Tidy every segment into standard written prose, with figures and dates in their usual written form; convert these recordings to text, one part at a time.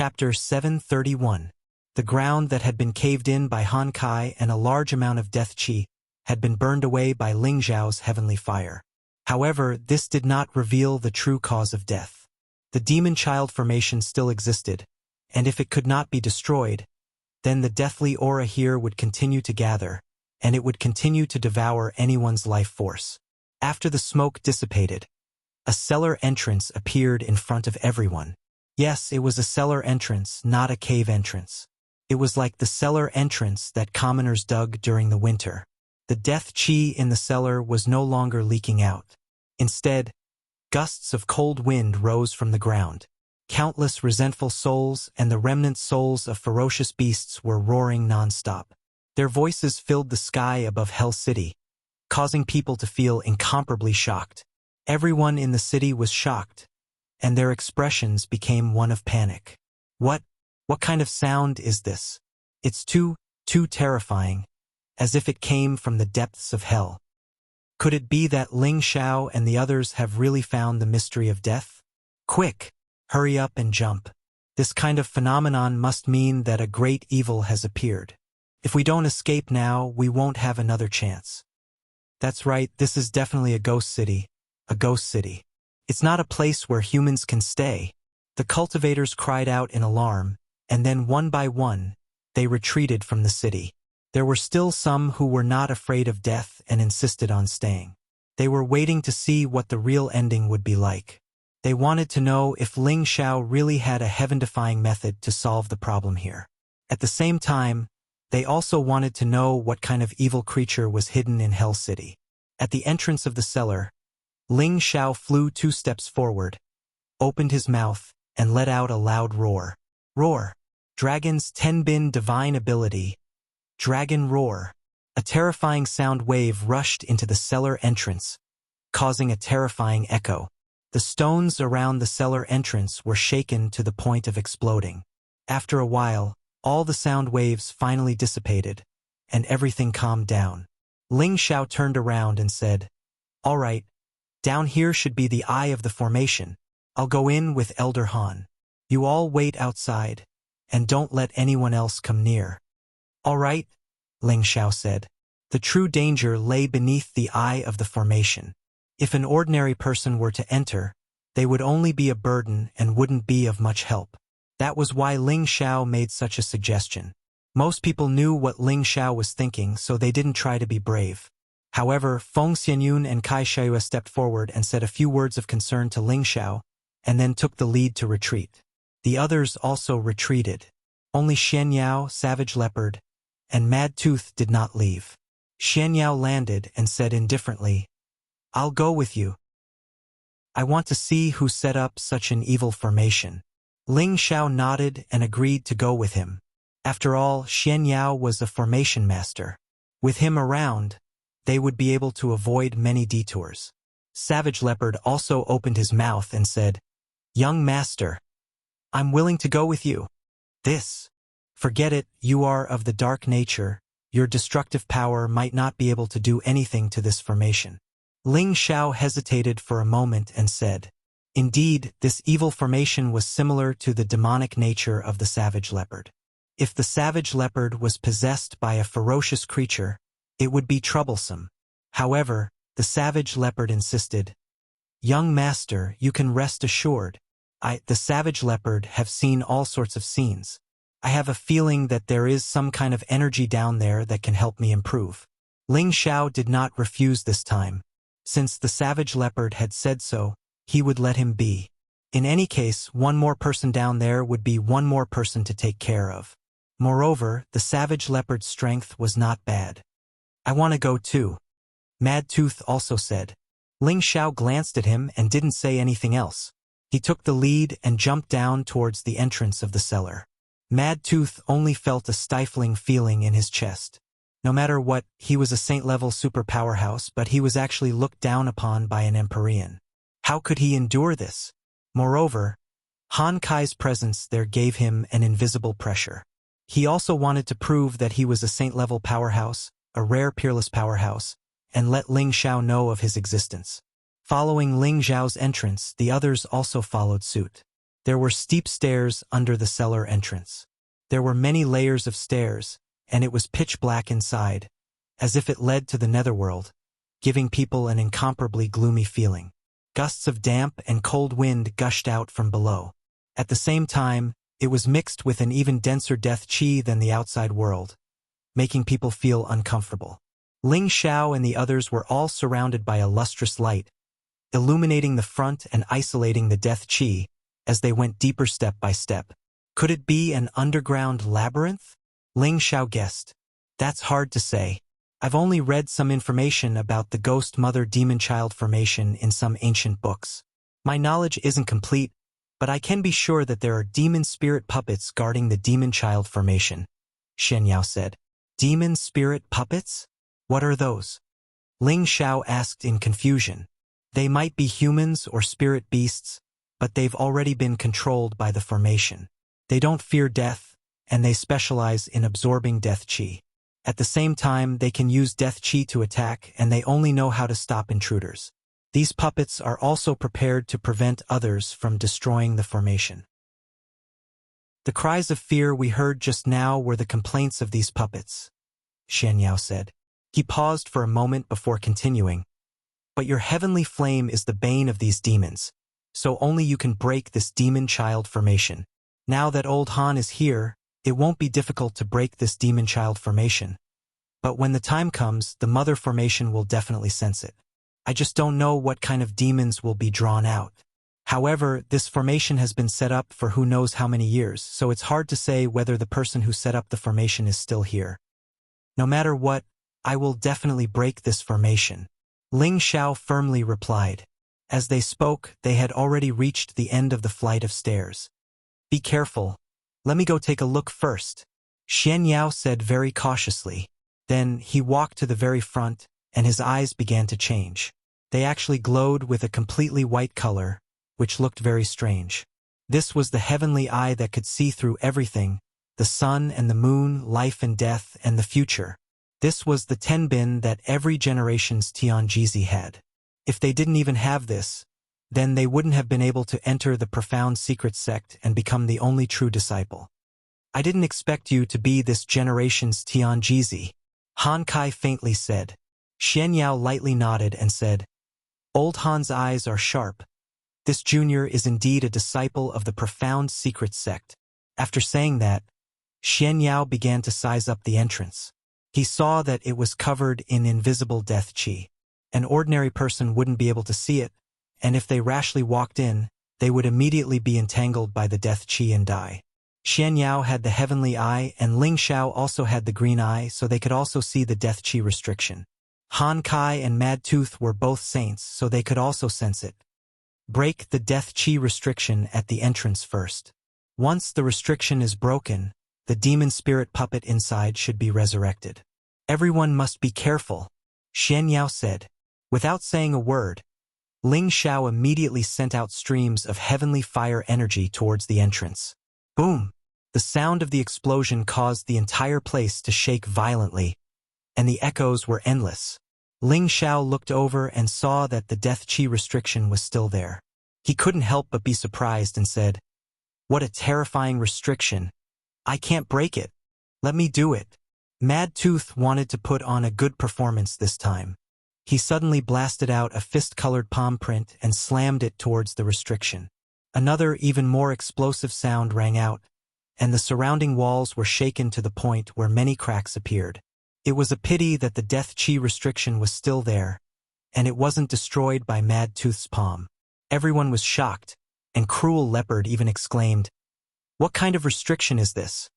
Chapter 731. The ground that had been caved in by Han Kai and a large amount of death qi had been burned away by Ling Zhao's heavenly fire. However, this did not reveal the true cause of death. The demon child formation still existed, and if it could not be destroyed, then the deathly aura here would continue to gather, and it would continue to devour anyone's life force. After the smoke dissipated, a cellar entrance appeared in front of everyone. Yes, it was a cellar entrance, not a cave entrance. It was like the cellar entrance that commoners dug during the winter. The death qi in the cellar was no longer leaking out. Instead, gusts of cold wind rose from the ground. Countless resentful souls and the remnant souls of ferocious beasts were roaring non-stop. Their voices filled the sky above Hell City, causing people to feel incomparably shocked. Everyone in the city was shocked, and their expressions became one of panic. What kind of sound is this? It's too terrifying, as if it came from the depths of hell. Could it be that Ling Xiao and the others have really found the mystery of death? Quick, hurry up and jump. This kind of phenomenon must mean that a great evil has appeared. If we don't escape now, we won't have another chance. That's right, this is definitely a ghost city. A ghost city. It's not a place where humans can stay. The cultivators cried out in alarm, and then one by one, they retreated from the city. There were still some who were not afraid of death and insisted on staying. They were waiting to see what the real ending would be like. They wanted to know if Ling Xiao really had a heaven-defying method to solve the problem here. At the same time, they also wanted to know what kind of evil creature was hidden in Hell City. At the entrance of the cellar, Ling Xiao flew 2 steps forward, opened his mouth, and let out a loud roar. Roar. Dragon's Tenbin divine ability. Dragon Roar. A terrifying sound wave rushed into the cellar entrance, causing a terrifying echo. The stones around the cellar entrance were shaken to the point of exploding. After a while, all the sound waves finally dissipated, and everything calmed down. Ling Xiao turned around and said, "All right, down here should be the eye of the formation. I'll go in with Elder Han. You all wait outside, and don't let anyone else come near." "All right," Ling Xiao said. The true danger lay beneath the eye of the formation. If an ordinary person were to enter, they would only be a burden and wouldn't be of much help. That was why Ling Xiao made such a suggestion. Most people knew what Ling Xiao was thinking, so they didn't try to be brave. However, Feng Xianyun and Kai Xiaoyue stepped forward and said a few words of concern to Ling Xiao, and then took the lead to retreat. The others also retreated. Only Xian Yao, Savage Leopard, and Mad Tooth did not leave. Xian Yao landed and said indifferently, "I'll go with you. I want to see who set up such an evil formation." Ling Xiao nodded and agreed to go with him. After all, Xian Yao was a formation master. With him around, they would be able to avoid many detours. Savage Leopard also opened his mouth and said, "Young master, I'm willing to go with you." Forget it, you are of the dark nature. Your destructive power might not be able to do anything to this formation. Ling Xiao hesitated for a moment and said, "Indeed, this evil formation was similar to the demonic nature of the Savage Leopard. If the Savage Leopard was possessed by a ferocious creature, it would be troublesome." However, the Savage Leopard insisted, "Young master, you can rest assured. The Savage Leopard, have seen all sorts of scenes. I have a feeling that there is some kind of energy down there that can help me improve." Ling Xiao did not refuse this time. Since the Savage Leopard had said so, he would let him be. In any case, one more person down there would be one more person to take care of. Moreover, the Savage Leopard's strength was not bad. "I want to go too," Mad Tooth also said. Ling Xiao glanced at him and didn't say anything else. He took the lead and jumped down towards the entrance of the cellar. Mad Tooth only felt a stifling feeling in his chest. No matter what, he was a saint-level super powerhouse, but he was actually looked down upon by an Empyrean. How could he endure this? Moreover, Han Kai's presence there gave him an invisible pressure. He also wanted to prove that he was a saint-level powerhouse, a rare peerless powerhouse, and let Ling Xiao know of his existence. Following Ling Zhao's entrance, the others also followed suit. There were steep stairs under the cellar entrance. There were many layers of stairs, and it was pitch black inside, as if it led to the netherworld, giving people an incomparably gloomy feeling. Gusts of damp and cold wind gushed out from below. At the same time, it was mixed with an even denser death qi than the outside world, making people feel uncomfortable. Ling Xiao and the others were all surrounded by a lustrous light, illuminating the front and isolating the death qi as they went deeper step by step. Could it be an underground labyrinth? Ling Xiao guessed. That's hard to say. I've only read some information about the Ghost Mother Demon Child formation in some ancient books. My knowledge isn't complete, but I can be sure that there are demon spirit puppets guarding the Demon Child formation, Shen Yao said. Demon spirit puppets? What are those? Ling Xiao asked in confusion. They might be humans or spirit beasts, but they've already been controlled by the formation. They don't fear death, and they specialize in absorbing death qi. At the same time, they can use death qi to attack, and they only know how to stop intruders. These puppets are also prepared to prevent others from destroying the formation. The cries of fear we heard just now were the complaints of these puppets, Shen Yao said. He paused for a moment before continuing. But your heavenly flame is the bane of these demons, so only you can break this demon child formation. Now that old Han is here, it won't be difficult to break this demon child formation. But when the time comes, the mother formation will definitely sense it. I just don't know what kind of demons will be drawn out. However, this formation has been set up for who knows how many years, so it's hard to say whether the person who set up the formation is still here. No matter what, I will definitely break this formation, Ling Xiao firmly replied. As they spoke, they had already reached the end of the flight of stairs. Be careful. Let me go take a look first, Shen Yao said very cautiously. Then he walked to the very front, and his eyes began to change. They actually glowed with a completely white color, which looked very strange. This was the heavenly eye that could see through everything, the sun and the moon, life and death, and the future. This was the tenbin that every generation's Tianjizi had. If they didn't even have this, then they wouldn't have been able to enter the profound secret sect and become the only true disciple. I didn't expect you to be this generation's Tianjizi, Han Kai faintly said. Shen Yao lightly nodded and said, Old Han's eyes are sharp. This junior is indeed a disciple of the profound secret sect. After saying that, Shen Yao began to size up the entrance. He saw that it was covered in invisible death qi. An ordinary person wouldn't be able to see it, and if they rashly walked in, they would immediately be entangled by the death qi and die. Shen Yao had the heavenly eye, and Ling Xiao also had the green eye, so they could also see the death qi restriction. Han Kai and Mad Tooth were both saints, so they could also sense it. Break the death qi restriction at the entrance first. Once the restriction is broken, the demon spirit puppet inside should be resurrected. Everyone must be careful, Shen Yao said. Without saying a word, Ling Xiao immediately sent out streams of heavenly fire energy towards the entrance. Boom! The sound of the explosion caused the entire place to shake violently, and the echoes were endless. Ling Xiao looked over and saw that the death qi restriction was still there. He couldn't help but be surprised and said, What a terrifying restriction. I can't break it. Let me do it. Mad Tooth wanted to put on a good performance this time. He suddenly blasted out a fist-colored palm print and slammed it towards the restriction. Another, even more explosive sound rang out, and the surrounding walls were shaken to the point where many cracks appeared. It was a pity that the death qi restriction was still there, and it wasn't destroyed by Mad Tooth's palm. Everyone was shocked, and Cruel Leopard even exclaimed, What kind of restriction is this?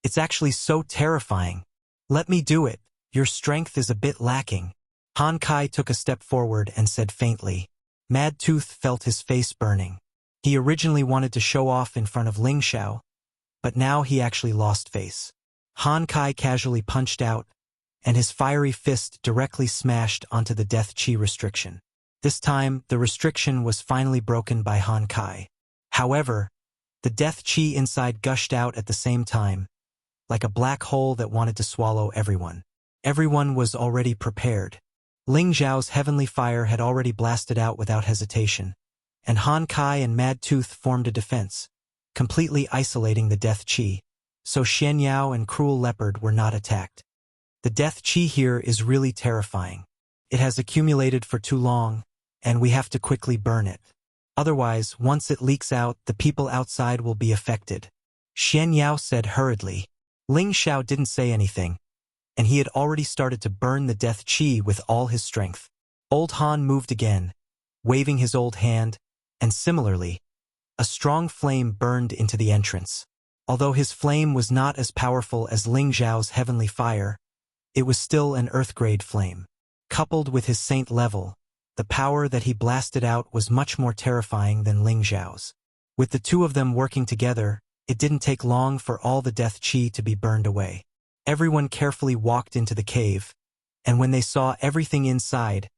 It's actually so terrifying. Let me do it. Your strength is a bit lacking. Han Kai took a step forward and said faintly. Mad Tooth felt his face burning. He originally wanted to show off in front of Ling Xiao, but now he actually lost face. Han Kai casually punched out, and his fiery fist directly smashed onto the death qi restriction. This time, the restriction was finally broken by Han Kai. However, the death qi inside gushed out at the same time, like a black hole that wanted to swallow everyone. Everyone was already prepared. Ling Zhao's heavenly fire had already blasted out without hesitation, and Han Kai and Mad Tooth formed a defense, completely isolating the Death Chi, so Xian Yao and Cruel Leopard were not attacked. The Death Chi here is really terrifying. It has accumulated for too long, and we have to quickly burn it. Otherwise, once it leaks out, the people outside will be affected. Xian Yao said hurriedly. Ling Xiao didn't say anything, and he had already started to burn the Death Chi with all his strength. Old Han moved again, waving his old hand, and similarly, a strong flame burned into the entrance. Although his flame was not as powerful as Ling Xiao's heavenly fire, it was still an earth-grade flame. Coupled with his saint level, the power that he blasted out was much more terrifying than Ling Xiao's. With the two of them working together, it didn't take long for all the Death Chi to be burned away. Everyone carefully walked into the cave, and when they saw everything inside,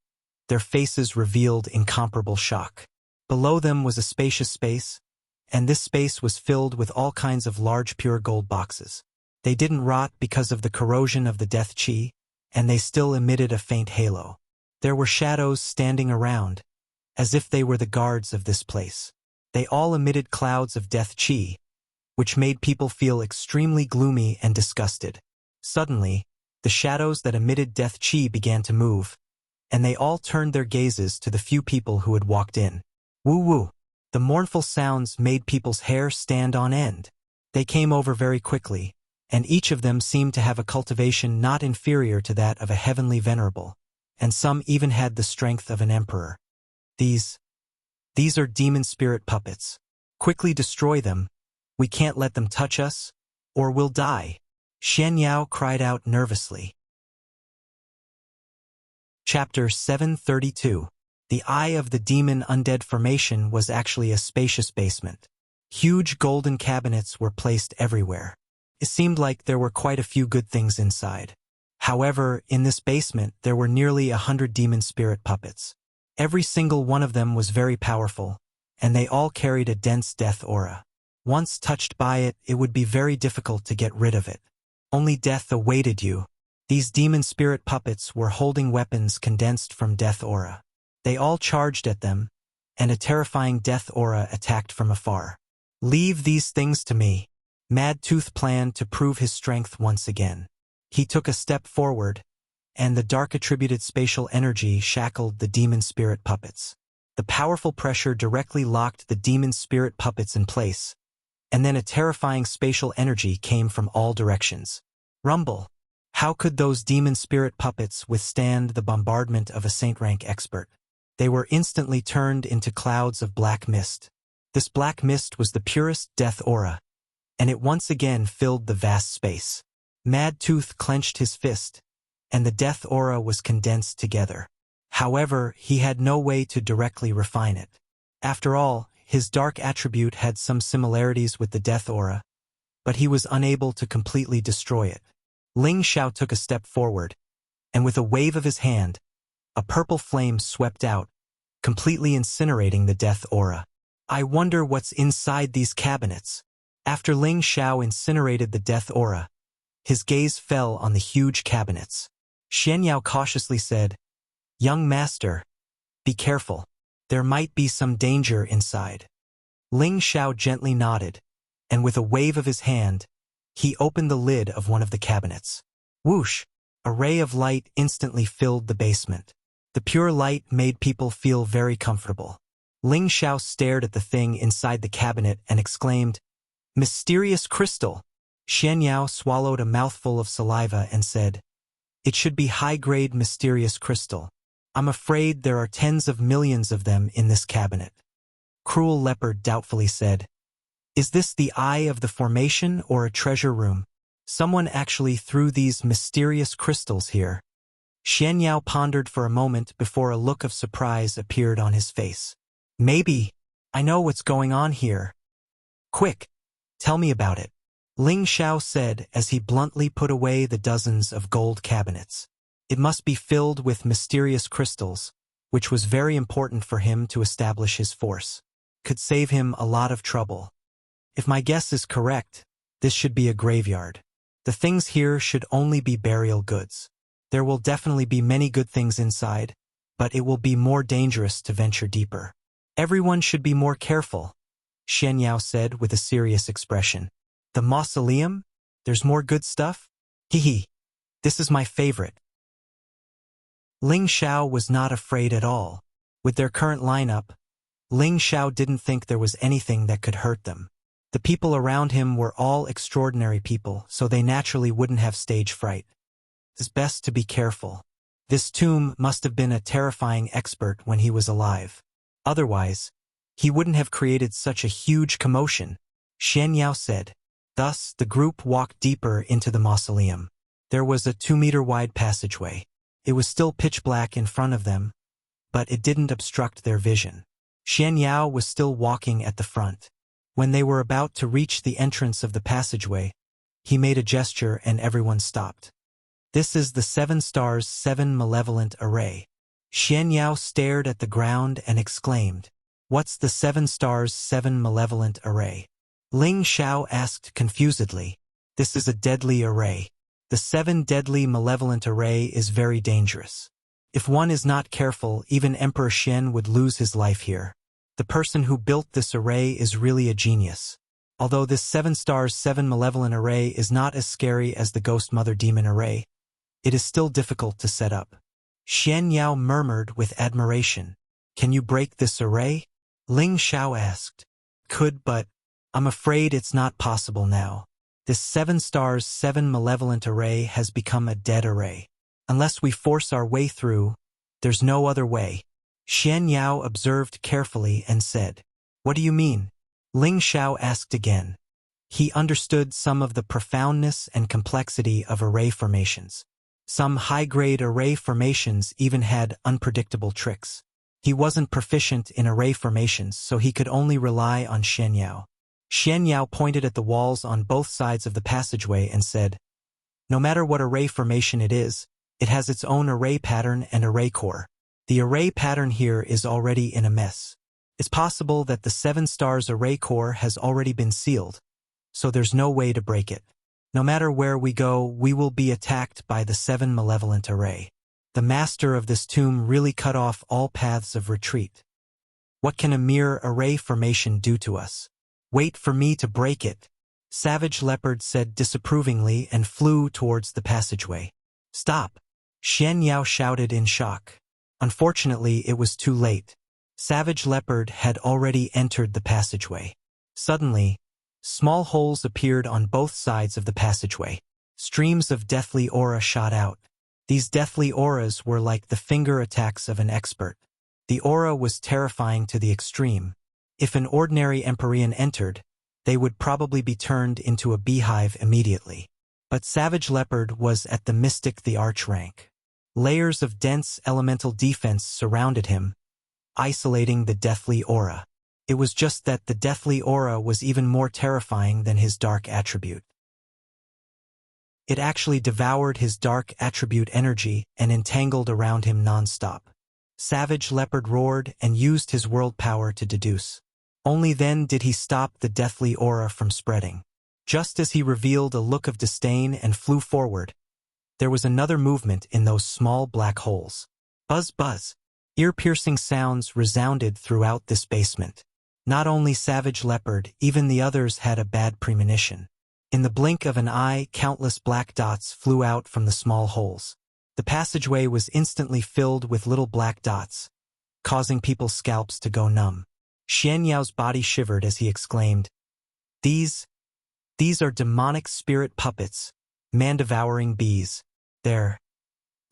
their faces revealed incomparable shock. Below them was a spacious space, and this space was filled with all kinds of large pure gold boxes. They didn't rot because of the corrosion of the Death Chi, and they still emitted a faint halo. There were shadows standing around, as if they were the guards of this place. They all emitted clouds of Death Chi, which made people feel extremely gloomy and disgusted. Suddenly, the shadows that emitted Death Chi began to move, and they all turned their gazes to the few people who had walked in. Woo-woo! The mournful sounds made people's hair stand on end. They came over very quickly, and each of them seemed to have a cultivation not inferior to that of a heavenly venerable, and some even had the strength of an emperor. These are demon spirit puppets. Quickly destroy them. We can't let them touch us, or we'll die. Xian Yao cried out nervously. Chapter 732. The Eye of the Demon Undead Formation was actually a spacious basement. Huge golden cabinets were placed everywhere. It seemed like there were quite a few good things inside. However, in this basement there were nearly 100 demon spirit puppets. Every single one of them was very powerful, and they all carried a dense death aura. Once touched by it, it would be very difficult to get rid of it. Only death awaited you. These demon spirit puppets were holding weapons condensed from death aura. They all charged at them, and a terrifying death aura attacked from afar. Leave these things to me. Mad Tooth planned to prove his strength once again. He took a step forward, and the dark attributed spatial energy shackled the demon spirit puppets. The powerful pressure directly locked the demon spirit puppets in place, and then a terrifying spatial energy came from all directions. Rumble! How could those demon spirit puppets withstand the bombardment of a saint-rank expert? They were instantly turned into clouds of black mist. This black mist was the purest death aura, and it once again filled the vast space. Mad Tooth clenched his fist, and the death aura was condensed together. However, he had no way to directly refine it. After all, his dark attribute had some similarities with the death aura, but he was unable to completely destroy it. Ling Xiao took a step forward, and with a wave of his hand, a purple flame swept out, completely incinerating the death aura. I wonder what's inside these cabinets. After Ling Xiao incinerated the death aura, his gaze fell on the huge cabinets. Xian Yao cautiously said, "Young master, be careful. There might be some danger inside." Ling Xiao gently nodded, and with a wave of his hand, he opened the lid of one of the cabinets. Whoosh! A ray of light instantly filled the basement. The pure light made people feel very comfortable. Ling Xiao stared at the thing inside the cabinet and exclaimed, "Mysterious crystal!" Xian Yao swallowed a mouthful of saliva and said, "It should be high-grade mysterious crystal. I'm afraid there are tens of millions of them in this cabinet." Cruel Leopard doubtfully said, "Is this the Eye of the Formation or a treasure room? Someone actually threw these mysterious crystals here." Xian Yao pondered for a moment before a look of surprise appeared on his face. "Maybe. I know what's going on here. Quick, tell me about it," Ling Xiao said as he bluntly put away the dozens of gold cabinets. It must be filled with mysterious crystals, which was very important for him to establish his force. Could save him a lot of trouble. If my guess is correct, this should be a graveyard. The things here should only be burial goods. There will definitely be many good things inside, but it will be more dangerous to venture deeper. Everyone should be more careful, Xian Yao said with a serious expression. The mausoleum? There's more good stuff? Hee. This is my favorite. Ling Xiao was not afraid at all. With their current lineup, Ling Xiao didn't think there was anything that could hurt them. The people around him were all extraordinary people, so they naturally wouldn't have stage fright. It's best to be careful. This tomb must have been a terrifying expert when he was alive. Otherwise, he wouldn't have created such a huge commotion, Xian Yao said. Thus, the group walked deeper into the mausoleum. There was a 2-meter-wide passageway. It was still pitch black in front of them, but it didn't obstruct their vision. Xian Yao was still walking at the front. When they were about to reach the entrance of the passageway, he made a gesture and everyone stopped. This is the 7 stars 7 malevolent array. Xian Yao stared at the ground and exclaimed, "What's the 7 stars 7 malevolent array?" Ling Xiao asked confusedly. This is a deadly array. The 7 deadly malevolent array is very dangerous. If one is not careful, even Emperor Xian would lose his life here. The person who built this array is really a genius. Although this 7 stars 7 malevolent array is not as scary as the Ghost Mother Demon array, it is still difficult to set up. Xian Yao murmured with admiration. Can you break this array? Ling Xiao asked. Could, but I'm afraid it's not possible now. This 7 stars 7 malevolent array has become a dead array. Unless we force our way through, there's no other way. Xian Yao observed carefully and said, What do you mean? Ling Xiao asked again. He understood some of the profoundness and complexity of array formations. Some high-grade array formations even had unpredictable tricks. He wasn't proficient in array formations, so he could only rely on Xian Yao. Xian Yao pointed at the walls on both sides of the passageway and said, No matter what array formation it has its own array pattern and array core. The array pattern here is already in a mess. It's possible that the 7 stars array core has already been sealed, so there's no way to break it. No matter where we go, we will be attacked by the 7 malevolent array. The master of this tomb really cut off all paths of retreat. What can a mere array formation do to us? Wait for me to break it, Savage Leopard said disapprovingly and flew towards the passageway. Stop! Xian Yao shouted in shock. Unfortunately, it was too late. Savage Leopard had already entered the passageway. Suddenly, small holes appeared on both sides of the passageway. Streams of deathly aura shot out. These deathly auras were like the finger attacks of an expert. The aura was terrifying to the extreme. If an ordinary Empyrean entered, they would probably be turned into a beehive immediately. But Savage Leopard was at the Mystic the Arch rank. Layers of dense elemental defense surrounded him, isolating the deathly aura. It was just that the deathly aura was even more terrifying than his dark attribute. It actually devoured his dark attribute energy and entangled around him non-stop. Savage Leopard roared and used his world power to deduce. Only then did he stop the deathly aura from spreading. Just as he revealed a look of disdain and flew forward, there was another movement in those small black holes. Buzz buzz. Ear-piercing sounds resounded throughout this basement. Not only Savage Leopard, even the others had a bad premonition. In the blink of an eye, countless black dots flew out from the small holes. The passageway was instantly filled with little black dots, causing people's scalps to go numb. Xian Yao's body shivered as he exclaimed, These are demonic spirit puppets, man-devouring bees. There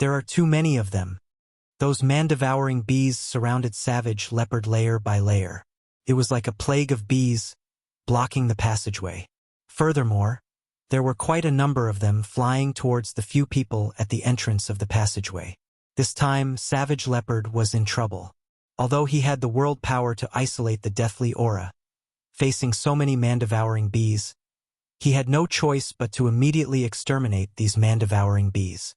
are too many of them. Those man-devouring bees surrounded Savage Leopard layer by layer. It was like a plague of bees, blocking the passageway. Furthermore, there were quite a number of them flying towards the few people at the entrance of the passageway. This time, Savage Leopard was in trouble. Although he had the world power to isolate the deathly aura, facing so many man-devouring bees, he had no choice but to immediately exterminate these man-devouring bees.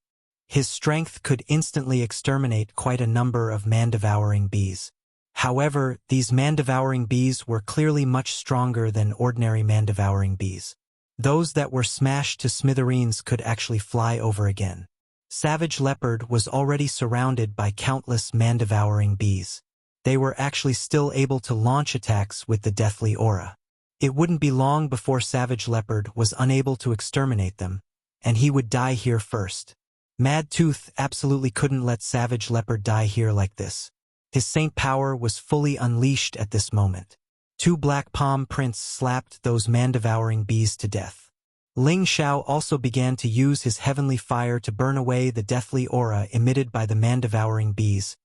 His strength could instantly exterminate quite a number of man-devouring bees. However, these man-devouring bees were clearly much stronger than ordinary man-devouring bees. Those that were smashed to smithereens could actually fly over again. Savage Leopard was already surrounded by countless man-devouring bees. they were actually still able to launch attacks with the deathly aura. It wouldn't be long before Savage Leopard was unable to exterminate them, and he would die here first. Mad Tooth absolutely couldn't let Savage Leopard die here like this. His saint power was fully unleashed at this moment. 2 black palm prints slapped those man-devouring bees to death. Ling Xiao also began to use his heavenly fire to burn away the deathly aura emitted by the man-devouring bees,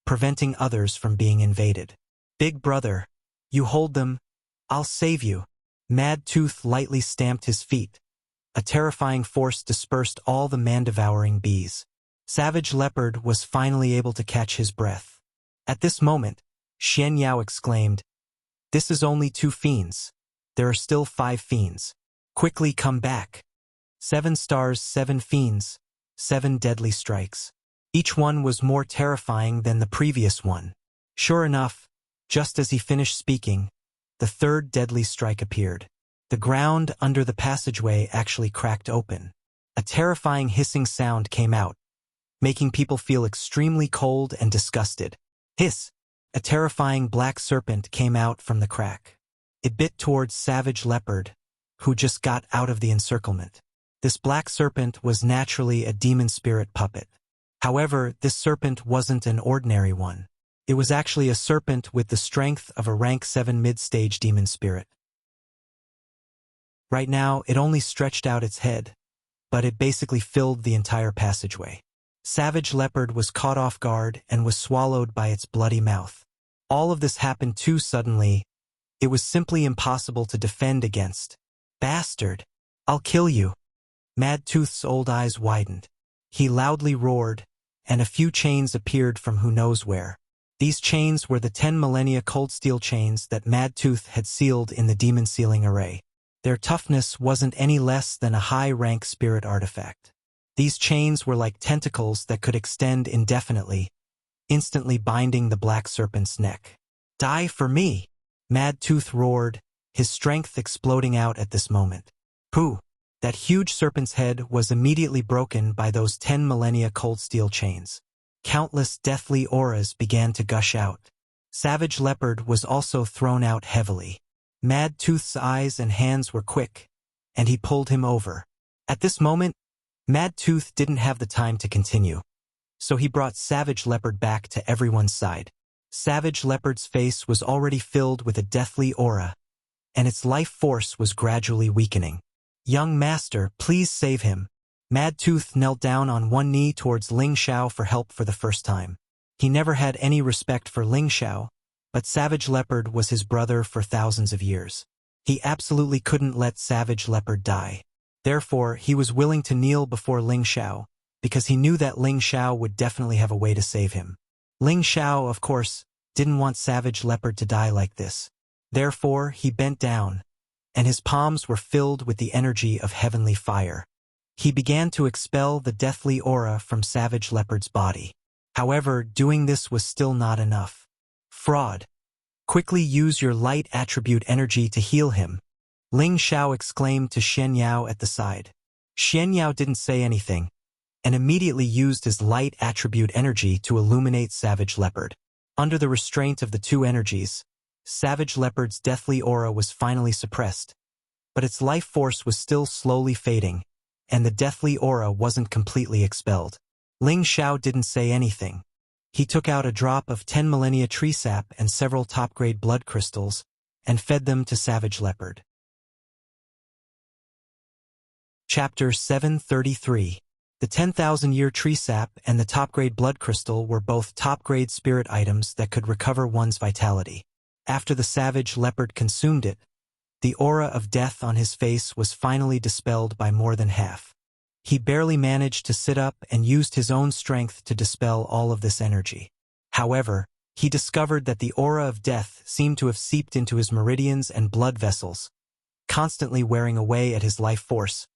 preventing others from being invaded. Big brother, you hold them, I'll save you. Mad Tooth lightly stamped his feet. A terrifying force dispersed all the man-devouring bees. Savage Leopard was finally able to catch his breath. At this moment, Xian Yao exclaimed, "This is only 2 fiends. There are still 5 fiends. Quickly come back. 7 stars, 7 fiends, 7 deadly strikes." Each one was more terrifying than the previous one. Sure enough, just as he finished speaking, the 3rd deadly strike appeared. The ground under the passageway actually cracked open. A terrifying hissing sound came out, making people feel extremely cold and disgusted. Hiss! A terrifying black serpent came out from the crack. It bit towards Savage Leopard, who just got out of the encirclement. This black serpent was naturally a demon spirit puppet. However, this serpent wasn't an ordinary one. It was actually a serpent with the strength of a rank 7 mid-stage demon spirit. Right now, it only stretched out its head, but it basically filled the entire passageway. Savage Leopard was caught off guard and was swallowed by its bloody mouth. All of this happened too suddenly. It was simply impossible to defend against. Bastard! I'll kill you! Mad Tooth's old eyes widened. He loudly roared, and a few chains appeared from who knows where. These chains were the 10 millennia cold steel chains that Mad Tooth had sealed in the demon sealing array. Their toughness wasn't any less than a high-rank spirit artifact. These chains were like tentacles that could extend indefinitely, instantly binding the black serpent's neck. "Die for me!" Mad Tooth roared, his strength exploding out at this moment. Pooh! That huge serpent's head was immediately broken by those 10 millennia cold steel chains. Countless deathly auras began to gush out. Savage Leopard was also thrown out heavily. Mad Tooth's eyes and hands were quick, and he pulled him over. At this moment, Mad Tooth didn't have the time to continue, so he brought Savage Leopard back to everyone's side. Savage Leopard's face was already filled with a deathly aura, and its life force was gradually weakening. "Young master, please save him." Mad Tooth knelt down on one knee towards Ling Xiao for help for the first time. He never had any respect for Ling Xiao, but Savage Leopard was his brother for thousands of years. He absolutely couldn't let Savage Leopard die. Therefore, he was willing to kneel before Ling Xiao, because he knew that Ling Xiao would definitely have a way to save him. Ling Xiao, of course, didn't want Savage Leopard to die like this. Therefore, he bent down, and his palms were filled with the energy of heavenly fire. He began to expel the deathly aura from Savage Leopard's body. However, doing this was still not enough. "Fraud. Quickly use your light attribute energy to heal him," Ling Xiao exclaimed to Xian Yao at the side. Xian Yao didn't say anything, and immediately used his light attribute energy to illuminate Savage Leopard. Under the restraint of the 2 energies, Savage Leopard's deathly aura was finally suppressed, but its life force was still slowly fading, and the deathly aura wasn't completely expelled. Ling Xiao didn't say anything. He took out a drop of 10 millennia tree sap and several top-grade blood crystals, and fed them to Savage Leopard. Chapter 733. The 10,000-year tree sap and the top-grade blood crystal were both top-grade spirit items that could recover one's vitality. After the Savage Leopard consumed it, the aura of death on his face was finally dispelled by more than half. He barely managed to sit up and used his own strength to dispel all of this energy. However, he discovered that the aura of death seemed to have seeped into his meridians and blood vessels, constantly wearing away at his life force,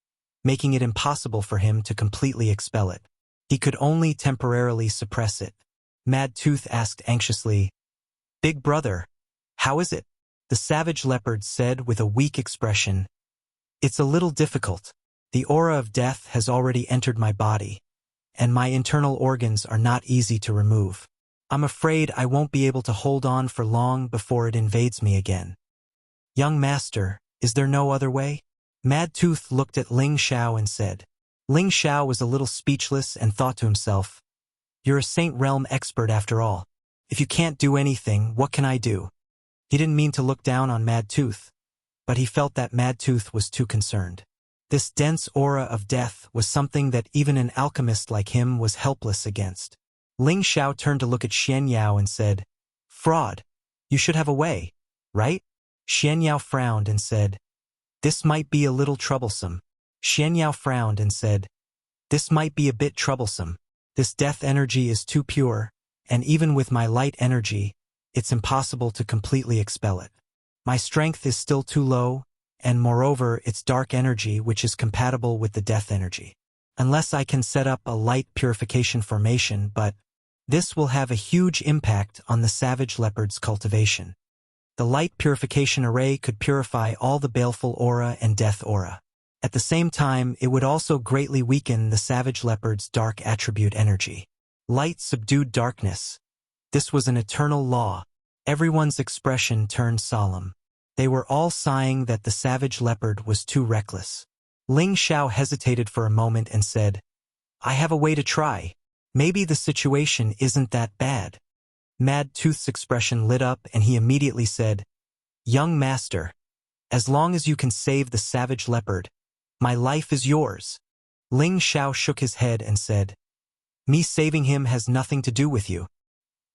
making it impossible for him to completely expel it. He could only temporarily suppress it. Mad Tooth asked anxiously, "Big brother, how is it?" The Savage Leopard said with a weak expression, "It's a little difficult. The aura of death has already entered my body, and my internal organs are not easy to remove. I'm afraid I won't be able to hold on for long before it invades me again. Young master, is there no other way? Mad Tooth looked at Ling Xiao and said. Ling Xiao was a little speechless and thought to himself, "You're a Saint Realm expert after all. If you can't do anything, what can I do?" He didn't mean to look down on Mad Tooth, but he felt that Mad Tooth was too concerned. This dense aura of death was something that even an alchemist like him was helpless against. Ling Xiao turned to look at Xian Yao and said, "Fraud, you should have a way, right?" Xian Yao frowned and said, "This might be a little troublesome." Xian Yao frowned and said, "This might be a bit troublesome. This death energy is too pure, and even with my light energy, it's impossible to completely expel it. My strength is still too low, and moreover, it's dark energy which is compatible with the death energy. Unless I can set up a light purification formation, but this will have a huge impact on the savage leopard's cultivation. The light purification array could purify all the baleful aura and death aura. At the same time, it would also greatly weaken the savage leopard's dark attribute energy. Light subdued darkness. This was an eternal law. Everyone's expression turned solemn. They were all sighing that the savage leopard was too reckless. Ling Xiao hesitated for a moment and said, "I have a way to try. Maybe the situation isn't that bad." Mad Tooth's expression lit up and he immediately said, "Young master, as long as you can save the savage leopard, my life is yours." Ling Xiao shook his head and said, "Me saving him has nothing to do with you.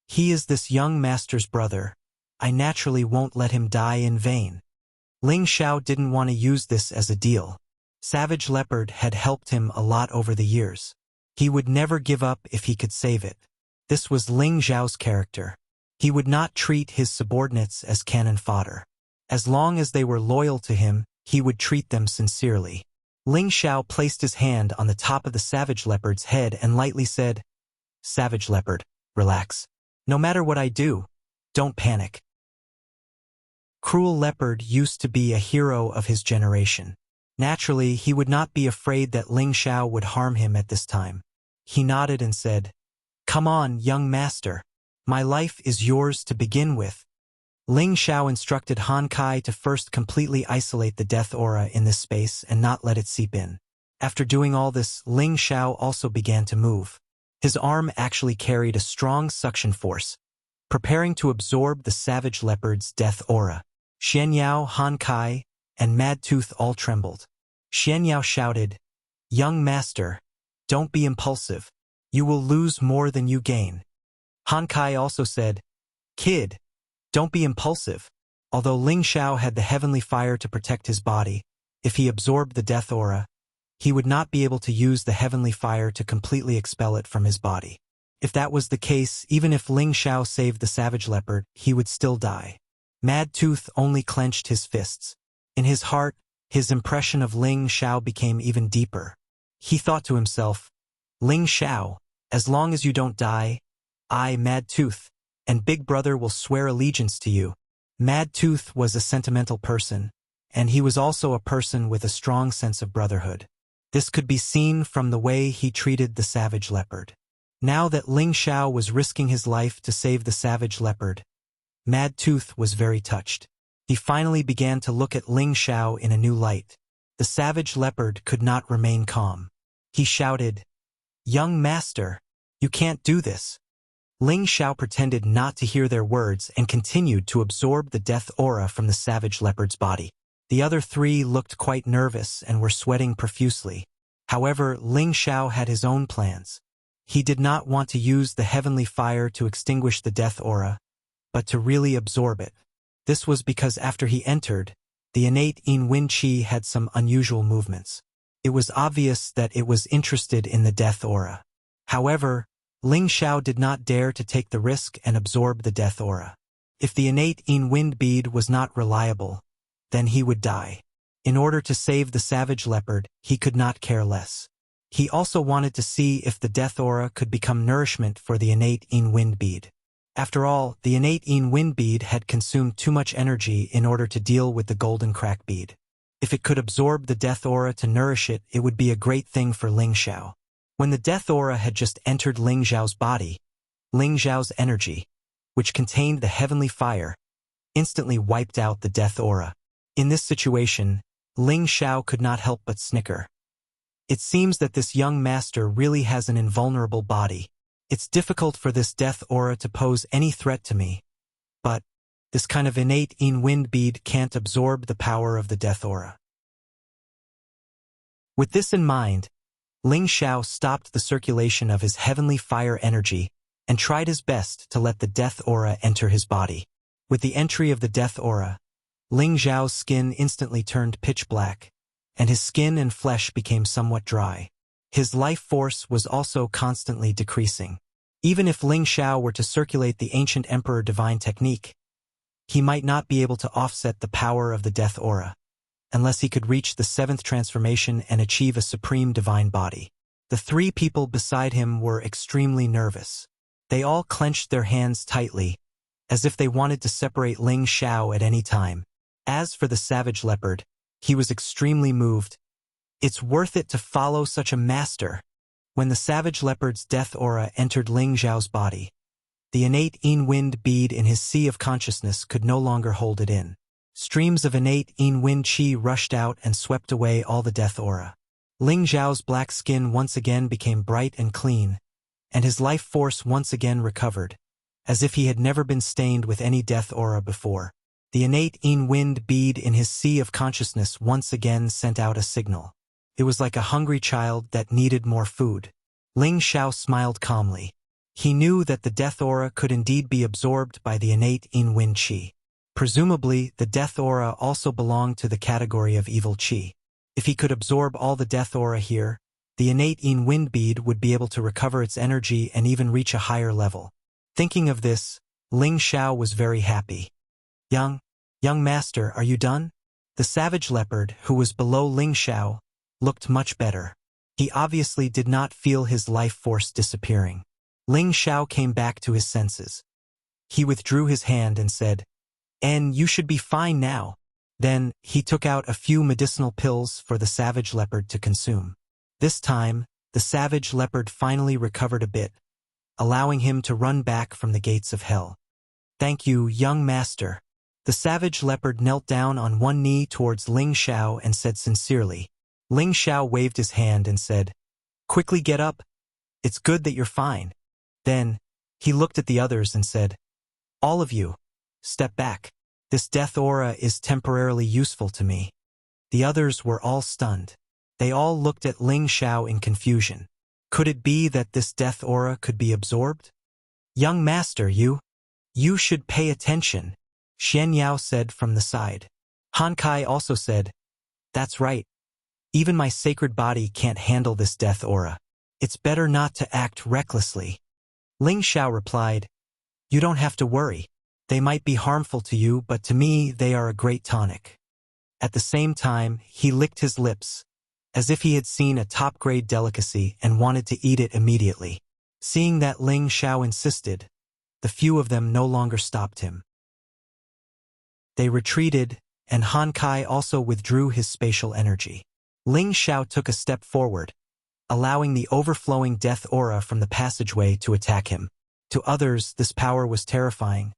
He is this young master's brother. I naturally won't let him die in vain." Ling Xiao didn't want to use this as a deal. Savage Leopard had helped him a lot over the years. He would never give up if he could save it. This was Ling Xiao's character. He would not treat his subordinates as cannon fodder. As long as they were loyal to him, he would treat them sincerely. Ling Xiao placed his hand on the top of the Savage Leopard's head and lightly said, "Savage Leopard, relax. No matter what I do, don't panic." Cruel Leopard used to be a hero of his generation. Naturally, he would not be afraid that Ling Xiao would harm him at this time. He nodded and said, "Come on, young master. My life is yours to begin with." Ling Xiao instructed Han Kai to first completely isolate the death aura in this space and not let it seep in. After doing all this, Ling Xiao also began to move. His arm actually carried a strong suction force, preparing to absorb the savage leopard's death aura. Xian Yao, Han Kai, and Mad Tooth all trembled. Xian Yao shouted, "Young master, don't be impulsive. You will lose more than you gain." Han Kai also said, "Kid, don't be impulsive." Although Ling Xiao had the heavenly fire to protect his body, if he absorbed the death aura, he would not be able to use the heavenly fire to completely expel it from his body. If that was the case, even if Ling Xiao saved the savage leopard, he would still die. Mad Tooth only clenched his fists. In his heart, his impression of Ling Xiao became even deeper. He thought to himself, "Ling Xiao, as long as you don't die, I, Mad Tooth, and Big Brother will swear allegiance to you." Mad Tooth was a sentimental person, and he was also a person with a strong sense of brotherhood. This could be seen from the way he treated the savage leopard. Now that Ling Xiao was risking his life to save the savage leopard, Mad Tooth was very touched. He finally began to look at Ling Xiao in a new light. The savage leopard could not remain calm. He shouted, "Young master, you can't do this." Ling Xiao pretended not to hear their words and continued to absorb the death aura from the savage leopard's body. The other three looked quite nervous and were sweating profusely. However, Ling Xiao had his own plans. He did not want to use the heavenly fire to extinguish the death aura, but to really absorb it. This was because after he entered, the innate Yin Wind Qi had some unusual movements. It was obvious that it was interested in the death aura. However, Ling Xiao did not dare to take the risk and absorb the death aura. If the innate Yin Wind bead was not reliable, then he would die. In order to save the savage leopard, he could not care less. He also wanted to see if the death aura could become nourishment for the innate Yin Wind bead. After all, the innate Yin Wind bead had consumed too much energy in order to deal with the golden crack bead. If it could absorb the death aura to nourish it, it would be a great thing for Ling Xiao. When the death aura had just entered Ling Xiao's body, Ling Zhao's energy, which contained the heavenly fire, instantly wiped out the death aura. In this situation, Ling Zhao could not help but snicker. It seems that this young master really has an invulnerable body. It's difficult for this death aura to pose any threat to me, but this kind of innate wind bead can't absorb the power of the death aura. With this in mind, Ling Zhao stopped the circulation of his heavenly fire energy and tried his best to let the death aura enter his body. With the entry of the death aura, Ling Zhao's skin instantly turned pitch black, and his skin and flesh became somewhat dry. His life force was also constantly decreasing. Even if Ling Zhao were to circulate the ancient emperor divine technique, he might not be able to offset the power of the death aura, unless he could reach the 7th transformation and achieve a supreme divine body. The 3 people beside him were extremely nervous. They all clenched their hands tightly, as if they wanted to separate Ling Zhao at any time. As for the savage leopard, he was extremely moved. It's worth it to follow such a master. When the savage leopard's death aura entered Ling Zhao's body, the innate wind bead in his sea of consciousness could no longer hold it in. Streams of innate wind qi rushed out and swept away all the death aura. Ling Zhao's black skin once again became bright and clean, and his life force once again recovered, as if he had never been stained with any death aura before. The innate wind bead in his sea of consciousness once again sent out a signal. It was like a hungry child that needed more food. Ling Zhao smiled calmly. He knew that the death aura could indeed be absorbed by the innate wind qi. Presumably, the death aura also belonged to the category of evil qi. If he could absorb all the death aura here, the innate wind bead would be able to recover its energy and even reach a higher level. Thinking of this, Ling Zhao was very happy. Young master, are you done? The savage leopard, who was below Ling Zhao, looked much better. He obviously did not feel his life force disappearing. Ling Zhao came back to his senses. He withdrew his hand and said, "And you should be fine now." Then, he took out a few medicinal pills for the savage leopard to consume. This time, the savage leopard finally recovered a bit, allowing him to run back from the gates of hell. "Thank you, young master." The savage leopard knelt down on one knee towards Ling Zhao and said sincerely. Ling Zhao waved his hand and said, "Quickly get up. It's good that you're fine." Then, he looked at the others and said, "All of you, step back. This death aura is temporarily useful to me." The others were all stunned. They all looked at Ling Zhao in confusion. Could it be that this death aura could be absorbed? "Young master, you should pay attention," Xian Yao said from the side. Han Kai also said, "That's right. Even my sacred body can't handle this death aura. It's better not to act recklessly." Ling Zhao replied, "You don't have to worry. They might be harmful to you, but to me they are a great tonic." At the same time, he licked his lips, as if he had seen a top-grade delicacy and wanted to eat it immediately. Seeing that Ling Zhao insisted, the few of them no longer stopped him. They retreated, and Han Kai also withdrew his spatial energy. Ling Zhao took a step forward, allowing the overflowing death aura from the passageway to attack him. To others, this power was terrifying,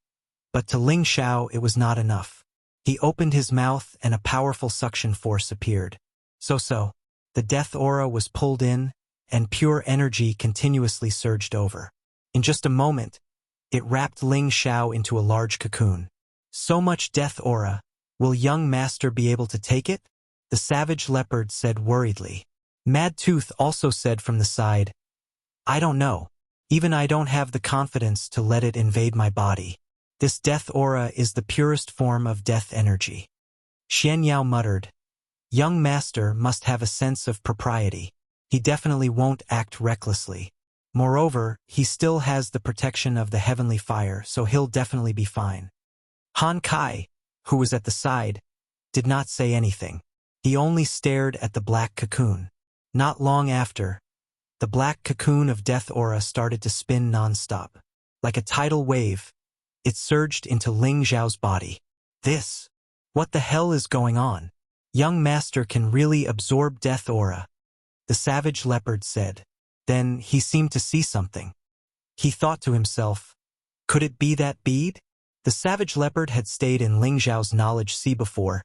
but to Ling Zhao it was not enough. He opened his mouth and a powerful suction force appeared. So, the death aura was pulled in, and pure energy continuously surged over. In just a moment, it wrapped Ling Zhao into a large cocoon. "So much death aura, will young master be able to take it?" The savage leopard said worriedly. Mad Tooth also said from the side, "I don't know. Even I don't have the confidence to let it invade my body. This death aura is the purest form of death energy." Xian Yao muttered, "Young master must have a sense of propriety. He definitely won't act recklessly. Moreover, he still has the protection of the heavenly fire, so he'll definitely be fine." Han Kai, who was at the side, did not say anything. He only stared at the black cocoon. Not long after, the black cocoon of death aura started to spin non-stop. Like a tidal wave, it surged into Ling Zhao's body. What the hell is going on? Young master can really absorb death aura, the savage leopard said. Then he seemed to see something. He thought to himself, could it be that bead? The savage leopard had stayed in Ling Xiao's knowledge sea before,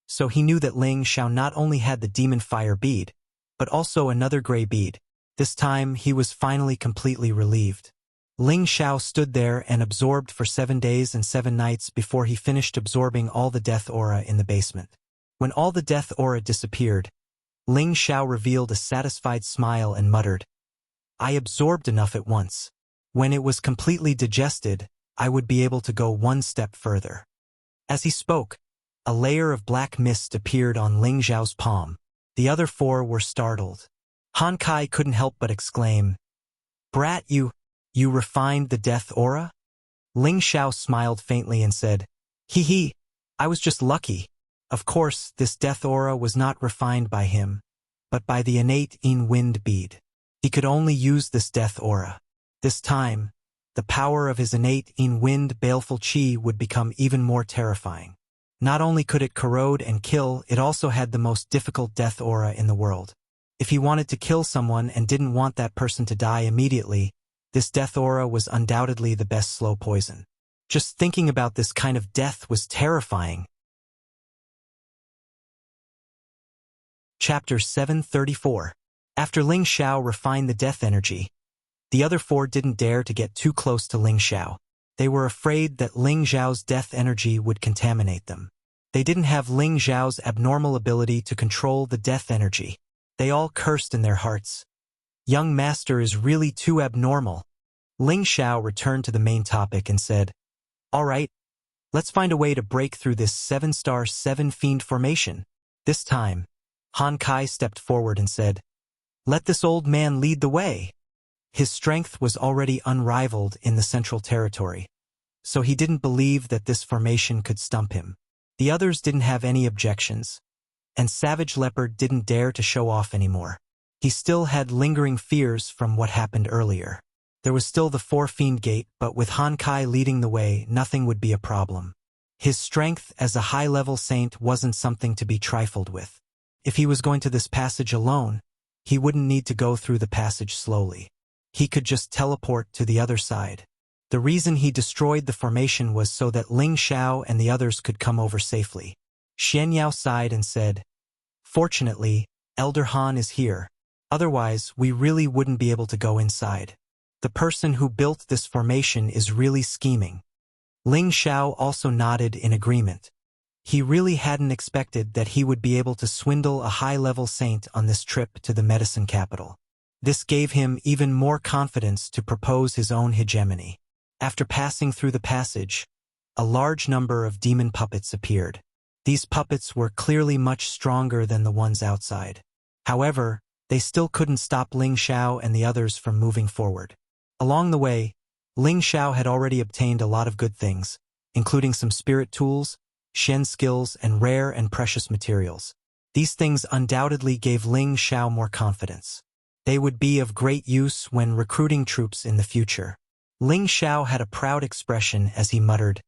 so he knew that Ling Xiao not only had the demon fire bead, but also another gray bead. This time he was finally completely relieved. Ling Xiao stood there and absorbed for 7 days and 7 nights before he finished absorbing all the death aura in the basement. When all the death aura disappeared, Ling Xiao revealed a satisfied smile and muttered, I absorbed enough at once. When it was completely digested, I would be able to go one step further. As he spoke, a layer of black mist appeared on Ling Xiao's palm. The other 4 were startled. Han Kai couldn't help but exclaim, Brat, you refined the death aura? Ling Xiao smiled faintly and said, Hee, I was just lucky. Of course, this death aura was not refined by him, but by the innate Yin wind bead. He could only use this death aura. This time, the power of his innate Yin wind baleful qi would become even more terrifying. Not only could it corrode and kill, it also had the most difficult death aura in the world. If he wanted to kill someone and didn't want that person to die immediately, this death aura was undoubtedly the best slow poison. Just thinking about this kind of death was terrifying. Chapter 734. After Ling Xiao refined the death energy, the other 4 didn't dare to get too close to Ling Xiao. They were afraid that Ling Xiao's death energy would contaminate them. They didn't have Ling Xiao's abnormal ability to control the death energy. They all cursed in their hearts. Young master is really too abnormal. Ling Xiao returned to the main topic and said, All right, let's find a way to break through this 7-star 7-fiend formation. This time, Han Kai stepped forward and said, Let this old man lead the way. His strength was already unrivaled in the Central Territory, so he didn't believe that this formation could stump him. The others didn't have any objections, and Savage Leopard didn't dare to show off anymore. He still had lingering fears from what happened earlier. There was still the 4-fiend gate, but with Han Kai leading the way, nothing would be a problem. His strength as a high-level saint wasn't something to be trifled with. If he was going to this passage alone, he wouldn't need to go through the passage slowly. He could just teleport to the other side. The reason he destroyed the formation was so that Ling Xiao and the others could come over safely. Xian Yao sighed and said, Fortunately, Elder Han is here. Otherwise, we really wouldn't be able to go inside. The person who built this formation is really scheming. Ling Xiao also nodded in agreement. He really hadn't expected that he would be able to swindle a high-level saint on this trip to the medicine capital. This gave him even more confidence to propose his own hegemony. After passing through the passage, a large number of demon puppets appeared. These puppets were clearly much stronger than the ones outside. However, they still couldn't stop Ling Xiao and the others from moving forward. Along the way, Ling Xiao had already obtained a lot of good things, including some spirit tools, Shen skills, and rare and precious materials. These things undoubtedly gave Ling Xiao more confidence. They would be of great use when recruiting troops in the future. Ling Xiao had a proud expression as he muttered,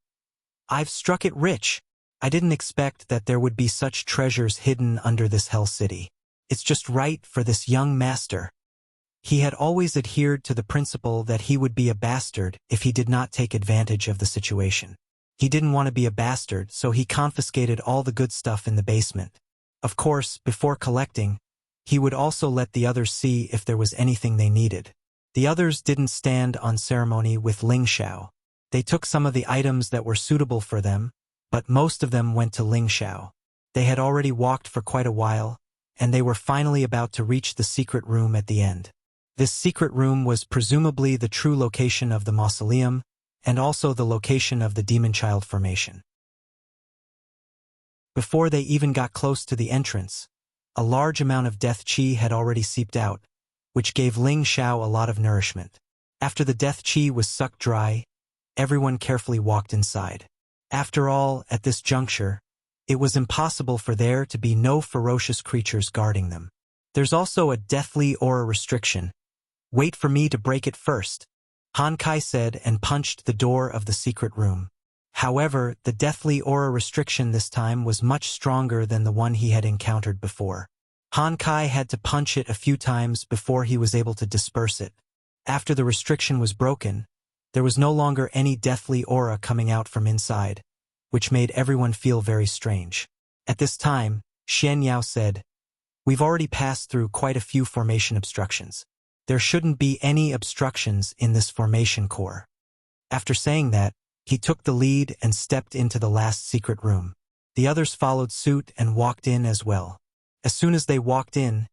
I've struck it rich. I didn't expect that there would be such treasures hidden under this hell city. It's just right for this young master. He had always adhered to the principle that he would be a bastard if he did not take advantage of the situation. He didn't want to be a bastard, so he confiscated all the good stuff in the basement. Of course, before collecting, he would also let the others see if there was anything they needed. The others didn't stand on ceremony with Ling Xiao. They took some of the items that were suitable for them, but most of them went to Ling Xiao. They had already walked for quite a while, and they were finally about to reach the secret room at the end. This secret room was presumably the true location of the mausoleum, and also the location of the demon child formation. Before they even got close to the entrance, a large amount of death qi had already seeped out, which gave Ling Xiao a lot of nourishment. After the death qi was sucked dry, everyone carefully walked inside. After all, at this juncture, it was impossible for there to be no ferocious creatures guarding them. There's also a deathly aura restriction. Wait for me to break it first, Han Kai said and punched the door of the secret room. However, the deathly aura restriction this time was much stronger than the one he had encountered before. Han Kai had to punch it a few times before he was able to disperse it. After the restriction was broken, there was no longer any deathly aura coming out from inside, which made everyone feel very strange. At this time, Xian Yao said, "We've already passed through quite a few formation obstructions. There shouldn't be any obstructions in this formation core." After saying that, he took the lead and stepped into the last secret room. The others followed suit and walked in as well. As soon as they walked in,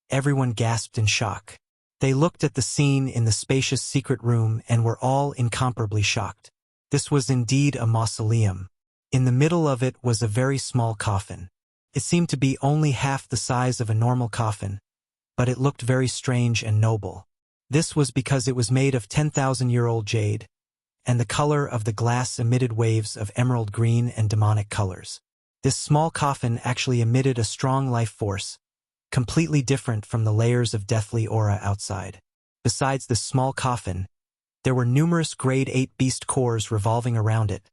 everyone gasped in shock. They looked at the scene in the spacious secret room and were all incomparably shocked. This was indeed a mausoleum. In the middle of it was a very small coffin. It seemed to be only half the size of a normal coffin, but it looked very strange and noble. This was because it was made of 10,000-year-old jade, and the color of the glass emitted waves of emerald green and demonic colors. This small coffin actually emitted a strong life force, completely different from the layers of deathly aura outside. Besides this small coffin, there were numerous grade 8 beast cores revolving around it,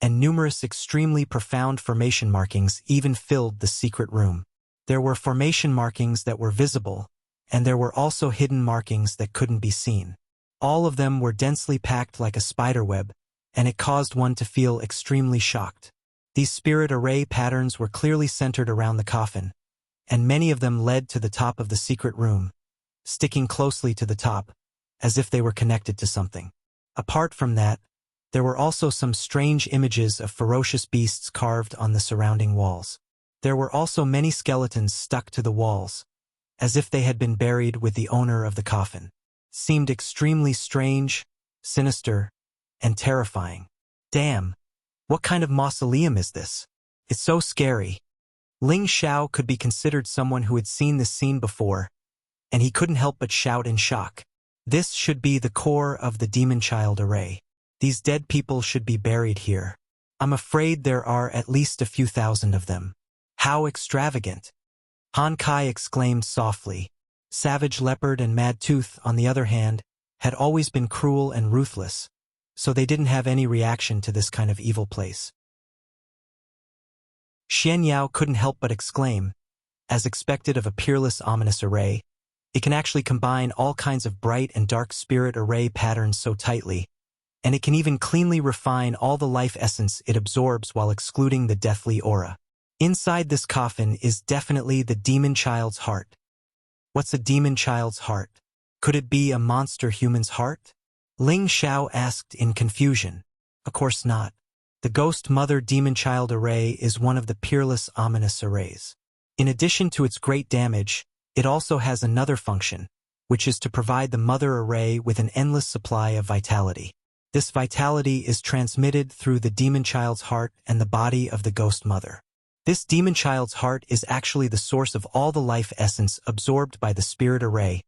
and numerous extremely profound formation markings even filled the secret room. There were formation markings that were visible, and there were also hidden markings that couldn't be seen. All of them were densely packed like a spiderweb, and it caused one to feel extremely shocked. These spirit array patterns were clearly centered around the coffin, and many of them led to the top of the secret room, sticking closely to the top, as if they were connected to something. Apart from that, there were also some strange images of ferocious beasts carved on the surrounding walls. There were also many skeletons stuck to the walls, as if they had been buried with the owner of the coffin. Seemed extremely strange, sinister, and terrifying. Damn, what kind of mausoleum is this? It's so scary. Ling Xiao could be considered someone who had seen this scene before, and he couldn't help but shout in shock. This should be the core of the demon child array. These dead people should be buried here. I'm afraid there are at least a few thousand of them. How extravagant! Han Kai exclaimed softly. Savage Leopard and Mad Tooth, on the other hand, had always been cruel and ruthless, so they didn't have any reaction to this kind of evil place. Xian Yao couldn't help but exclaim, as expected of a peerless ominous array, it can actually combine all kinds of bright and dark spirit array patterns so tightly, and it can even cleanly refine all the life essence it absorbs while excluding the deathly aura. Inside this coffin is definitely the demon child's heart. What's a demon child's heart? Could it be a monster human's heart? Ling Xiao asked in confusion. Of course not. The Ghost Mother Demon Child Array is one of the peerless ominous arrays. In addition to its great damage, it also has another function, which is to provide the Mother Array with an endless supply of vitality. This vitality is transmitted through the demon child's heart and the body of the Ghost Mother. This demon child's heart is actually the source of all the life essence absorbed by the spirit array,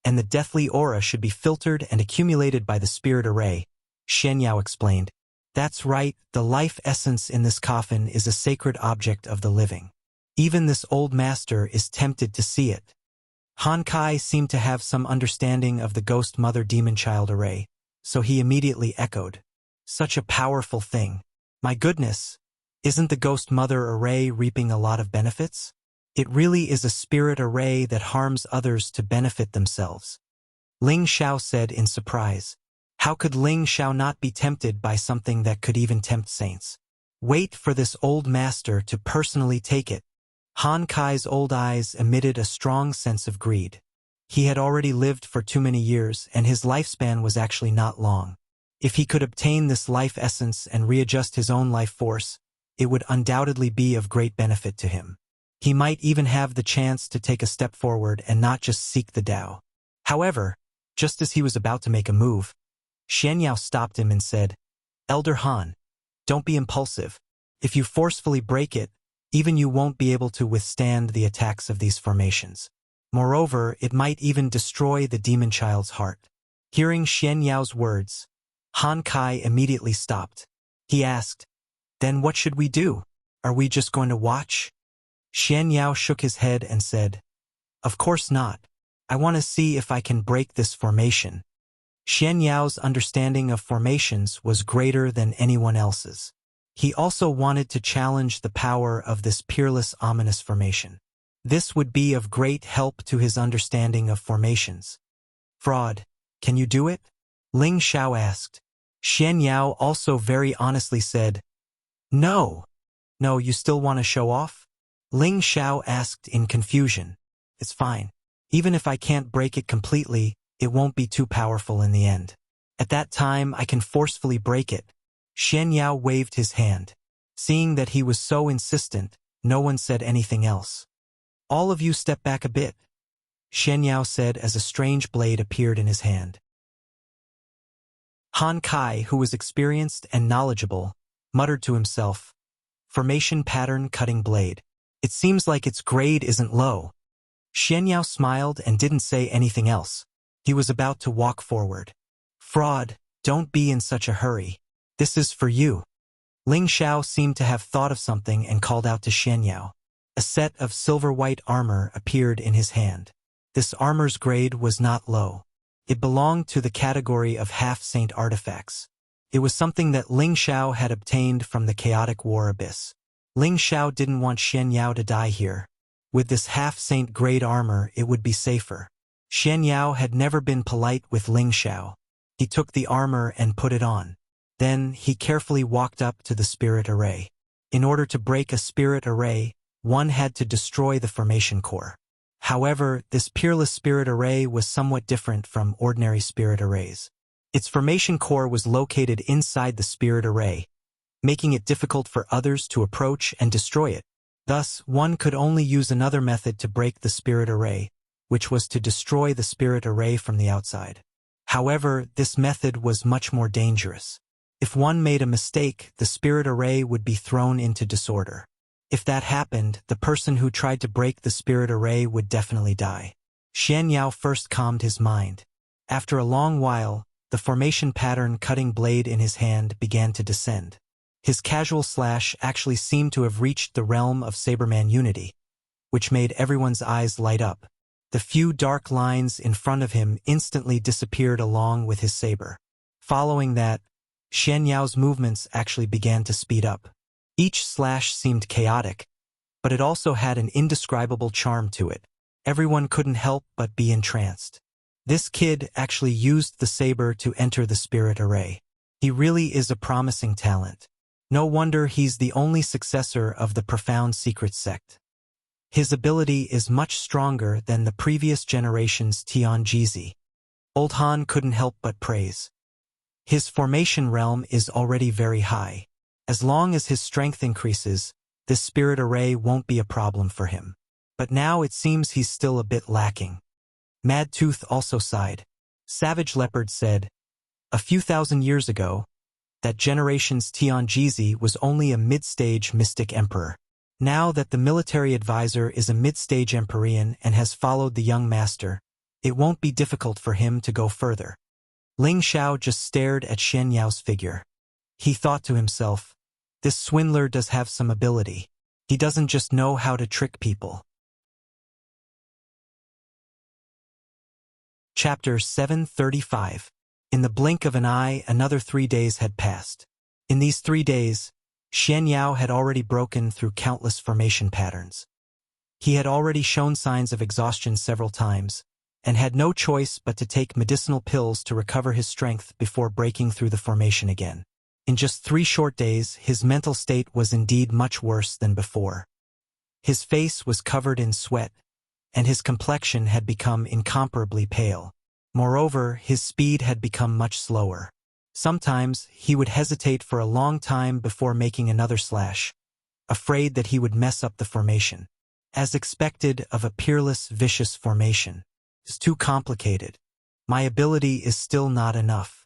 and the deathly aura should be filtered and accumulated by the spirit array, Xian Yao explained. That's right, the life essence in this coffin is a sacred object of the living. Even this old master is tempted to see it. Han Kai seemed to have some understanding of the Ghost Mother Demon Child Array, so he immediately echoed. Such a powerful thing. My goodness, isn't the Ghost Mother Array reaping a lot of benefits? It really is a spirit array that harms others to benefit themselves. Ling Xiao said in surprise. How could Ling Xiao not be tempted by something that could even tempt saints? Wait for this old master to personally take it. Han Kai's old eyes emitted a strong sense of greed. He had already lived for too many years, and his lifespan was actually not long. If he could obtain this life essence and readjust his own life force, it would undoubtedly be of great benefit to him. He might even have the chance to take a step forward and not just seek the Tao. However, just as he was about to make a move, Xian Yao stopped him and said, Elder Han, don't be impulsive. If you forcefully break it, even you won't be able to withstand the attacks of these formations. Moreover, it might even destroy the demon child's heart. Hearing Xian Yao's words, Han Kai immediately stopped. He asked, Then what should we do? Are we just going to watch? Xian Yao shook his head and said, Of course not. I want to see if I can break this formation. Xian Yao's understanding of formations was greater than anyone else's. He also wanted to challenge the power of this peerless ominous formation. This would be of great help to his understanding of formations. Fraud, Can you do it? Ling Xiao asked. Xian Yao also very honestly said, No. No, you still want to show off? Ling Xiao asked in confusion. It's fine. Even if I can't break it completely, it won't be too powerful in the end. At that time, I can forcefully break it. Xian Yao waved his hand. Seeing that he was so insistent, no one said anything else. All of you step back a bit, Xian Yao said as a strange blade appeared in his hand. Han Kai, who was experienced and knowledgeable, muttered to himself, Formation pattern cutting blade. It seems like its grade isn't low. Xian Yao smiled and didn't say anything else. He was about to walk forward. Fraud, don't be in such a hurry. This is for you. Ling Xiao seemed to have thought of something and called out to Xian Yao. A set of silver-white armor appeared in his hand. This armor's grade was not low. It belonged to the category of half-saint artifacts. It was something that Ling Xiao had obtained from the chaotic war abyss. Ling Xiao didn't want Xian Yao to die here. With this half-saint grade armor, it would be safer. Xian Yao had never been polite with Ling Xiao. He took the armor and put it on. Then, he carefully walked up to the spirit array. In order to break a spirit array, one had to destroy the formation core. However, this peerless spirit array was somewhat different from ordinary spirit arrays. Its formation core was located inside the spirit array, making it difficult for others to approach and destroy it. Thus, one could only use another method to break the spirit array, which was to destroy the spirit array from the outside. However, this method was much more dangerous. If one made a mistake, the spirit array would be thrown into disorder. If that happened, the person who tried to break the spirit array would definitely die. Xian Yao first calmed his mind. After a long while, the formation pattern cutting blade in his hand began to descend. His casual slash actually seemed to have reached the realm of Saberman unity, which made everyone's eyes light up. The few dark lines in front of him instantly disappeared along with his saber. Following that, Xian Yao's movements actually began to speed up. Each slash seemed chaotic, but it also had an indescribable charm to it. Everyone couldn't help but be entranced. This kid actually used the saber to enter the spirit array. He really is a promising talent. No wonder he's the only successor of the profound secret sect. His ability is much stronger than the previous generation's Tianjizi. Old Han couldn't help but praise. His formation realm is already very high. As long as his strength increases, this spirit array won't be a problem for him. But now it seems he's still a bit lacking. Mad Tooth also sighed. Savage Leopard said, A few thousand years ago, that generation's Tianjizi was only a mid-stage mystic emperor. Now that the military advisor is a mid-stage Empyrean and has followed the young master, it won't be difficult for him to go further. Ling Xiao just stared at Xian Yao's figure. He thought to himself, this swindler does have some ability. He doesn't just know how to trick people. Chapter 735. In the blink of an eye, another 3 days had passed. In these 3 days, Xian Yao had already broken through countless formation patterns. He had already shown signs of exhaustion several times, and had no choice but to take medicinal pills to recover his strength before breaking through the formation again. In just 3 short days, his mental state was indeed much worse than before. His face was covered in sweat, and his complexion had become incomparably pale. Moreover, his speed had become much slower. Sometimes, he would hesitate for a long time before making another slash, afraid that he would mess up the formation. As expected of a peerless, vicious formation. It's too complicated. My ability is still not enough.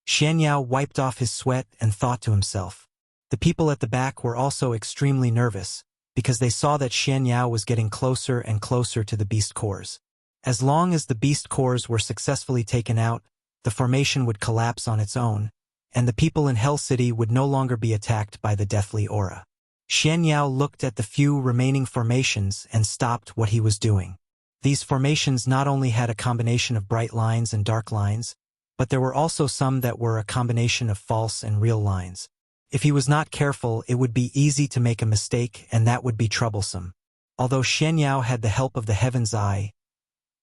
Xian Yao wiped off his sweat and thought to himself. The people at the back were also extremely nervous, because they saw that Xian Yao was getting closer and closer to the beast cores. As long as the beast cores were successfully taken out, the formation would collapse on its own, and the people in Hell City would no longer be attacked by the deathly aura. Xian Yao looked at the few remaining formations and stopped what he was doing. These formations not only had a combination of bright lines and dark lines, but there were also some that were a combination of false and real lines. If he was not careful, it would be easy to make a mistake, and that would be troublesome. Although Xian Yao had the help of the Heaven's Eye,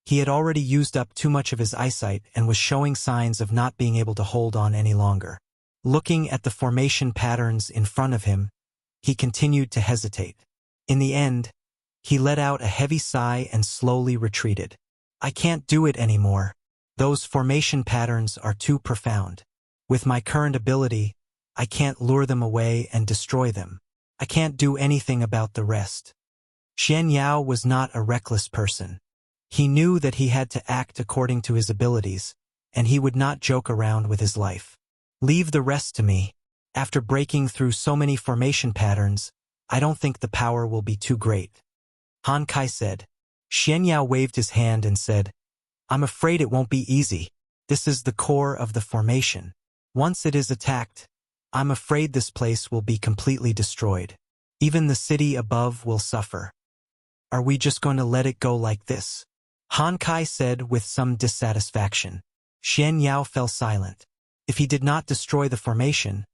He had already used up too much of his eyesight and was showing signs of not being able to hold on any longer. Looking at the formation patterns in front of him, he continued to hesitate. In the end, he let out a heavy sigh and slowly retreated. I can't do it anymore. Those formation patterns are too profound. With my current ability, I can't lure them away and destroy them. I can't do anything about the rest. Xian Yao was not a reckless person. He knew that he had to act according to his abilities, and he would not joke around with his life. Leave the rest to me. After breaking through so many formation patterns, I don't think the power will be too great. Han Kai said. Xian Yao waved his hand and said, I'm afraid it won't be easy. This is the core of the formation. Once it is attacked, I'm afraid this place will be completely destroyed. Even the city above will suffer. Are we just going to let it go like this? Han Kai said with some dissatisfaction. Xian Yao fell silent. If he did not destroy the formation,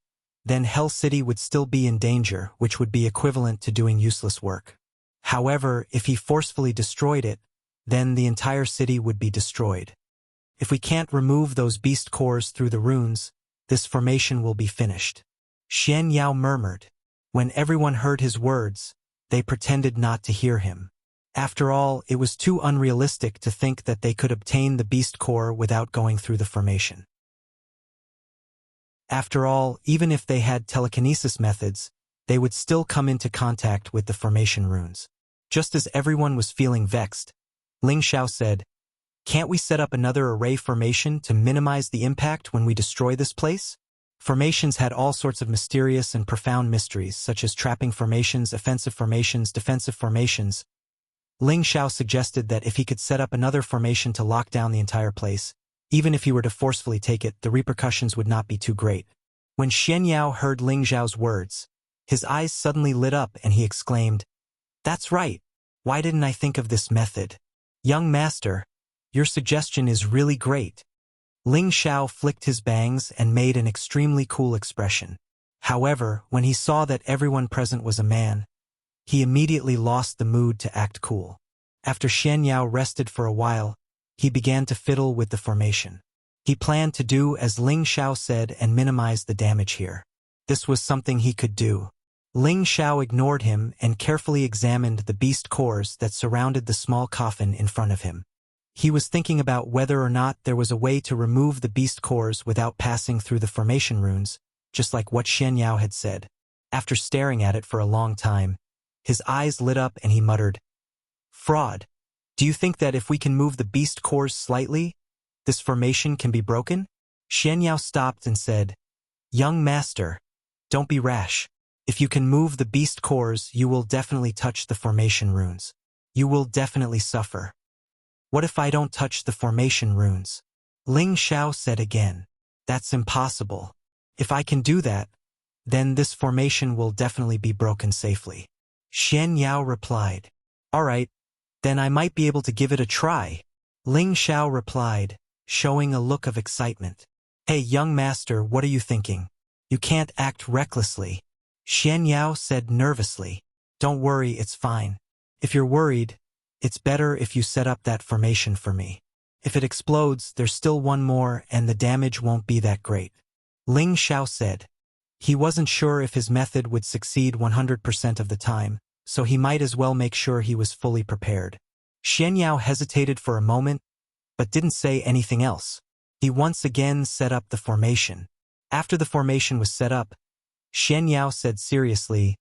then Hell City would still be in danger, which would be equivalent to doing useless work. However, if he forcefully destroyed it, then the entire city would be destroyed. If we can't remove those beast cores through the runes, this formation will be finished. Xian Yao murmured. When everyone heard his words, they pretended not to hear him. After all, it was too unrealistic to think that they could obtain the beast core without going through the formation. After all, even if they had telekinesis methods, they would still come into contact with the formation runes. Just as everyone was feeling vexed, Ling Xiao said, Can't we set up another array formation to minimize the impact when we destroy this place? Formations had all sorts of mysterious and profound mysteries, such as trapping formations, offensive formations, defensive formations. Ling Xiao suggested that if he could set up another formation to lock down the entire place, even if he were to forcefully take it, the repercussions would not be too great. When Xian Yao heard Ling Xiao's words, his eyes suddenly lit up and he exclaimed, That's right. Why didn't I think of this method? Young master, your suggestion is really great. Ling Xiao flicked his bangs and made an extremely cool expression. However, when he saw that everyone present was a man, he immediately lost the mood to act cool. After Xian Yao rested for a while, he began to fiddle with the formation. He planned to do as Ling Xiao said and minimize the damage here. This was something he could do. Ling Xiao ignored him and carefully examined the beast cores that surrounded the small coffin in front of him. He was thinking about whether or not there was a way to remove the beast cores without passing through the formation runes, just like what Xian Yao had said. After staring at it for a long time, his eyes lit up and he muttered, Fraud. Do you think that if we can move the beast cores slightly, this formation can be broken? Xian Yao stopped and said, Young master, don't be rash. If you can move the beast cores, you will definitely touch the formation runes. You will definitely suffer. What if I don't touch the formation runes? Ling Xiao said again. That's impossible. If I can do that, then this formation will definitely be broken safely. Xian Yao replied. All right, then I might be able to give it a try. Ling Xiao replied, showing a look of excitement. Hey, young master, what are you thinking? You can't act recklessly. Xian Yao said nervously. Don't worry, it's fine. If you're worried, it's better if you set up that formation for me. If it explodes, there's still one more and the damage won't be that great. Ling Xiao said. He wasn't sure if his method would succeed 100% of the time, so he might as well make sure he was fully prepared. Xian Yao hesitated for a moment, but didn't say anything else. He once again set up the formation. After the formation was set up, Xian Yao said seriously,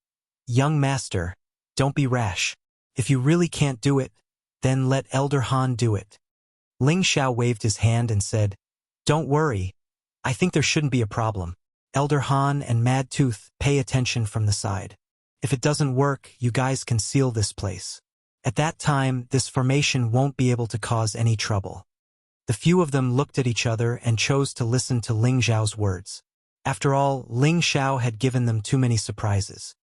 Young master, don't be rash. If you really can't do it, then let Elder Han do it. Ling Xiao waved his hand and said, Don't worry. I think there shouldn't be a problem. Elder Han and Mad Tooth, pay attention from the side. If it doesn't work, you guys can seal this place. At that time, this formation won't be able to cause any trouble. The few of them looked at each other and chose to listen to Ling Xiao's words. After all, Ling Xiao had given them too many surprises.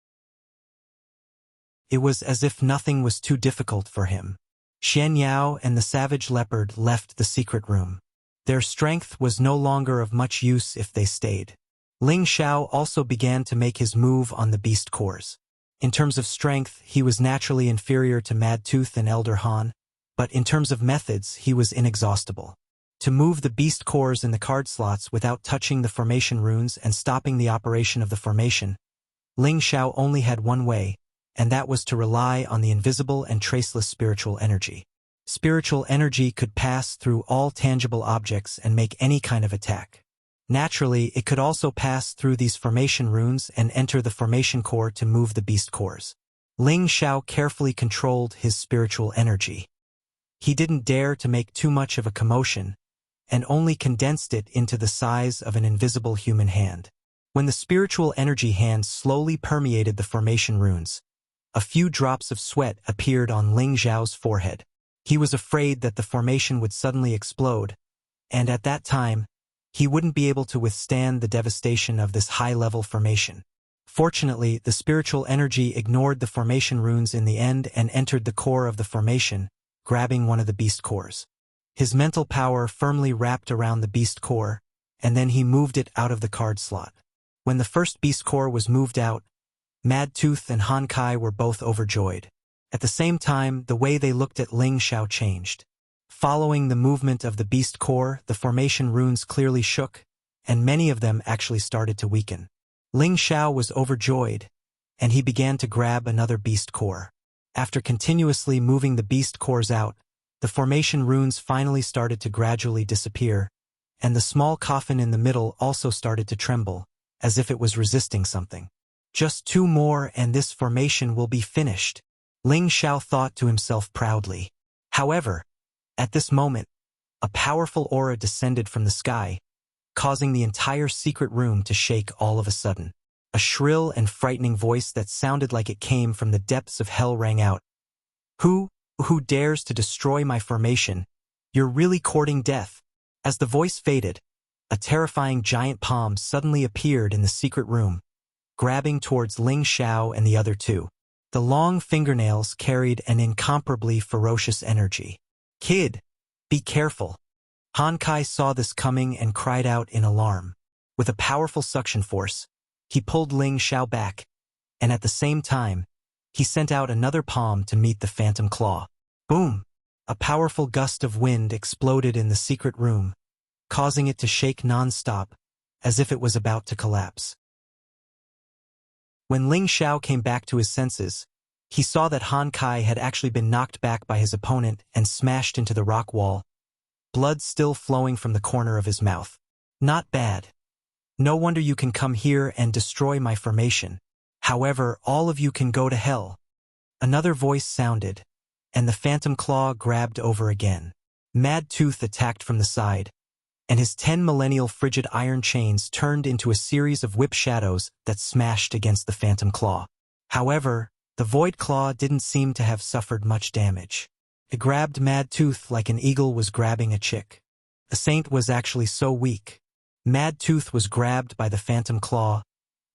It was as if nothing was too difficult for him. Xian Yao and the savage leopard left the secret room. Their strength was no longer of much use if they stayed. Ling Xiao also began to make his move on the beast cores. In terms of strength, he was naturally inferior to Mad Tooth and Elder Han, but in terms of methods, he was inexhaustible. To move the beast cores in the card slots without touching the formation runes and stopping the operation of the formation, Ling Xiao only had one way, and that was to rely on the invisible and traceless spiritual energy. Spiritual energy could pass through all tangible objects and make any kind of attack. Naturally, it could also pass through these formation runes and enter the formation core to move the beast cores. Ling Xiao carefully controlled his spiritual energy. He didn't dare to make too much of a commotion, and only condensed it into the size of an invisible human hand. When the spiritual energy hand slowly permeated the formation runes, a few drops of sweat appeared on Ling Xiao's forehead. He was afraid that the formation would suddenly explode, and at that time, he wouldn't be able to withstand the devastation of this high-level formation. Fortunately, the spiritual energy ignored the formation runes in the end and entered the core of the formation, grabbing one of the beast cores. His mental power firmly wrapped around the beast core, and then he moved it out of the card slot. When the first beast core was moved out, Mad Tooth and Han Kai were both overjoyed. At the same time, the way they looked at Ling Xiao changed. Following the movement of the beast core, the formation runes clearly shook, and many of them actually started to weaken. Ling Xiao was overjoyed, and he began to grab another beast core. After continuously moving the beast cores out, the formation runes finally started to gradually disappear, and the small coffin in the middle also started to tremble, as if it was resisting something. Just 2 more and this formation will be finished, Ling Xiao thought to himself proudly. However, at this moment, a powerful aura descended from the sky, causing the entire secret room to shake all of a sudden. A shrill and frightening voice that sounded like it came from the depths of hell rang out. Who dares to destroy my formation? You're really courting death." As the voice faded, a terrifying giant palm suddenly appeared in the secret room, grabbing towards Ling Xiao and the other two. The long fingernails carried an incomparably ferocious energy. "Kid, be careful." Han Kai saw this coming and cried out in alarm. With a powerful suction force, he pulled Ling Xiao back, and at the same time, he sent out another palm to meet the phantom claw. Boom! A powerful gust of wind exploded in the secret room, causing it to shake non-stop, as if it was about to collapse. When Ling Xiao came back to his senses, he saw that Han Kai had actually been knocked back by his opponent and smashed into the rock wall, blood still flowing from the corner of his mouth. "Not bad. No wonder you can come here and destroy my formation. However, all of you can go to hell." Another voice sounded, and the phantom claw grabbed over again. Mad Tooth attacked from the side, and his 10 millennial frigid iron chains turned into a series of whip shadows that smashed against the phantom claw. However, the void claw didn't seem to have suffered much damage. It grabbed Mad Tooth like an eagle was grabbing a chick. The saint was actually so weak. Mad Tooth was grabbed by the phantom claw,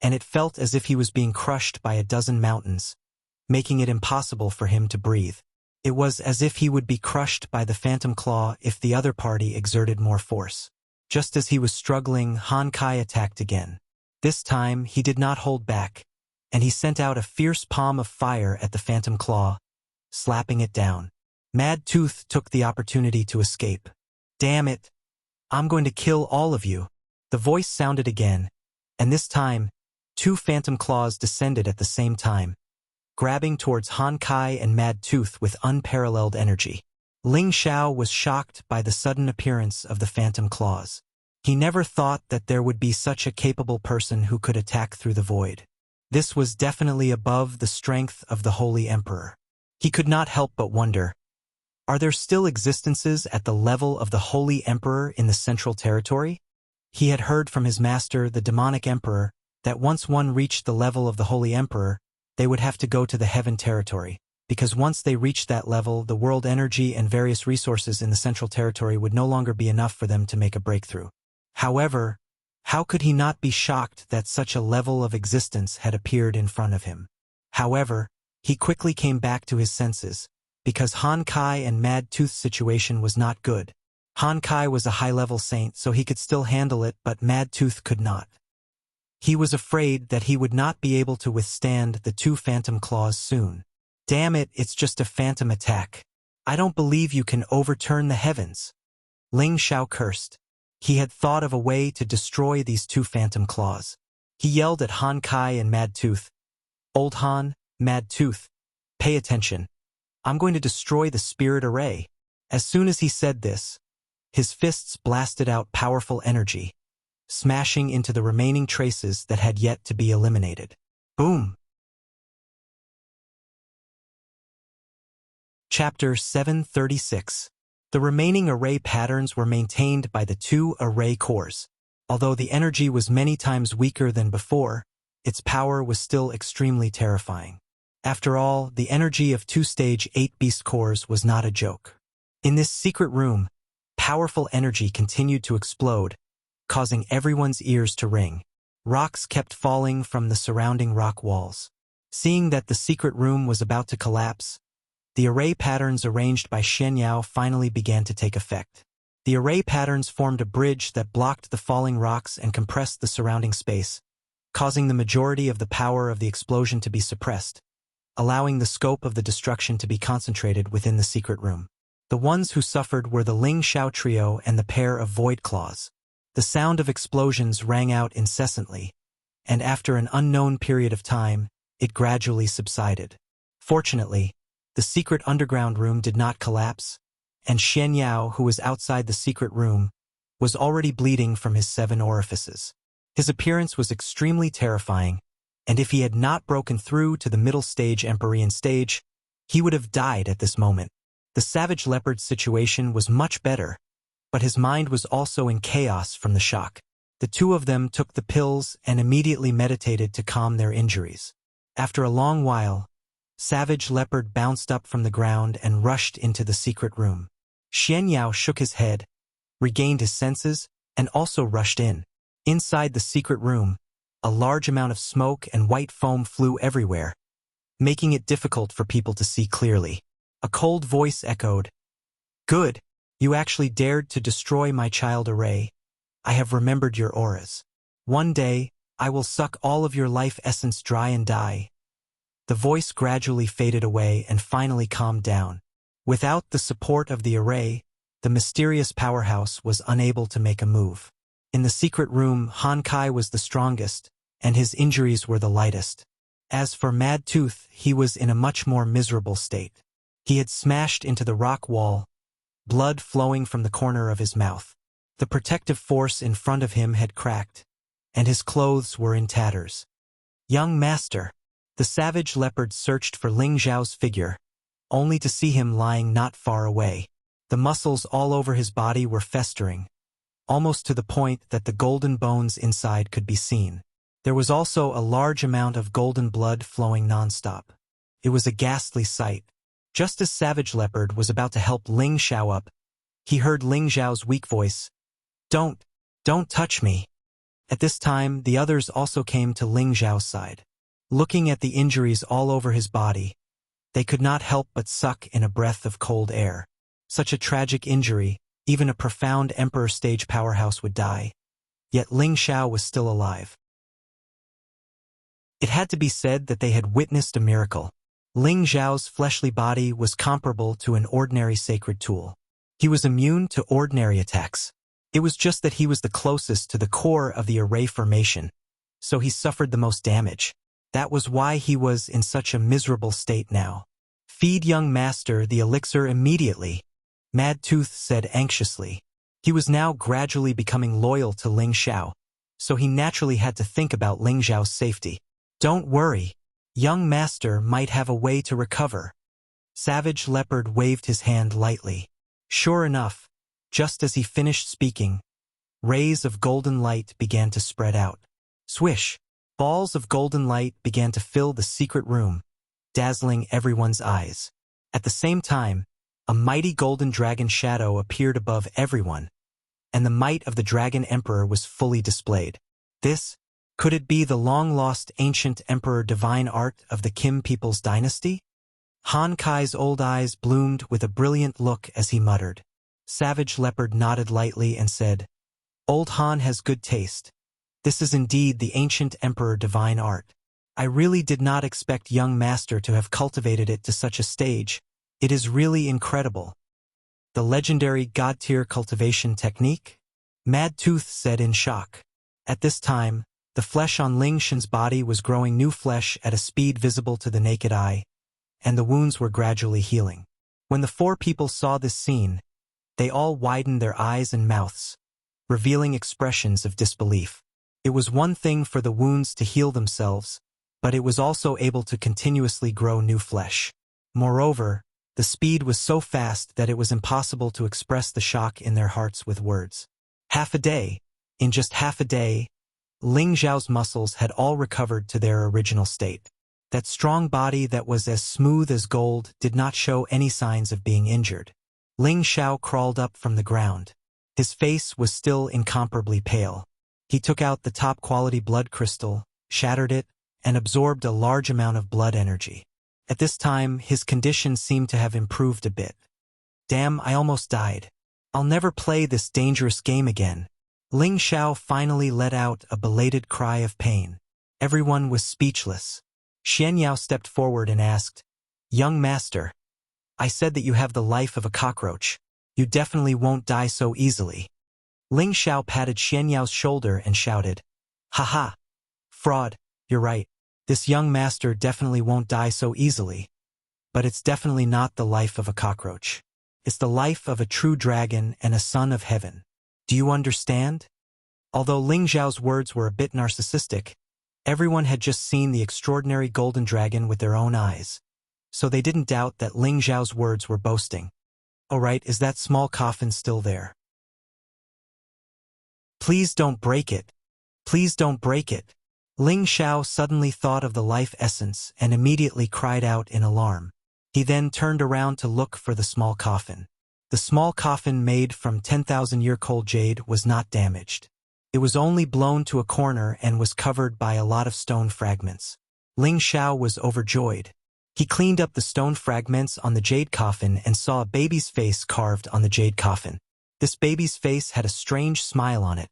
and it felt as if he was being crushed by a dozen mountains, making it impossible for him to breathe. It was as if he would be crushed by the phantom claw if the other party exerted more force. Just as he was struggling, Han Kai attacked again. This time, he did not hold back, and he sent out a fierce palm of fire at the phantom claw, slapping it down. Mad Tooth took the opportunity to escape. "Damn it! I'm going to kill all of you." The voice sounded again, and this time, 2 phantom claws descended at the same time, grabbing towards Han Kai and Mad Tooth with unparalleled energy. Ling Xiao was shocked by the sudden appearance of the phantom claws. He never thought that there would be such a capable person who could attack through the void. This was definitely above the strength of the Holy Emperor. He could not help but wonder, are there still existences at the level of the Holy Emperor in the Central Territory? He had heard from his master, the Demonic Emperor, that once one reached the level of the Holy Emperor, they would have to go to the Heaven Territory, because once they reached that level, the world energy and various resources in the Central Territory would no longer be enough for them to make a breakthrough. However, how could he not be shocked that such a level of existence had appeared in front of him? However, he quickly came back to his senses, because Han Kai and Mad Tooth's situation was not good. Han Kai was a high-level saint, so he could still handle it, but Mad Tooth could not. He was afraid that he would not be able to withstand the 2 phantom claws soon. "Damn it, it's just a phantom attack. I don't believe you can overturn the heavens. Ling Xiao cursed. He had thought of a way to destroy these two phantom claws. He yelled at Han Kai and Mad Tooth. Old Han, Mad Tooth, pay attention. I'm going to destroy the spirit array. As soon as he said this, his fists blasted out powerful energy, smashing into the remaining traces that had yet to be eliminated. Boom! Chapter 736. The remaining array patterns were maintained by the two array cores. Although the energy was many times weaker than before, its power was still extremely terrifying. After all, the energy of two-stage 8 beast cores was not a joke. In this secret room, powerful energy continued to explode, causing everyone's ears to ring. Rocks kept falling from the surrounding rock walls. Seeing that the secret room was about to collapse, the array patterns arranged by Shen Yao finally began to take effect. The array patterns formed a bridge that blocked the falling rocks and compressed the surrounding space, causing the majority of the power of the explosion to be suppressed, allowing the scope of the destruction to be concentrated within the secret room. The ones who suffered were the Ling Xiao trio and the pair of void claws. The sound of explosions rang out incessantly, and after an unknown period of time, it gradually subsided. Fortunately, the secret underground room did not collapse, and Shen Yao, who was outside the secret room, was already bleeding from his 7 orifices. His appearance was extremely terrifying, and if he had not broken through to the middle stage Empyrean stage, he would have died at this moment. The savage leopard's situation was much better, but his mind was also in chaos from the shock. The two of them took the pills and immediately meditated to calm their injuries. After a long while, Savage Leopard bounced up from the ground and rushed into the secret room. Shen Yao shook his head, regained his senses, and also rushed in. Inside the secret room, a large amount of smoke and white foam flew everywhere, making it difficult for people to see clearly. A cold voice echoed, "Good, you actually dared to destroy my child array. I have remembered your auras. One day, I will suck all of your life essence dry and die." The voice gradually faded away and finally calmed down. Without the support of the array, the mysterious powerhouse was unable to make a move. In the secret room, Han Kai was the strongest, and his injuries were the lightest. As for Mad Tooth, he was in a much more miserable state. He had smashed into the rock wall, blood flowing from the corner of his mouth. The protective force in front of him had cracked, and his clothes were in tatters. "Young master." The savage leopard searched for Ling Xiao's figure, only to see him lying not far away. The muscles all over his body were festering, almost to the point that the golden bones inside could be seen. There was also a large amount of golden blood flowing nonstop. It was a ghastly sight. Just as Savage Leopard was about to help Ling Xiao up, he heard Ling Xiao's weak voice, Don't touch me." At this time, the others also came to Ling Xiao's side. Looking at the injuries all over his body, they could not help but suck in a breath of cold air. Such a tragic injury, even a profound Emperor stage powerhouse would die. Yet Ling Xiao was still alive. It had to be said that they had witnessed a miracle. Ling Xiao's fleshly body was comparable to an ordinary sacred tool. He was immune to ordinary attacks. It was just that he was the closest to the core of the array formation, so he suffered the most damage. That was why he was in such a miserable state now. "Feed young master the elixir immediately," Mad Tooth said anxiously. He was now gradually becoming loyal to Ling Xiao, so he naturally had to think about Ling Xiao's safety. "Don't worry. Young master might have a way to recover." Savage Leopard waved his hand lightly. Sure enough, just as he finished speaking, rays of golden light began to spread out. Swish! Balls of golden light began to fill the secret room, dazzling everyone's eyes. At the same time, a mighty golden dragon shadow appeared above everyone, and the might of the Dragon Emperor was fully displayed. Could it be the long-lost ancient Emperor divine art of the Kim people's dynasty? Han Kai's old eyes bloomed with a brilliant look as he muttered. Savage Leopard nodded lightly and said, "Old Han has good taste. This is indeed the ancient Emperor divine art. I really did not expect young master to have cultivated it to such a stage, It is really incredible. The legendary God-tier cultivation technique? Mad Tooth said in shock. At this time, the flesh on Ling Shan's body was growing new flesh at a speed visible to the naked eye, and the wounds were gradually healing. When the four people saw this scene, they all widened their eyes and mouths, revealing expressions of disbelief. It was one thing for the wounds to heal themselves, but it was also able to continuously grow new flesh. Moreover, the speed was so fast that it was impossible to express the shock in their hearts with words. In just half a day, Ling Zhao's muscles had all recovered to their original state. That strong body that was as smooth as gold did not show any signs of being injured. Ling Zhao crawled up from the ground. His face was still incomparably pale. He took out the top-quality blood crystal, shattered it, and absorbed a large amount of blood energy. At this time, his condition seemed to have improved a bit. Damn, I almost died. I'll never play this dangerous game again. Ling Zhao finally let out a belated cry of pain. Everyone was speechless. Xianyao stepped forward and asked, "Young master, I said that you have the life of a cockroach. You definitely won't die so easily." Ling Zhao patted Xianyao's shoulder and shouted, "Haha! Fraud, you're right. This young master definitely won't die so easily. But it's definitely not the life of a cockroach. It's the life of a true dragon and a son of heaven. Do you understand?" Although Ling Zhao's words were a bit narcissistic, everyone had just seen the extraordinary golden dragon with their own eyes, so they didn't doubt that Ling Zhao's words were boasting. "All right, is that small coffin still there? Please don't break it. Please don't break it." Ling Zhao suddenly thought of the life essence and immediately cried out in alarm. He then turned around to look for the small coffin. The small coffin made from 10,000-year-old jade was not damaged. It was only blown to a corner and was covered by a lot of stone fragments. Ling Zhao was overjoyed. He cleaned up the stone fragments on the jade coffin and saw a baby's face carved on the jade coffin. This baby's face had a strange smile on it,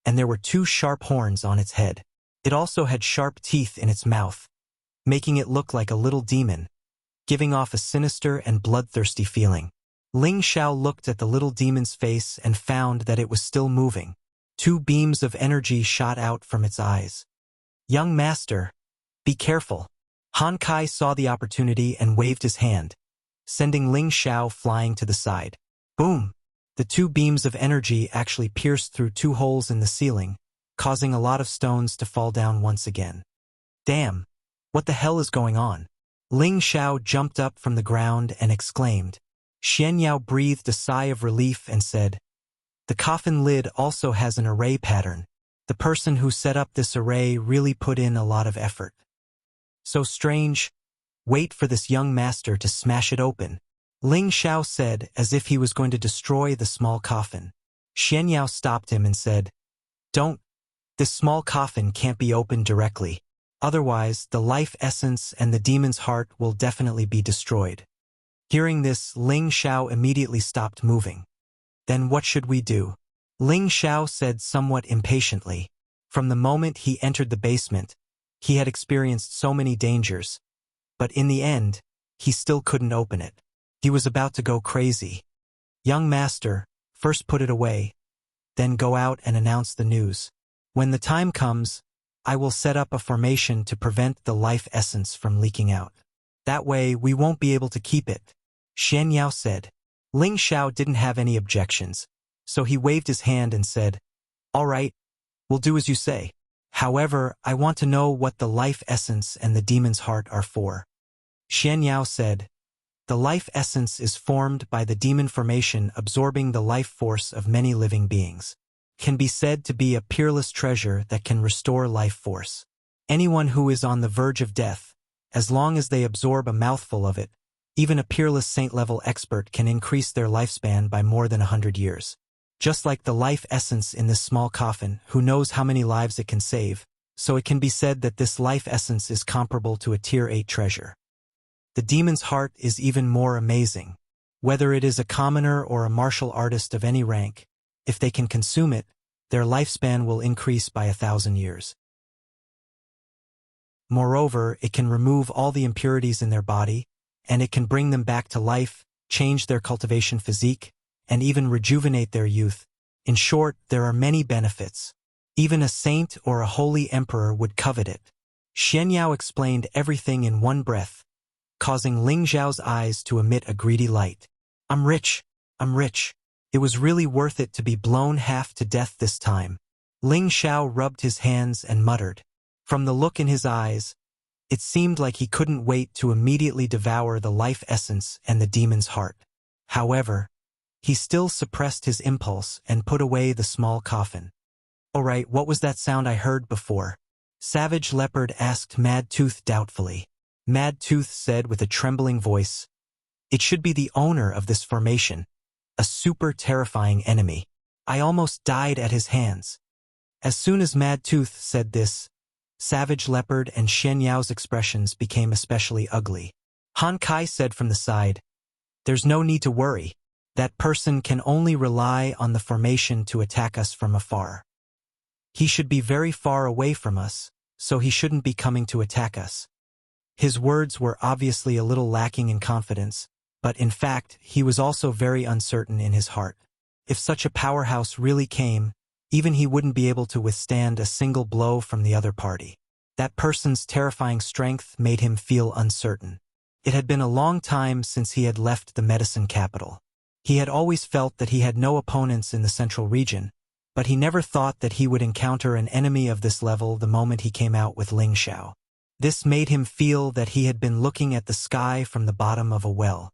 and there were two sharp horns on its head. It also had sharp teeth in its mouth, making it look like a little demon, giving off a sinister and bloodthirsty feeling. Ling Zhao looked at the little demon's face and found that it was still moving. Two beams of energy shot out from its eyes. "Young master, be careful." Han Kai saw the opportunity and waved his hand, sending Ling Zhao flying to the side. Boom! The two beams of energy actually pierced through two holes in the ceiling, causing a lot of stones to fall down once again. Damn! What the hell is going on? Ling Zhao jumped up from the ground and exclaimed. Xianyao breathed a sigh of relief and said, "The coffin lid also has an array pattern. The person who set up this array really put in a lot of effort. So strange. Wait for this young master to smash it open," Ling Zhao said as if he was going to destroy the small coffin. Xianyao stopped him and said, "Don't. This small coffin can't be opened directly. Otherwise, the life essence and the demon's heart will definitely be destroyed." Hearing this, Ling Zhao immediately stopped moving. "Then what should we do?" Ling Zhao said somewhat impatiently. From the moment he entered the basement, he had experienced so many dangers, but in the end, he still couldn't open it. He was about to go crazy. "Young master, first put it away, then go out and announce the news. When the time comes, I will set up a formation to prevent the life essence from leaking out. That way, we won't be able to keep it," Xianyao said. Ling Zhao didn't have any objections, so he waved his hand and said, "All right, we'll do as you say. However, I want to know what the life essence and the demon's heart are for." Xianyao said, "The life essence is formed by the demon formation absorbing the life force of many living beings. Can be said to be a peerless treasure that can restore life force. Anyone who is on the verge of death, as long as they absorb a mouthful of it, even a peerless saint-level expert can increase their lifespan by more than 100 years. Just like the life essence in this small coffin, who knows how many lives it can save, so it can be said that this life essence is comparable to a Tier 8 treasure. The demon's heart is even more amazing. Whether it is a commoner or a martial artist of any rank, if they can consume it, their lifespan will increase by 1,000 years. Moreover, it can remove all the impurities in their body, and it can bring them back to life, change their cultivation physique, and even rejuvenate their youth. In short, there are many benefits. Even a saint or a holy emperor would covet it. Xianyao explained everything in one breath, causing Ling Zhao's eyes to emit a greedy light. I'm rich. I'm rich. It was really worth it to be blown half to death this time. Ling Xiao rubbed his hands and muttered. From the look in his eyes, it seemed like he couldn't wait to immediately devour the life essence and the demon's heart. However, he still suppressed his impulse and put away the small coffin. "All right, what was that sound I heard before?" Savage Leopard asked Mad Tooth doubtfully. Mad Tooth said with a trembling voice, "It should be the owner of this formation, a super terrifying enemy. I almost died at his hands." As soon as Mad Tooth said this, Savage Leopard and Xianyao's expressions became especially ugly. Han Kai said from the side, "There's no need to worry. That person can only rely on the formation to attack us from afar. He should be very far away from us, so he shouldn't be coming to attack us." His words were obviously a little lacking in confidence, but in fact, he was also very uncertain in his heart. If such a powerhouse really came, even he wouldn't be able to withstand a single blow from the other party. That person's terrifying strength made him feel uncertain. It had been a long time since he had left the medicine capital. He had always felt that he had no opponents in the central region, but he never thought that he would encounter an enemy of this level the moment he came out with Ling Xiao. This made him feel that he had been looking at the sky from the bottom of a well.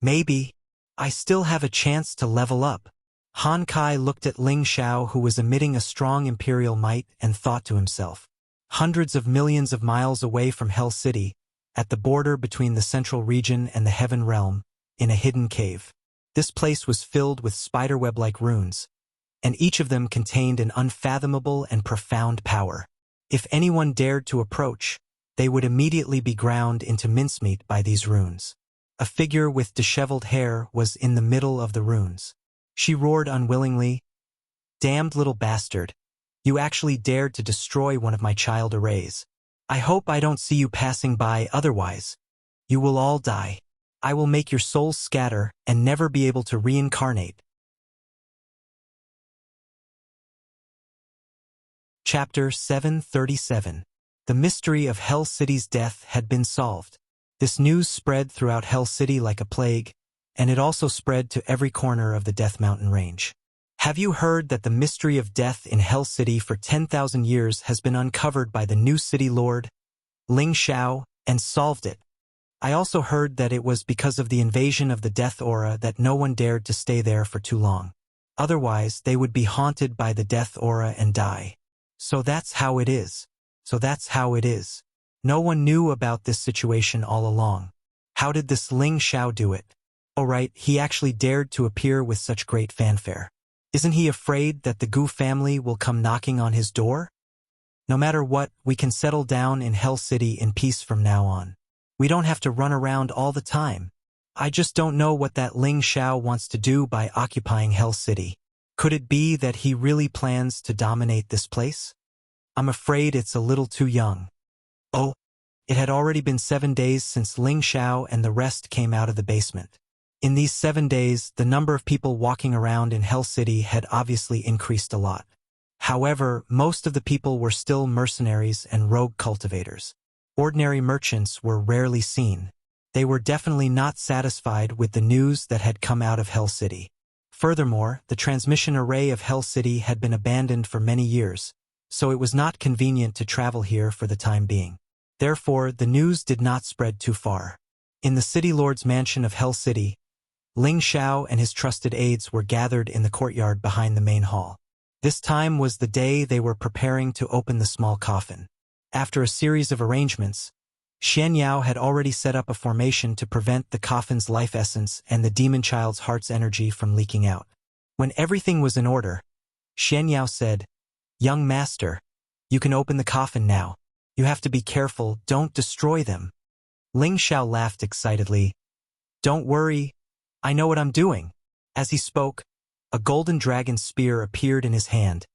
Maybe I still have a chance to level up. Han Kai looked at Ling Xiao, who was emitting a strong imperial might, and thought to himself. Hundreds of millions of miles away from Hell City, at the border between the central region and the Heaven Realm, in a hidden cave. This place was filled with spiderweb-like runes, and each of them contained an unfathomable and profound power. If anyone dared to approach, they would immediately be ground into mincemeat by these runes. A figure with disheveled hair was in the middle of the runes. She roared unwillingly, "Damned little bastard! You actually dared to destroy one of my child arrays. I hope I don't see you passing by, otherwise you will all die. I will make your souls scatter and never be able to reincarnate." Chapter 737. The mystery of Hell City's death had been solved. This news spread throughout Hell City like a plague, and it also spread to every corner of the Death Mountain range. Have you heard that the mystery of death in Hell City for 10,000 years has been uncovered by the new city lord, Ling Xiao, and solved it? I also heard that it was because of the invasion of the death aura that no one dared to stay there for too long. Otherwise, they would be haunted by the death aura and die. So that's how it is. No one knew about this situation all along. How did this Ling Xiao do it? Oh right, he actually dared to appear with such great fanfare. Isn't he afraid that the Gu family will come knocking on his door? No matter what, we can settle down in Hell City in peace from now on. We don't have to run around all the time. I just don't know what that Ling Xiao wants to do by occupying Hell City. Could it be that he really plans to dominate this place? I'm afraid it's a little too young. Oh, it had already been 7 days since Ling Xiao and the rest came out of the basement. In these 7 days, the number of people walking around in Hell City had obviously increased a lot. However, most of the people were still mercenaries and rogue cultivators. Ordinary merchants were rarely seen. They were definitely not satisfied with the news that had come out of Hell City. Furthermore, the transmission array of Hell City had been abandoned for many years, so it was not convenient to travel here for the time being. Therefore, the news did not spread too far. In the City Lord's mansion of Hell City, Ling Xiao and his trusted aides were gathered in the courtyard behind the main hall. This time was the day they were preparing to open the small coffin. After a series of arrangements, Xianyao had already set up a formation to prevent the coffin's life essence and the demon child's heart's energy from leaking out. When everything was in order, Xianyao said, "Young master, you can open the coffin now. You have to be careful, don't destroy them." Ling Xiao laughed excitedly. "Don't worry, I know what I'm doing." As he spoke, a golden dragon spear appeared in his hand,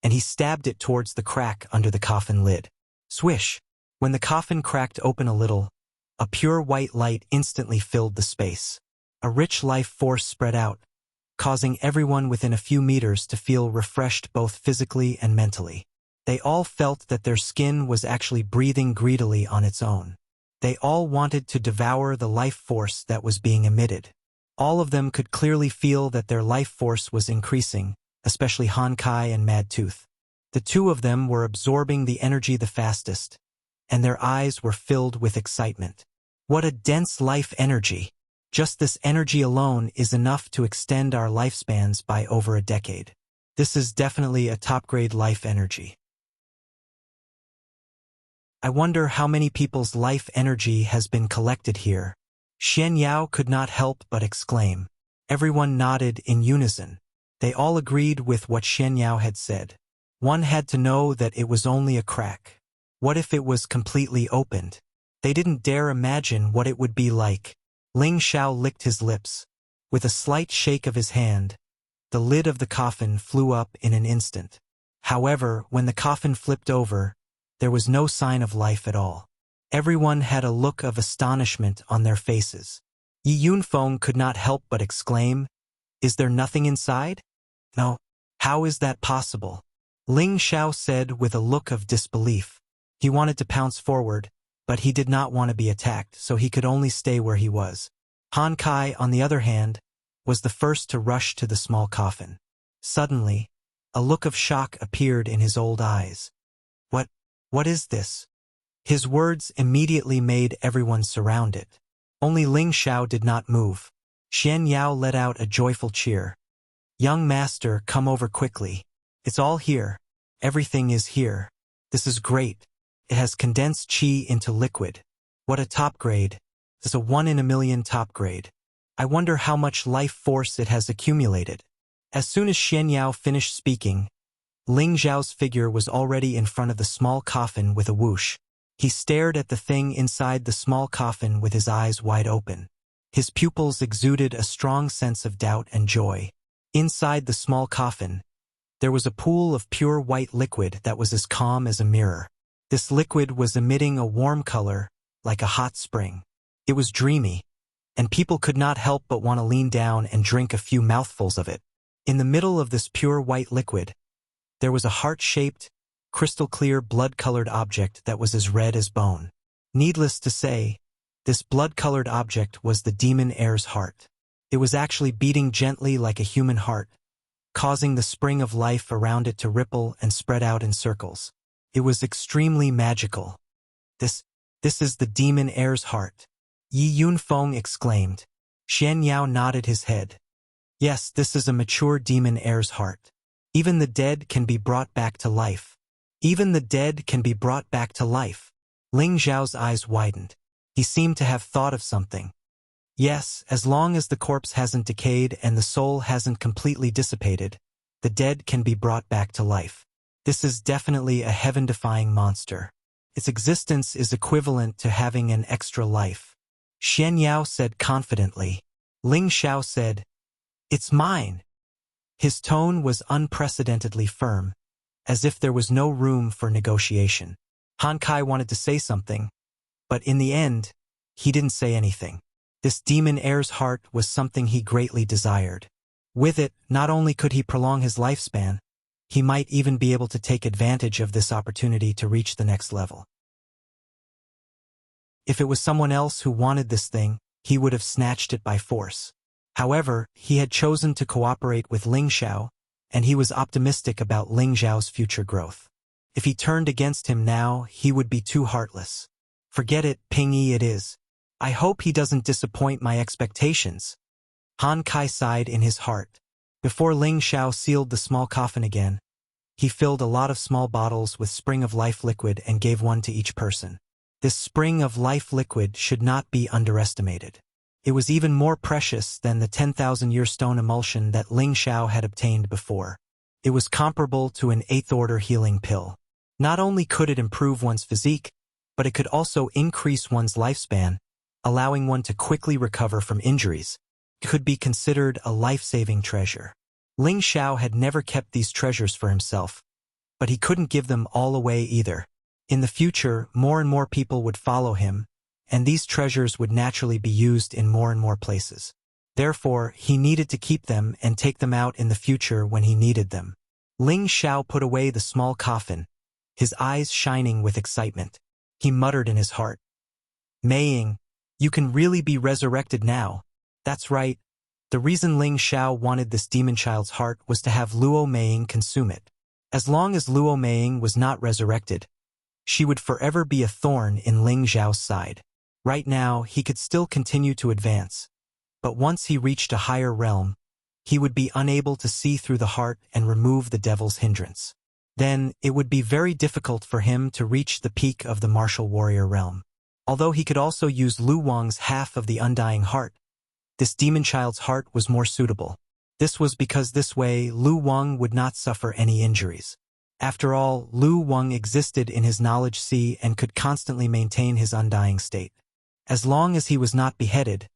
and he stabbed it towards the crack under the coffin lid. Swish! When the coffin cracked open a little, A pure white light instantly filled the space. A rich life force spread out, causing everyone within a few meters to feel refreshed both physically and mentally. They all felt that their skin was actually breathing greedily on its own. They all wanted to devour the life force that was being emitted. All of them could clearly feel that their life force was increasing, especially Honkai and Madtooth. The two of them were absorbing the energy the fastest, and their eyes were filled with excitement. What a dense life energy! Just this energy alone is enough to extend our lifespans by over a decade. This is definitely a top-grade life energy. I wonder how many people's life energy has been collected here. Xian Yao could not help but exclaim. Everyone nodded in unison. They all agreed with what Xian Yao had said. One had to know that it was only a crack. What if it was completely opened? They didn't dare imagine what it would be like. Ling Xiao licked his lips. With a slight shake of his hand, the lid of the coffin flew up in an instant. However, when the coffin flipped over, there was no sign of life at all. Everyone had a look of astonishment on their faces. Yi Yunfeng could not help but exclaim, "Is there nothing inside?" "No. How is that possible?" Ling Xiao said with a look of disbelief. He wanted to pounce forward, but he did not want to be attacked, so he could only stay where he was. Han Kai, on the other hand, was the first to rush to the small coffin. Suddenly, a look of shock appeared in his old eyes. What is this?" His words immediately made everyone surround it. Only Ling Xiao did not move. Xian Yao let out a joyful cheer. "Young master, come over quickly. It's all here. Everything is here. This is great. It has condensed qi into liquid. What a top grade. It's a 1 in a million top grade. I wonder how much life force it has accumulated." As soon as Xian Yao finished speaking, Ling Xiao's figure was already in front of the small coffin with a whoosh. He stared at the thing inside the small coffin with his eyes wide open. His pupils exuded a strong sense of doubt and joy. Inside the small coffin, there was a pool of pure white liquid that was as calm as a mirror. This liquid was emitting a warm color, like a hot spring. It was dreamy, and people could not help but want to lean down and drink a few mouthfuls of it. In the middle of this pure white liquid, there was a heart-shaped, crystal-clear blood-colored object that was as red as bone. Needless to say, this blood-colored object was the demon heir's heart. It was actually beating gently like a human heart, causing the spring of life around it to ripple and spread out in circles. It was extremely magical. This is the demon heir's heart," Yi Yunfeng exclaimed. Xian Yao nodded his head. "Yes, this is a mature demon heir's heart. Even the dead can be brought back to life. Even the dead can be brought back to life." Ling Xiao's eyes widened. He seemed to have thought of something. Yes, as long as the corpse hasn't decayed and the soul hasn't completely dissipated, the dead can be brought back to life. This is definitely a heaven-defying monster. Its existence is equivalent to having an extra life. Xian Yao said confidently. Ling Xiao said, "It's mine." His tone was unprecedentedly firm, as if there was no room for negotiation. Han Kai wanted to say something, but in the end, he didn't say anything. This demon heir's heart was something he greatly desired. With it, not only could he prolong his lifespan, he might even be able to take advantage of this opportunity to reach the next level. If it was someone else who wanted this thing, he would have snatched it by force. However, he had chosen to cooperate with Ling Xiao, and he was optimistic about Ling Xiao's future growth. If he turned against him now, he would be too heartless. Forget it, Ping-yi it is. I hope he doesn't disappoint my expectations. Han Kai sighed in his heart. Before Ling Xiao sealed the small coffin again, he filled a lot of small bottles with Spring of Life liquid and gave one to each person. This Spring of Life liquid should not be underestimated. It was even more precious than the 10,000-year stone emulsion that Ling Xiao had obtained before. It was comparable to an 8th-order healing pill. Not only could it improve one's physique, but it could also increase one's lifespan, allowing one to quickly recover from injuries. It could be considered a life-saving treasure. Ling Xiao had never kept these treasures for himself, but he couldn't give them all away either. In the future, more and more people would follow him, and these treasures would naturally be used in more and more places. Therefore, he needed to keep them and take them out in the future when he needed them. Ling Xiao put away the small coffin, his eyes shining with excitement. He muttered in his heart, "Meiying, you can really be resurrected now." That's right. The reason Ling Xiao wanted this demon child's heart was to have Luo Meiying consume it. As long as Luo Meiying was not resurrected, she would forever be a thorn in Ling Xiao's side. Right now, he could still continue to advance, but once he reached a higher realm, he would be unable to see through the heart and remove the devil's hindrance. Then, it would be very difficult for him to reach the peak of the martial warrior realm. Although he could also use Lu Wang's half of the undying heart, this demon child's heart was more suitable. This was because this way Lu Wang would not suffer any injuries. After all, Lu Wang existed in his knowledge sea and could constantly maintain his undying state. As long as he was not beheaded,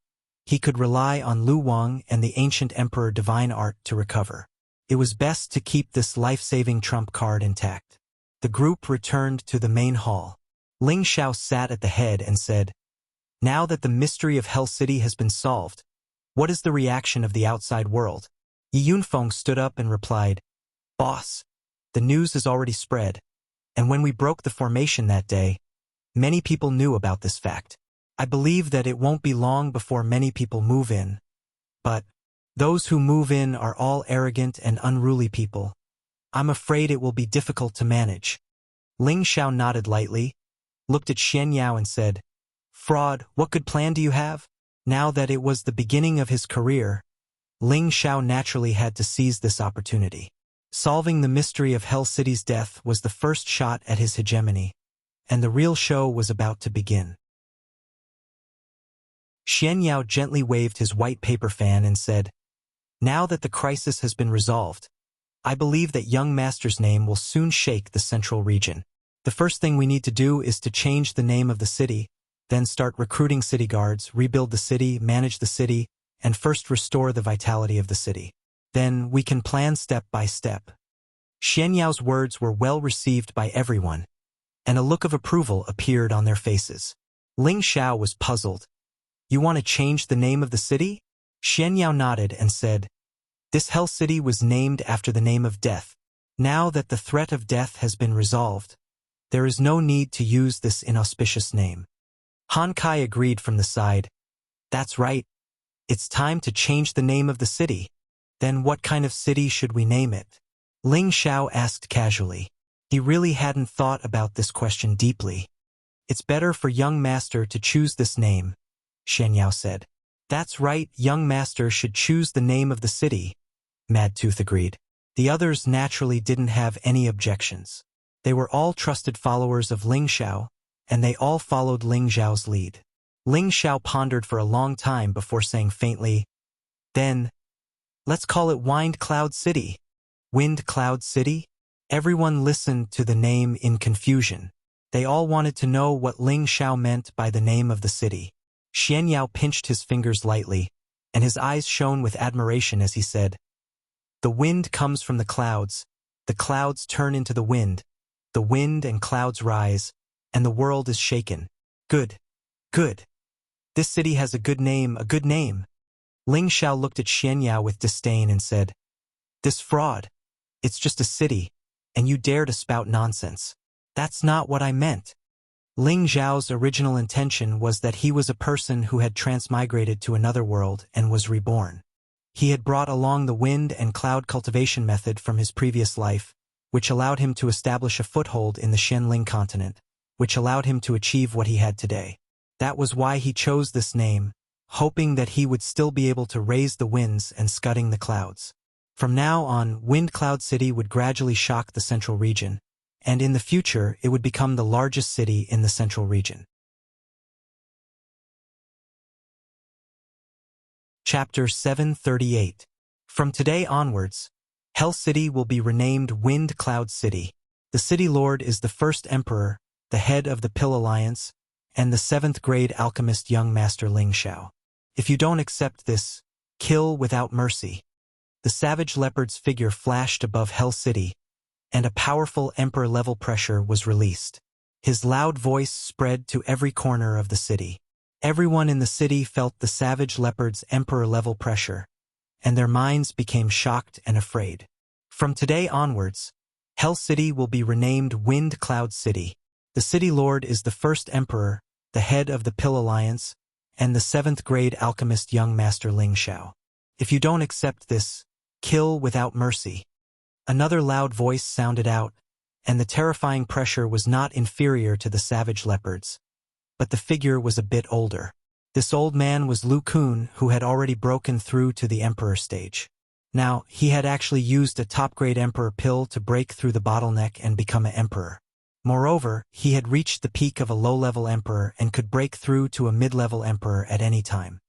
he could rely on Lu Wang and the ancient Emperor Divine Art to recover. It was best to keep this life-saving trump card intact. The group returned to the main hall. Ling Xiao sat at the head and said, "Now that the mystery of Hell City has been solved, what is the reaction of the outside world?" Yi Yunfeng stood up and replied, "Boss, the news has already spread, and when we broke the formation that day, many people knew about this fact. I believe that it won't be long before many people move in, but those who move in are all arrogant and unruly people. I'm afraid it will be difficult to manage." Ling Xiao nodded lightly, looked at Xian Yao and said, "Fraud, what good plan do you have?" Now that it was the beginning of his career, Ling Xiao naturally had to seize this opportunity. Solving the mystery of Hell City's death was the first shot at his hegemony, and the real show was about to begin. Xian Yao gently waved his white paper fan and said, "Now that the crisis has been resolved, I believe that young master's name will soon shake the central region. The first thing we need to do is to change the name of the city, then start recruiting city guards, rebuild the city, manage the city, and first restore the vitality of the city. Then we can plan step by step." Xian Yao's words were well received by everyone, and a look of approval appeared on their faces. Ling Xiao was puzzled. "You want to change the name of the city?" Xian Yao nodded and said, "This Hell City was named after the name of death. Now that the threat of death has been resolved, there is no need to use this inauspicious name." Han Kai agreed from the side. "That's right. It's time to change the name of the city. Then what kind of city should we name it?" Ling Xiao asked casually. He really hadn't thought about this question deeply. "It's better for young master to choose this name," Xian Yao said. "That's right, young master should choose the name of the city," Mad Tooth agreed. The others naturally didn't have any objections. They were all trusted followers of Ling Xiao, and they all followed Ling Xiao's lead. Ling Xiao pondered for a long time before saying faintly, "Then, let's call it Wind Cloud City." Wind Cloud City? Everyone listened to the name in confusion. They all wanted to know what Ling Xiao meant by the name of the city. Xian Yao pinched his fingers lightly, and his eyes shone with admiration as he said, "The wind comes from the clouds turn into the wind and clouds rise, and the world is shaken. Good, good. This city has a good name, a good name." Ling Xiao looked at Xian Yao with disdain and said, "This fraud, it's just a city, and you dare to spout nonsense. That's not what I meant." Ling Xiao's original intention was that he was a person who had transmigrated to another world and was reborn. He had brought along the wind and cloud cultivation method from his previous life, which allowed him to establish a foothold in the Shenling continent, which allowed him to achieve what he had today. That was why he chose this name, hoping that he would still be able to raise the winds and scudding the clouds. From now on, Wind Cloud City would gradually shock the central region, and in the future it would become the largest city in the central region. Chapter 738. From today onwards, Hell City will be renamed Wind Cloud City. The city lord is the first emperor, the head of the Pill Alliance, and the 7th grade alchemist young master Ling Xiao. If you don't accept this, kill without mercy. The savage leopard's figure flashed above Hell City, and a powerful emperor-level pressure was released. His loud voice spread to every corner of the city. Everyone in the city felt the savage leopard's emperor-level pressure, and their minds became shocked and afraid. From today onwards, Hell City will be renamed Wind Cloud City. The city lord is the first emperor, the head of the Pill Alliance, and the 7th grade alchemist young master Ling Xiao. If you don't accept this, kill without mercy. Another loud voice sounded out, and the terrifying pressure was not inferior to the savage leopards. But the figure was a bit older. This old man was Lu Kun, who had already broken through to the emperor stage. Now, he had actually used a top-grade emperor pill to break through the bottleneck and become an emperor. Moreover, he had reached the peak of a low-level emperor and could break through to a mid-level emperor at any time.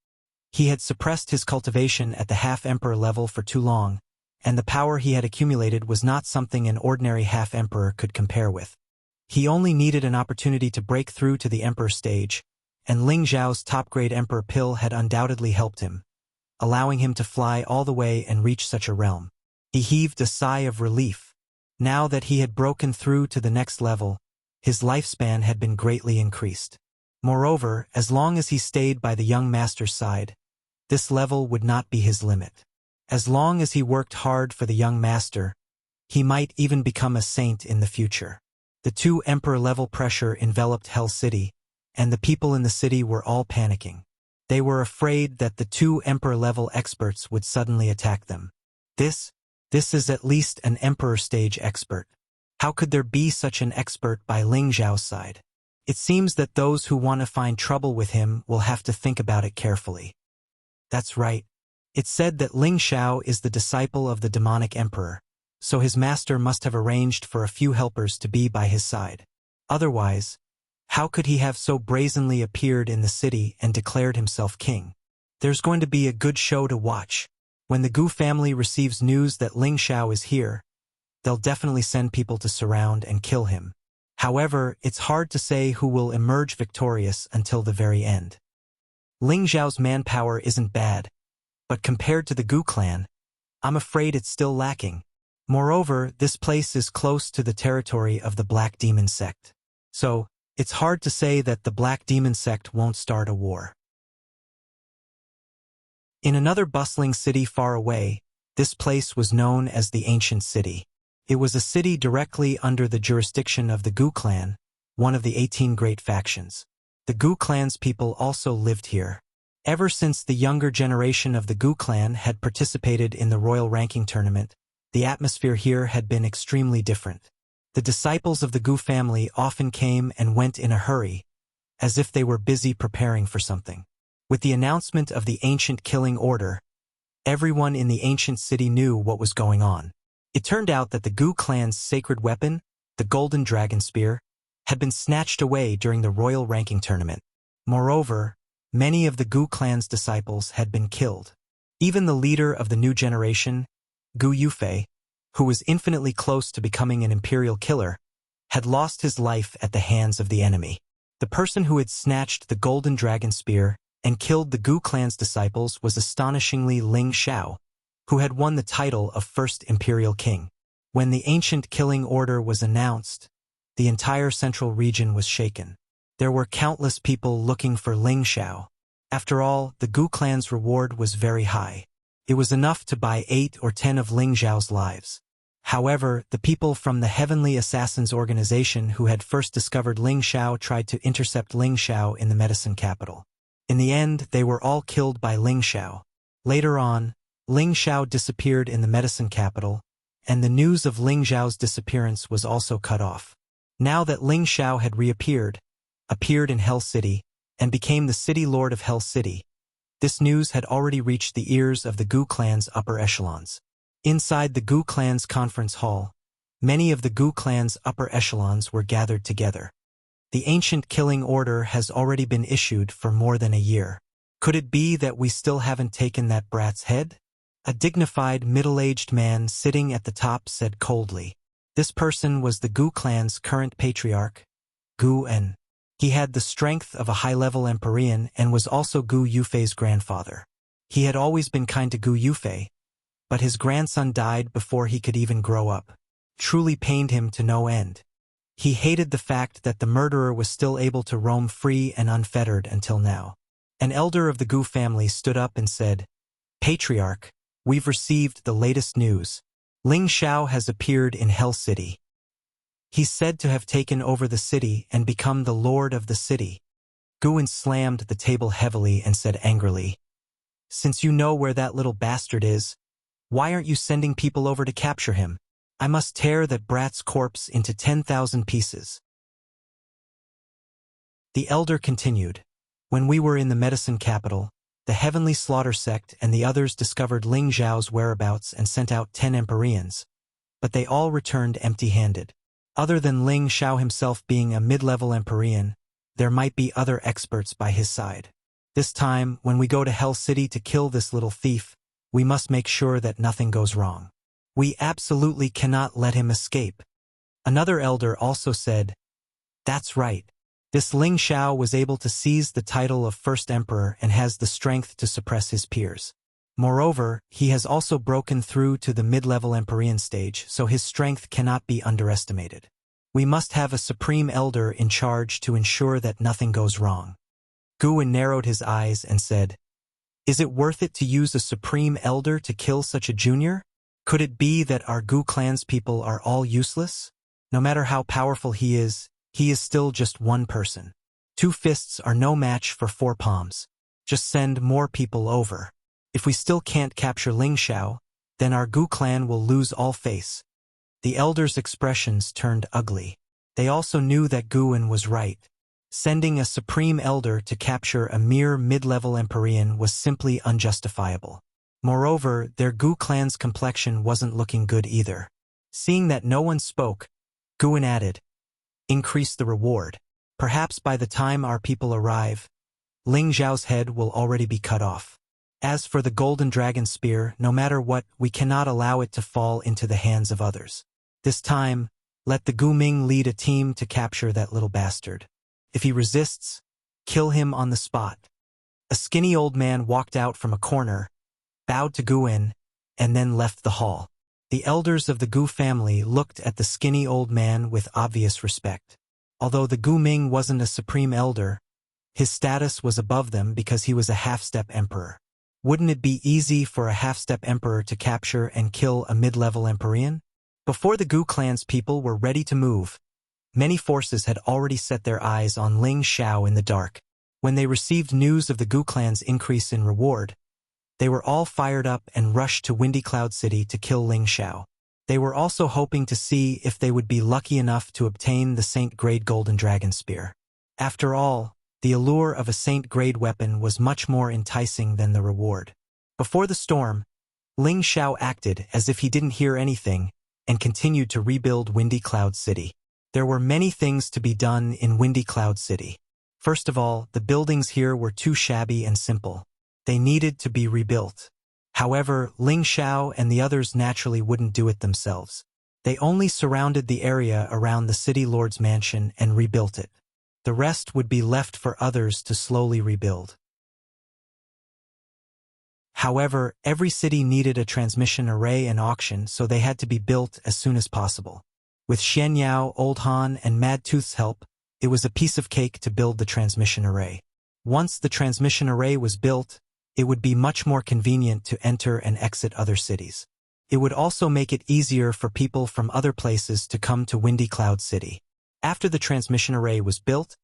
He had suppressed his cultivation at the half-emperor level for too long, and the power he had accumulated was not something an ordinary half-emperor could compare with. He only needed an opportunity to break through to the emperor stage, and Ling Xiao's top-grade emperor pill had undoubtedly helped him, allowing him to fly all the way and reach such a realm. He heaved a sigh of relief. Now that he had broken through to the next level, his lifespan had been greatly increased. Moreover, as long as he stayed by the young master's side, this level would not be his limit. As long as he worked hard for the young master, he might even become a saint in the future. The 2 emperor-level pressure enveloped Hell City, and the people in the city were all panicking. They were afraid that the 2 emperor-level experts would suddenly attack them. This is at least an emperor stage expert. How could there be such an expert by Ling Xiao's side? It seems that those who want to find trouble with him will have to think about it carefully. That's right. It's said that Ling Xiao is the disciple of the demonic emperor, so his master must have arranged for a few helpers to be by his side. Otherwise, how could he have so brazenly appeared in the city and declared himself king? There's going to be a good show to watch. When the Gu family receives news that Ling Xiao is here, they'll definitely send people to surround and kill him. However, it's hard to say who will emerge victorious until the very end. Ling Xiao's manpower isn't bad, but compared to the Gu clan, I'm afraid it's still lacking. Moreover, this place is close to the territory of the Black Demon sect. So, it's hard to say that the Black Demon sect won't start a war. In another bustling city far away, this place was known as the Ancient City. It was a city directly under the jurisdiction of the Gu clan, one of the 18 great factions. The Gu clan's people also lived here. Ever since the younger generation of the Gu clan had participated in the royal ranking tournament, the atmosphere here had been extremely different. The disciples of the Gu family often came and went in a hurry, as if they were busy preparing for something. With the announcement of the ancient killing order, everyone in the ancient city knew what was going on. It turned out that the Gu clan's sacred weapon, the golden dragon spear, had been snatched away during the royal ranking tournament. Moreover, many of the Gu clan's disciples had been killed. Even the leader of the new generation, Gu Yufei, who was infinitely close to becoming an imperial killer, had lost his life at the hands of the enemy. The person who had snatched the golden dragon spear and killed the Gu clan's disciples was astonishingly Ling Xiao, who had won the title of first imperial king. When the ancient killing order was announced, the entire central region was shaken. There were countless people looking for Ling Xiao. After all, the Gu clan's reward was very high. It was enough to buy 8 or 10 of Ling Xiao's lives. However, the people from the Heavenly Assassins organization who had first discovered Ling Xiao tried to intercept Ling Xiao in the medicine capital. In the end, they were all killed by Ling Xiao. Later on, Ling Xiao disappeared in the medicine capital, and the news of Ling Xiao's disappearance was also cut off. Now that Ling Xiao had appeared in Hell City, and became the city lord of Hell City, this news had already reached the ears of the Gu clan's upper echelons. Inside the Gu clan's conference hall, many of the Gu clan's upper echelons were gathered together. The ancient killing order has already been issued for more than a year. Could it be that we still haven't taken that brat's head? A dignified, middle-aged man sitting at the top said coldly. This person was the Gu clan's current patriarch, Gu En. He had the strength of a high-level Empyrean and was also Gu Yufei's grandfather. He had always been kind to Gu Yufei, but his grandson died before he could even grow up. Truly pained him to no end. He hated the fact that the murderer was still able to roam free and unfettered until now. An elder of the Gu family stood up and said, "Patriarch, we've received the latest news. Ling Xiao has appeared in Hell City. He's said to have taken over the city and become the lord of the city." Guan slammed the table heavily and said angrily, "Since you know where that little bastard is, why aren't you sending people over to capture him? I must tear that brat's corpse into 10,000 pieces." The elder continued, "When we were in the medicine capital, the Heavenly Slaughter Sect and the others discovered Ling Zhao's whereabouts and sent out 10 Empyreans, but they all returned empty-handed. Other than Ling Xiao himself being a mid-level Empyrean, there might be other experts by his side. This time, when we go to Hell City to kill this little thief, we must make sure that nothing goes wrong. We absolutely cannot let him escape." Another elder also said, "That's right. This Ling Xiao was able to seize the title of First Emperor and has the strength to suppress his peers. Moreover, he has also broken through to the mid-level Empyrean stage, so his strength cannot be underestimated. We must have a supreme elder in charge to ensure that nothing goes wrong." Guan narrowed his eyes and said, "Is it worth it to use a supreme elder to kill such a junior? Could it be that our Gu clan's people are all useless? No matter how powerful he is still just one person. 2 fists are no match for 4 palms. Just send more people over. If we still can't capture Ling Xiao, then our Gu clan will lose all face." The elders' expressions turned ugly. They also knew that Guan was right. Sending a supreme elder to capture a mere mid-level Empyrean was simply unjustifiable. Moreover, their Gu clan's complexion wasn't looking good either. Seeing that no one spoke, Guan added, "Increase the reward. Perhaps by the time our people arrive, Ling Zhao's head will already be cut off. As for the golden dragon spear, no matter what, we cannot allow it to fall into the hands of others. This time, let the Gu Ming lead a team to capture that little bastard. If he resists, kill him on the spot." A skinny old man walked out from a corner, bowed to Guan, and then left the hall. The elders of the Gu family looked at the skinny old man with obvious respect. Although the Gu Ming wasn't a supreme elder, his status was above them because he was a half-step emperor. Wouldn't it be easy for a half-step emperor to capture and kill a mid-level Empyrean? Before the Gu clan's people were ready to move, many forces had already set their eyes on Ling Xiao in the dark. When they received news of the Gu clan's increase in reward, they were all fired up and rushed to Windy Cloud City to kill Ling Xiao. They were also hoping to see if they would be lucky enough to obtain the Saint-grade Golden Dragon Spear. After all, the allure of a Saint-grade weapon was much more enticing than the reward. Before the storm, Ling Xiao acted as if he didn't hear anything and continued to rebuild Windy Cloud City. There were many things to be done in Windy Cloud City. First of all, the buildings here were too shabby and simple. They needed to be rebuilt. However, Ling Xiao and the others naturally wouldn't do it themselves. They only surrounded the area around the city lord's mansion and rebuilt it. The rest would be left for others to slowly rebuild. However, every city needed a transmission array and auction, so they had to be built as soon as possible. With Xian Yao, Old Han, and Mad Tooth's help, it was a piece of cake to build the transmission array. Once the transmission array was built, it would be much more convenient to enter and exit other cities. It would also make it easier for people from other places to come to Windy Cloud City. After the transmission array was built,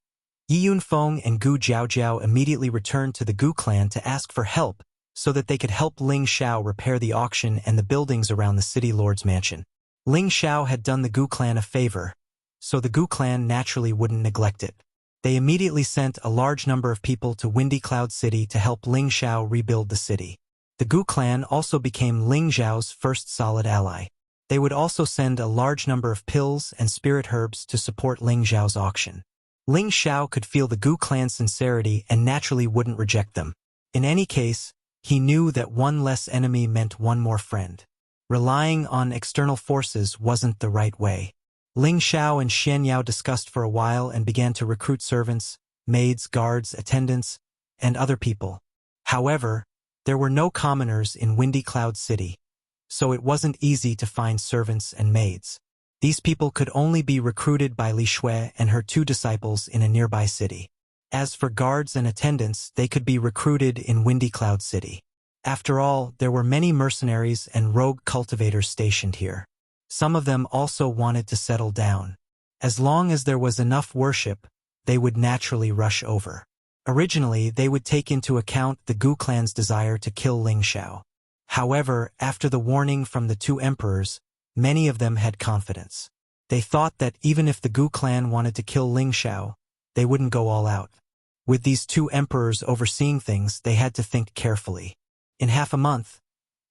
Yi Yunfeng and Gu Jiaojiao immediately returned to the Gu clan to ask for help so that they could help Ling Xiao repair the auction and the buildings around the city lord's mansion. Ling Xiao had done the Gu clan a favor, so the Gu clan naturally wouldn't neglect it. They immediately sent a large number of people to Windy Cloud City to help Ling Xiao rebuild the city. The Gu clan also became Ling Zhao's first solid ally. They would also send a large number of pills and spirit herbs to support Ling Zhao's auction. Ling Xiao could feel the Gu clan's sincerity and naturally wouldn't reject them. In any case, he knew that one less enemy meant one more friend. Relying on external forces wasn't the right way. Ling Xiao and Xian Yao discussed for a while and began to recruit servants, maids, guards, attendants, and other people. However, there were no commoners in Windy Cloud City, so it wasn't easy to find servants and maids. These people could only be recruited by Li Shui and her 2 disciples in a nearby city. As for guards and attendants, they could be recruited in Windy Cloud City. After all, there were many mercenaries and rogue cultivators stationed here. Some of them also wanted to settle down. As long as there was enough worship, they would naturally rush over. Originally, they would take into account the Gu clan's desire to kill Ling Xiao. However, after the warning from the two emperors, many of them had confidence. They thought that even if the Gu clan wanted to kill Ling Xiao, they wouldn't go all out. With these two emperors overseeing things, they had to think carefully. In half a month,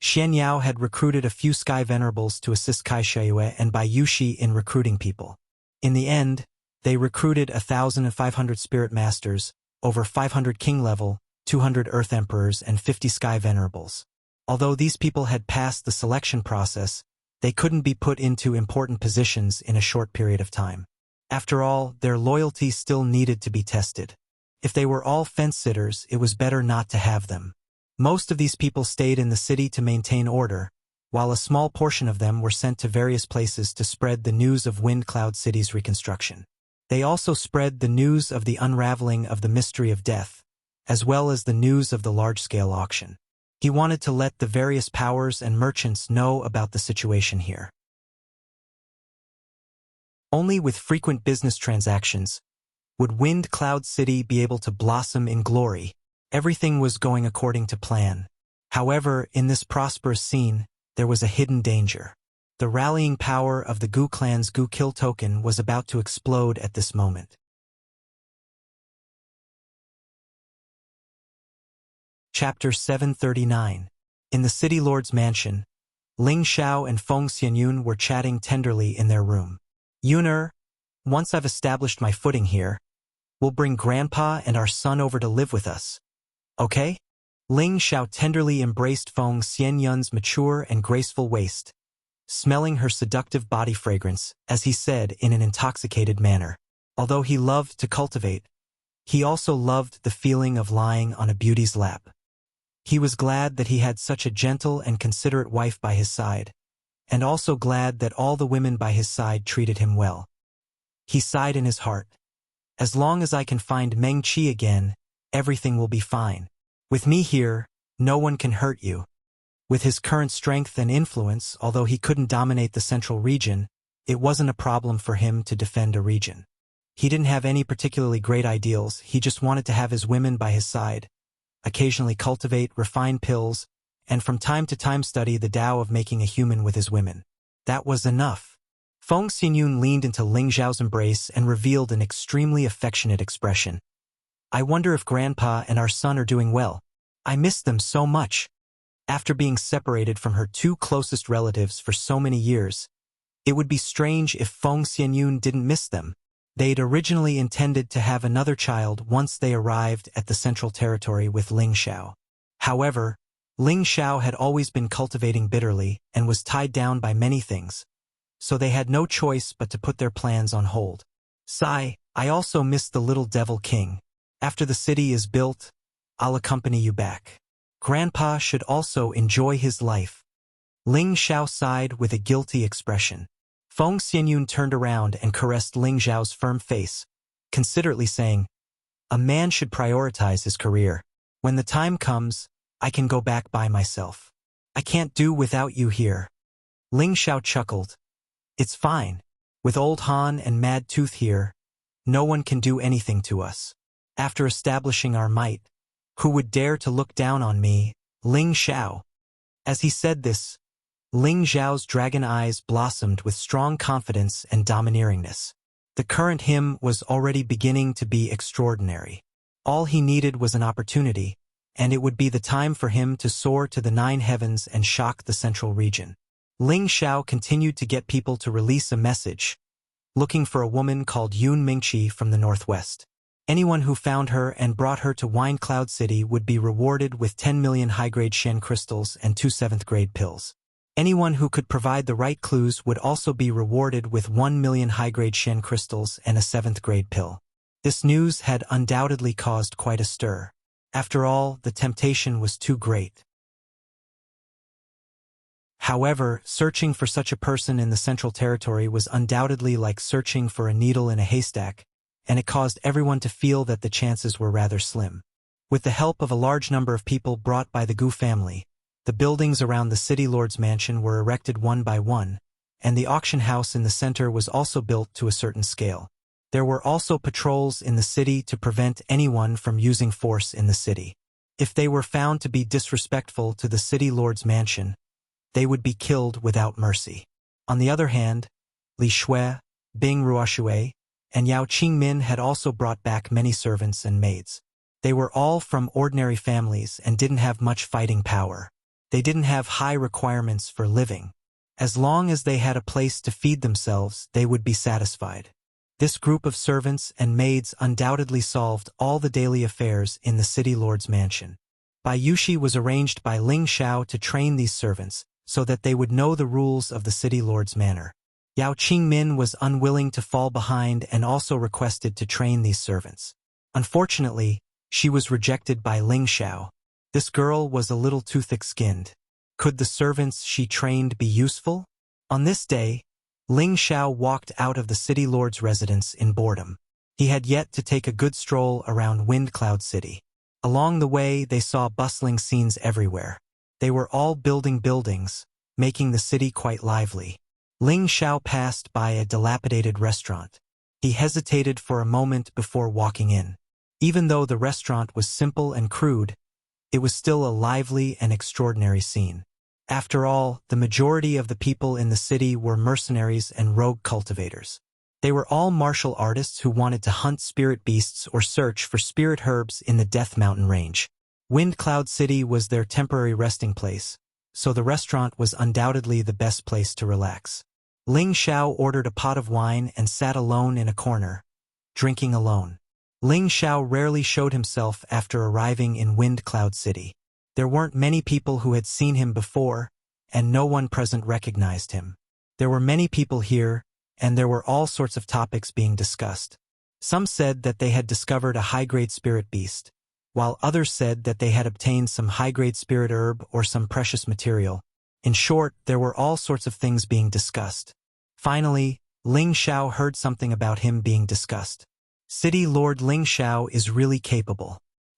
Xian Yao had recruited a few Sky Venerables to assist Kai Shiyue and Bai Yushi in recruiting people. In the end, they recruited 1,500 Spirit Masters, over 500 King level, 200 Earth Emperors, and 50 Sky Venerables. Although these people had passed the selection process, they couldn't be put into important positions in a short period of time. After all, their loyalty still needed to be tested. If they were all fence-sitters, it was better not to have them. Most of these people stayed in the city to maintain order, while a small portion of them were sent to various places to spread the news of Wind Cloud City's reconstruction. They also spread the news of the unraveling of the mystery of death, as well as the news of the large-scale auction. He wanted to let the various powers and merchants know about the situation here. Only with frequent business transactions would Wind Cloud City be able to blossom in glory. Everything was going according to plan. However, in this prosperous scene, there was a hidden danger. The rallying power of the Gu clan's Gu Kill token was about to explode at this moment. Chapter 739. In the City Lord's mansion, Ling Xiao and Feng Xianyun were chatting tenderly in their room. Yuner, once I've established my footing here, we'll bring Grandpa and our son over to live with us. Okay? Ling Xiao tenderly embraced Feng Xianyun's mature and graceful waist, smelling her seductive body fragrance, as he said in an intoxicated manner. Although he loved to cultivate, he also loved the feeling of lying on a beauty's lap. He was glad that he had such a gentle and considerate wife by his side, and also glad that all the women by his side treated him well. He sighed in his heart. As long as I can find Meng Qi again, everything will be fine. With me here, no one can hurt you. With his current strength and influence, although he couldn't dominate the central region, it wasn't a problem for him to defend a region. He didn't have any particularly great ideals, he just wanted to have his women by his side, occasionally cultivate, refine pills, and from time to time study the Tao of making a human with his women. That was enough. Feng Xianyun leaned into Ling Xiao's embrace and revealed an extremely affectionate expression. I wonder if Grandpa and our son are doing well. I miss them so much. After being separated from her two closest relatives for so many years, it would be strange if Feng Xianyun didn't miss them. They'd originally intended to have another child once they arrived at the Central Territory with Ling Xiao. However, Ling Xiao had always been cultivating bitterly and was tied down by many things, so they had no choice but to put their plans on hold. Sigh, I also miss the little devil king. After the city is built, I'll accompany you back. Grandpa should also enjoy his life. Ling Xiao sighed with a guilty expression. Feng Xianyun turned around and caressed Ling Xiao's firm face, considerately saying, a man should prioritize his career. When the time comes, I can go back by myself. I can't do without you here. Ling Xiao chuckled. It's fine. With old Han and Mad Tooth here, no one can do anything to us. After establishing our might, who would dare to look down on me, Ling Xiao? As he said this, Ling Xiao's dragon eyes blossomed with strong confidence and domineeringness. The current him was already beginning to be extraordinary. All he needed was an opportunity, and it would be the time for him to soar to the 9 heavens and shock the central region. Ling Xiao continued to get people to release a message, looking for a woman called Yun Mingqi from the northwest. Anyone who found her and brought her to Wind Cloud City would be rewarded with 10 million high-grade Shen crystals and 2 7th-grade pills. Anyone who could provide the right clues would also be rewarded with 1 million high-grade Shen crystals and a 7th-grade pill. This news had undoubtedly caused quite a stir. After all, the temptation was too great. However, searching for such a person in the Central Territory was undoubtedly like searching for a needle in a haystack, and it caused everyone to feel that the chances were rather slim. With the help of a large number of people brought by the Gu family, the buildings around the city lord's mansion were erected one by one, and the auction house in the center was also built to a certain scale. There were also patrols in the city to prevent anyone from using force in the city. If they were found to be disrespectful to the city lord's mansion, they would be killed without mercy. On the other hand, Li Shui, Bing Ruoshui, and Yao Qingmin had also brought back many servants and maids. They were all from ordinary families and didn't have much fighting power. They didn't have high requirements for living. As long as they had a place to feed themselves, they would be satisfied. This group of servants and maids undoubtedly solved all the daily affairs in the city lord's mansion. Bai Yushi was arranged by Ling Xiao to train these servants so that they would know the rules of the city lord's manor. Yao Qingmin was unwilling to fall behind and also requested to train these servants. Unfortunately, she was rejected by Ling Xiao. This girl was a little too thick-skinned. Could the servants she trained be useful? On this day, Ling Xiao walked out of the city lord's residence in boredom. He had yet to take a good stroll around Wind Cloud City. Along the way, they saw bustling scenes everywhere. They were all building buildings, making the city quite lively. Ling Xiao passed by a dilapidated restaurant. He hesitated for a moment before walking in. Even though the restaurant was simple and crude, it was still a lively and extraordinary scene. After all, the majority of the people in the city were mercenaries and rogue cultivators. They were all martial artists who wanted to hunt spirit beasts or search for spirit herbs in the Death Mountain range. Wind Cloud City was their temporary resting place, so the restaurant was undoubtedly the best place to relax. Ling Xiao ordered a pot of wine and sat alone in a corner, drinking alone. Ling Xiao rarely showed himself after arriving in Wind Cloud City. There weren't many people who had seen him before, and no one present recognized him. There were many people here, and there were all sorts of topics being discussed. Some said that they had discovered a high-grade spirit beast, while others said that they had obtained some high-grade spirit herb or some precious material. In short, there were all sorts of things being discussed. Finally, Ling Xiao heard something about him being discussed. City Lord Ling Xiao is really capable.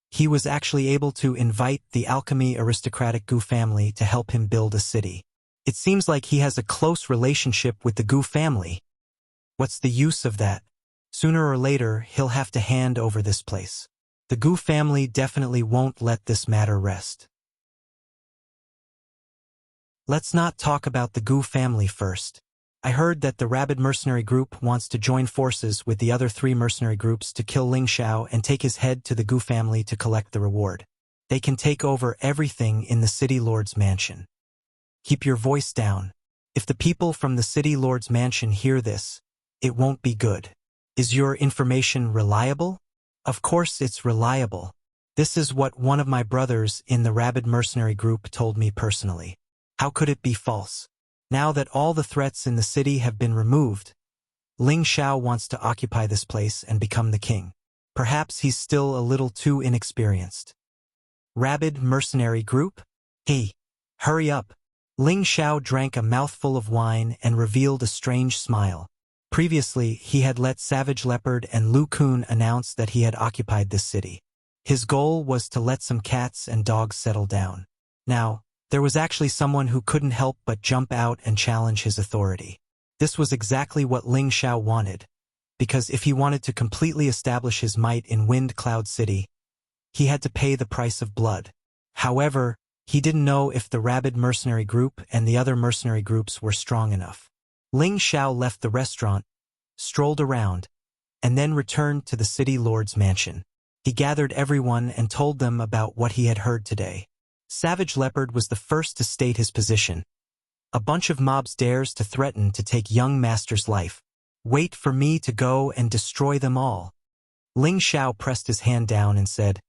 He was actually able to invite the alchemy aristocratic Gu family to help him build a city. It seems like he has a close relationship with the Gu family. What's the use of that? Sooner or later, he'll have to hand over this place. The Gu family definitely won't let this matter rest. Let's not talk about the Gu family first. I heard that the rabid mercenary group wants to join forces with the other 3 mercenary groups to kill Ling Xiao and take his head to the Gu family to collect the reward. They can take over everything in the city lord's mansion. Keep your voice down. If the people from the city lord's mansion hear this, it won't be good. Is your information reliable? Of course it's reliable. This is what one of my brothers in the rabid mercenary group told me personally. How could it be false? Now that all the threats in the city have been removed, Ling Xiao wants to occupy this place and become the king. Perhaps he's still a little too inexperienced. Rabid mercenary group? Hey, hurry up. Ling Xiao drank a mouthful of wine and revealed a strange smile. Previously, he had let Savage Leopard and Lu Kun announce that he had occupied this city. His goal was to let some cats and dogs settle down. Now, there was actually someone who couldn't help but jump out and challenge his authority. This was exactly what Ling Xiao wanted, because if he wanted to completely establish his might in Wind Cloud City, he had to pay the price of blood. However, he didn't know if the rabid mercenary group and the other mercenary groups were strong enough. Ling Xiao left the restaurant, strolled around, and then returned to the city lord's mansion. He gathered everyone and told them about what he had heard today. Savage Leopard was the first to state his position. A bunch of mobs dares to threaten to take young master's life. Wait for me to go and destroy them all. Ling Xiao pressed his hand down and said,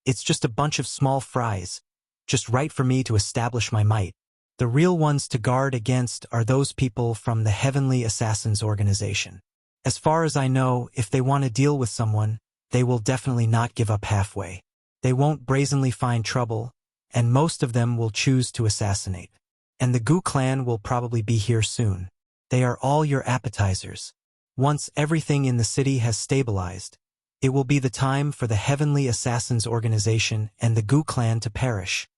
"It's just a bunch of small fries. Just right for me to establish my might. The real ones to guard against are those people from the Heavenly Assassins organization. As far as I know, if they want to deal with someone, they will definitely not give up halfway. They won't brazenly find trouble, and most of them will choose to assassinate. And the Gu clan will probably be here soon. They are all your appetizers. Once everything in the city has stabilized, it will be the time for the Heavenly Assassins organization and the Gu clan to perish.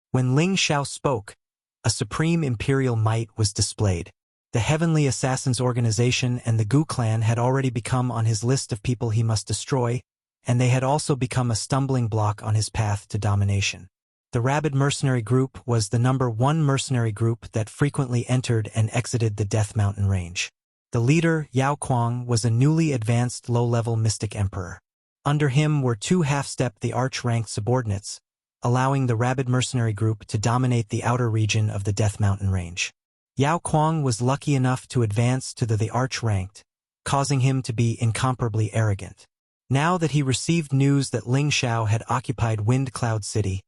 When Ling Xiao spoke, a supreme imperial might was displayed. The Heavenly Assassins organization and the Gu clan had already become on his list of people he must destroy, and they had also become a stumbling block on his path to domination. The Rabid Mercenary Group was the #1 mercenary group that frequently entered and exited the Death Mountain range. The leader, Yao Kuang, was a newly advanced low-level mystic emperor. Under him were 2 half-step the arch-ranked subordinates, allowing the Rabid Mercenary Group to dominate the outer region of the Death Mountain range. Yao Kuang was lucky enough to advance to the arch-ranked, causing him to be incomparably arrogant. Now that he received news that Ling Xiao had occupied Wind Cloud City,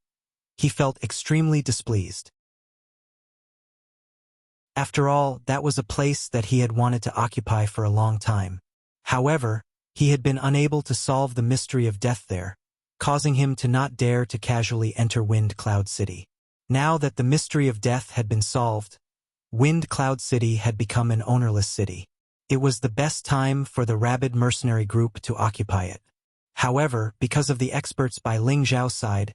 he felt extremely displeased. After all, that was a place that he had wanted to occupy for a long time. However, he had been unable to solve the mystery of death there, causing him to not dare to casually enter Wind Cloud City. Now that the mystery of death had been solved, Wind Cloud City had become an ownerless city. It was the best time for the Rabid Mercenary Group to occupy it. However, because of the experts by Ling Xiao's side,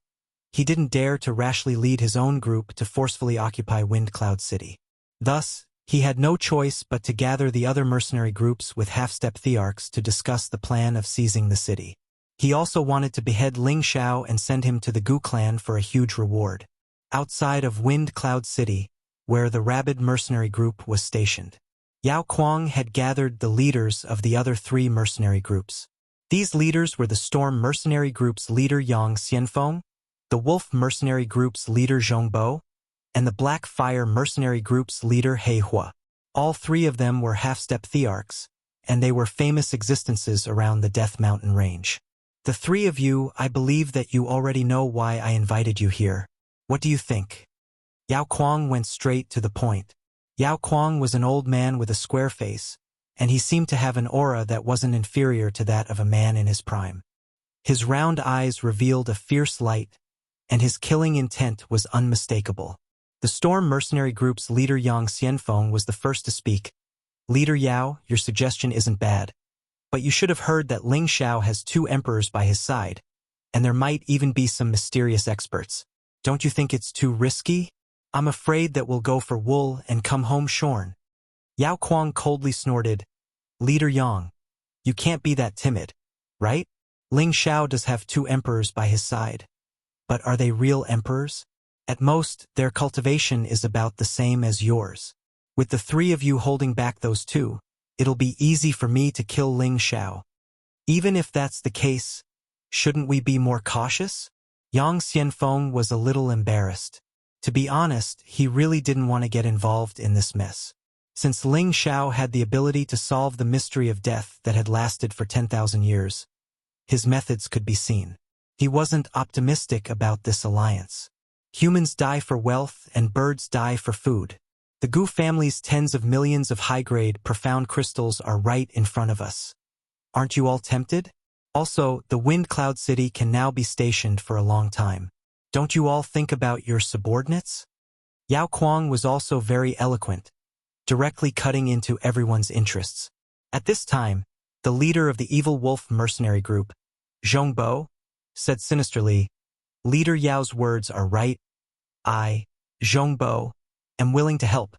he didn't dare to rashly lead his own group to forcefully occupy Wind Cloud City. Thus, he had no choice but to gather the other mercenary groups with half-step thearchs to discuss the plan of seizing the city. He also wanted to behead Ling Xiao and send him to the Gu clan for a huge reward. Outside of Wind Cloud City, where the Rabid Mercenary Group was stationed, Yao Kuang had gathered the leaders of the other 3 mercenary groups. These leaders were the Storm Mercenary Group's leader Yang Xianfeng, the Wolf Mercenary Group's leader Zhongbo, and the Black Fire Mercenary Group's leader He Hua. All 3 of them were half-step thearchs, and they were famous existences around the Death Mountain range. The 3 of you, I believe that you already know why I invited you here. What do you think? Yao Kuang went straight to the point. Yao Kuang was an old man with a square face, and he seemed to have an aura that wasn't inferior to that of a man in his prime. His round eyes revealed a fierce light, and his killing intent was unmistakable. The Storm Mercenary Group's leader Yang Xianfeng was the first to speak. Leader Yao, your suggestion isn't bad, but you should have heard that Ling Xiao has 2 emperors by his side, and there might even be some mysterious experts. Don't you think it's too risky? I'm afraid that we'll go for wool and come home shorn. Yao Kuang coldly snorted. Leader Yang, you can't be that timid, right? Ling Xiao does have 2 emperors by his side. But are they real emperors? At most, their cultivation is about the same as yours. With the 3 of you holding back those 2, it'll be easy for me to kill Ling Xiao. Even if that's the case, shouldn't we be more cautious? Yang Xianfeng was a little embarrassed. To be honest, he really didn't want to get involved in this mess. Since Ling Xiao had the ability to solve the mystery of death that had lasted for 10,000 years, his methods could be seen. He wasn't optimistic about this alliance. Humans die for wealth and birds die for food. The Gu family's tens of millions of high-grade, profound crystals are right in front of us. Aren't you all tempted? Also, the Wind Cloud City can now be stationed for a long time. Don't you all think about your subordinates? Yao Kuang was also very eloquent, directly cutting into everyone's interests. At this time, the leader of the Evil Wolf Mercenary Group, Zhongbo, said sinisterly, Leader Yao's words are right. I, Zhongbo, am willing to help.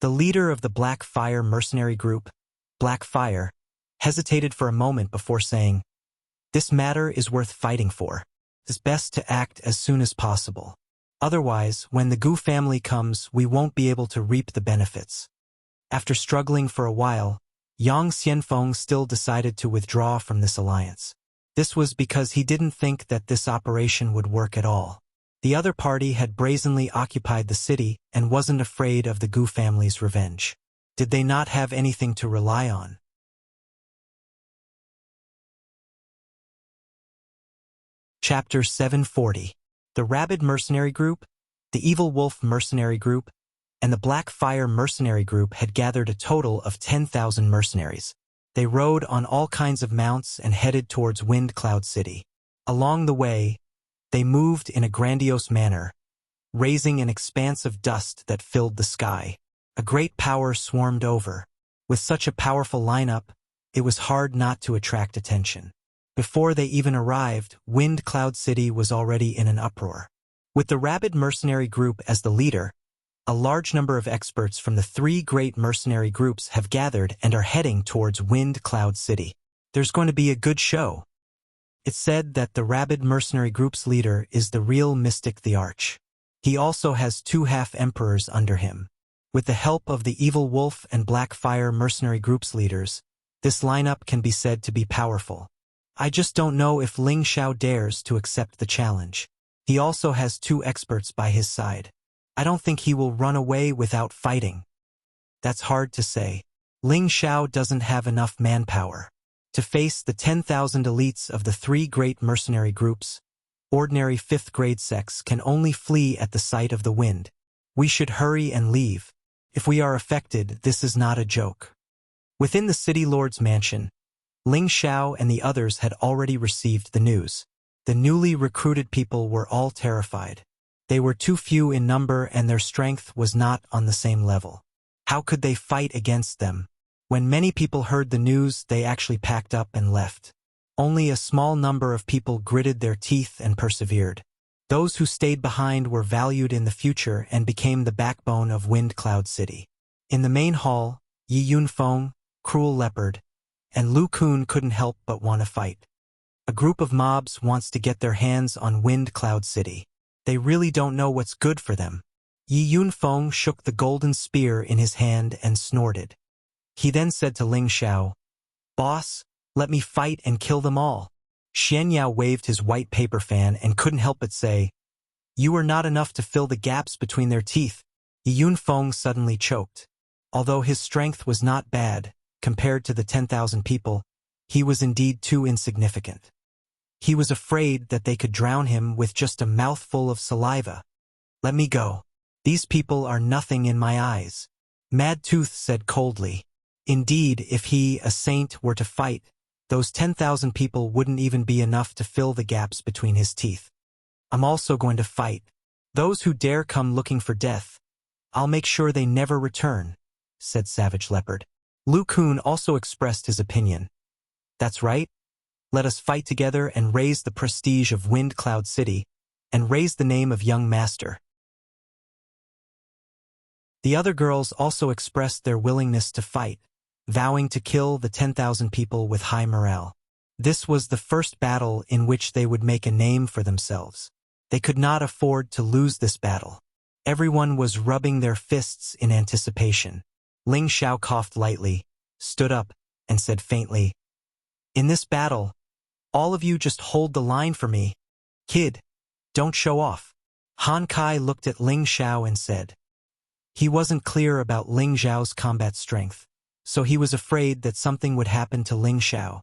The leader of the Black Fire Mercenary Group, Black Fire, hesitated for a moment before saying, This matter is worth fighting for. It's best to act as soon as possible. Otherwise, when the Gu family comes, we won't be able to reap the benefits. After struggling for a while, Yang Xianfeng still decided to withdraw from this alliance. This was because he didn't think that this operation would work at all. The other party had brazenly occupied the city and wasn't afraid of the Gu family's revenge. Did they not have anything to rely on? Chapter 740. The Rabid Mercenary Group, the Evil Wolf Mercenary Group, and the Black Fire Mercenary Group had gathered a total of 10,000 mercenaries. They rode on all kinds of mounts and headed towards Wind Cloud City. Along the way, they moved in a grandiose manner, raising an expanse of dust that filled the sky. A great power swarmed over, With such a powerful lineup, it was hard not to attract attention. Before they even arrived, Wind Cloud City was already in an uproar. With the rabid mercenary group as the leader, a large number of experts from the 3 great mercenary groups have gathered and are heading towards Wind Cloud City. There's going to be a good show. It's said that the rabid mercenary group's leader is the real mystic the Arch. He also has 2 half-emperors under him. With the help of the Evil Wolf and Black Fire mercenary group's leaders, this lineup can be said to be powerful. I just don't know if Ling Xiao dares to accept the challenge. He also has 2 experts by his side. I don't think he will run away without fighting. That's hard to say. Ling Xiao doesn't have enough manpower to face the 10,000 elites of the 3 great mercenary groups. Ordinary 5th grade sects can only flee at the sight of the wind. We should hurry and leave. If we are affected, this is not a joke. Within the city lord's mansion, Ling Xiao and the others had already received the news. The newly recruited people were all terrified. They were too few in number and their strength was not on the same level. How could they fight against them? When many people heard the news, they actually packed up and left. Only a small number of people gritted their teeth and persevered. Those who stayed behind were valued in the future and became the backbone of Wind Cloud City. In the main hall, Yi Yunfeng, Cruel Leopard, and Lu Kun couldn't help but want to fight. A group of mobs wants to get their hands on Wind Cloud City. They really don't know what's good for them. Yi Yunfeng shook the golden spear in his hand and snorted. He then said to Ling Xiao, "Boss, let me fight and kill them all." Xian Yao waved his white paper fan and couldn't help but say, "You are not enough to fill the gaps between their teeth." Yi Yunfeng suddenly choked. Although his strength was not bad, compared to the 10,000 people, he was indeed too insignificant. He was afraid that they could drown him with just a mouthful of saliva. "Let me go. These people are nothing in my eyes," Mad Tooth said coldly. Indeed, if he, a saint, were to fight, those 10,000 people wouldn't even be enough to fill the gaps between his teeth. "I'm also going to fight. Those who dare come looking for death, I'll make sure they never return," said Savage Leopard. Lu Kun also expressed his opinion. "That's right. Let us fight together and raise the prestige of Wind Cloud City, and raise the name of young master." The other girls also expressed their willingness to fight, vowing to kill the 10,000 people with high morale. This was the first battle in which they would make a name for themselves. They could not afford to lose this battle. Everyone was rubbing their fists in anticipation. Ling Xiao coughed lightly, stood up, and said faintly, "In this battle, all of you just hold the line for me. Kid, don't show off." Han Kai looked at Ling Xiao and said. He wasn't clear about Ling Xiao's combat strength, so he was afraid that something would happen to Ling Xiao.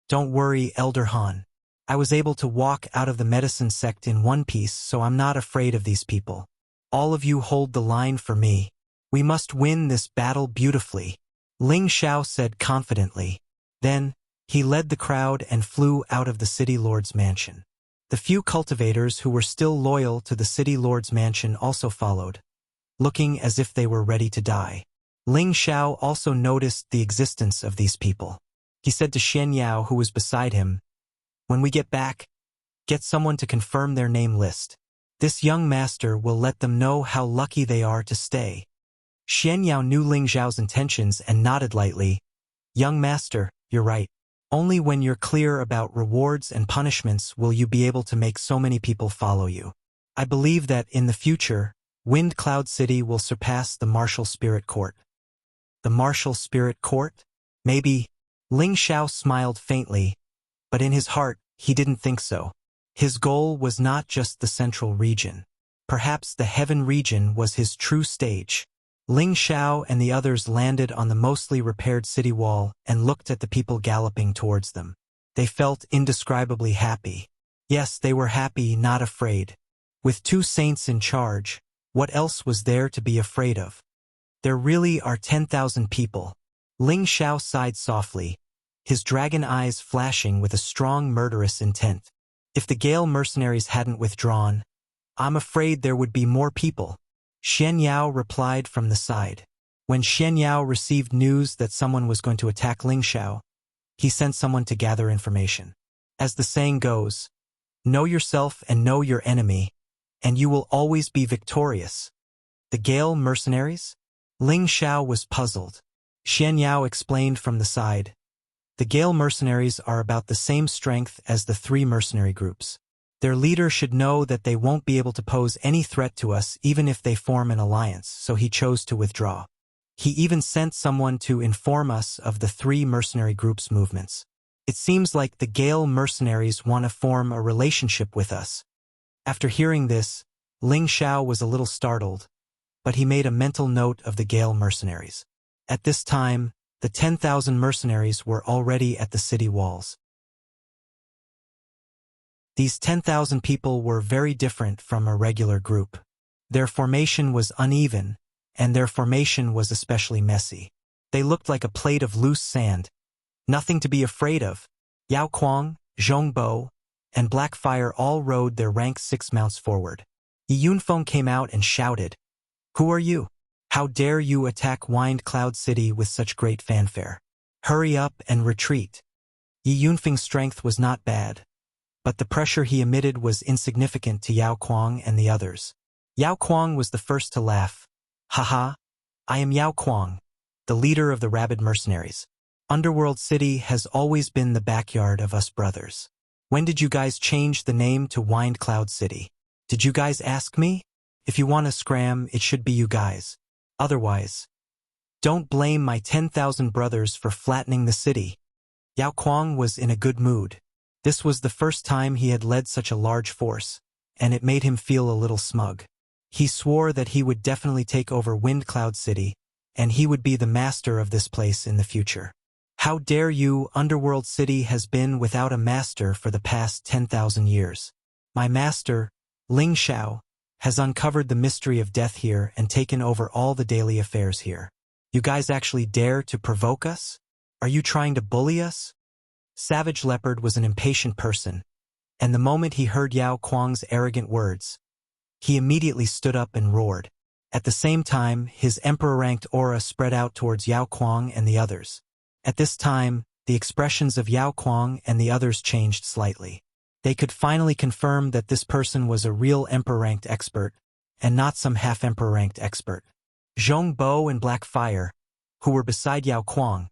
"Don't worry, Elder Han. I was able to walk out of the medicine sect in one piece, so I'm not afraid of these people. All of you hold the line for me. We must win this battle beautifully," Ling Xiao said confidently. Then, he led the crowd and flew out of the city lord's mansion. The few cultivators who were still loyal to the city lord's mansion also followed, looking as if they were ready to die. Ling Xiao also noticed the existence of these people. He said to Xian Yao, who was beside him, "When we get back, get someone to confirm their name list. This young master will let them know how lucky they are to stay." Xian Yao knew Ling Xiao's intentions and nodded lightly. "Young master, you're right. Only when you're clear about rewards and punishments will you be able to make so many people follow you. I believe that in the future, Wind Cloud City will surpass the Martial Spirit Court." The Martial Spirit Court? Maybe. Ling Xiao smiled faintly, but in his heart, he didn't think so. His goal was not just the central region. Perhaps the heaven region was his true stage. Ling Xiao and the others landed on the mostly repaired city wall and looked at the people galloping towards them. They felt indescribably happy. Yes, they were happy, not afraid. With 2 saints in charge, what else was there to be afraid of? There really are 10,000 people. Ling Xiao sighed softly, his dragon eyes flashing with a strong murderous intent. If the Gale mercenaries hadn't withdrawn, I'm afraid there would be more people. Xian Yao replied from the side. When Xian Yao received news that someone was going to attack Ling Xiao, he sent someone to gather information. As the saying goes, know yourself and know your enemy, and you will always be victorious. The Gale mercenaries? Ling Xiao was puzzled. Xian Yao explained from the side. The Gale mercenaries are about the same strength as the 3 mercenary groups. Their leader should know that they won't be able to pose any threat to us even if they form an alliance, so he chose to withdraw. He even sent someone to inform us of the 3 mercenary groups' movements. It seems like the Gale mercenaries want to form a relationship with us. After hearing this, Ling Xiao was a little startled, but he made a mental note of the Gale mercenaries. At this time, the 10,000 mercenaries were already at the city walls. These 10,000 people were very different from a regular group. Their formation was uneven, and their formation was especially messy. They looked like a plate of loose sand. Nothing to be afraid of. Yao Kuang, Zhong Bo, and Blackfire all rode their rank 6 mounts forward. Yi Yunfeng came out and shouted, "Who are you? How dare you attack Wind Cloud City with such great fanfare? Hurry up and retreat." Yi Yunfeng's strength was not bad, but the pressure he emitted was insignificant to Yao Kuang and the others. Yao Kuang was the first to laugh. "Haha, I am Yao Kuang, the leader of the rabid mercenaries. Underworld City has always been the backyard of us brothers. When did you guys change the name to Wind Cloud City? Did you guys ask me? If you want to scram, it should be you guys. Otherwise, don't blame my 10,000 brothers for flattening the city." Yao Kuang was in a good mood. This was the first time he had led such a large force, and it made him feel a little smug. He swore that he would definitely take over Wind Cloud City, and he would be the master of this place in the future. "How dare you, Underworld City has been without a master for the past 10,000 years. My master, Ling Xiao, has uncovered the mystery of death here and taken over all the daily affairs here. You guys actually dare to provoke us? Are you trying to bully us?" Savage Leopard was an impatient person, and the moment he heard Yao Kuang's arrogant words, he immediately stood up and roared. At the same time, his emperor-ranked aura spread out towards Yao Kuang and the others. At this time, the expressions of Yao Kuang and the others changed slightly. They could finally confirm that this person was a real emperor-ranked expert, and not some half-emperor-ranked expert. Zhong Bo and Blackfire, who were beside Yao Kuang,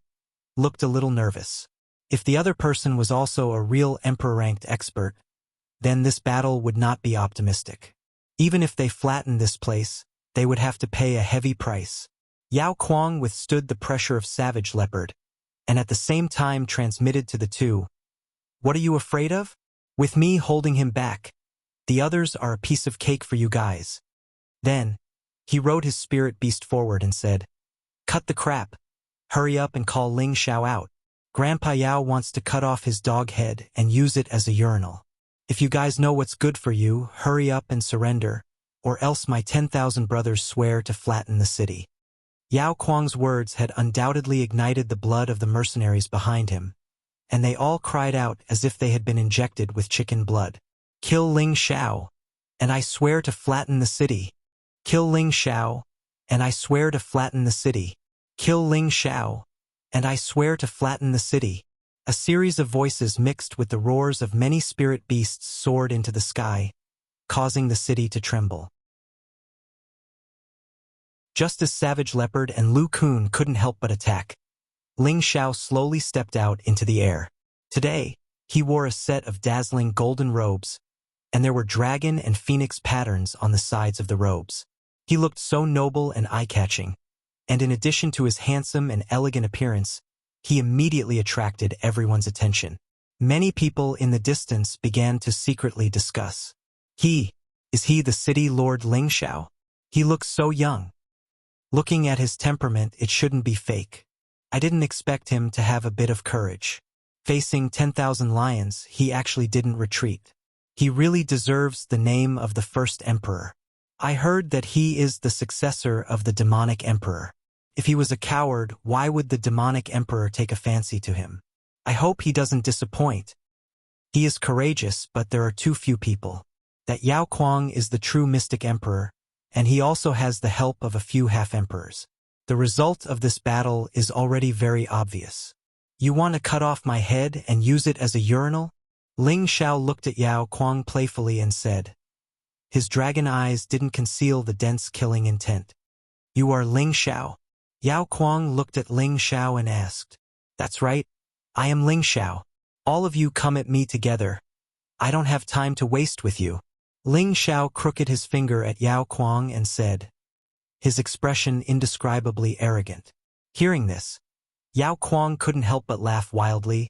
looked a little nervous. If the other person was also a real emperor-ranked expert, then this battle would not be optimistic. Even if they flattened this place, they would have to pay a heavy price. Yao Kuang withstood the pressure of Savage Leopard, and at the same time transmitted to the two, "What are you afraid of? With me holding him back, the others are a piece of cake for you guys." Then, he rode his spirit beast forward and said, "Cut the crap. Hurry up and call Ling Xiao out. Grandpa Yao wants to cut off his dog head and use it as a urinal. If you guys know what's good for you, hurry up and surrender, or else my 10,000 brothers swear to flatten the city." Yao Kuang's words had undoubtedly ignited the blood of the mercenaries behind him, and they all cried out as if they had been injected with chicken blood. "Kill Ling Xiao, and I swear to flatten the city. Kill Ling Xiao, and I swear to flatten the city. Kill Ling Xiao, and I swear to flatten the city." A series of voices mixed with the roars of many spirit beasts soared into the sky, causing the city to tremble. Just as Savage Leopard and Lu Kun couldn't help but attack, Ling Xiao slowly stepped out into the air. Today, he wore a set of dazzling golden robes, and there were dragon and phoenix patterns on the sides of the robes. He looked so noble and eye-catching, and in addition to his handsome and elegant appearance, he immediately attracted everyone's attention. Many people in the distance began to secretly discuss. Is he the city lord Ling Xiao? He looks so young. Looking at his temperament, it shouldn't be fake. I didn't expect him to have a bit of courage. Facing 10,000 lions, he actually didn't retreat. He really deserves the name of the first emperor. I heard that he is the successor of the demonic emperor. If he was a coward, why would the demonic emperor take a fancy to him? I hope he doesn't disappoint. He is courageous, but there are too few people. That Yao Kuang is the true mystic emperor, and he also has the help of a few half-emperors. The result of this battle is already very obvious. You want to cut off my head and use it as a urinal? Ling Xiao looked at Yao Kuang playfully and said. His dragon eyes didn't conceal the dense killing intent. You are Ling Xiao. Yao Kuang looked at Ling Xiao and asked. That's right. I am Ling Xiao. All of you come at me together. I don't have time to waste with you. Ling Xiao crooked his finger at Yao Kuang and said, his expression indescribably arrogant. Hearing this, Yao Kuang couldn't help but laugh wildly.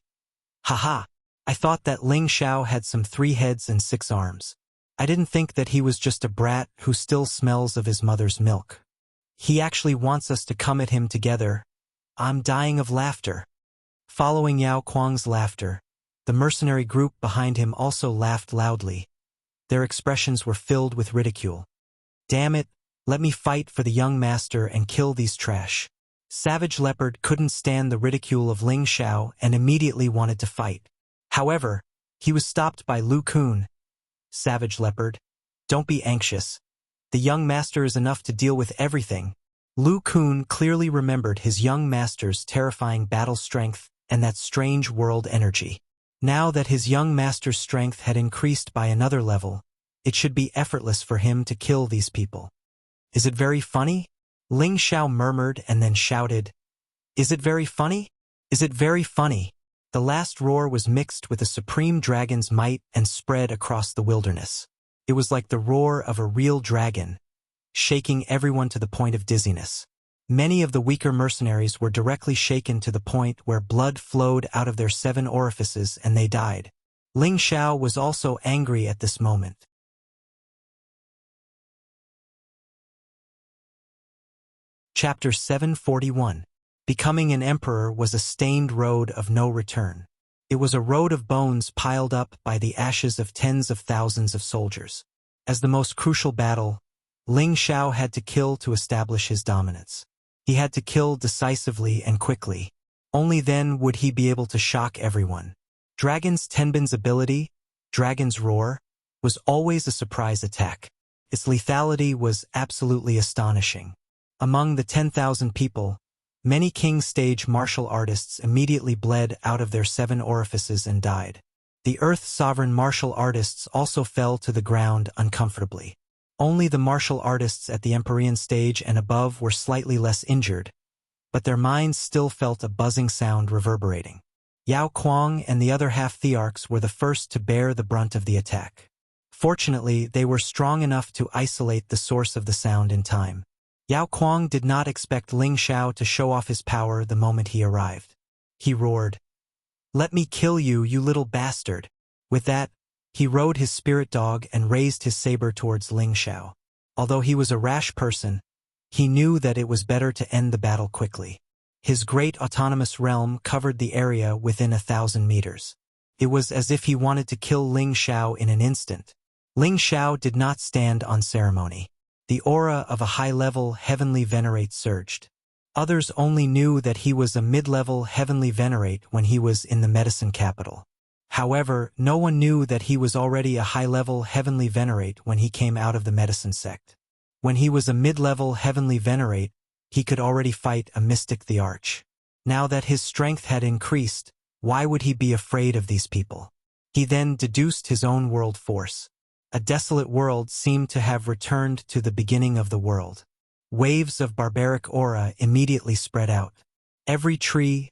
Haha, I thought that Ling Xiao had some 3 heads and 6 arms. I didn't think that he was just a brat who still smells of his mother's milk. He actually wants us to come at him together. I'm dying of laughter. Following Yao Kuang's laughter, the mercenary group behind him also laughed loudly. Their expressions were filled with ridicule. Damn it, let me fight for the young master and kill these trash. Savage Leopard couldn't stand the ridicule of Ling Xiao and immediately wanted to fight. However, he was stopped by Lu Kun. Savage Leopard, don't be anxious. The young master is enough to deal with everything. Lu Kun clearly remembered his young master's terrifying battle strength and that strange world energy. Now that his young master's strength had increased by another level, it should be effortless for him to kill these people. Is it very funny? Ling Xiao murmured and then shouted. Is it very funny? Is it very funny? The last roar was mixed with a supreme dragon's might and spread across the wilderness. It was like the roar of a real dragon, shaking everyone to the point of dizziness. Many of the weaker mercenaries were directly shaken to the point where blood flowed out of their 7 orifices and they died. Ling Xiao was also angry at this moment. Chapter 741. Becoming an emperor was a stained road of no return. It was a road of bones piled up by the ashes of tens of thousands of soldiers. As the most crucial battle, Ling Xiao had to kill to establish his dominance. He had to kill decisively and quickly. Only then would he be able to shock everyone. Dragon's Tenbin's ability, Dragon's Roar, was always a surprise attack. Its lethality was absolutely astonishing. Among the 10,000 people, many King stage martial artists immediately bled out of their 7 orifices and died. The Earth Sovereign martial artists also fell to the ground uncomfortably. Only the martial artists at the Empyrean stage and above were slightly less injured, but their minds still felt a buzzing sound reverberating. Yao Kuang and the other half-thearchs were the first to bear the brunt of the attack. Fortunately, they were strong enough to isolate the source of the sound in time. Yao Kuang did not expect Ling Xiao to show off his power the moment he arrived. He roared, "Let me kill you, you little bastard!" With that, he rode his spirit dog and raised his saber towards Ling Xiao. Although he was a rash person, he knew that it was better to end the battle quickly. His great autonomous realm covered the area within 1,000 meters. It was as if he wanted to kill Ling Xiao in an instant. Ling Xiao did not stand on ceremony. The aura of a high-level heavenly venerate surged. Others only knew that he was a mid-level heavenly venerate when he was in the medicine capital. However, no one knew that he was already a high-level heavenly venerate when he came out of the medicine sect. When he was a mid-level heavenly venerate, he could already fight a mystic the Arch. Now that his strength had increased, why would he be afraid of these people? He then deduced his own world force. A desolate world seemed to have returned to the beginning of the world. Waves of barbaric aura immediately spread out. Every tree,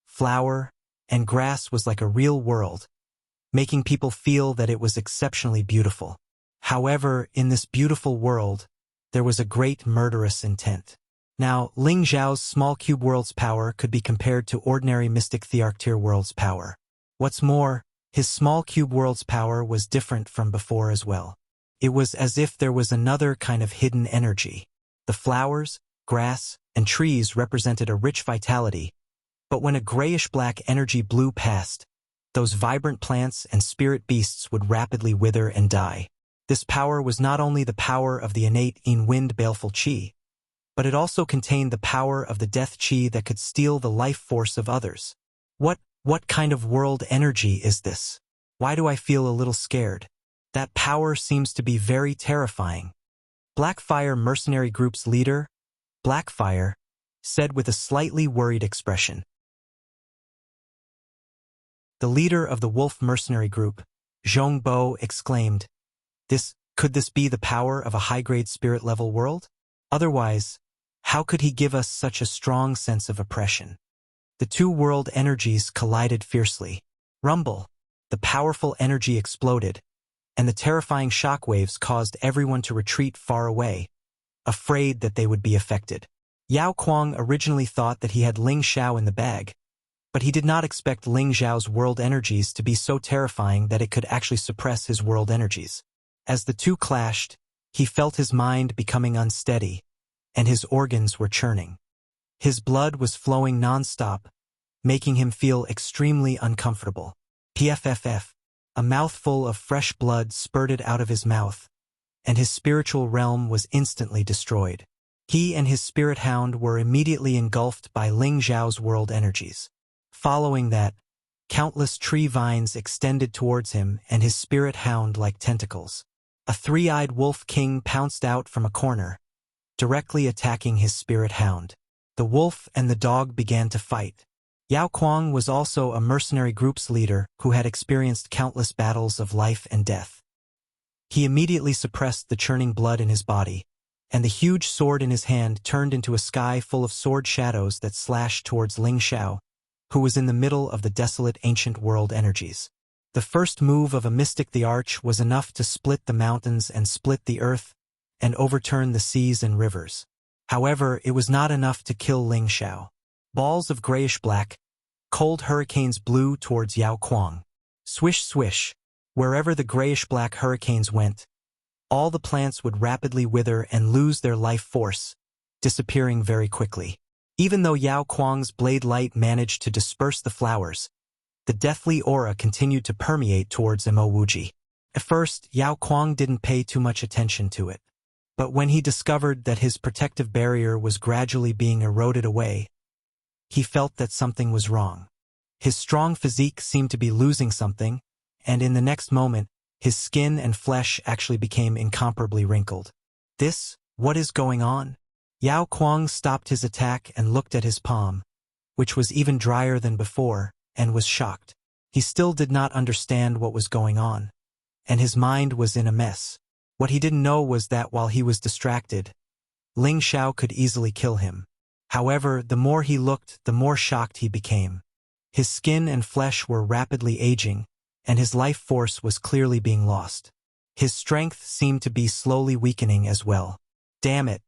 flower, and grass was like a real world, making people feel that it was exceptionally beautiful. However, in this beautiful world, there was a great murderous intent. Now, Ling Xiao's small cube world's power could be compared to ordinary mystic thearctier world's power. What's more, his small cube world's power was different from before as well. It was as if there was another kind of hidden energy. The flowers, grass, and trees represented a rich vitality, but when a grayish-black energy blew past, those vibrant plants and spirit beasts would rapidly wither and die. This power was not only the power of the innate in-wind baleful chi, but it also contained the power of the death chi that could steal the life force of others. What kind of world energy is this? Why do I feel a little scared? That power seems to be very terrifying. Blackfire mercenary group's leader, Blackfire, said with a slightly worried expression. The leader of the wolf mercenary group, Zhong Bo, exclaimed, Could this be the power of a high-grade spirit-level world? Otherwise, how could he give us such a strong sense of oppression? The two world energies collided fiercely. Rumble! The powerful energy exploded, and the terrifying shockwaves caused everyone to retreat far away, afraid that they would be affected. Yao Kuang originally thought that he had Ling Xiao in the bag, but he did not expect Ling Xiao's world energies to be so terrifying that it could actually suppress his world energies. As the two clashed, he felt his mind becoming unsteady, and his organs were churning. His blood was flowing non-stop, making him feel extremely uncomfortable. PFFF, a mouthful of fresh blood spurted out of his mouth, and his spiritual realm was instantly destroyed. He and his spirit hound were immediately engulfed by Ling Xiao's world energies. Following that, countless tree vines extended towards him and his spirit hound like tentacles. A three-eyed wolf king pounced out from a corner, directly attacking his spirit hound. The wolf and the dog began to fight. Yao Kuang was also a mercenary group's leader who had experienced countless battles of life and death. He immediately suppressed the churning blood in his body, and the huge sword in his hand turned into a sky full of sword shadows that slashed towards Ling Xiao, who was in the middle of the desolate ancient world energies. The first move of a mystic the arch was enough to split the mountains and split the earth, and overturn the seas and rivers. However, it was not enough to kill Ling Xiao. Balls of grayish-black, cold hurricanes blew towards Yao Kuang. Swish swish, wherever the grayish-black hurricanes went, all the plants would rapidly wither and lose their life force, disappearing very quickly. Even though Yao Kuang's blade light managed to disperse the flowers, the deathly aura continued to permeate towards Mo Wuji. At first, Yao Kuang didn't pay too much attention to it. But when he discovered that his protective barrier was gradually being eroded away, he felt that something was wrong. His strong physique seemed to be losing something, and in the next moment, his skin and flesh actually became incomparably wrinkled. What is going on? Yao Kuang stopped his attack and looked at his palm, which was even drier than before, and was shocked. He still did not understand what was going on, and his mind was in a mess. What he didn't know was that while he was distracted, Ling Xiao could easily kill him. However, the more he looked, the more shocked he became. His skin and flesh were rapidly aging, and his life force was clearly being lost. His strength seemed to be slowly weakening as well. Damn it!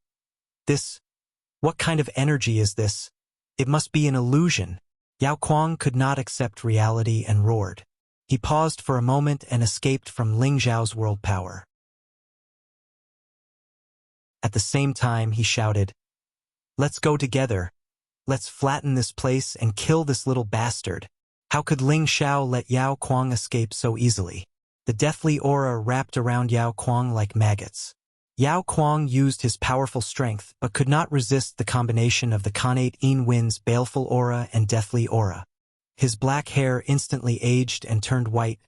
What kind of energy is this? It must be an illusion. Yao Kuang could not accept reality and roared. He paused for a moment and escaped from Ling Xiao's world power. At the same time, he shouted, "Let's go together. Let's flatten this place and kill this little bastard." How could Ling Xiao let Yao Kuang escape so easily? The deathly aura wrapped around Yao Kuang like maggots. Yao Kuang used his powerful strength but could not resist the combination of the Khanate Yin Wind's baleful aura and deathly aura. His black hair instantly aged and turned white,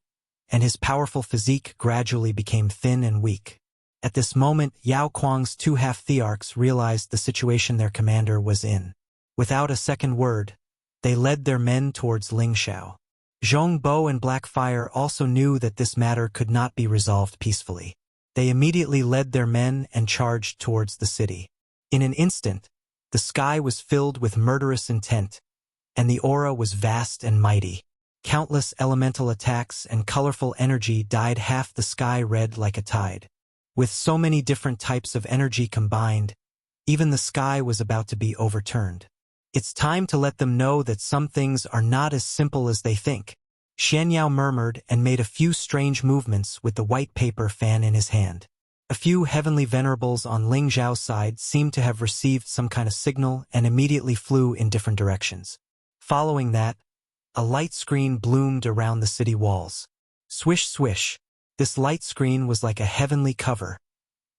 and his powerful physique gradually became thin and weak. At this moment, Yao Kuang's two half-thearchs realized the situation their commander was in. Without a second word, they led their men towards Ling Xiao. Zhong Bo and Black Fire also knew that this matter could not be resolved peacefully. They immediately led their men and charged towards the city. In an instant, the sky was filled with murderous intent, and the aura was vast and mighty. Countless elemental attacks and colorful energy dyed half the sky red like a tide. With so many different types of energy combined, even the sky was about to be overturned. It's time to let them know that some things are not as simple as they think. Xianyao murmured and made a few strange movements with the white paper fan in his hand. A few heavenly venerables on Ling Xiao's side seemed to have received some kind of signal and immediately flew in different directions. Following that, a light screen bloomed around the city walls. Swish swish. This light screen was like a heavenly cover,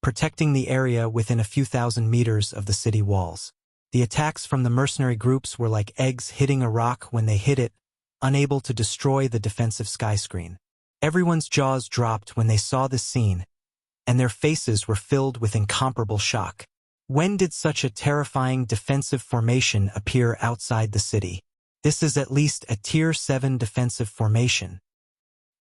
protecting the area within a few thousand meters of the city walls. The attacks from the mercenary groups were like eggs hitting a rock when they hit it, unable to destroy the defensive sky screen. Everyone's jaws dropped when they saw this scene, and their faces were filled with incomparable shock. When did such a terrifying defensive formation appear outside the city? This is at least a Tier 7 defensive formation.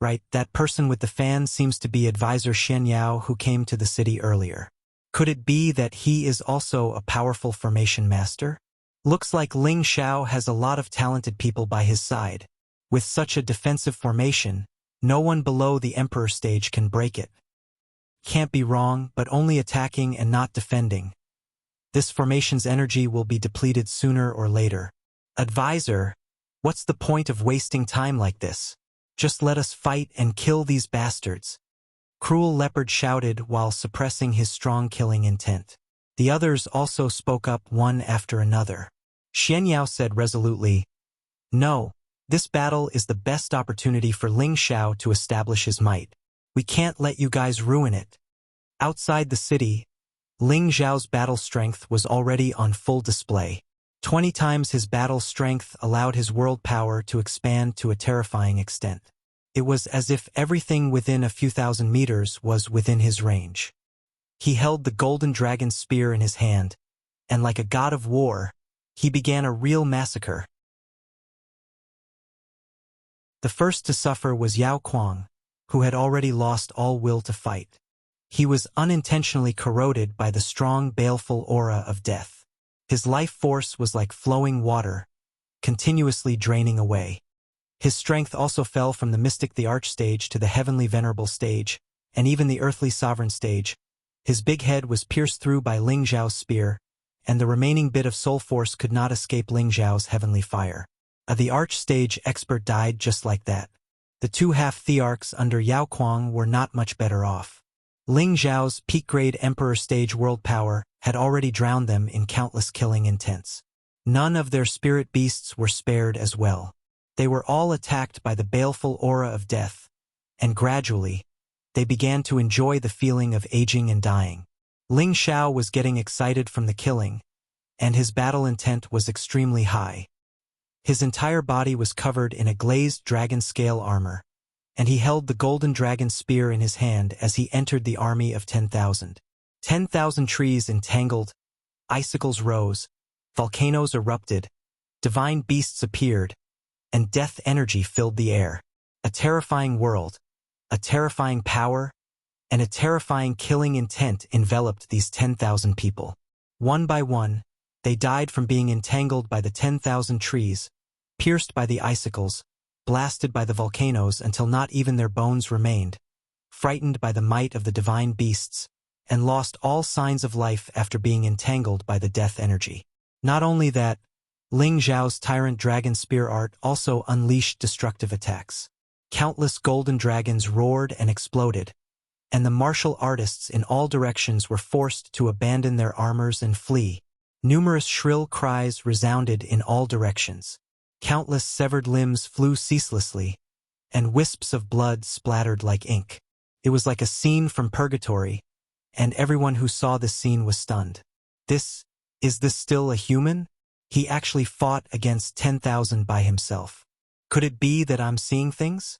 Right, that person with the fan seems to be Advisor Xian Yao who came to the city earlier. Could it be that he is also a powerful formation master? Looks like Ling Xiao has a lot of talented people by his side. With such a defensive formation, no one below the Emperor stage can break it. Can't be wrong, but only attacking and not defending. This formation's energy will be depleted sooner or later. Advisor, what's the point of wasting time like this? Just let us fight and kill these bastards. Cruel Leopard shouted while suppressing his strong killing intent. The others also spoke up one after another. Xian Yao said resolutely, "No, this battle is the best opportunity for Ling Xiao to establish his might. We can't let you guys ruin it." Outside the city, Ling Xiao's battle strength was already on full display. 20 times his battle strength allowed his world power to expand to a terrifying extent. It was as if everything within a few thousand meters was within his range. He held the golden dragon spear in his hand, and like a god of war, he began a real massacre. The first to suffer was Yao Kuang, who had already lost all will to fight. He was unintentionally corroded by the strong, baleful aura of death. His life force was like flowing water, continuously draining away. His strength also fell from the mystic the arch stage to the heavenly venerable stage, and even the earthly sovereign stage. His big head was pierced through by Ling Zhao's spear, and the remaining bit of soul force could not escape Ling Zhao's heavenly fire. The arch stage expert died just like that. The two half-thearchs under Yao Kuang were not much better off. Ling Zhao's peak-grade Emperor stage world power had already drowned them in countless killing intents. None of their spirit beasts were spared as well. They were all attacked by the baleful aura of death, and gradually, they began to enjoy the feeling of aging and dying. Ling Xiao was getting excited from the killing, and his battle intent was extremely high. His entire body was covered in a glazed dragon scale armor, and he held the golden dragon spear in his hand as he entered the army of 10,000. 10,000 trees entangled, icicles rose, volcanoes erupted, divine beasts appeared, and death energy filled the air. A terrifying world, a terrifying power, and a terrifying killing intent enveloped these 10,000 people. One by one, they died from being entangled by the 10,000 trees, pierced by the icicles, blasted by the volcanoes until not even their bones remained, frightened by the might of the divine beasts, and lost all signs of life after being entangled by the death energy. Not only that, Ling Zhao's tyrant dragon spear art also unleashed destructive attacks. Countless golden dragons roared and exploded, and the martial artists in all directions were forced to abandon their armors and flee. Numerous shrill cries resounded in all directions. Countless severed limbs flew ceaselessly, and wisps of blood splattered like ink. It was like a scene from purgatory, and everyone who saw this scene was stunned. Is this still a human? He actually fought against 10,000 by himself. Could it be that I'm seeing things?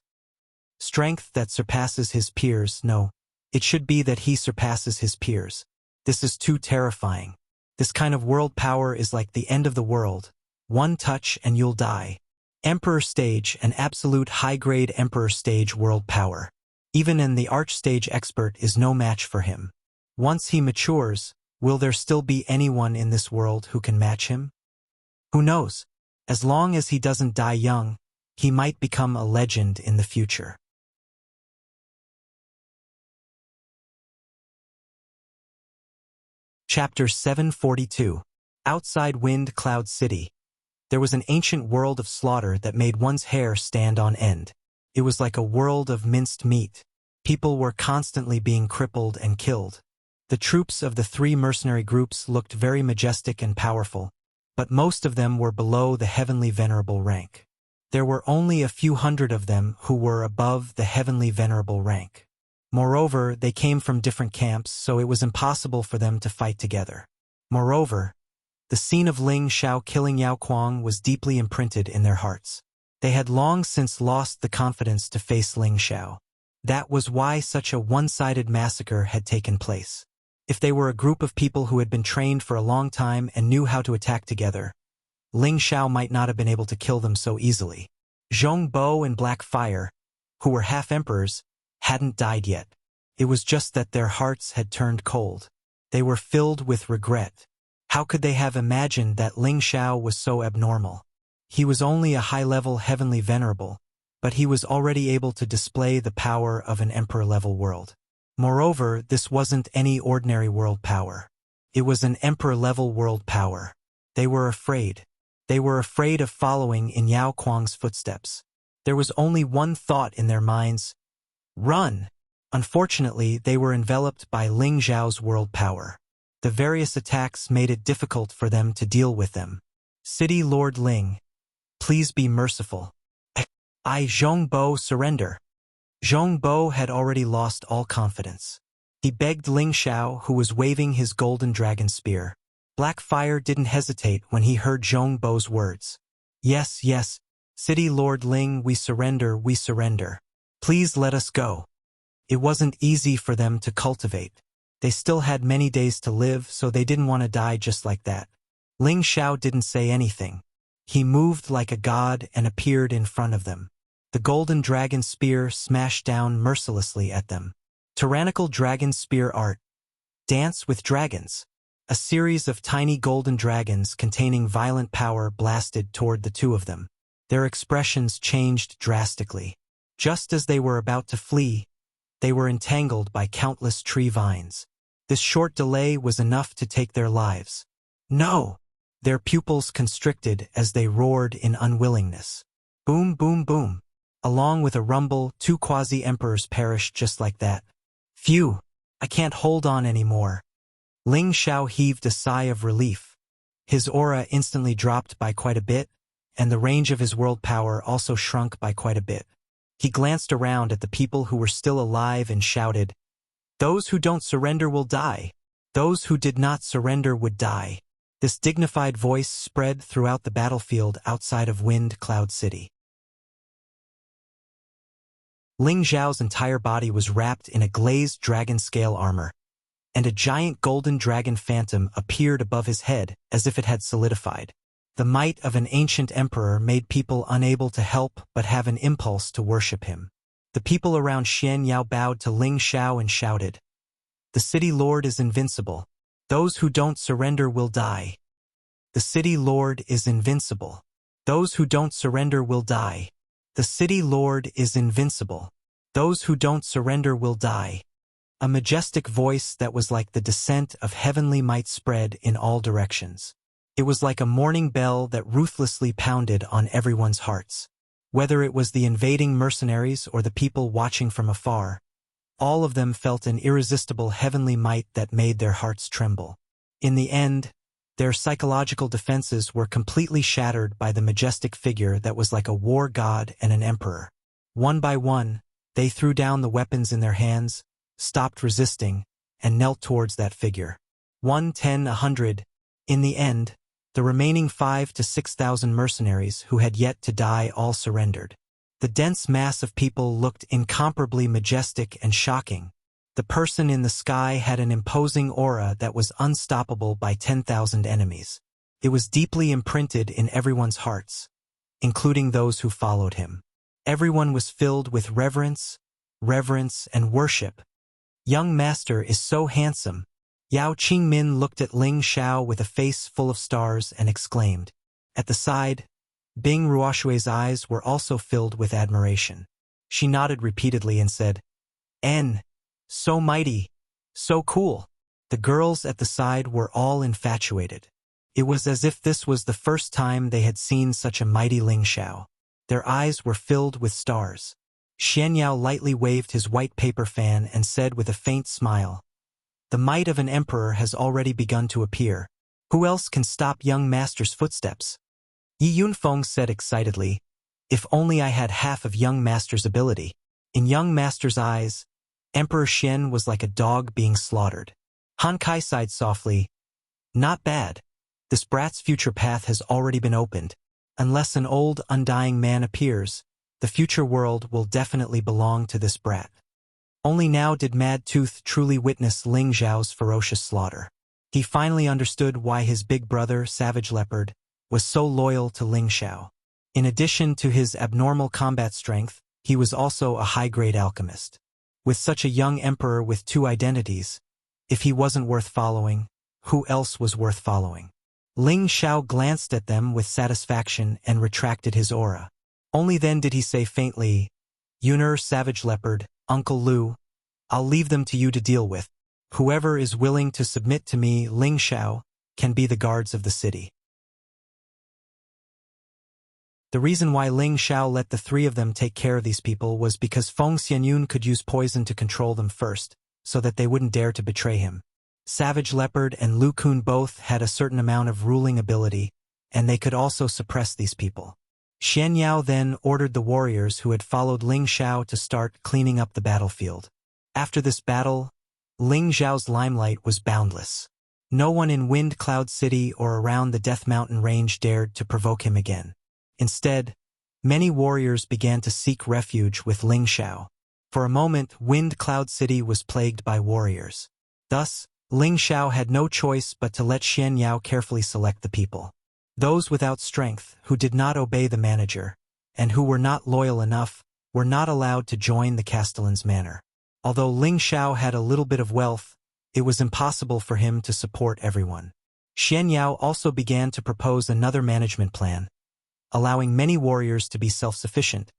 Strength that surpasses his peers, no. It should be that he surpasses his peers. This is too terrifying. This kind of world power is like the end of the world. One touch and you'll die. Emperor stage, an absolute high-grade Emperor stage world power. Even in the arch stage expert is no match for him. Once he matures, will there still be anyone in this world who can match him? Who knows? As long as he doesn't die young, he might become a legend in the future. Chapter 742. Outside Wind Cloud City. There was an ancient world of slaughter that made one's hair stand on end. It was like a world of minced meat. People were constantly being crippled and killed. The troops of the three mercenary groups looked very majestic and powerful, but most of them were below the heavenly venerable rank. There were only a few hundred of them who were above the heavenly venerable rank. Moreover, they came from different camps, so it was impossible for them to fight together. Moreover, the scene of Ling Xiao killing Yao Kuang was deeply imprinted in their hearts. They had long since lost the confidence to face Ling Xiao. That was why such a one-sided massacre had taken place. If they were a group of people who had been trained for a long time and knew how to attack together, Ling Xiao might not have been able to kill them so easily. Zhong Bo and Black Fire, who were half-emperors, hadn't died yet. It was just that their hearts had turned cold. They were filled with regret. How could they have imagined that Ling Xiao was so abnormal? He was only a high-level heavenly venerable, but he was already able to display the power of an emperor-level world. Moreover, this wasn't any ordinary world power. It was an emperor-level world power. They were afraid. They were afraid of following in Yao Kuang's footsteps. There was only one thought in their minds: run! Unfortunately, they were enveloped by Ling Xiao's world power. The various attacks made it difficult for them to deal with them. City Lord Ling, please be merciful. I, Zhong Bo, surrender. Zhong Bo had already lost all confidence. He begged Ling Xiao, who was waving his golden dragon spear. Black Fire didn't hesitate when he heard Zhong Bo's words. Yes, yes, City Lord Ling, we surrender, we surrender. Please let us go. It wasn't easy for them to cultivate. They still had many days to live, so they didn't want to die just like that. Ling Xiao didn't say anything. He moved like a god and appeared in front of them. The golden dragon spear smashed down mercilessly at them. Tyrannical dragon spear art. Dance with dragons. A series of tiny golden dragons containing violent power blasted toward the two of them. Their expressions changed drastically. Just as they were about to flee, they were entangled by countless tree vines. This short delay was enough to take their lives. No! Their pupils constricted as they roared in unwillingness. Boom, boom, boom. Along with a rumble, two quasi-emperors perished just like that. Phew! I can't hold on anymore. Ling Xiao heaved a sigh of relief. His aura instantly dropped by quite a bit, and the range of his world power also shrunk by quite a bit. He glanced around at the people who were still alive and shouted, "Those who don't surrender will die. Those who did not surrender would die." This dignified voice spread throughout the battlefield outside of Wind Cloud City. Ling Xiao's entire body was wrapped in a glazed dragon-scale armor, and a giant golden dragon phantom appeared above his head as if it had solidified. The might of an ancient emperor made people unable to help but have an impulse to worship him. The people around Xian Yao bowed to Ling Xiao and shouted, "The city lord is invincible. Those who don't surrender will die. The city lord is invincible. Those who don't surrender will die. The city lord is invincible. Those who don't surrender will die." A majestic voice that was like the descent of heavenly might spread in all directions. It was like a morning bell that ruthlessly pounded on everyone's hearts. Whether it was the invading mercenaries or the people watching from afar, all of them felt an irresistible heavenly might that made their hearts tremble. In the end, their psychological defenses were completely shattered by the majestic figure that was like a war god and an emperor. One by one, they threw down the weapons in their hands, stopped resisting, and knelt towards that figure. 1, 10, 100. In the end, the remaining 5,000 to 6,000 mercenaries who had yet to die all surrendered. The dense mass of people looked incomparably majestic and shocking. The person in the sky had an imposing aura that was unstoppable by 10,000 enemies. It was deeply imprinted in everyone's hearts, including those who followed him. Everyone was filled with reverence, and worship. "Young master is so handsome." Yao Qingmin looked at Ling Xiao with a face full of stars and exclaimed. At the side, Bing Ruoshui's eyes were also filled with admiration. She nodded repeatedly and said, "N, so mighty, so cool." The girls at the side were all infatuated. It was as if this was the first time they had seen such a mighty Ling Xiao. Their eyes were filled with stars. Xian Yao lightly waved his white paper fan and said with a faint smile, "The might of an emperor has already begun to appear. Who else can stop young master's footsteps?" Yi Yunfeng said excitedly, "If only I had half of young master's ability." In young master's eyes, Emperor Xian was like a dog being slaughtered. Han Kai sighed softly, "Not bad. This brat's future path has already been opened. Unless an old, undying man appears, the future world will definitely belong to this brat." Only now did Mad Tooth truly witness Ling Zhao's ferocious slaughter. He finally understood why his big brother, Savage Leopard, was so loyal to Ling Zhao. In addition to his abnormal combat strength, he was also a high-grade alchemist. With such a young emperor with two identities, if he wasn't worth following, who else was worth following? Ling Zhao glanced at them with satisfaction and retracted his aura. Only then did he say faintly, "Yuner, Savage Leopard, Uncle Lu, I'll leave them to you to deal with. Whoever is willing to submit to me, Ling Zhao, can be the guards of the city." The reason why Ling Zhao let the three of them take care of these people was because Feng Xianyun could use poison to control them first, so that they wouldn't dare to betray him. Savage Leopard and Lu Kun both had a certain amount of ruling ability, and they could also suppress these people. Xian Yao then ordered the warriors who had followed Ling Zhao to start cleaning up the battlefield. After this battle, Ling Zhao's limelight was boundless. No one in Wind Cloud City or around the Death Mountain range dared to provoke him again. Instead, many warriors began to seek refuge with Ling Zhao. For a moment, Wind Cloud City was plagued by warriors. Thus, Ling Zhao had no choice but to let Xian Yao carefully select the people. Those without strength, who did not obey the manager, and who were not loyal enough, were not allowed to join the Castellan's manor. Although Ling Zhao had a little bit of wealth, it was impossible for him to support everyone. Xian Yao also began to propose another management plan, allowing many warriors to be self-sufficient,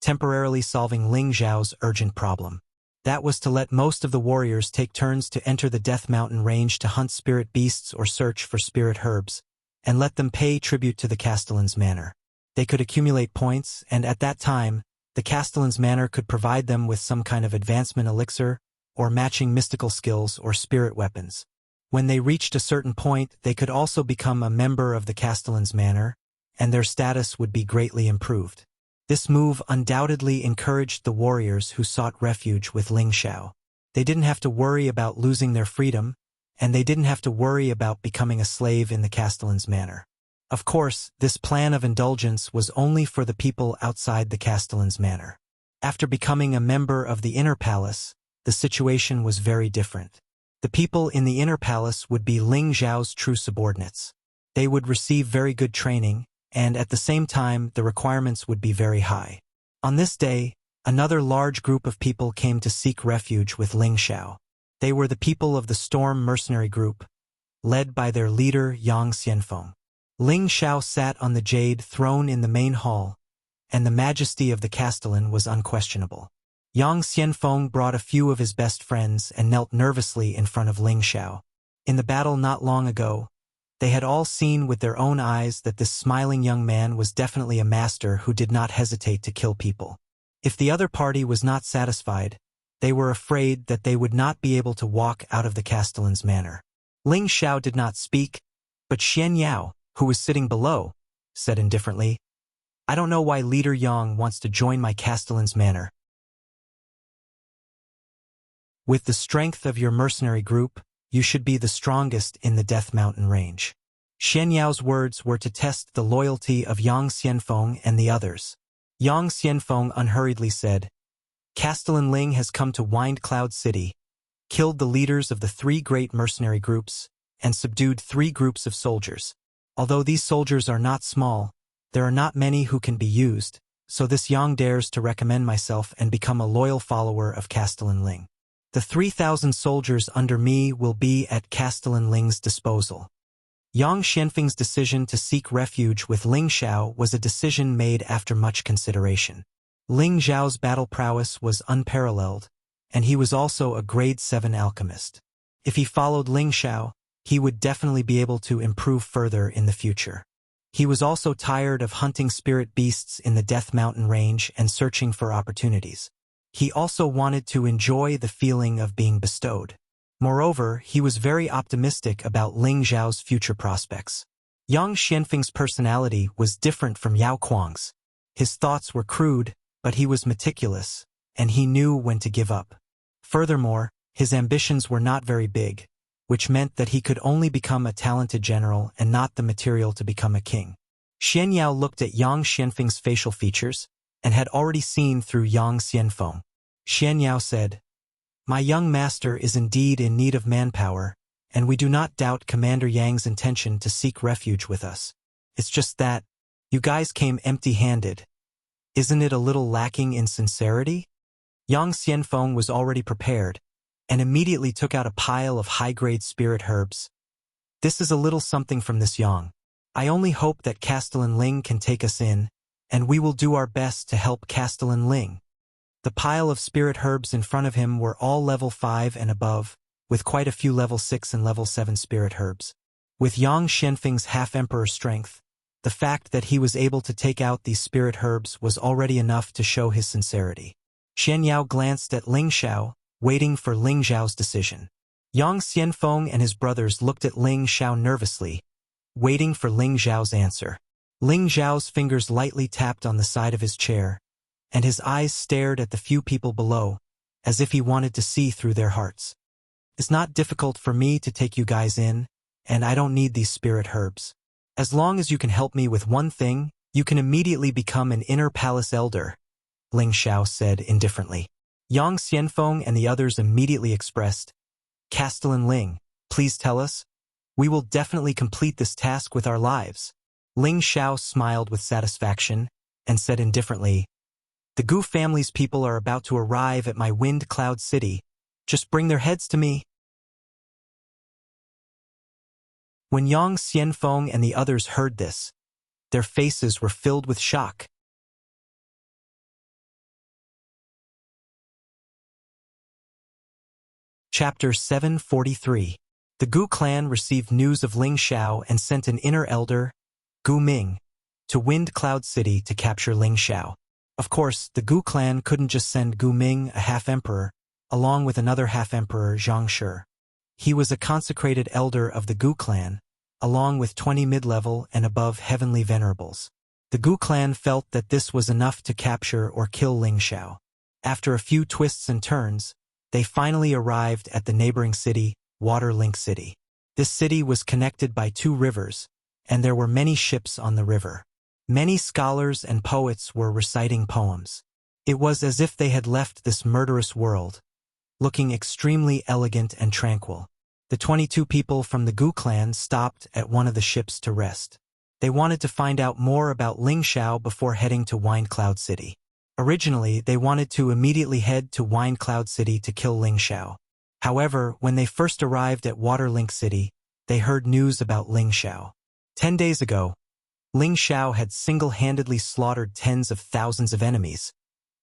temporarily solving Ling Zhao's urgent problem. That was to let most of the warriors take turns to enter the Death Mountain range to hunt spirit beasts or search for spirit herbs, and let them pay tribute to the Castellan's manor. They could accumulate points, and at that time, the Castellan's manor could provide them with some kind of advancement elixir, or matching mystical skills or spirit weapons. When they reached a certain point, they could also become a member of the Castellan's manor, and their status would be greatly improved. This move undoubtedly encouraged the warriors who sought refuge with Ling Zhao. They didn't have to worry about losing their freedom, and they didn't have to worry about becoming a slave in the Castellan's manor. Of course, this plan of indulgence was only for the people outside the Castellan's manor. After becoming a member of the Inner Palace, the situation was very different. The people in the Inner Palace would be Ling Zhao's true subordinates. They would receive very good training, and at the same time the requirements would be very high. On this day, another large group of people came to seek refuge with Ling Zhao. They were the people of the Storm Mercenary Group, led by their leader Yang Xianfeng. Ling Zhao sat on the jade throne in the main hall, and the majesty of the Castellan was unquestionable. Yang Xianfeng brought a few of his best friends and knelt nervously in front of Ling Zhao. In the battle not long ago, they had all seen with their own eyes that this smiling young man was definitely a master who did not hesitate to kill people. If the other party was not satisfied, they were afraid that they would not be able to walk out of the Castellan's manor. Ling Zhao did not speak, but Xian Yao, who was sitting below, said indifferently, "I don't know why Leader Yang wants to join my Castellan's manor. With the strength of your mercenary group, you should be the strongest in the Death Mountain range." Xian Yao's words were to test the loyalty of Yang Xianfeng and the others. Yang Xianfeng unhurriedly said, "Castellan Ling has come to Wind Cloud City, killed the leaders of the 3 great mercenary groups, and subdued 3 groups of soldiers. Although these soldiers are not small, there are not many who can be used, so this Yang dares to recommend myself and become a loyal follower of Castellan Ling. The 3,000 soldiers under me will be at Castellan Ling's disposal." Yang Xianfeng's decision to seek refuge with Ling Zhao was a decision made after much consideration. Ling Zhao's battle prowess was unparalleled, and he was also a grade 7 alchemist. If he followed Ling Zhao, he would definitely be able to improve further in the future. He was also tired of hunting spirit beasts in the Death Mountain range and searching for opportunities. He also wanted to enjoy the feeling of being bestowed. Moreover, he was very optimistic about Ling Zhao's future prospects. Yang Xianfeng's personality was different from Yao Kuang's. His thoughts were crude, but he was meticulous, and he knew when to give up. Furthermore, his ambitions were not very big, which meant that he could only become a talented general and not the material to become a king. Xian Yao looked at Yang Xianfeng's facial features, and had already seen through Yang Xianfeng. Xian Yao said, My young master is indeed in need of manpower, and we do not doubt Commander Yang's intention to seek refuge with us. It's just that, you guys came empty-handed. Isn't it a little lacking in sincerity? Yang Xianfeng was already prepared, and immediately took out a pile of high-grade spirit herbs. This is a little something from this Yang. I only hope that Castellan Ling can take us in, and we will do our best to help Castellan Ling. The pile of spirit herbs in front of him were all level 5 and above, with quite a few level 6 and level 7 spirit herbs. With Yang Xianfeng's half-emperor strength, the fact that he was able to take out these spirit herbs was already enough to show his sincerity. Xian Yao glanced at Ling Xiao, waiting for Ling Xiao's decision. Yang Xianfeng and his brothers looked at Ling Xiao nervously, waiting for Ling Xiao's answer. Ling Xiao's fingers lightly tapped on the side of his chair, and his eyes stared at the few people below, as if he wanted to see through their hearts. It's not difficult for me to take you guys in, and I don't need these spirit herbs. As long as you can help me with one thing, you can immediately become an inner palace elder, Ling Xiao said indifferently. Yang Xianfeng and the others immediately expressed, Castellan Ling, please tell us. We will definitely complete this task with our lives. Ling Xiao smiled with satisfaction and said indifferently, the Gu family's people are about to arrive at my Wind Cloud City. Just bring their heads to me. When Yang Xianfeng and the others heard this, their faces were filled with shock. Chapter 743. The Gu clan received news of Ling Xiao and sent an inner elder, Gu Ming, to Wind Cloud City to capture Ling Xiao. Of course, the Gu clan couldn't just send Gu Ming, a half-emperor, along with another half-emperor, Zhang Shi. He was a consecrated elder of the Gu clan, along with 20 mid-level and above heavenly venerables. The Gu clan felt that this was enough to capture or kill Ling Xiao. After a few twists and turns, they finally arrived at the neighboring city, Water Link City. This city was connected by 2 rivers, and there were many ships on the river. Many scholars and poets were reciting poems. It was as if they had left this murderous world, looking extremely elegant and tranquil. The 22 people from the Gu clan stopped at one of the ships to rest. They wanted to find out more about Ling Xiao before heading to Wind Cloud City. Originally, they wanted to immediately head to Wind Cloud City to kill Ling Xiao. However, when they first arrived at Water Link City, they heard news about Ling Xiao. 10 days ago, Ling Xiao had single-handedly slaughtered tens of thousands of enemies,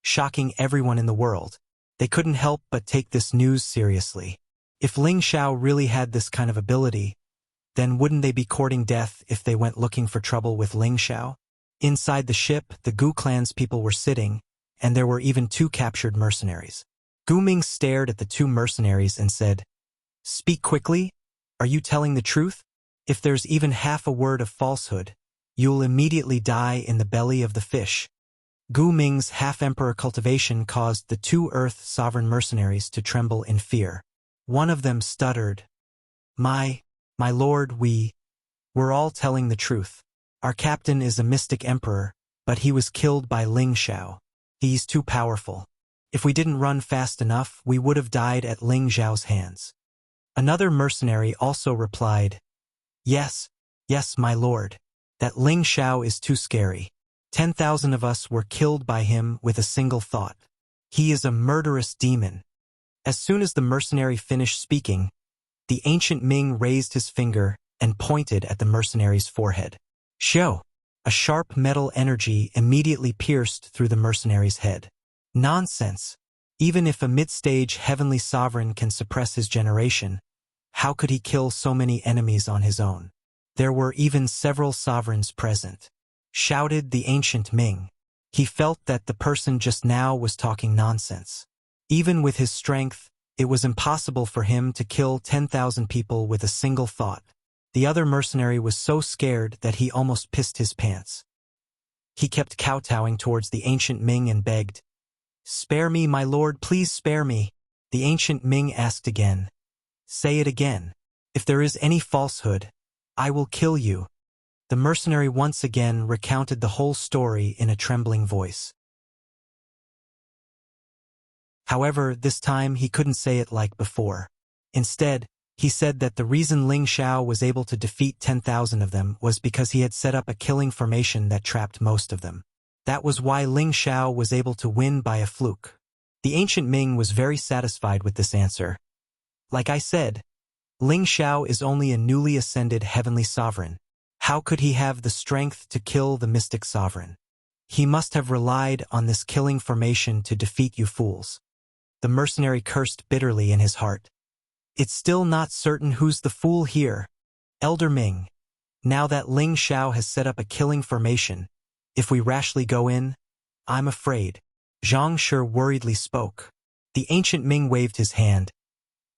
shocking everyone in the world. They couldn't help but take this news seriously. If Ling Xiao really had this kind of ability, then wouldn't they be courting death if they went looking for trouble with Ling Xiao? Inside the ship, the Gu clan's people were sitting, and there were even 2 captured mercenaries. Gu Ming stared at the 2 mercenaries and said, "Speak quickly. Are you telling the truth? If there's even half a word of falsehood, you'll immediately die in the belly of the fish." Gu Ming's half-emperor cultivation caused the 2 Earth sovereign mercenaries to tremble in fear. One of them stuttered, My lord, we're all telling the truth. Our captain is a mystic emperor, but he was killed by Ling Xiao. He's too powerful. If we didn't run fast enough, we would have died at Ling Xiao's hands. Another mercenary also replied, Yes, my lord. That Ling Xiao is too scary. 10,000 of us were killed by him with a single thought. He is a murderous demon. As soon as the mercenary finished speaking, the ancient Ming raised his finger and pointed at the mercenary's forehead. Xiao! A sharp metal energy immediately pierced through the mercenary's head. Nonsense! Even if a mid-stage heavenly sovereign can suppress his generation, how could he kill so many enemies on his own? There were even several sovereigns present. Shouted the ancient Ming. He felt that the person just now was talking nonsense. Even with his strength, it was impossible for him to kill 10,000 people with a single thought. The other mercenary was so scared that he almost pissed his pants. He kept kowtowing towards the ancient Ming and begged, "Spare me, my lord, please spare me." The ancient Ming asked again, "Say it again. If there is any falsehood, I will kill you." The mercenary once again recounted the whole story in a trembling voice. However, this time he couldn't say it like before. Instead, he said that the reason Ling Xiao was able to defeat 10,000 of them was because he had set up a killing formation that trapped most of them. That was why Ling Xiao was able to win by a fluke. The ancient Ming was very satisfied with this answer. Like I said, Ling Xiao is only a newly ascended heavenly sovereign. How could he have the strength to kill the mystic sovereign? He must have relied on this killing formation to defeat you fools. The mercenary cursed bitterly in his heart. It's still not certain who's the fool here. Elder Ming, now that Ling Xiao has set up a killing formation, if we rashly go in, I'm afraid. Zhang Shi worriedly spoke. The ancient Ming waved his hand.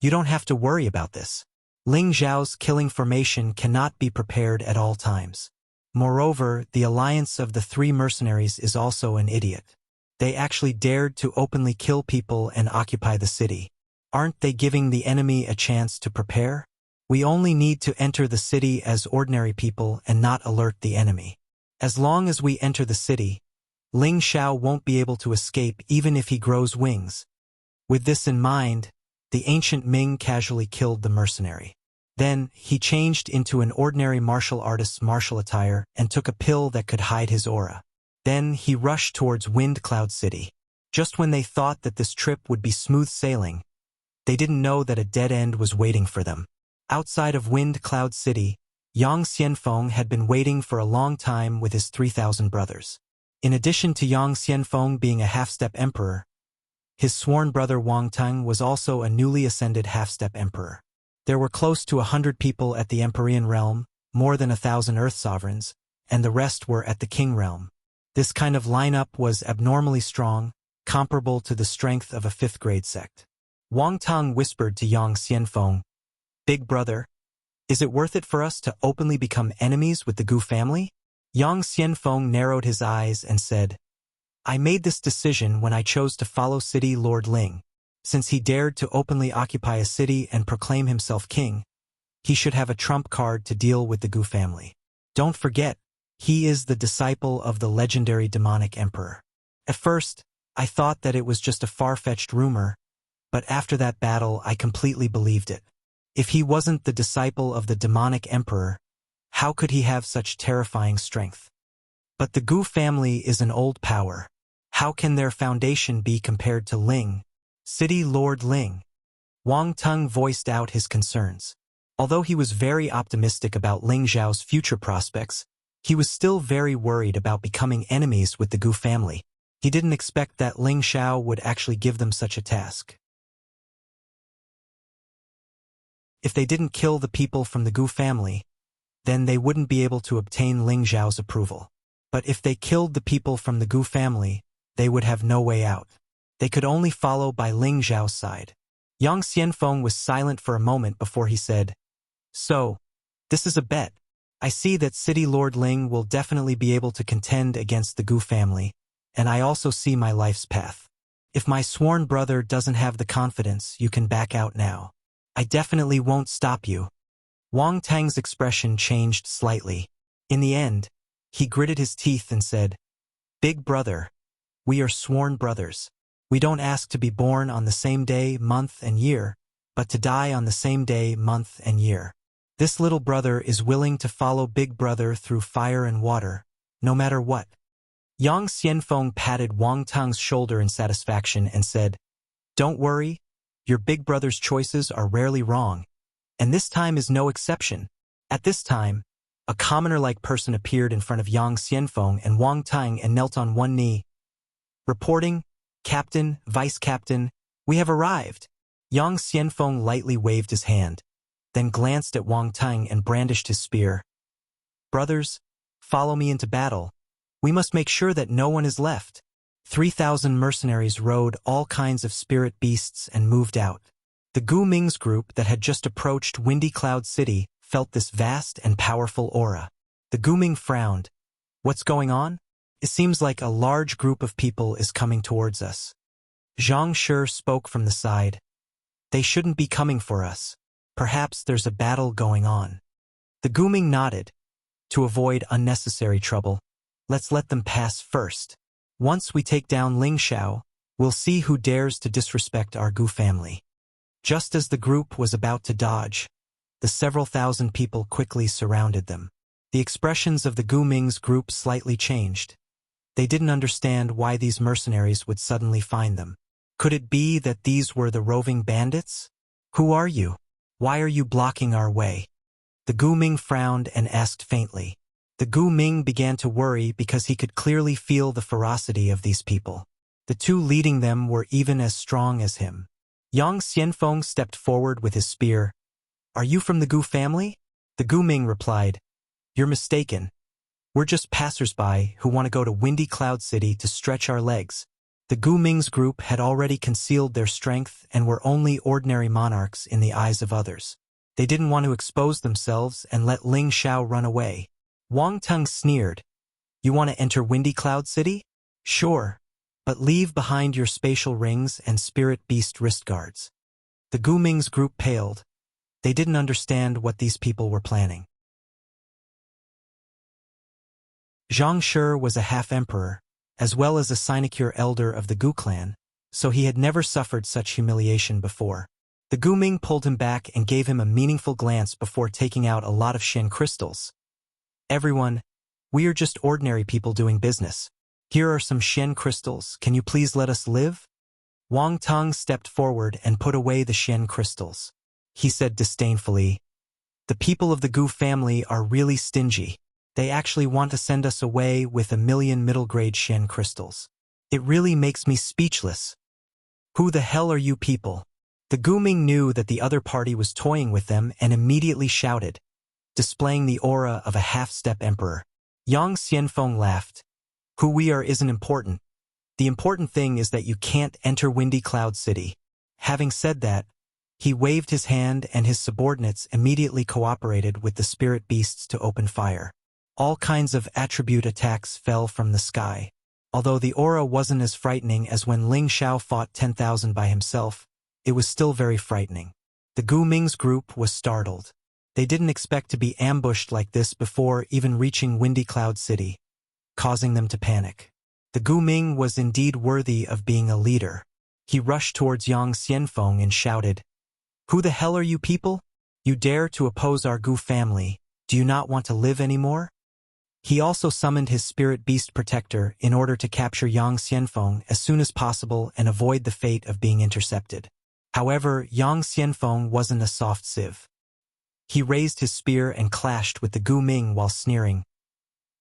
You don't have to worry about this. Ling Xiao's killing formation cannot be prepared at all times. Moreover, the alliance of the three mercenaries is also an idiot. They actually dared to openly kill people and occupy the city. Aren't they giving the enemy a chance to prepare? We only need to enter the city as ordinary people and not alert the enemy. As long as we enter the city, Ling Xiao won't be able to escape even if he grows wings. With this in mind, the ancient Ming casually killed the mercenary. Then, he changed into an ordinary martial artist's martial attire and took a pill that could hide his aura. Then, he rushed towards Wind Cloud City. Just when they thought that this trip would be smooth sailing, they didn't know that a dead end was waiting for them. Outside of Wind Cloud City, Yang Xianfeng had been waiting for a long time with his 3,000 brothers. In addition to Yang Xianfeng being a half-step emperor, his sworn brother Wang Teng was also a newly ascended half-step emperor. There were close to 100 people at the Empyrean realm, more than 1,000 Earth sovereigns, and the rest were at the King realm. This kind of lineup was abnormally strong, comparable to the strength of a 5th-grade sect. Wang Teng whispered to Yang Xianfeng, "Big brother, is it worth it for us to openly become enemies with the Gu family?" Yang Xianfeng narrowed his eyes and said, "I made this decision when I chose to follow City Lord Ling. Since he dared to openly occupy a city and proclaim himself king, he should have a trump card to deal with the Gu family. Don't forget, he is the disciple of the legendary demonic emperor. At first, I thought that it was just a far-fetched rumor, but after that battle I completely believed it. If he wasn't the disciple of the demonic emperor, how could he have such terrifying strength? But the Gu family is an old power. How can their foundation be compared to Ling, City Lord Ling?" Wang Teng voiced out his concerns. Although he was very optimistic about Ling Xiao's future prospects, he was still very worried about becoming enemies with the Gu family. He didn't expect that Ling Xiao would actually give them such a task. If they didn't kill the people from the Gu family, then they wouldn't be able to obtain Ling Xiao's approval. But if they killed the people from the Gu family, they would have no way out. They could only follow by Ling Xiao's side. Yang Xianfeng was silent for a moment before he said, "So, this is a bet. I see that City Lord Ling will definitely be able to contend against the Gu family, and I also see my life's path. If my sworn brother doesn't have the confidence, you can back out now. I definitely won't stop you." Wang Teng's expression changed slightly. In the end, he gritted his teeth and said, "Big brother, we are sworn brothers. We don't ask to be born on the same day, month, and year, but to die on the same day, month, and year. This little brother is willing to follow big brother through fire and water, no matter what." Yang Xianfeng patted Wang Teng's shoulder in satisfaction and said, "Don't worry, your big brother's choices are rarely wrong, and this time is no exception." At this time, a commoner-like person appeared in front of Yang Xianfeng and Wang Teng and knelt on one knee. "Reporting, Captain, Vice Captain, we have arrived." Yang Xianfeng lightly waved his hand, then glanced at Wang Teng and brandished his spear. "Brothers, follow me into battle. We must make sure that no one is left." 3,000 mercenaries rode all kinds of spirit beasts and moved out. The Gu Ming's group that had just approached Windy Cloud City felt this vast and powerful aura. The Gu Ming frowned. "What's going on? It seems like a large group of people is coming towards us." Zhang Shi spoke from the side. "They shouldn't be coming for us. Perhaps there's a battle going on." The Gu Ming nodded. "To avoid unnecessary trouble, let's let them pass first. Once we take down Ling Xiao, We'll see who dares to disrespect our Gu family. Just as the group was about to dodge, the several thousand people quickly surrounded them. The expressions of the Gu Ming's group slightly changed. They didn't understand why these mercenaries would suddenly find them. Could it be that these were the roving bandits? Who are you? Why are you blocking our way? The Gu Ming frowned and asked faintly. The Gu Ming began to worry because he could clearly feel the ferocity of these people. The two leading them were even as strong as him. Yang Xianfeng stepped forward with his spear. Are you from the Gu family? The Gu Ming replied, You're mistaken. We're just passers-by who want to go to Windy Cloud City to stretch our legs. The Gu Ming's group had already concealed their strength and were only ordinary monarchs in the eyes of others. They didn't want to expose themselves and let Ling Xiao run away. Wang Tung sneered. You want to enter Windy Cloud City? Sure, but leave behind your spatial rings and spirit beast wrist guards. The Gu Ming's group paled. They didn't understand what these people were planning. Zhang Shi was a half-emperor, as well as a sinecure elder of the Gu clan, so he had never suffered such humiliation before. The Gu Ming pulled him back and gave him a meaningful glance before taking out a lot of Shen crystals. Everyone, we are just ordinary people doing business. Here are some Shen crystals. Can you please let us live? Wang Tung stepped forward and put away the Shen crystals. He said disdainfully, The people of the Gu family are really stingy. They actually want to send us away with 1,000,000 middle-grade Shen crystals. It really makes me speechless. Who the hell are you people? The Gu Ming knew that the other party was toying with them and immediately shouted, displaying the aura of a half-step emperor. Yang Xianfeng laughed. Who we are isn't important. The important thing is that you can't enter Windy Cloud City. Having said that, he waved his hand and his subordinates immediately cooperated with the spirit beasts to open fire. All kinds of attribute attacks fell from the sky. Although the aura wasn't as frightening as when Ling Xiao fought 10,000 by himself, it was still very frightening. The Gu Ming's group was startled. They didn't expect to be ambushed like this before even reaching Windy Cloud City, causing them to panic. The Gu Ming was indeed worthy of being a leader. He rushed towards Yang Xianfeng and shouted, Who the hell are you people? You dare to oppose our Gu family. Do you not want to live anymore? He also summoned his spirit beast protector in order to capture Yang Xianfeng as soon as possible and avoid the fate of being intercepted. However, Yang Xianfeng wasn't a soft sieve. He raised his spear and clashed with the Gu Ming while sneering.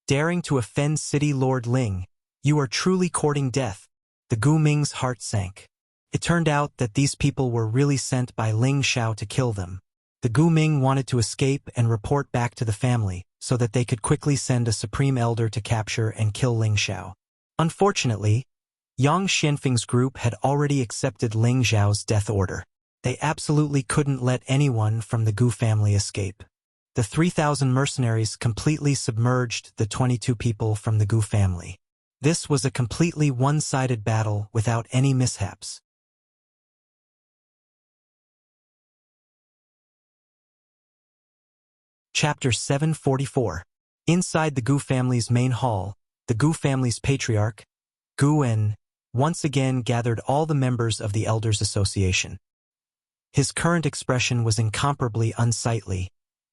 Daring to offend City Lord Ling, you are truly courting death. The Gu Ming's heart sank. It turned out that these people were really sent by Ling Xiao to kill them. The Gu Ming wanted to escape and report back to the family, so that they could quickly send a supreme elder to capture and kill Ling Xiao. Unfortunately, Yang Xianfeng's group had already accepted Ling Xiao's death order. They absolutely couldn't let anyone from the Gu family escape. The 3,000 mercenaries completely submerged the 22 people from the Gu family. This was a completely one-sided battle without any mishaps. Chapter 744. Inside the Gu family's main hall, the Gu family's patriarch, Gu En, once again gathered all the members of the Elders Association. His current expression was incomparably unsightly,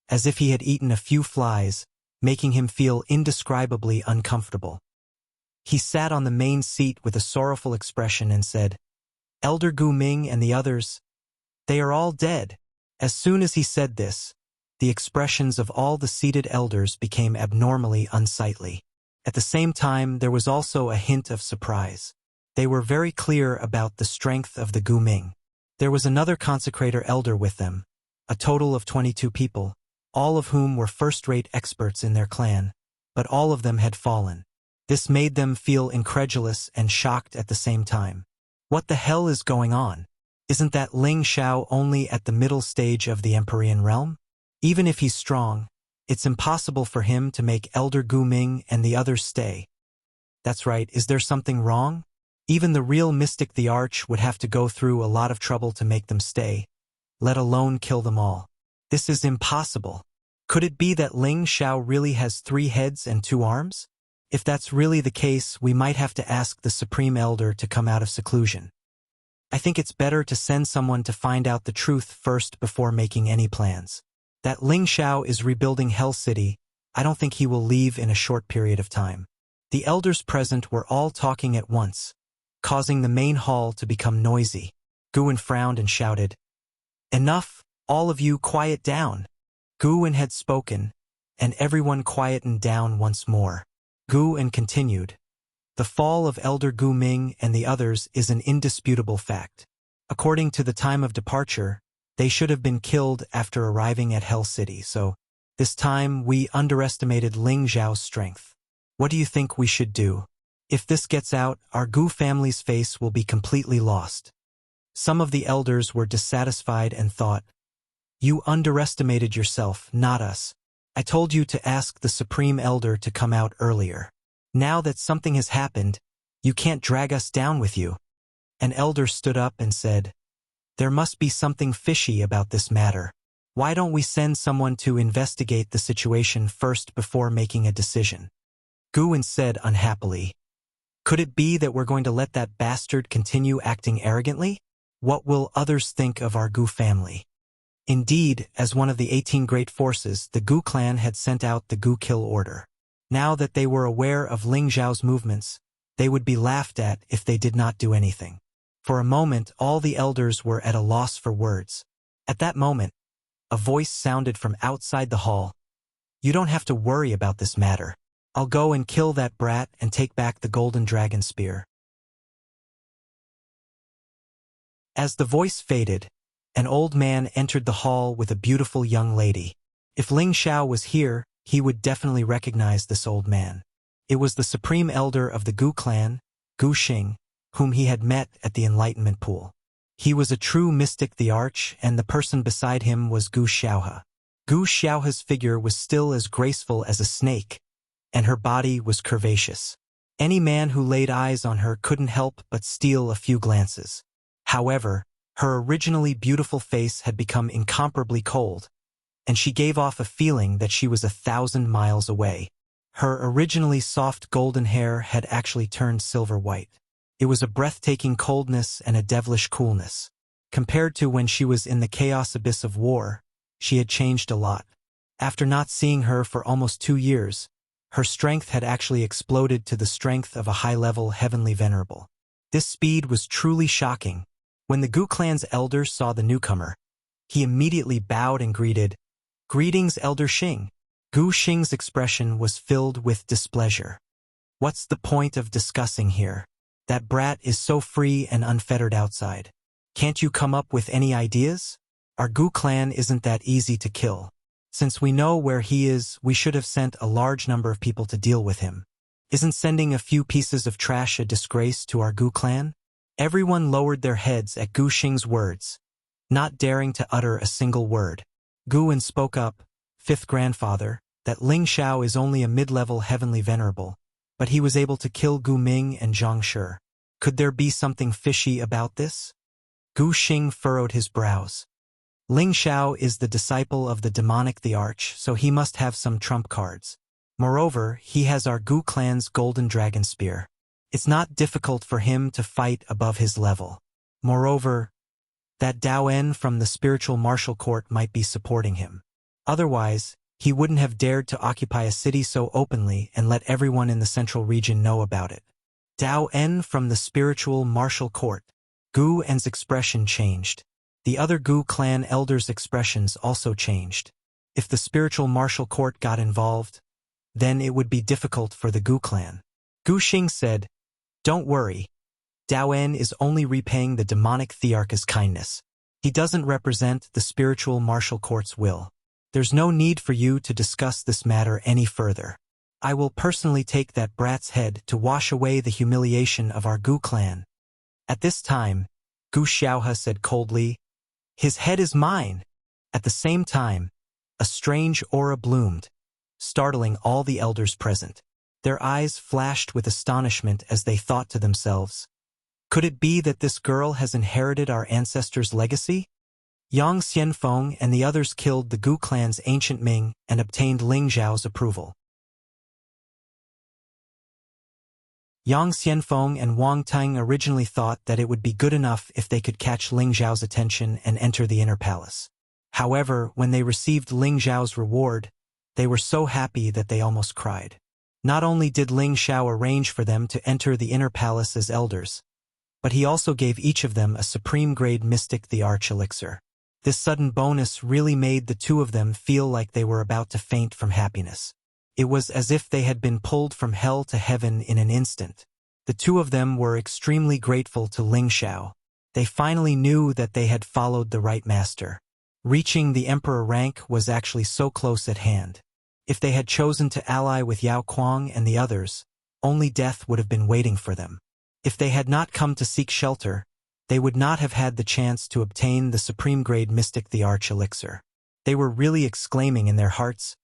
as if he had eaten a few flies, making him feel indescribably uncomfortable. He sat on the main seat with a sorrowful expression and said, Elder Gu Ming and the others, they are all dead. As soon as he said this, the expressions of all the seated elders became abnormally unsightly. At the same time, there was also a hint of surprise. They were very clear about the strength of the Gu Ming. There was another consecrator elder with them, a total of 22 people, all of whom were first-rate experts in their clan, but all of them had fallen. This made them feel incredulous and shocked at the same time. What the hell is going on? Isn't that Ling Xiao only at the middle stage of the Empyrean realm? Even if he's strong, it's impossible for him to make Elder Gu Ming and the others stay. That's right, is there something wrong? Even the real mystic the Arch would have to go through a lot of trouble to make them stay, let alone kill them all. This is impossible. Could it be that Ling Xiao really has 3 heads and 2 arms? If that's really the case, we might have to ask the Supreme Elder to come out of seclusion. I think it's better to send someone to find out the truth first before making any plans. That Ling Xiao is rebuilding Hell City. I don't think he will leave in a short period of time. The elders present were all talking at once, causing the main hall to become noisy. Guwen frowned and shouted, "Enough, all of you quiet down." Guwen had spoken, and everyone quietened down once more. Guwen continued, "The fall of Elder Gu Ming and the others is an indisputable fact. According to the time of departure, they should have been killed after arriving at Hell City, so this time we underestimated Ling Zhao's strength. What do you think we should do? If this gets out, our Gu family's face will be completely lost." Some of the elders were dissatisfied and thought, "You underestimated yourself, not us. I told you to ask the Supreme Elder to come out earlier. Now that something has happened, you can't drag us down with you." An elder stood up and said, "There must be something fishy about this matter. Why don't we send someone to investigate the situation first before making a decision?" Guwen said unhappily, "Could it be that we're going to let that bastard continue acting arrogantly? What will others think of our Gu family?" Indeed, as one of the 18 great forces, the Gu clan had sent out the Gu kill order. Now that they were aware of Ling Zhao's movements, they would be laughed at if they did not do anything. For a moment, all the elders were at a loss for words. At that moment, a voice sounded from outside the hall. "You don't have to worry about this matter. I'll go and kill that brat and take back the golden dragon spear." As the voice faded, an old man entered the hall with a beautiful young lady. If Ling Xiao was here, he would definitely recognize this old man. It was the Supreme Elder of the Gu clan, Gu Xing, whom he had met at the Enlightenment Pool. He was a true mystic, the Arch, and the person beside him was Gu Xiaohe. Gu Xiaohe's figure was still as graceful as a snake, and her body was curvaceous. Any man who laid eyes on her couldn't help but steal a few glances. However, her originally beautiful face had become incomparably cold, and she gave off a feeling that she was 1,000 miles away. Her originally soft golden hair had actually turned silver white. It was a breathtaking coldness and a devilish coolness. Compared to when she was in the chaos abyss of war, she had changed a lot. After not seeing her for almost 2 years, her strength had actually exploded to the strength of a high-level heavenly venerable. This speed was truly shocking. When the Gu clan's elder saw the newcomer, he immediately bowed and greeted, "Greetings, Elder Xing." Gu Xing's expression was filled with displeasure. "What's the point of discussing here? That brat is so free and unfettered outside. Can't you come up with any ideas? Our Gu clan isn't that easy to kill. Since we know where he is, we should have sent a large number of people to deal with him. Isn't sending a few pieces of trash a disgrace to our Gu clan?" Everyone lowered their heads at Gu Xing's words, not daring to utter a single word. Guwen spoke up, "Fifth grandfather, that Ling Xiao is only a mid-level heavenly venerable, but he was able to kill Gu Ming and Zhang Shi. Could there be something fishy about this?" Gu Xing furrowed his brows. "Ling Xiao is the disciple of the demonic the Arch, so he must have some trump cards. Moreover, he has our Gu clan's golden dragon spear. It's not difficult for him to fight above his level. Moreover, that Daoen from the spiritual martial court might be supporting him. Otherwise, he wouldn't have dared to occupy a city so openly and let everyone in the central region know about it." Daoen from the spiritual martial court. Gu En's expression changed. The other Gu clan elders' expressions also changed. If the spiritual martial court got involved, then it would be difficult for the Gu clan. Gu Xing said, "Don't worry. Daoen is only repaying the demonic thearch's kindness. He doesn't represent the spiritual martial court's will. There's no need for you to discuss this matter any further. I will personally take that brat's head to wash away the humiliation of our Gu clan." At this time, Gu Xiaohe said coldly, "His head is mine." At the same time, a strange aura bloomed, startling all the elders present. Their eyes flashed with astonishment as they thought to themselves, "Could it be that this girl has inherited our ancestors' legacy?" Yang Xianfeng and the others killed the Gu clan's ancient Ming and obtained Ling Zhao's approval. Yang Xianfeng and Wang Tang originally thought that it would be good enough if they could catch Ling Zhao's attention and enter the inner palace. However, when they received Ling Zhao's reward, they were so happy that they almost cried. Not only did Ling Zhao arrange for them to enter the inner palace as elders, but he also gave each of them a supreme-grade mystic the Arch Elixir. This sudden bonus really made the two of them feel like they were about to faint from happiness. It was as if they had been pulled from hell to heaven in an instant. The two of them were extremely grateful to Ling Zhao. They finally knew that they had followed the right master. Reaching the emperor rank was actually so close at hand. If they had chosen to ally with Yao Kuang and the others, only death would have been waiting for them. If they had not come to seek shelter, they would not have had the chance to obtain the supreme-grade mystic the Arch Elixir. They were really exclaiming in their hearts,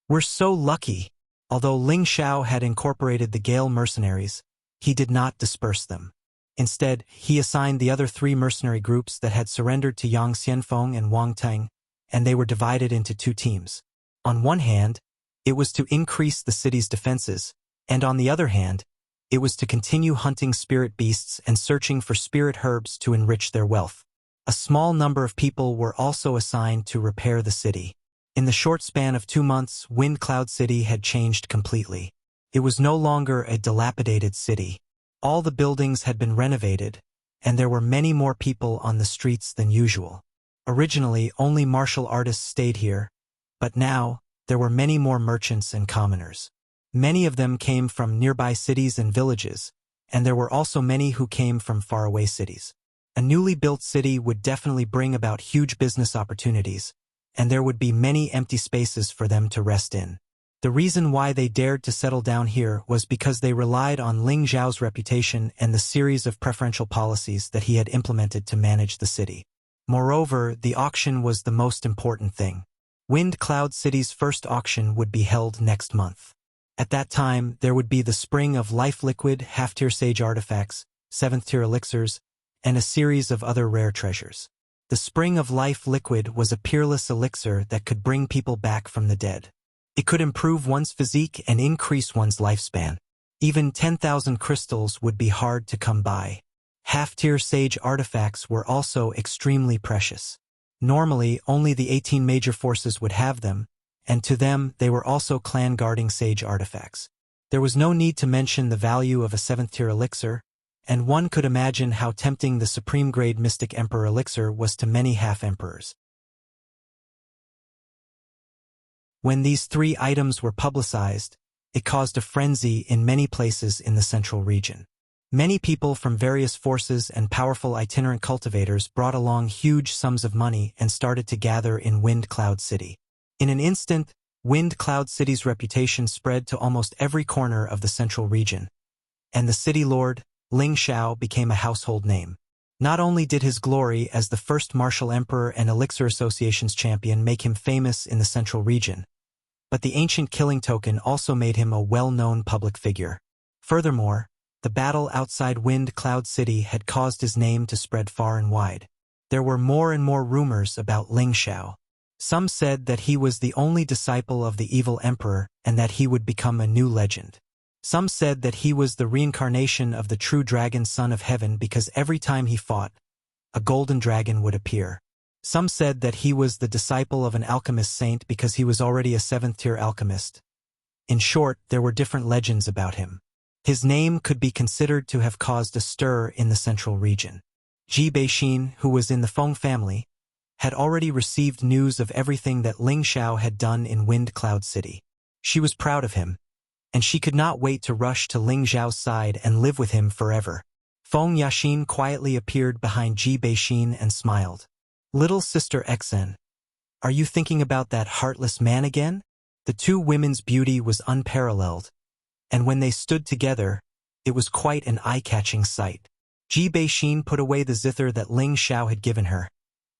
"We're so lucky!" Although Ling Zhao had incorporated the Gale mercenaries, he did not disperse them. Instead, he assigned the other 3 mercenary groups that had surrendered to Yang Xianfeng and Wang Tang, and they were divided into 2 teams. On one hand, it was to increase the city's defenses, and on the other hand, it was to continue hunting spirit beasts and searching for spirit herbs to enrich their wealth. A small number of people were also assigned to repair the city. In the short span of 2 months, Wind Cloud City had changed completely. It was no longer a dilapidated city. All the buildings had been renovated, and there were many more people on the streets than usual. Originally, only martial artists stayed here, but now, there were many more merchants and commoners. Many of them came from nearby cities and villages, and there were also many who came from faraway cities. A newly built city would definitely bring about huge business opportunities, and there would be many empty spaces for them to rest in. The reason why they dared to settle down here was because they relied on Ling Zhao's reputation and the series of preferential policies that he had implemented to manage the city. Moreover, the auction was the most important thing. Wind Cloud City's first auction would be held next month. At that time, there would be the Spring of Life Liquid, half-tier Sage artifacts, 7th-tier elixirs, and a series of other rare treasures. The Spring of Life Liquid was a peerless elixir that could bring people back from the dead. It could improve one's physique and increase one's lifespan. Even 10,000 crystals would be hard to come by. Half-tier Sage artifacts were also extremely precious. Normally, only the 18 major forces would have them, and to them, they were also clan-guarding Sage artifacts. There was no need to mention the value of a 7th-tier elixir, and one could imagine how tempting the supreme-grade Mystic Emperor elixir was to many half-emperors. When these 3 items were publicized, it caused a frenzy in many places in the central region. Many people from various forces and powerful itinerant cultivators brought along huge sums of money and started to gather in Wind Cloud City. In an instant, Wind Cloud City's reputation spread to almost every corner of the central region, and the city lord, Ling Zhao, became a household name. Not only did his glory as the first martial emperor and Elixir Association's champion make him famous in the central region, but the ancient killing token also made him a well-known public figure. Furthermore, the battle outside Wind Cloud City had caused his name to spread far and wide. There were more and more rumors about Ling Zhao. Some said that he was the only disciple of the evil emperor and that he would become a new legend. Some said that he was the reincarnation of the true dragon son of heaven because every time he fought, a golden dragon would appear. Some said that he was the disciple of an alchemist saint because he was already a 7th-tier alchemist. In short, there were different legends about him. His name could be considered to have caused a stir in the central region. Ji Beixin, who was in the Feng family, had already received news of everything that Ling Zhao had done in Wind Cloud City. She was proud of him, and she could not wait to rush to Ling Zhao's side and live with him forever. Feng Yaxin quietly appeared behind Ji Beixin and smiled. "Little sister Xen, are you thinking about that heartless man again?" The 2 women's beauty was unparalleled, and when they stood together, it was quite an eye-catching sight. Ji Beixin put away the zither that Ling Zhao had given her,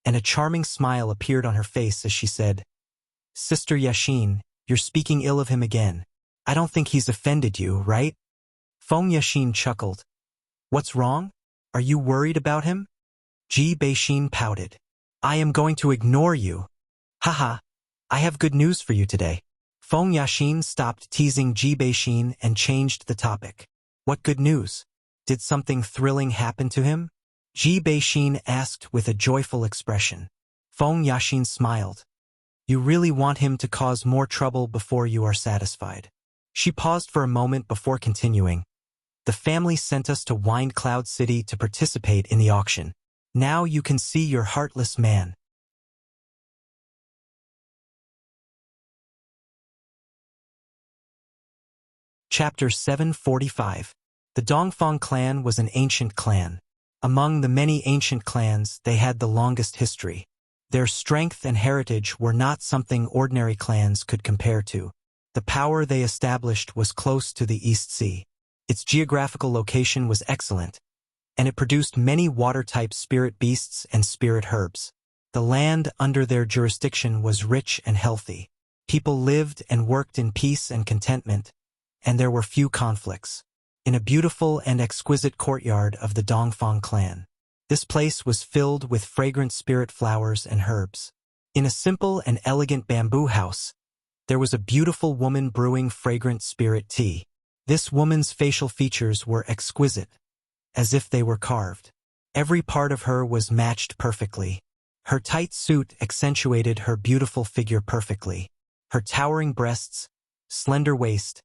and a charming smile appeared on her face as she said, "Sister Yaxin, you're speaking ill of him again. I don't think he's offended you, right?" Feng Yaxin chuckled. "What's wrong? Are you worried about him?" Ji Beixin pouted. "I am going to ignore you. Haha, I have good news for you today." Feng Yaxin stopped teasing Ji Beixin and changed the topic. What good news? Did something thrilling happen to him? Ji Beixin asked with a joyful expression. Feng Yaxin smiled. You really want him to cause more trouble before you are satisfied. She paused for a moment before continuing. The family sent us to Wind Cloud City to participate in the auction. Now you can see your heartless man. Chapter 745. The Dongfang clan was an ancient clan. Among the many ancient clans, they had the longest history. Their strength and heritage were not something ordinary clans could compare to. The power they established was close to the East Sea. Its geographical location was excellent, and it produced many water-type spirit beasts and spirit herbs. The land under their jurisdiction was rich and healthy. People lived and worked in peace and contentment, and there were few conflicts. In a beautiful and exquisite courtyard of the Dongfang clan, this place was filled with fragrant spirit flowers and herbs. In a simple and elegant bamboo house, there was a beautiful woman brewing fragrant spirit tea. This woman's facial features were exquisite, as if they were carved. Every part of her was matched perfectly. Her tight suit accentuated her beautiful figure perfectly. Her towering breasts, slender waist,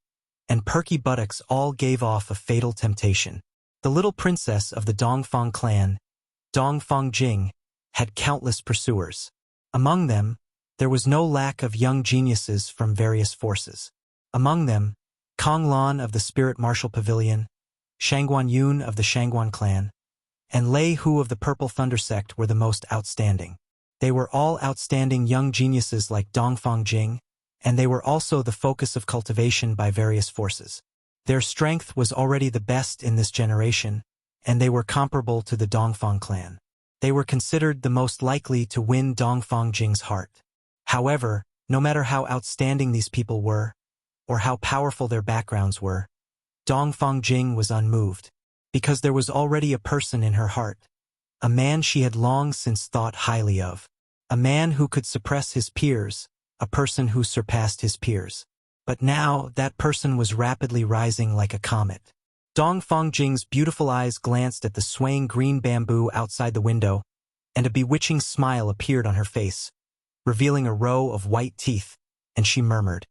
and perky buttocks all gave off a fatal temptation. The little princess of the Dongfang clan, Dongfang Jing, had countless pursuers. Among them, there was no lack of young geniuses from various forces. Among them, Kong Lan of the Spirit Martial Pavilion, Shangguan Yun of the Shangguan clan, and Lei Hu of the Purple Thunder sect were the most outstanding. They were all outstanding young geniuses like Dongfang Jing, and they were also the focus of cultivation by various forces. Their strength was already the best in this generation, and they were comparable to the Dongfang clan. They were considered the most likely to win Dongfang Jing's heart. However, no matter how outstanding these people were, or how powerful their backgrounds were, Dongfang Jing was unmoved, because there was already a person in her heart, a man she had long since thought highly of, a man who could suppress his peers, a person who surpassed his peers. But now, that person was rapidly rising like a comet. Dongfang Jing's beautiful eyes glanced at the swaying green bamboo outside the window, and a bewitching smile appeared on her face, revealing a row of white teeth, and she murmured,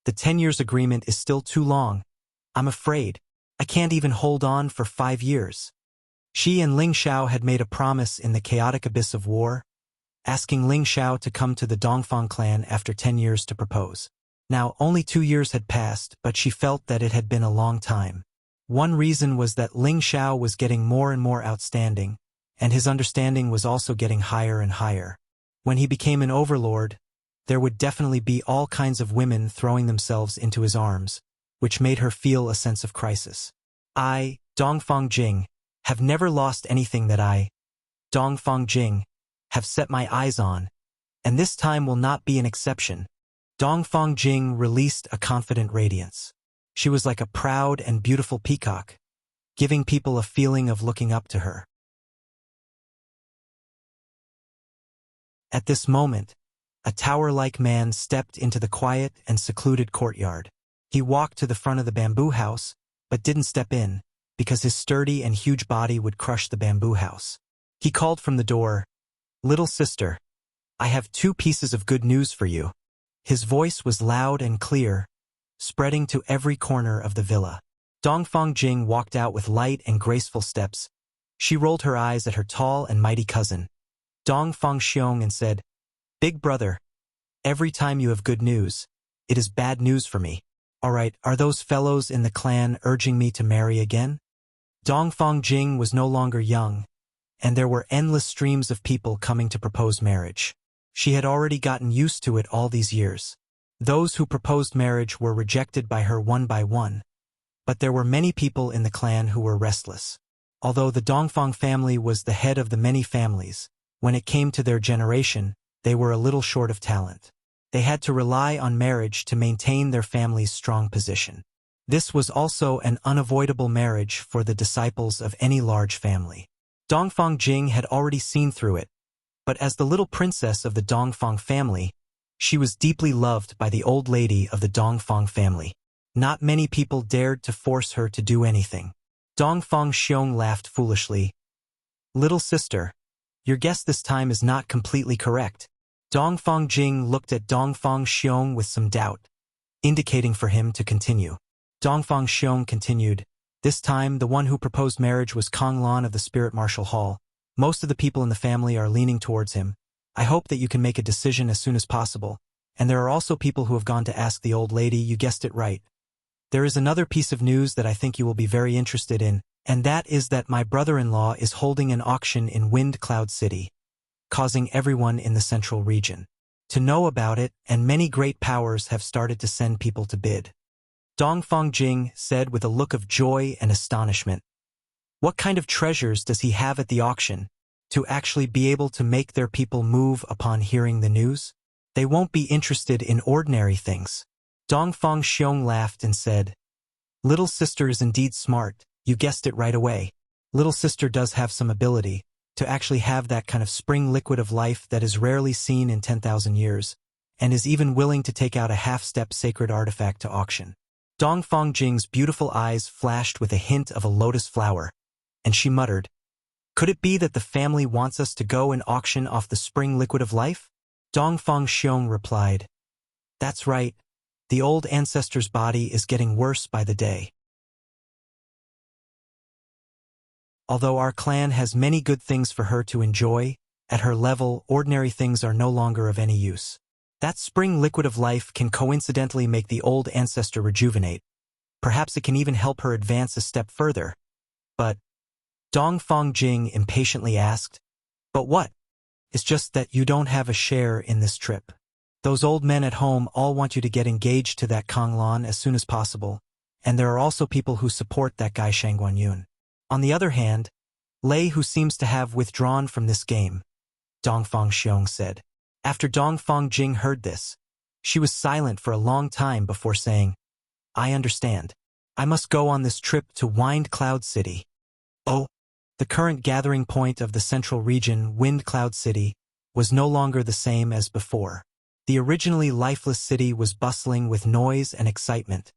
"The 10 years agreement is still too long. I'm afraid. I can't even hold on for 5 years." She and Ling Xiao had made a promise in the chaotic abyss of war, asking Ling Xiao to come to the Dongfang clan after 10 years to propose. Now, only 2 years had passed, but she felt that it had been a long time. One reason was that Ling Xiao was getting more and more outstanding, and his understanding was also getting higher and higher. When he became an overlord, there would definitely be all kinds of women throwing themselves into his arms, which made her feel a sense of crisis. I, Dongfang Jing, have never lost anything that I, Dongfang Jing, have set my eyes on, and this time will not be an exception. Dongfang Jing released a confident radiance. She was like a proud and beautiful peacock, giving people a feeling of looking up to her. At this moment, a tower-like man stepped into the quiet and secluded courtyard. He walked to the front of the bamboo house, but didn't step in, because his sturdy and huge body would crush the bamboo house. He called from the door, "Little sister, I have 2 pieces of good news for you." His voice was loud and clear, spreading to every corner of the villa. Dongfang Jing walked out with light and graceful steps. She rolled her eyes at her tall and mighty cousin, Dongfang Xiong, and said, "Big brother, every time you have good news, it is bad news for me. All right, are those fellows in the clan urging me to marry again?" Dongfang Jing was no longer young, and there were endless streams of people coming to propose marriage. She had already gotten used to it all these years. Those who proposed marriage were rejected by her one by one, but there were many people in the clan who were restless. Although the Dongfang family was the head of the many families, when it came to their generation, they were a little short of talent. They had to rely on marriage to maintain their family's strong position. This was also an unavoidable marriage for the disciples of any large family. Dongfang Jing had already seen through it, but as the little princess of the Dongfang family, she was deeply loved by the old lady of the Dongfang family. Not many people dared to force her to do anything. Dongfang Xiong laughed foolishly. Little sister, your guess this time is not completely correct. Dongfang Jing looked at Dongfang Xiong with some doubt, indicating for him to continue. Dongfang Xiong continued. This time, the one who proposed marriage was Kong Lan of the Spirit Martial Hall. Most of the people in the family are leaning towards him. I hope that you can make a decision as soon as possible. And there are also people who have gone to ask the old lady. You guessed it right. There is another piece of news that I think you will be very interested in, and that is that my brother-in-law is holding an auction in Wind Cloud City, causing everyone in the central region to know about it, and many great powers have started to send people to bid. Dongfang Jing said with a look of joy and astonishment. What kind of treasures does he have at the auction to actually be able to make their people move upon hearing the news? They won't be interested in ordinary things. Dongfang Xiong laughed and said, Little sister is indeed smart. You guessed it right away. Little sister does have some ability to actually have that kind of spring liquid of life that is rarely seen in 10,000 years, and is even willing to take out a half-step sacred artifact to auction. Dongfang Jing's beautiful eyes flashed with a hint of a lotus flower, and she muttered, Could it be that the family wants us to go and auction off the spring liquid of life? Dongfang Xiong replied, That's right. The old ancestor's body is getting worse by the day. Although our clan has many good things for her to enjoy, at her level, ordinary things are no longer of any use. That spring liquid of life can coincidentally make the old ancestor rejuvenate. Perhaps it can even help her advance a step further. But, Dongfang Jing impatiently asked, But what? It's just that you don't have a share in this trip. Those old men at home all want you to get engaged to that Kong Lan as soon as possible, and there are also people who support that guy Shangguan Yun. On the other hand, Lei, who seems to have withdrawn from this game, Dongfang Xiong said. After Dongfang Jing heard this, she was silent for a long time before saying, I understand. I must go on this trip to Wind Cloud City. Oh, the current gathering point of the central region, Wind Cloud City, was no longer the same as before. The originally lifeless city was bustling with noise and excitement,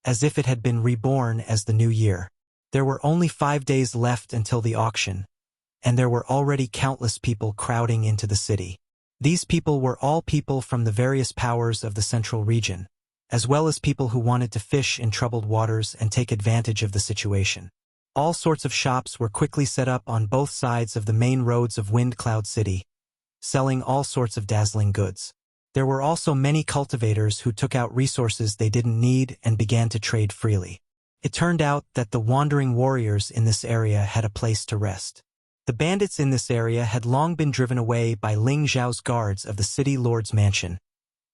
as if it had been reborn as the new year. There were only 5 days left until the auction, and there were already countless people crowding into the city. These people were all people from the various powers of the central region, as well as people who wanted to fish in troubled waters and take advantage of the situation. All sorts of shops were quickly set up on both sides of the main roads of Wind Cloud City, selling all sorts of dazzling goods. There were also many cultivators who took out resources they didn't need and began to trade freely. It turned out that the wandering warriors in this area had a place to rest. The bandits in this area had long been driven away by Ling Zhao's guards of the city lord's mansion,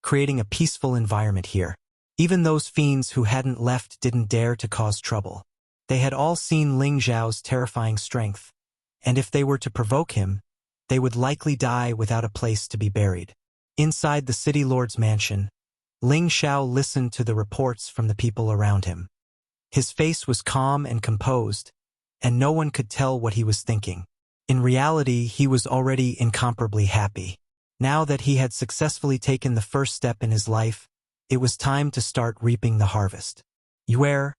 creating a peaceful environment here. Even those fiends who hadn't left didn't dare to cause trouble. They had all seen Ling Zhao's terrifying strength, and if they were to provoke him, they would likely die without a place to be buried. Inside the city lord's mansion, Ling Xiao listened to the reports from the people around him. His face was calm and composed, and no one could tell what he was thinking. In reality, he was already incomparably happy. Now that he had successfully taken the first step in his life, it was time to start reaping the harvest. Yuer,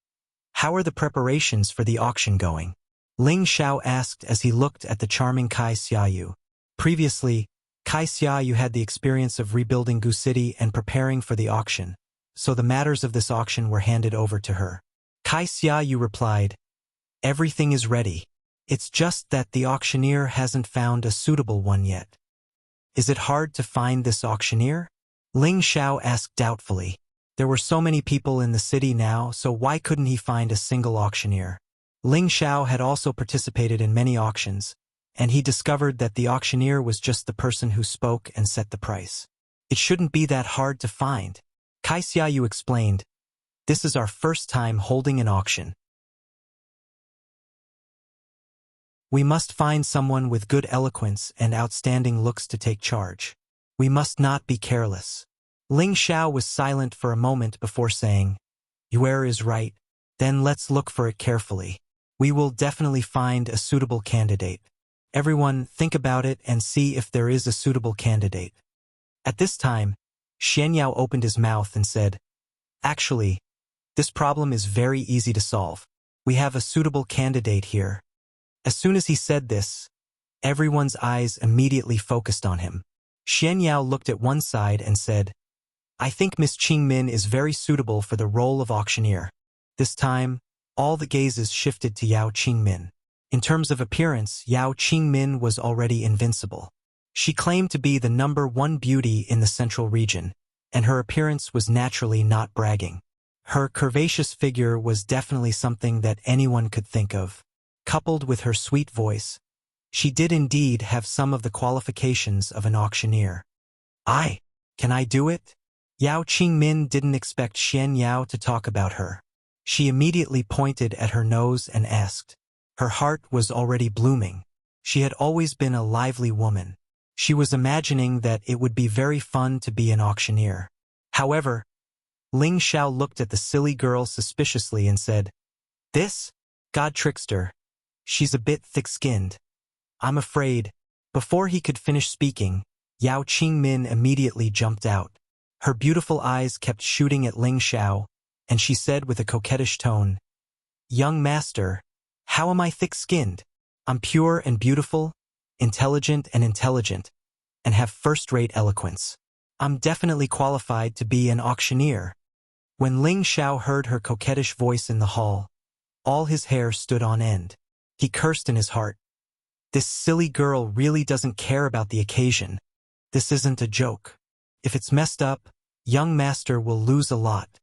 how are the preparations for the auction going? Ling Xiao asked as he looked at the charming Kai Xiaoyu. Previously, Kai Xiaoyu had the experience of rebuilding Gu City and preparing for the auction, so the matters of this auction were handed over to her. Kai Xiaoyu replied, Everything is ready. It's just that the auctioneer hasn't found a suitable one yet. Is it hard to find this auctioneer? Ling Xiao asked doubtfully. There were so many people in the city now, so why couldn't he find a single auctioneer? Ling Xiao had also participated in many auctions, and he discovered that the auctioneer was just the person who spoke and set the price. It shouldn't be that hard to find. Kai Xiaoyu explained, This is our first time holding an auction. We must find someone with good eloquence and outstanding looks to take charge. We must not be careless. Ling Xiao was silent for a moment before saying, Yuer is right. Then let's look for it carefully. We will definitely find a suitable candidate. Everyone, think about it and see if there is a suitable candidate. At this time, Xianyao opened his mouth and said, Actually, This problem is very easy to solve. We have a suitable candidate here. As soon as he said this, everyone's eyes immediately focused on him. Xian Yao looked at one side and said, I think Miss Qingmin is very suitable for the role of auctioneer. This time, all the gazes shifted to Yao Qingmin. In terms of appearance, Yao Qingmin was already invincible. She claimed to be the #1 beauty in the central region, and her appearance was naturally not bragging. Her curvaceous figure was definitely something that anyone could think of. Coupled with her sweet voice, she did indeed have some of the qualifications of an auctioneer. Can I do it? Yao Qingmin didn't expect Xian Yao to talk about her. She immediately pointed at her nose and asked. Her heart was already blooming. She had always been a lively woman. She was imagining that it would be very fun to be an auctioneer. However, Ling Xiao looked at the silly girl suspiciously and said, This? God trickster. She's a bit thick-skinned. I'm afraid. Before he could finish speaking, Yao Qingmin immediately jumped out. Her beautiful eyes kept shooting at Ling Xiao, and she said with a coquettish tone, Young master, how am I thick-skinned? I'm pure and beautiful, intelligent, and have first-rate eloquence. I'm definitely qualified to be an auctioneer. When Ling Xiao heard her coquettish voice in the hall, all his hair stood on end. He cursed in his heart. This silly girl really doesn't care about the occasion. This isn't a joke. If it's messed up, young master will lose a lot.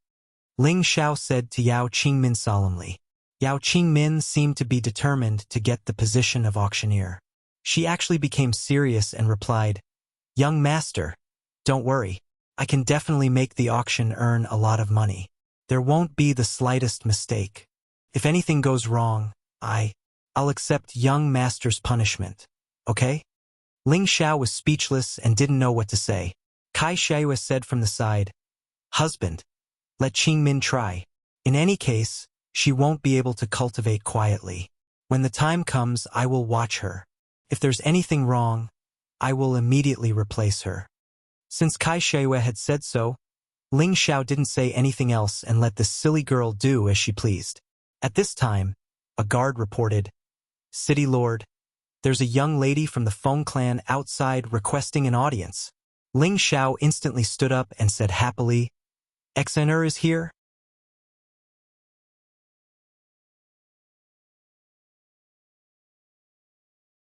Ling Xiao said to Yao Qingmin solemnly. Yao Qingmin seemed to be determined to get the position of auctioneer. She actually became serious and replied, Young master, don't worry. I can definitely make the auction earn a lot of money. There won't be the slightest mistake. If anything goes wrong, I'll accept young master's punishment. Okay? Ling Xiao was speechless and didn't know what to say. Kai Xiaoyue said from the side, Husband, let Qingmin try. In any case, she won't be able to cultivate quietly. When the time comes, I will watch her. If there's anything wrong, I will immediately replace her. Since Kai Xiaoyue had said so, Ling Xiao didn't say anything else and let this silly girl do as she pleased. At this time, a guard reported, City Lord, there's a young lady from the Feng clan outside requesting an audience. Ling Xiao instantly stood up and said happily, Exener is here?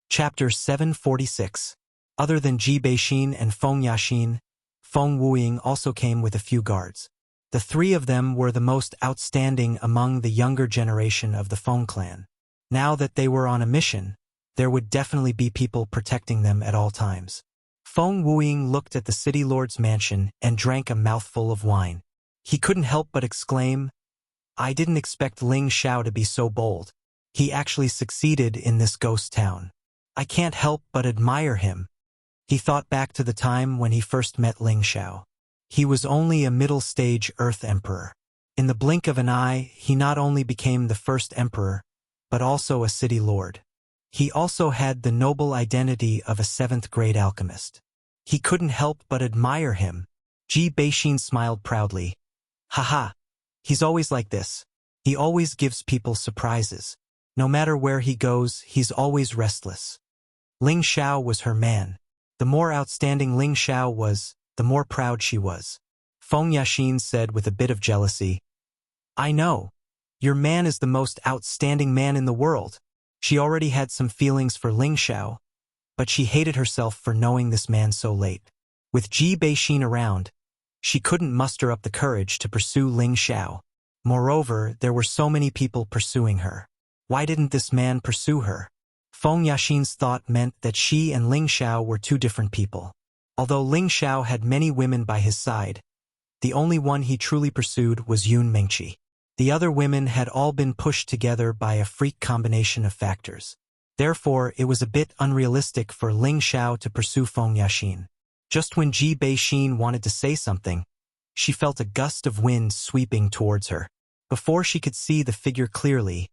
Chapter 746. Other than Ji Beixin and Feng Yaxin, Feng Wuying also came with a few guards. The three of them were the most outstanding among the younger generation of the Feng clan. Now that they were on a mission, there would definitely be people protecting them at all times. Feng Wuying looked at the city lord's mansion and drank a mouthful of wine. He couldn't help but exclaim, I didn't expect Ling Xiao to be so bold. He actually succeeded in this ghost town. I can't help but admire him. He thought back to the time when he first met Ling Xiao. He was only a middle-stage Earth Emperor. In the blink of an eye, he not only became the first emperor, but also a city lord. He also had the noble identity of a 7th-grade alchemist. He couldn't help but admire him. Ji Beixin smiled proudly. Haha, he's always like this. He always gives people surprises. No matter where he goes, he's always restless. Ling Xiao was her man. The more outstanding Ling Xiao was, the more proud she was. Feng Yaxin said with a bit of jealousy, I know. Your man is the most outstanding man in the world. She already had some feelings for Ling Xiao, but she hated herself for knowing this man so late. With Ji Beixin around, she couldn't muster up the courage to pursue Ling Xiao. Moreover, there were so many people pursuing her. Why didn't this man pursue her? Feng Yaxin's thought meant that she and Ling Xiao were two different people. Although Ling Xiao had many women by his side, the only one he truly pursued was Yun Mingqi. The other women had all been pushed together by a freak combination of factors. Therefore, it was a bit unrealistic for Ling Xiao to pursue Feng Yaxin. Just when Ji Beixin wanted to say something, she felt a gust of wind sweeping towards her. Before she could see the figure clearly,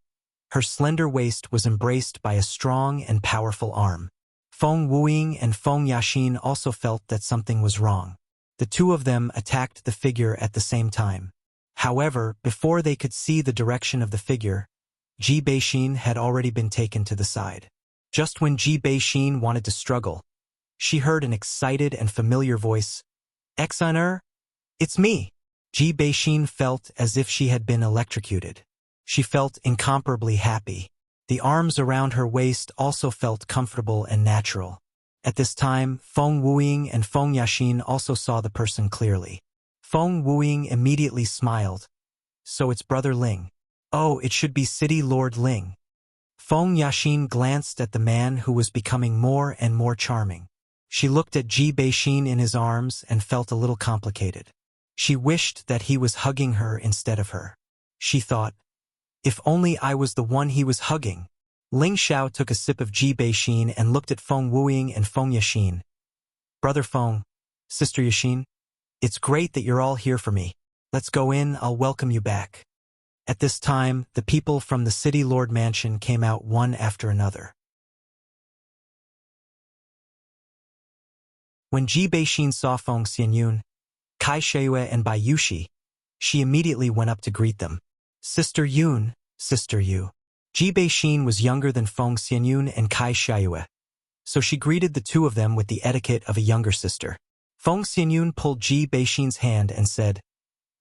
her slender waist was embraced by a strong and powerful arm. Feng Wuying and Feng Yaxin also felt that something was wrong. The two of them attacked the figure at the same time. However, before they could see the direction of the figure, Ji Beixin had already been taken to the side. Just when Ji Beixin wanted to struggle, she heard an excited and familiar voice. "Exoner? It's me!" Ji Beixin felt as if she had been electrocuted. She felt incomparably happy. The arms around her waist also felt comfortable and natural. At this time, Feng Wuying and Feng Yaxin also saw the person clearly. Feng Wuying immediately smiled. "So it's Brother Ling. Oh, it should be City Lord Ling." Feng Yaxin glanced at the man who was becoming more and more charming. She looked at Ji Beixin in his arms and felt a little complicated. She wished that he was hugging her instead of her. She thought, if only I was the one he was hugging. Ling Xiao took a sip of Ji Beixin and looked at Feng Wuying and Feng Yaxin. "Brother Feng, Sister Yaxin, it's great that you're all here for me. Let's go in, I'll welcome you back." At this time, the people from the City Lord Mansion came out one after another. When Ji Beixin saw Feng Xianyun, Kai Shuiyue and Bai Yushi, she immediately went up to greet them. "Sister Yun, Sister Yu." Ji Beixin was younger than Feng Xianyun and Kai Shuiyue, so she greeted the two of them with the etiquette of a younger sister. Feng Xianyun pulled Ji Beixin's hand and said,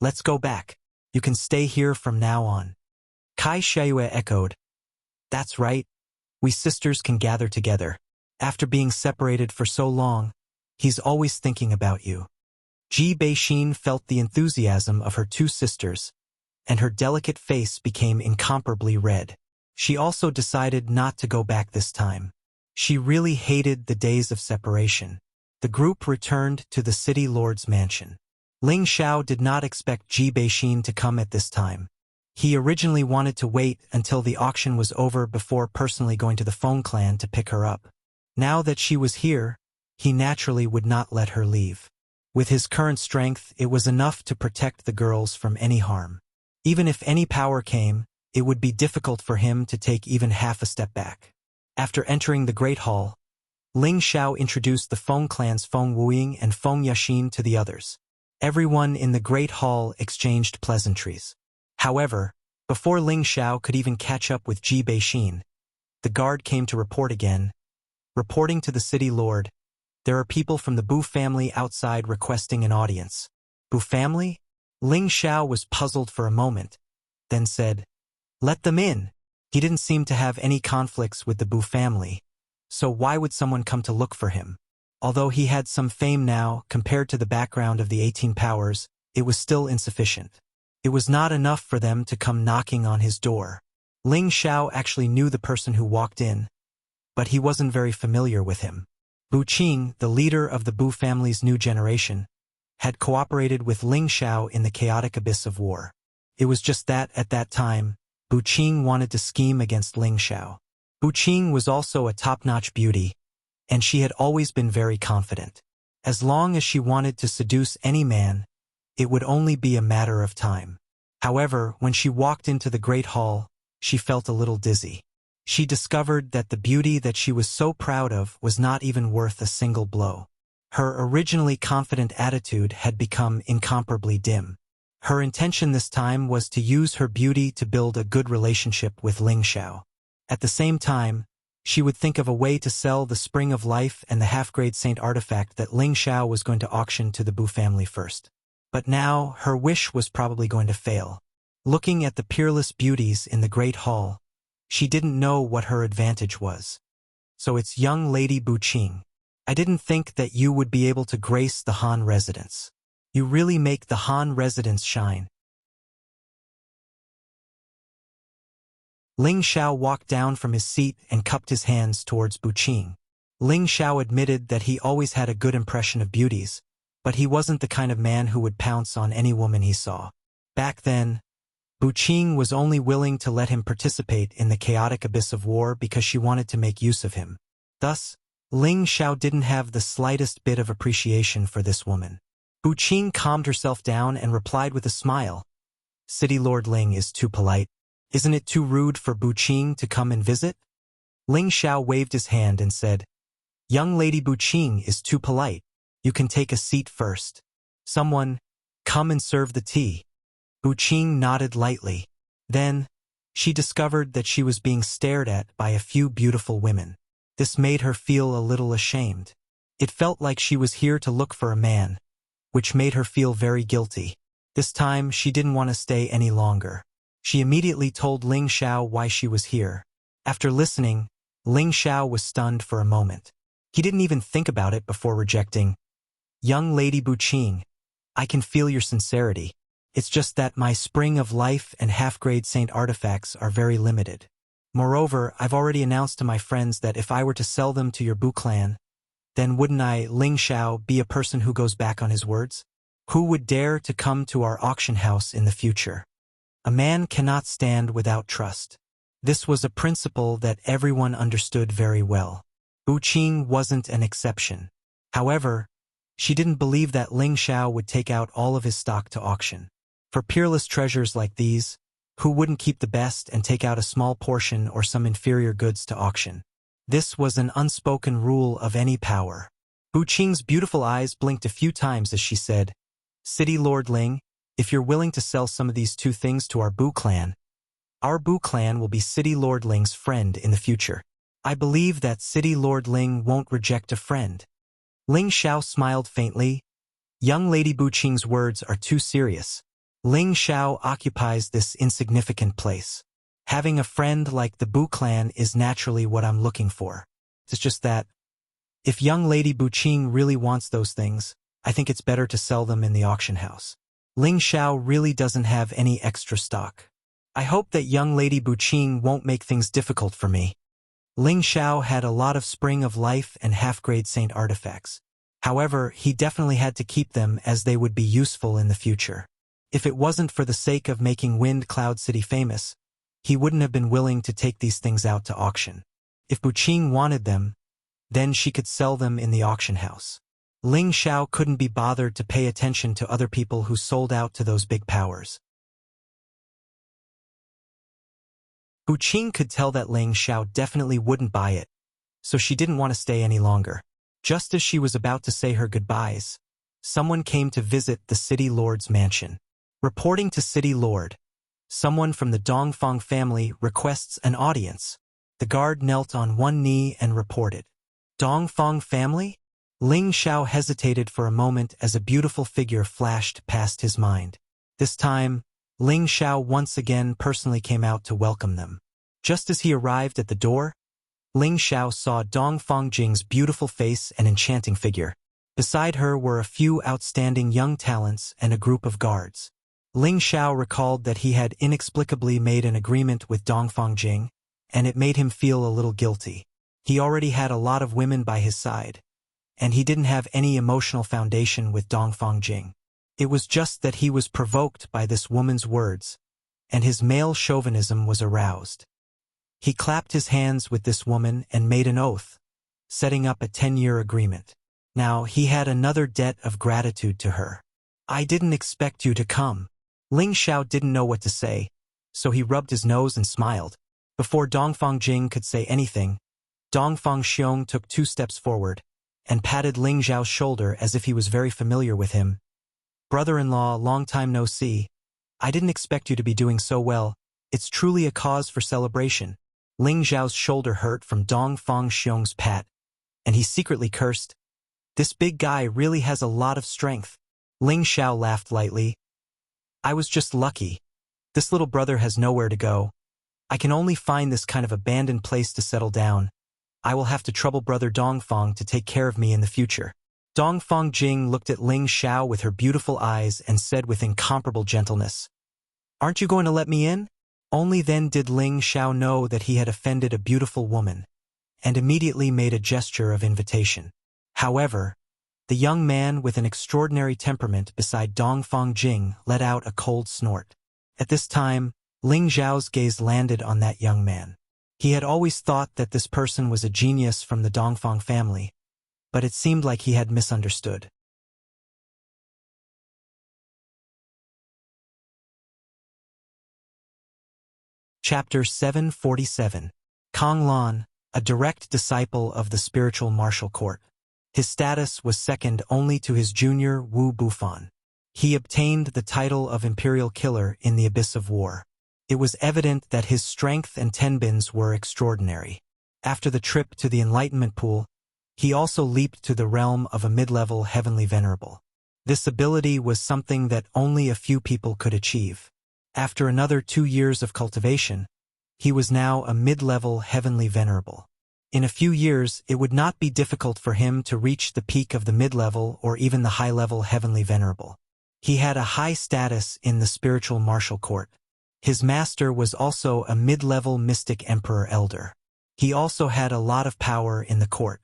"Let's go back. You can stay here from now on." Kai Shuiyue echoed, "That's right. We sisters can gather together. After being separated for so long, he's always thinking about you." Ji Beixin felt the enthusiasm of her two sisters, and her delicate face became incomparably red. She also decided not to go back this time. She really hated the days of separation. The group returned to the City Lord's mansion. Ling Xiao did not expect Ji Beixin to come at this time. He originally wanted to wait until the auction was over before personally going to the Feng clan to pick her up. Now that she was here, he naturally would not let her leave. With his current strength, it was enough to protect the girls from any harm. Even if any power came, it would be difficult for him to take even half a step back. After entering the Great Hall, Ling Xiao introduced the Feng clan's Feng Wuying and Feng Yaxin to the others. Everyone in the Great Hall exchanged pleasantries. However, before Ling Xiao could even catch up with Ji Beixin, the guard came to report again. Reporting to the City Lord, "There are people from the Bu family outside requesting an audience." "Bu family?" Ling Xiao was puzzled for a moment, then said, "Let them in." He didn't seem to have any conflicts with the Bu family, so why would someone come to look for him? Although he had some fame now, compared to the background of the 18 powers, it was still insufficient. It was not enough for them to come knocking on his door. Ling Xiao actually knew the person who walked in, but he wasn't very familiar with him. Bu Qing, the leader of the Bu family's new generation, had cooperated with Ling Xiao in the chaotic abyss of war. It was just that, at that time, Bu Qing wanted to scheme against Ling Xiao. Bu Qing was also a top-notch beauty, and she had always been very confident. As long as she wanted to seduce any man, it would only be a matter of time. However, when she walked into the Great Hall, she felt a little dizzy. She discovered that the beauty that she was so proud of was not even worth a single blow. Her originally confident attitude had become incomparably dim. Her intention this time was to use her beauty to build a good relationship with Ling Xiao. At the same time, she would think of a way to sell the Spring of Life and the half-grade saint artifact that Ling Xiao was going to auction to the Bu family first. But now, her wish was probably going to fail. Looking at the peerless beauties in the Great Hall, she didn't know what her advantage was. "So it's young Lady Bu Qing. I didn't think that you would be able to grace the Han residence. You really make the Han residence shine." Ling Xiao walked down from his seat and cupped his hands towards Bu Qing. Ling Xiao admitted that he always had a good impression of beauties, but he wasn't the kind of man who would pounce on any woman he saw. Back then, Bu Qing was only willing to let him participate in the chaotic abyss of war because she wanted to make use of him. Thus, Ling Xiao didn't have the slightest bit of appreciation for this woman. Bu Qing calmed herself down and replied with a smile, "City Lord Ling is too polite. Isn't it too rude for Bu Qing to come and visit?" Ling Xiao waved his hand and said, "Young Lady Bu Qing is too polite. You can take a seat first. Someone, come and serve the tea." Qing nodded lightly. Then, she discovered that she was being stared at by a few beautiful women. This made her feel a little ashamed. It felt like she was here to look for a man, which made her feel very guilty. This time, she didn't want to stay any longer. She immediately told Ling Xiao why she was here. After listening, Ling Xiao was stunned for a moment. He didn't even think about it before rejecting. "Young Lady Qing, I can feel your sincerity. It's just that my spring of life and half-grade saint artifacts are very limited. Moreover, I've already announced to my friends that if I were to sell them to your Bu clan, then wouldn't I, Ling Xiao, be a person who goes back on his words? Who would dare to come to our auction house in the future? A man cannot stand without trust." This was a principle that everyone understood very well. Qing wasn't an exception. However, she didn't believe that Ling Xiao would take out all of his stock to auction. For peerless treasures like these, who wouldn't keep the best and take out a small portion or some inferior goods to auction? This was an unspoken rule of any power. Qing's beautiful eyes blinked a few times as she said, "City Lord Ling, if you're willing to sell some of these two things to our Bu clan, our Bu clan will be City Lord Ling's friend in the future. I believe that City Lord Ling won't reject a friend." Ling Xiao smiled faintly. Young Lady Qing's words are too serious. Ling Xiao occupies this insignificant place. Having a friend like the Bu clan is naturally what I'm looking for. It's just that, if young Lady Qing really wants those things, I think it's better to sell them in the auction house. Ling Xiao really doesn't have any extra stock. I hope that young Lady Qing won't make things difficult for me. Ling Xiao had a lot of spring of life and half-grade saint artifacts. However, he definitely had to keep them as they would be useful in the future. If it wasn't for the sake of making Wind Cloud City famous, he wouldn't have been willing to take these things out to auction. If Qing wanted them, then she could sell them in the auction house. Ling Xiao couldn't be bothered to pay attention to other people who sold out to those big powers. Qing could tell that Ling Xiao definitely wouldn't buy it, so she didn't want to stay any longer. Just as she was about to say her goodbyes, someone came to visit the City Lord's mansion. Reporting to City Lord, someone from the Dongfang family requests an audience. The guard knelt on one knee and reported. "Dongfang family?" Ling Xiao hesitated for a moment as a beautiful figure flashed past his mind. This time, Ling Xiao once again personally came out to welcome them. Just as he arrived at the door, Ling Xiao saw Dongfang Jing's beautiful face and enchanting figure. Beside her were a few outstanding young talents and a group of guards. Ling Xiao recalled that he had inexplicably made an agreement with Dongfang Jing, and it made him feel a little guilty. He already had a lot of women by his side, and he didn't have any emotional foundation with Dongfang Jing. It was just that he was provoked by this woman's words, and his male chauvinism was aroused. He clapped his hands with this woman and made an oath, setting up a 10-year agreement. Now he had another debt of gratitude to her. "I didn't expect you to come." Ling Xiao didn't know what to say, so he rubbed his nose and smiled. Before Dongfang Jing could say anything, Dongfang Xiong took 2 steps forward and patted Ling Xiao's shoulder as if he was very familiar with him. "Brother-in-law, long time no see. I didn't expect you to be doing so well. It's truly a cause for celebration." Ling Xiao's shoulder hurt from Dongfang Xiong's pat, and he secretly cursed, "This big guy really has a lot of strength." Ling Xiao laughed lightly. "I was just lucky. This little brother has nowhere to go. I can only find this kind of abandoned place to settle down. I will have to trouble brother Dongfang to take care of me in the future." Dongfang Jing looked at Ling Xiao with her beautiful eyes and said with incomparable gentleness, "Aren't you going to let me in?" Only then did Ling Xiao know that he had offended a beautiful woman, and immediately made a gesture of invitation. However, the young man with an extraordinary temperament beside Dongfang Jing let out a cold snort. At this time, Ling Xiao's gaze landed on that young man. He had always thought that this person was a genius from the Dongfang family, but it seemed like he had misunderstood. Chapter 747. Kang Lan, a direct disciple of the spiritual martial court. His status was second only to his junior Wu Bufan. He obtained the title of Imperial Killer in the Abyss of War. It was evident that his strength and tenbins were extraordinary. After the trip to the Enlightenment Pool, he also leaped to the realm of a mid-level Heavenly Venerable. This ability was something that only a few people could achieve. After another 2 years of cultivation, he was now a mid-level Heavenly Venerable. In a few years, it would not be difficult for him to reach the peak of the mid-level or even the high-level Heavenly Venerable. He had a high status in the spiritual martial court. His master was also a mid-level mystic emperor elder. He also had a lot of power in the court.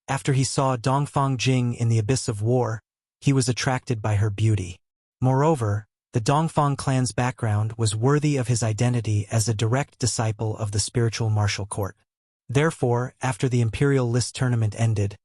After he saw Dongfang Jing in the Abyss of War, he was attracted by her beauty. Moreover, the Dongfang clan's background was worthy of his identity as a direct disciple of the spiritual martial court. Therefore, after the Imperial List tournament ended,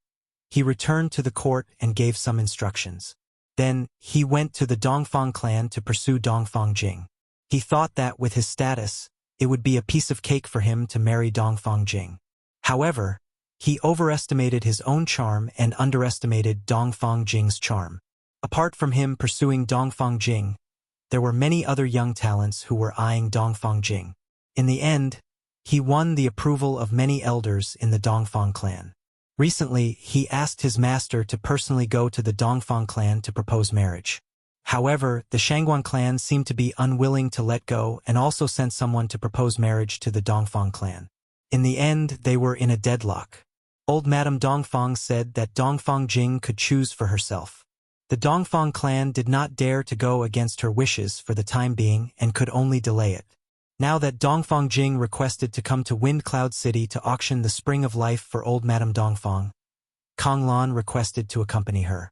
he returned to the court and gave some instructions. Then, he went to the Dongfang clan to pursue Dongfang Jing. He thought that with his status, it would be a piece of cake for him to marry Dongfang Jing. However, he overestimated his own charm and underestimated Dongfang Jing's charm. Apart from him pursuing Dongfang Jing, there were many other young talents who were eyeing Dongfang Jing. In the end, he won the approval of many elders in the Dongfang clan. Recently, he asked his master to personally go to the Dongfang clan to propose marriage. However, the Shangguan clan seemed to be unwilling to let go and also sent someone to propose marriage to the Dongfang clan. In the end, they were in a deadlock. Old Madame Dongfang said that Dongfang Jing could choose for herself. The Dongfang clan did not dare to go against her wishes for the time being and could only delay it. Now that Dongfang Jing requested to come to Wind Cloud City to auction the Spring of Life for old Madame Dongfang, Kang Lan requested to accompany her.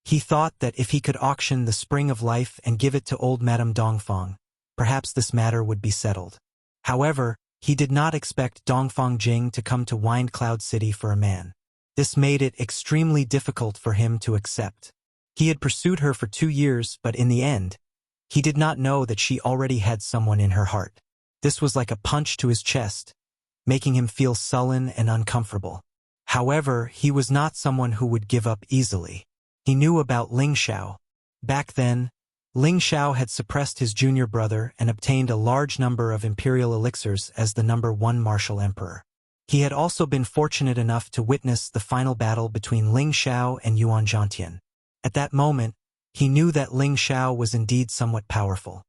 He thought that if he could auction the Spring of Life and give it to old Madame Dongfang, perhaps this matter would be settled. However, he did not expect Dongfang Jing to come to Wind Cloud City for a man. This made it extremely difficult for him to accept. He had pursued her for 2 years, but in the end, he did not know that she already had someone in her heart. This was like a punch to his chest, making him feel sullen and uncomfortable. However, he was not someone who would give up easily. He knew about Ling Xiao. Back then, Ling Xiao had suppressed his junior brother and obtained a large number of imperial elixirs as the #1 martial emperor. He had also been fortunate enough to witness the final battle between Ling Xiao and Yuan Zhantian. At that moment, he knew that Ling Xiao was indeed somewhat powerful.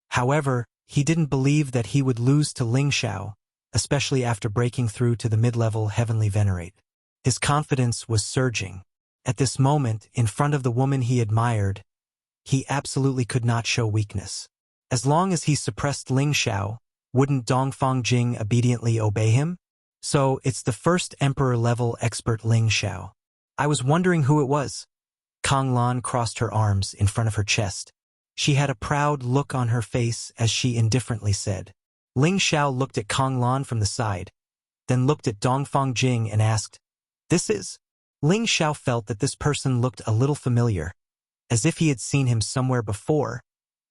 However, he didn't believe that he would lose to Ling Xiao, especially after breaking through to the mid-level Heavenly Venerate. His confidence was surging. At this moment, in front of the woman he admired, he absolutely could not show weakness. As long as he suppressed Ling Xiao, wouldn't Dongfang Jing obediently obey him? So, it's the first emperor-level expert Ling Xiao. I was wondering who it was. Kang Lan crossed her arms in front of her chest. She had a proud look on her face as she indifferently said. Ling Xiao looked at Kang Lan from the side, then looked at Dongfang Jing and asked, "This is?" Ling Xiao felt that this person looked a little familiar, as if he had seen him somewhere before,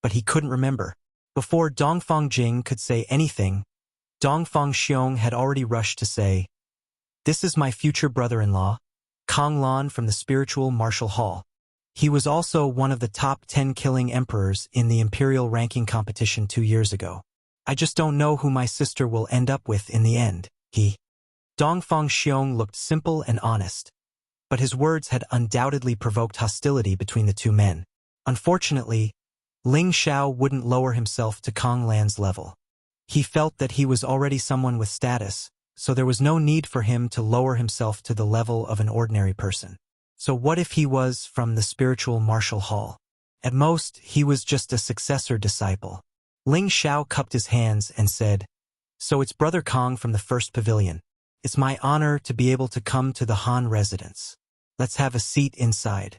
but he couldn't remember. Before Dongfang Jing could say anything, Dongfang Xiong had already rushed to say, "This is my future brother-in-law, Kang Lan from the Spiritual Martial Hall. He was also one of the top 10 killing emperors in the imperial ranking competition 2 years ago. I just don't know who my sister will end up with in the end." Dongfang Xiong looked simple and honest, but his words had undoubtedly provoked hostility between the two men. Unfortunately, Ling Xiao wouldn't lower himself to Kang Lan's level. He felt that he was already someone with status, so there was no need for him to lower himself to the level of an ordinary person. So what if he was from the Spiritual Martial Hall? At most, he was just a successor disciple. Ling Xiao cupped his hands and said, "So it's Brother Kang from the first pavilion. It's my honor to be able to come to the Han residence. Let's have a seat inside."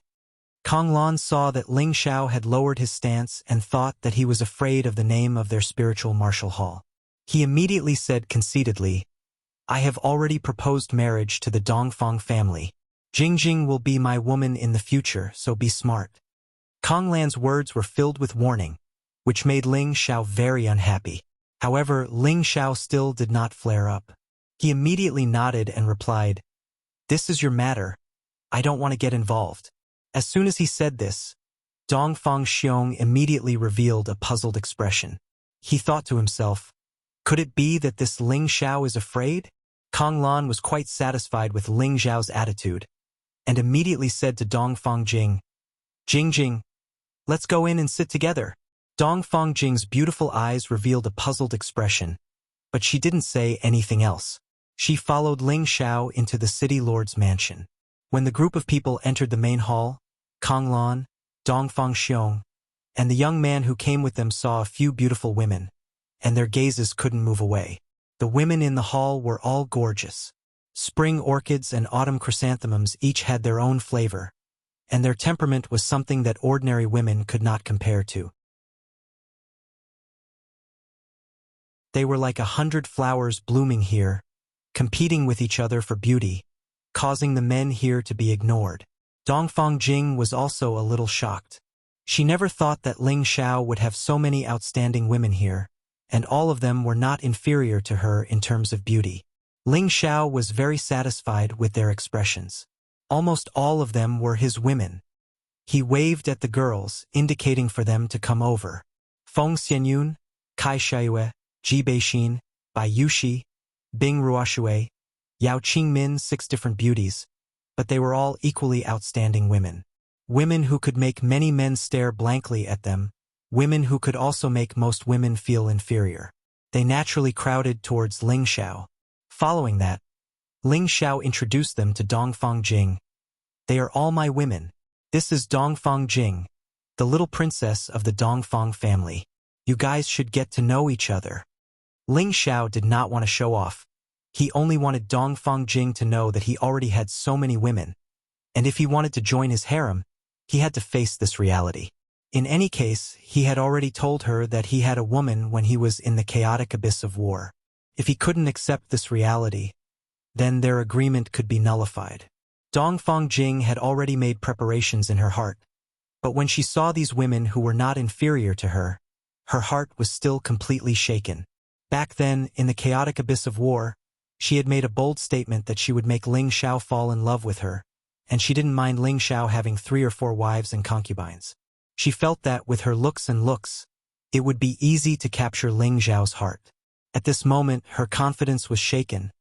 Kang Lan saw that Ling Xiao had lowered his stance and thought that he was afraid of the name of their spiritual martial hall. He immediately said conceitedly, "I have already proposed marriage to the Dongfang family. Jingjing will be my woman in the future, so be smart." Kang Lan's words were filled with warning, which made Ling Xiao very unhappy. However, Ling Xiao still did not flare up. He immediately nodded and replied, "This is your matter. I don't want to get involved. As soon as he said this, Dongfang Xiong immediately revealed a puzzled expression. He thought to himself, could it be that this Ling Xiao is afraid? Kong Lan was quite satisfied with Ling Xiao's attitude, and immediately said to Dongfang Jing, Jing, let's go in and sit together. Dongfang Jing's beautiful eyes revealed a puzzled expression, but she didn't say anything else. She followed Ling Xiao into the city lord's mansion. When the group of people entered the main hall, Kong Lan, Dongfang Xiong, and the young man who came with them saw a few beautiful women, and their gazes couldn't move away. The women in the hall were all gorgeous. Spring orchids and autumn chrysanthemums each had their own flavor, and their temperament was something that ordinary women could not compare to. They were like 100 flowers blooming here, competing with each other for beauty, causing the men here to be ignored. Dongfang Jing was also a little shocked. She never thought that Ling Xiao would have so many outstanding women here, and all of them were not inferior to her in terms of beauty. Ling Xiao was very satisfied with their expressions. Almost all of them were his women. He waved at the girls, indicating for them to come over. Feng Xianyun, Kai Xiayue, Ji Beixin, Bai Yuxi, Bing Ruoshui, Yao Qingmin, 6 different beauties, but they were all equally outstanding women. Women who could make many men stare blankly at them, women who could also make most women feel inferior. They naturally crowded towards Ling Xiao. Following that, Ling Xiao introduced them to Dongfang Jing. They are all my women. This is Dongfang Jing, the little princess of the Dongfang family. You guys should get to know each other. Ling Xiao did not want to show off. He only wanted Dongfang Jing to know that he already had so many women, and if he wanted to join his harem, he had to face this reality. In any case, he had already told her that he had a woman when he was in the chaotic abyss of war. If he couldn't accept this reality, then their agreement could be nullified. Dongfang Jing had already made preparations in her heart, but when she saw these women who were not inferior to her, her heart was still completely shaken. Back then, in the chaotic abyss of war, she had made a bold statement that she would make Ling Xiao fall in love with her, and she didn't mind Ling Xiao having 3 or 4 wives and concubines. She felt that with her looks, it would be easy to capture Ling Xiao's heart. At this moment, her confidence was shaken,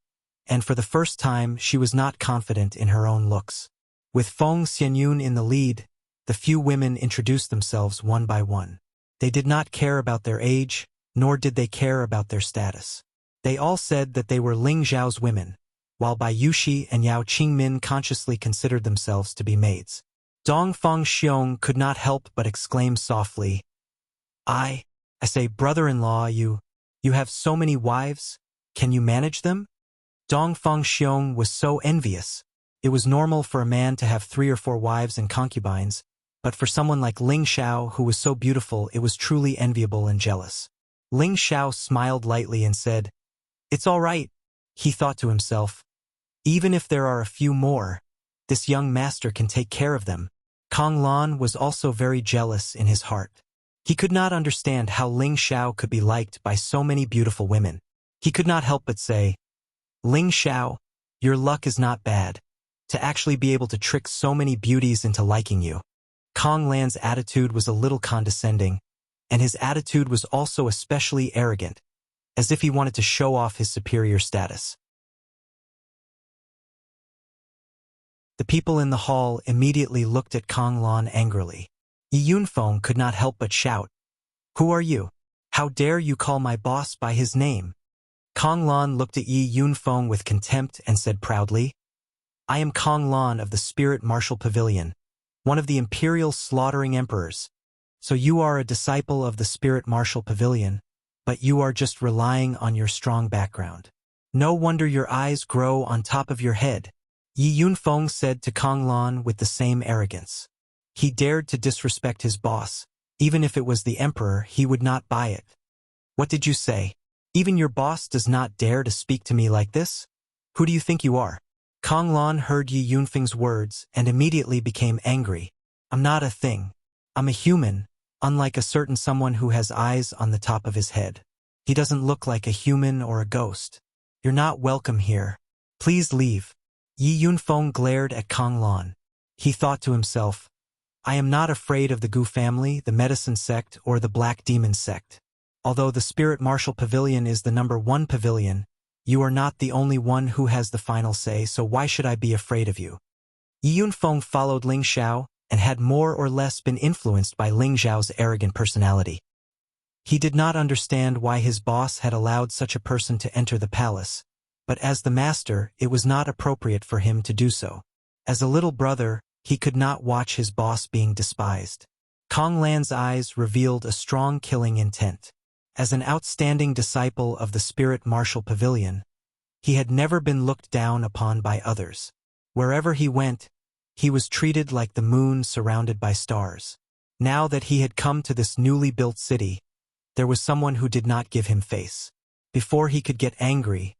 and for the first time, she was not confident in her own looks. With Feng Xianyun in the lead, the few women introduced themselves one by one. They did not care about their age, nor did they care about their status. They all said that they were Ling Xiao's women, while Bai Yuxi and Yao Qingmin consciously considered themselves to be maids. Dongfang Xiong could not help but exclaim softly, I say, brother-in-law, you have so many wives, can you manage them? Dongfang Xiong was so envious. It was normal for a man to have 3 or 4 wives and concubines, but for someone like Ling Xiao who was so beautiful, it was truly enviable and jealous. Ling Xiao smiled lightly and said, It's all right, he thought to himself. Even if there are a few more, this young master can take care of them. Kong Lan was also very jealous in his heart. He could not understand how Ling Xiao could be liked by so many beautiful women. He could not help but say, Ling Xiao, your luck is not bad, to actually be able to trick so many beauties into liking you. Kong Lan's attitude was a little condescending, and his attitude was also especially arrogant, as if he wanted to show off his superior status. The people in the hall immediately looked at Kong Lan angrily. Yi Yunfeng could not help but shout, Who are you? How dare you call my boss by his name? Kong Lan looked at Yi Yunfeng with contempt and said proudly, I am Kong Lan of the Spirit Martial Pavilion, one of the imperial slaughtering emperors. So you are a disciple of the Spirit Martial Pavilion, but you are just relying on your strong background. No wonder your eyes grow on top of your head. Yi Yunfeng said to Kong Lan with the same arrogance. He dared to disrespect his boss. Even if it was the emperor, he would not buy it. What did you say? Even your boss does not dare to speak to me like this? Who do you think you are? Kong Lan heard Yi Yunfeng's words and immediately became angry. I'm not a thing. I'm a human, unlike a certain someone who has eyes on the top of his head. He doesn't look like a human or a ghost. You're not welcome here. Please leave. Yi Yunfeng glared at Kong Lan. He thought to himself, I am not afraid of the Gu family, the medicine sect, or the black demon sect. Although the Spirit Martial Pavilion is the #1 pavilion, you are not the only one who has the final say, so why should I be afraid of you? Yi Yunfeng followed Ling Xiao and had more or less been influenced by Ling Xiao's arrogant personality. He did not understand why his boss had allowed such a person to enter the palace, but as the master, it was not appropriate for him to do so. As a little brother, he could not watch his boss being despised. Kong Lan's eyes revealed a strong killing intent. As an outstanding disciple of the Spirit Martial Pavilion, he had never been looked down upon by others. Wherever he went, he was treated like the moon surrounded by stars. Now that he had come to this newly built city, there was someone who did not give him face. Before he could get angry,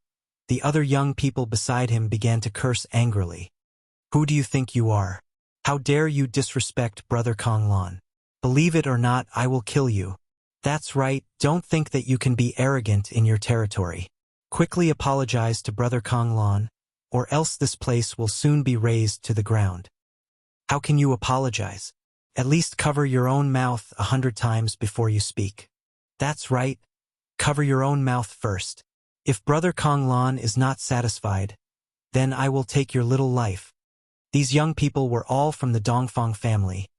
the other young people beside him began to curse angrily. Who do you think you are? How dare you disrespect Brother Kong Lan? Believe it or not, I will kill you. That's right, don't think that you can be arrogant in your territory. Quickly apologize to Brother Kong Lan, or else this place will soon be razed to the ground. How can you apologize? At least cover your own mouth 100 times before you speak. That's right, cover your own mouth first. If Brother Kong Lan is not satisfied, then I will take your little life. These young people were all from the Dongfang family,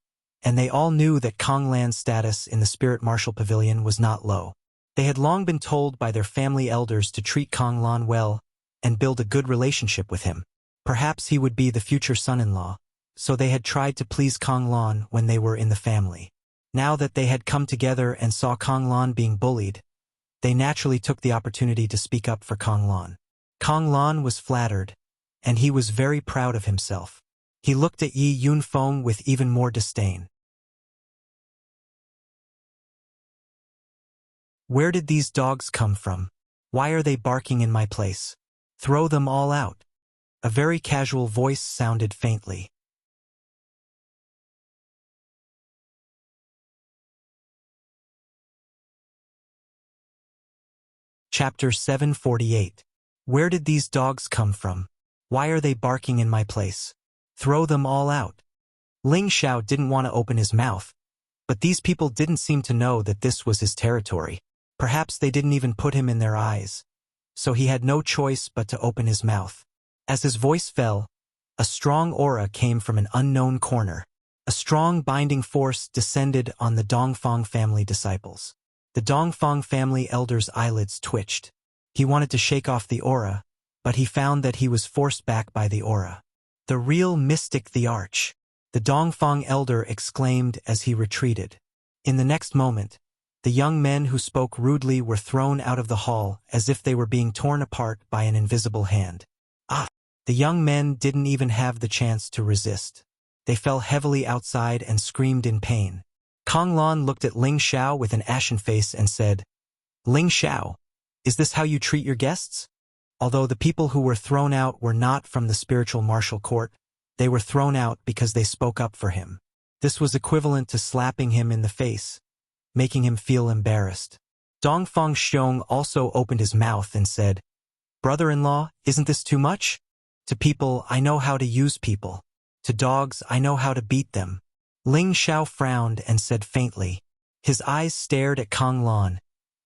and they all knew that Kong Lan's status in the Spirit Martial Pavilion was not low. They had long been told by their family elders to treat Kong Lan well and build a good relationship with him. Perhaps he would be the future son-in-law, so they had tried to please Kong Lan when they were in the family. Now that they had come together and saw Kong Lan being bullied, they naturally took the opportunity to speak up for Kong Lan. Kong Lan was flattered, and he was very proud of himself. He looked at Yi Yunfeng with even more disdain. Where did these dogs come from? Why are they barking in my place? Throw them all out. A very casual voice sounded faintly. Chapter 748. Where did these dogs come from? Why are they barking in my place? Throw them all out. Ling Xiao didn't want to open his mouth, but these people didn't seem to know that this was his territory. Perhaps they didn't even put him in their eyes, so he had no choice but to open his mouth. As his voice fell, a strong aura came from an unknown corner. A strong binding force descended on the Dongfang family disciples. The Dongfang family elder's eyelids twitched. He wanted to shake off the aura, but he found that he was forced back by the aura. The real mystic, the Arch, the Dongfang elder exclaimed as he retreated. In the next moment, the young men who spoke rudely were thrown out of the hall as if they were being torn apart by an invisible hand. The young men didn't even have the chance to resist. They fell heavily outside and screamed in pain. Kong Lan looked at Ling Xiao with an ashen face and said, Ling Xiao, is this how you treat your guests? Although the people who were thrown out were not from the spiritual martial court, they were thrown out because they spoke up for him. This was equivalent to slapping him in the face, making him feel embarrassed. Dongfang Xiong also opened his mouth and said, Brother-in-law, isn't this too much? To people, I know how to use people. To dogs, I know how to beat them. Ling Xiao frowned and said faintly. His eyes stared at Kong Lan,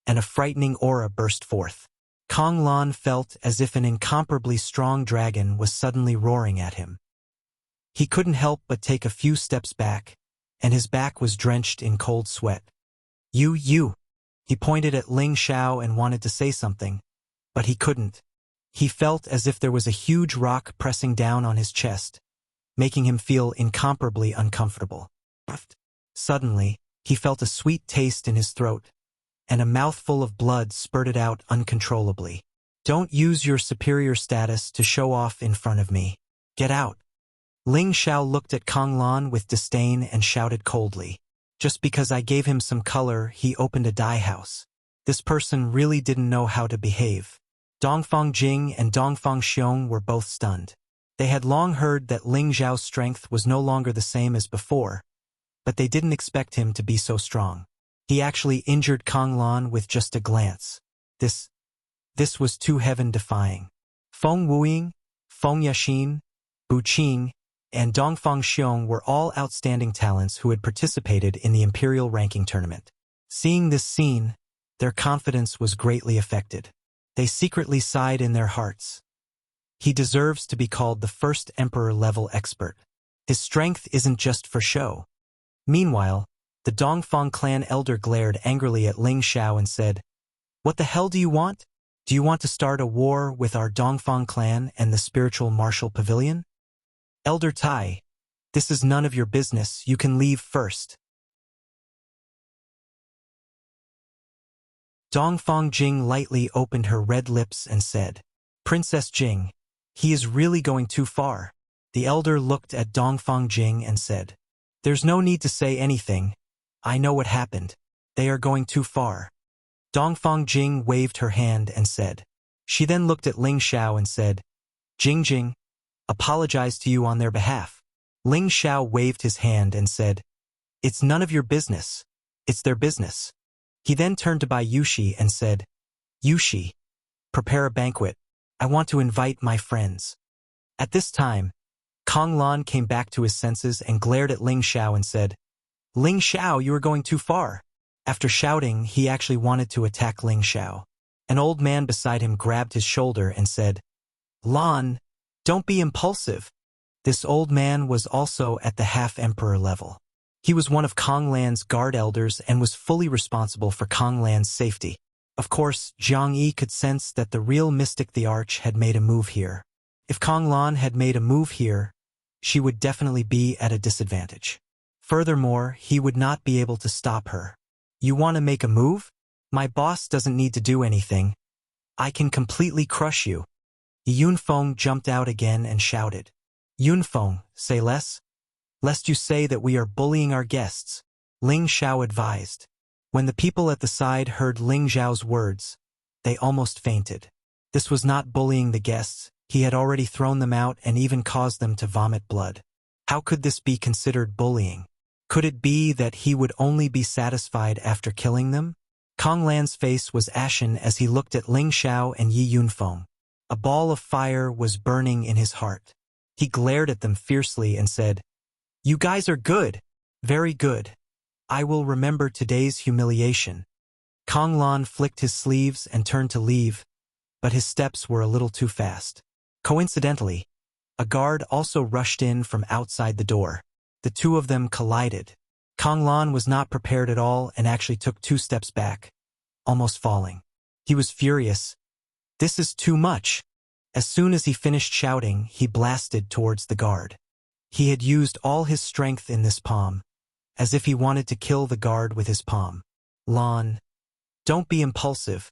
and a frightening aura burst forth. Kong Lan felt as if an incomparably strong dragon was suddenly roaring at him. He couldn't help but take a few steps back, and his back was drenched in cold sweat. You. He pointed at Ling Xiao and wanted to say something, but he couldn't. He felt as if there was a huge rock pressing down on his chest, making him feel incomparably uncomfortable. Suddenly, he felt a sweet taste in his throat, and a mouthful of blood spurted out uncontrollably. Don't use your superior status to show off in front of me. Get out. Ling Xiao looked at Kong Lan with disdain and shouted coldly. Just because I gave him some color, he opened a dye house. This person really didn't know how to behave. Dongfang Jing and Dongfang Xiong were both stunned. They had long heard that Ling Xiao's strength was no longer the same as before, but they didn't expect him to be so strong. He actually injured Kong Lan with just a glance. This was too heaven-defying. Feng Wuying, Feng Yashin, Bu Qing, and Dongfang Xiong were all outstanding talents who had participated in the imperial ranking tournament. Seeing this scene, their confidence was greatly affected. They secretly sighed in their hearts. He deserves to be called the first emperor-level expert. His strength isn't just for show. Meanwhile, the Dongfang clan elder glared angrily at Ling Xiao and said, "What the hell do you want? Do you want to start a war with our Dongfang clan and the spiritual martial pavilion? Elder Tai, this is none of your business. You can leave first." Dongfang Jing lightly opened her red lips and said, "Princess Jing, he is really going too far." The elder looked at Dongfang Jing and said, "There's no need to say anything. I know what happened. They are going too far." Dongfang Jing waved her hand and said. She then looked at Ling Xiao and said, Jing, apologize to you on their behalf." Ling Xiao waved his hand and said, "It's none of your business. It's their business." He then turned to Bai Yushi and said, "Yushi, prepare a banquet. I want to invite my friends." At this time, Kong Lan came back to his senses and glared at Ling Xiao and said, "Ling Xiao, you are going too far." After shouting, he actually wanted to attack Ling Xiao. An old man beside him grabbed his shoulder and said, "Lan, don't be impulsive." This old man was also at the half-emperor level. He was one of Kong Lan's guard elders and was fully responsible for Kong Lan's safety. Of course, Jiang Yi could sense that the real mystic the Arch had made a move here. If Kong Lan had made a move here, she would definitely be at a disadvantage. Furthermore, he would not be able to stop her. "You want to make a move? My boss doesn't need to do anything. I can completely crush you." Yunfeng jumped out again and shouted, "Yunfeng, say less? Lest you say that we are bullying our guests," Ling Xiao advised. When the people at the side heard Ling Xiao's words, they almost fainted. This was not bullying the guests. He had already thrown them out and even caused them to vomit blood. How could this be considered bullying? Could it be that he would only be satisfied after killing them? Kong Lan's face was ashen as he looked at Ling Xiao and Yi Yunfeng. A ball of fire was burning in his heart. He glared at them fiercely and said, "You guys are good. Very good. I will remember today's humiliation." Kong Lan flicked his sleeves and turned to leave, but his steps were a little too fast. Coincidentally, a guard also rushed in from outside the door. The two of them collided. Kong Lan was not prepared at all and actually took 2 steps back, almost falling. He was furious. This is too much. As soon as he finished shouting, he blasted towards the guard. He had used all his strength in this palm, as if he wanted to kill the guard with his palm. "Lan, don't be impulsive.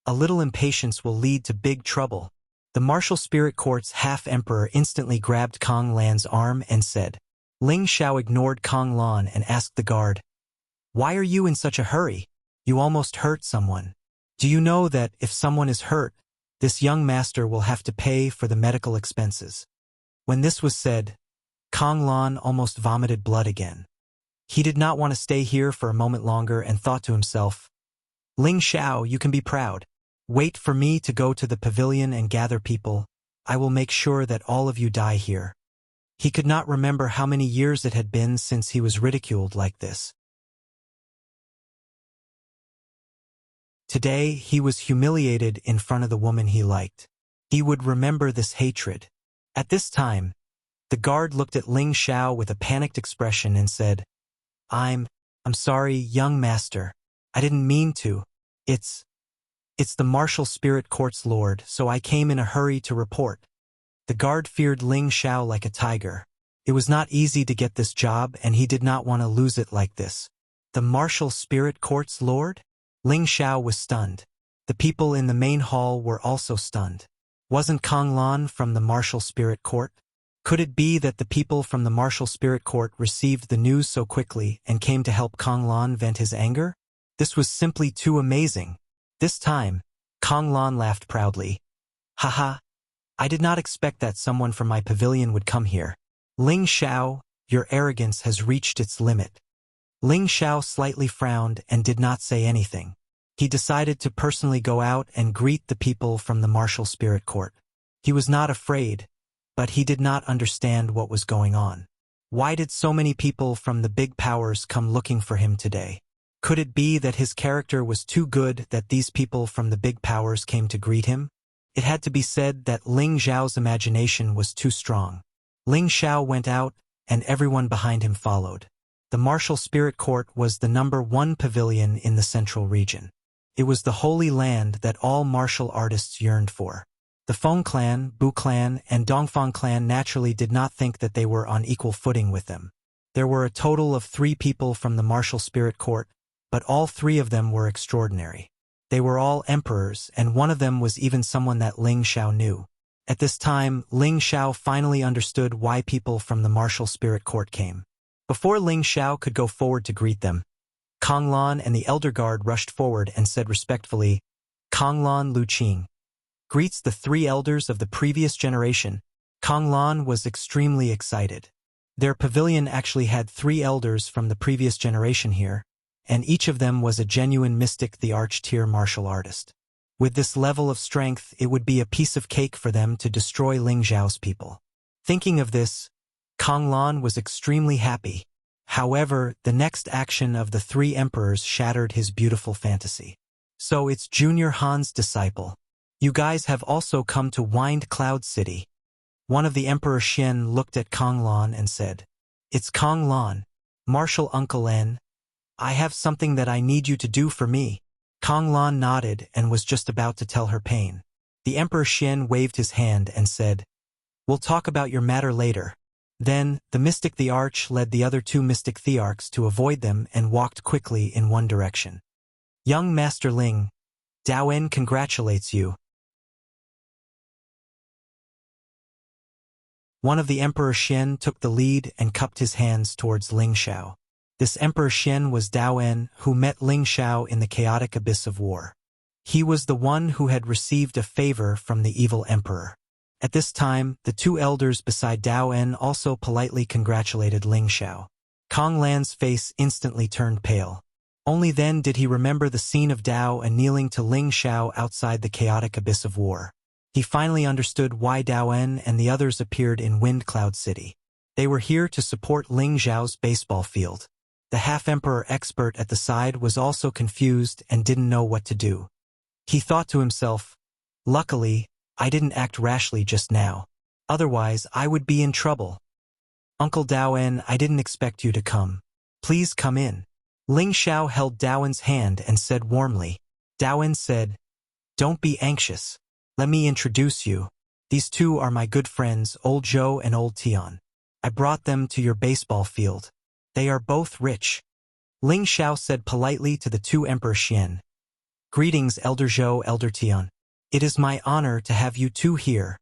A little impatience will lead to big trouble." The martial spirit court's half-emperor instantly grabbed Kong Lan's arm and said. Ling Xiao ignored Kong Lan and asked the guard, "Why are you in such a hurry? You almost hurt someone. Do you know that if someone is hurt, this young master will have to pay for the medical expenses?" When this was said, Kong Lan almost vomited blood again. He did not want to stay here for a moment longer and thought to himself, "Ling Xiao, you can be proud. Wait for me to go to the pavilion and gather people. I will make sure that all of you die here." He could not remember how many years it had been since he was ridiculed like this. Today, he was humiliated in front of the woman he liked. He would remember this hatred. At this time, the guard looked at Ling Xiao with a panicked expression and said, I'm sorry, young master. I didn't mean to. It's the martial spirit court's lord, so I came in a hurry to report." The guard feared Ling Xiao like a tiger. It was not easy to get this job, and he did not want to lose it like this. The martial spirit court's lord? Ling Xiao was stunned. The people in the main hall were also stunned. Wasn't Kong Lan from the martial spirit court? Could it be that the people from the martial spirit court received the news so quickly and came to help Kong Lan vent his anger? This was simply too amazing. This time, Kong Lan laughed proudly. "Haha, I did not expect that someone from my pavilion would come here. Ling Xiao, your arrogance has reached its limit." Ling Xiao slightly frowned and did not say anything. He decided to personally go out and greet the people from the martial spirit court. He was not afraid, but he did not understand what was going on. Why did so many people from the big powers come looking for him today? Could it be that his character was too good that these people from the big powers came to greet him? It had to be said that Ling Xiao's imagination was too strong. Ling Xiao went out, and everyone behind him followed. The martial spirit court was the #1 pavilion in the central region. It was the holy land that all martial artists yearned for. The Feng clan, Bu clan, and Dongfang clan naturally did not think that they were on equal footing with them. There were a total of 3 people from the martial spirit court, but all 3 of them were extraordinary. They were all emperors, and one of them was even someone that Ling Xiao knew. At this time, Ling Xiao finally understood why people from the martial spirit court came. Before Ling Xiao could go forward to greet them, Kong Lan and the elder guard rushed forward and said respectfully, "Kong Lan Lu Qing greets the 3 elders of the previous generation." Kong Lan was extremely excited. Their pavilion actually had 3 elders from the previous generation here, and each of them was a genuine mystic, the arch-tier martial artist. With this level of strength, it would be a piece of cake for them to destroy Ling Xiao's people. Thinking of this, Kong Lan was extremely happy. However, the next action of the 3 emperors shattered his beautiful fantasy. "So it's Junior Han's disciple. You guys have also come to Wind Cloud City." One of the Emperor Xian looked at Kong Lan and said, "It's Kong Lan, Martial Uncle N. I have something that I need you to do for me." Kong Lan nodded and was just about to tell her pain. The Emperor Xian waved his hand and said, "We'll talk about your matter later." Then, the mystic the Arch led the other 2 mystic thearchs to avoid them and walked quickly in one direction. "Young Master Ling, Daoen congratulates you." One of the Emperor Xian took the lead and cupped his hands towards Ling Xiao. This Emperor Xian was Daoen, who met Ling Xiao in the chaotic abyss of war. He was the one who had received a favor from the evil emperor. At this time, the 2 elders beside Daoen also politely congratulated Ling Xiao. Kong Lan's face instantly turned pale. Only then did he remember the scene of Daoen kneeling to Ling Xiao outside the chaotic abyss of war. He finally understood why Daoen and the others appeared in Wind Cloud City. They were here to support Ling Xiao's baseball field. The half-emperor expert at the side was also confused and didn't know what to do. He thought to himself, "Luckily, I didn't act rashly just now. Otherwise, I would be in trouble." "Uncle Daoen, I didn't expect you to come. Please come in." Ling Xiao held Daoen's hand and said warmly. Daoen said, "Don't be anxious. Let me introduce you. These 2 are my good friends, Old Zhou and Old Tian. I brought them to your baseball field. They are both rich." Ling Xiao said politely to the 2 Emperor Xian. "Greetings, Elder Zhou, Elder Tian. It is my honor to have you 2 here."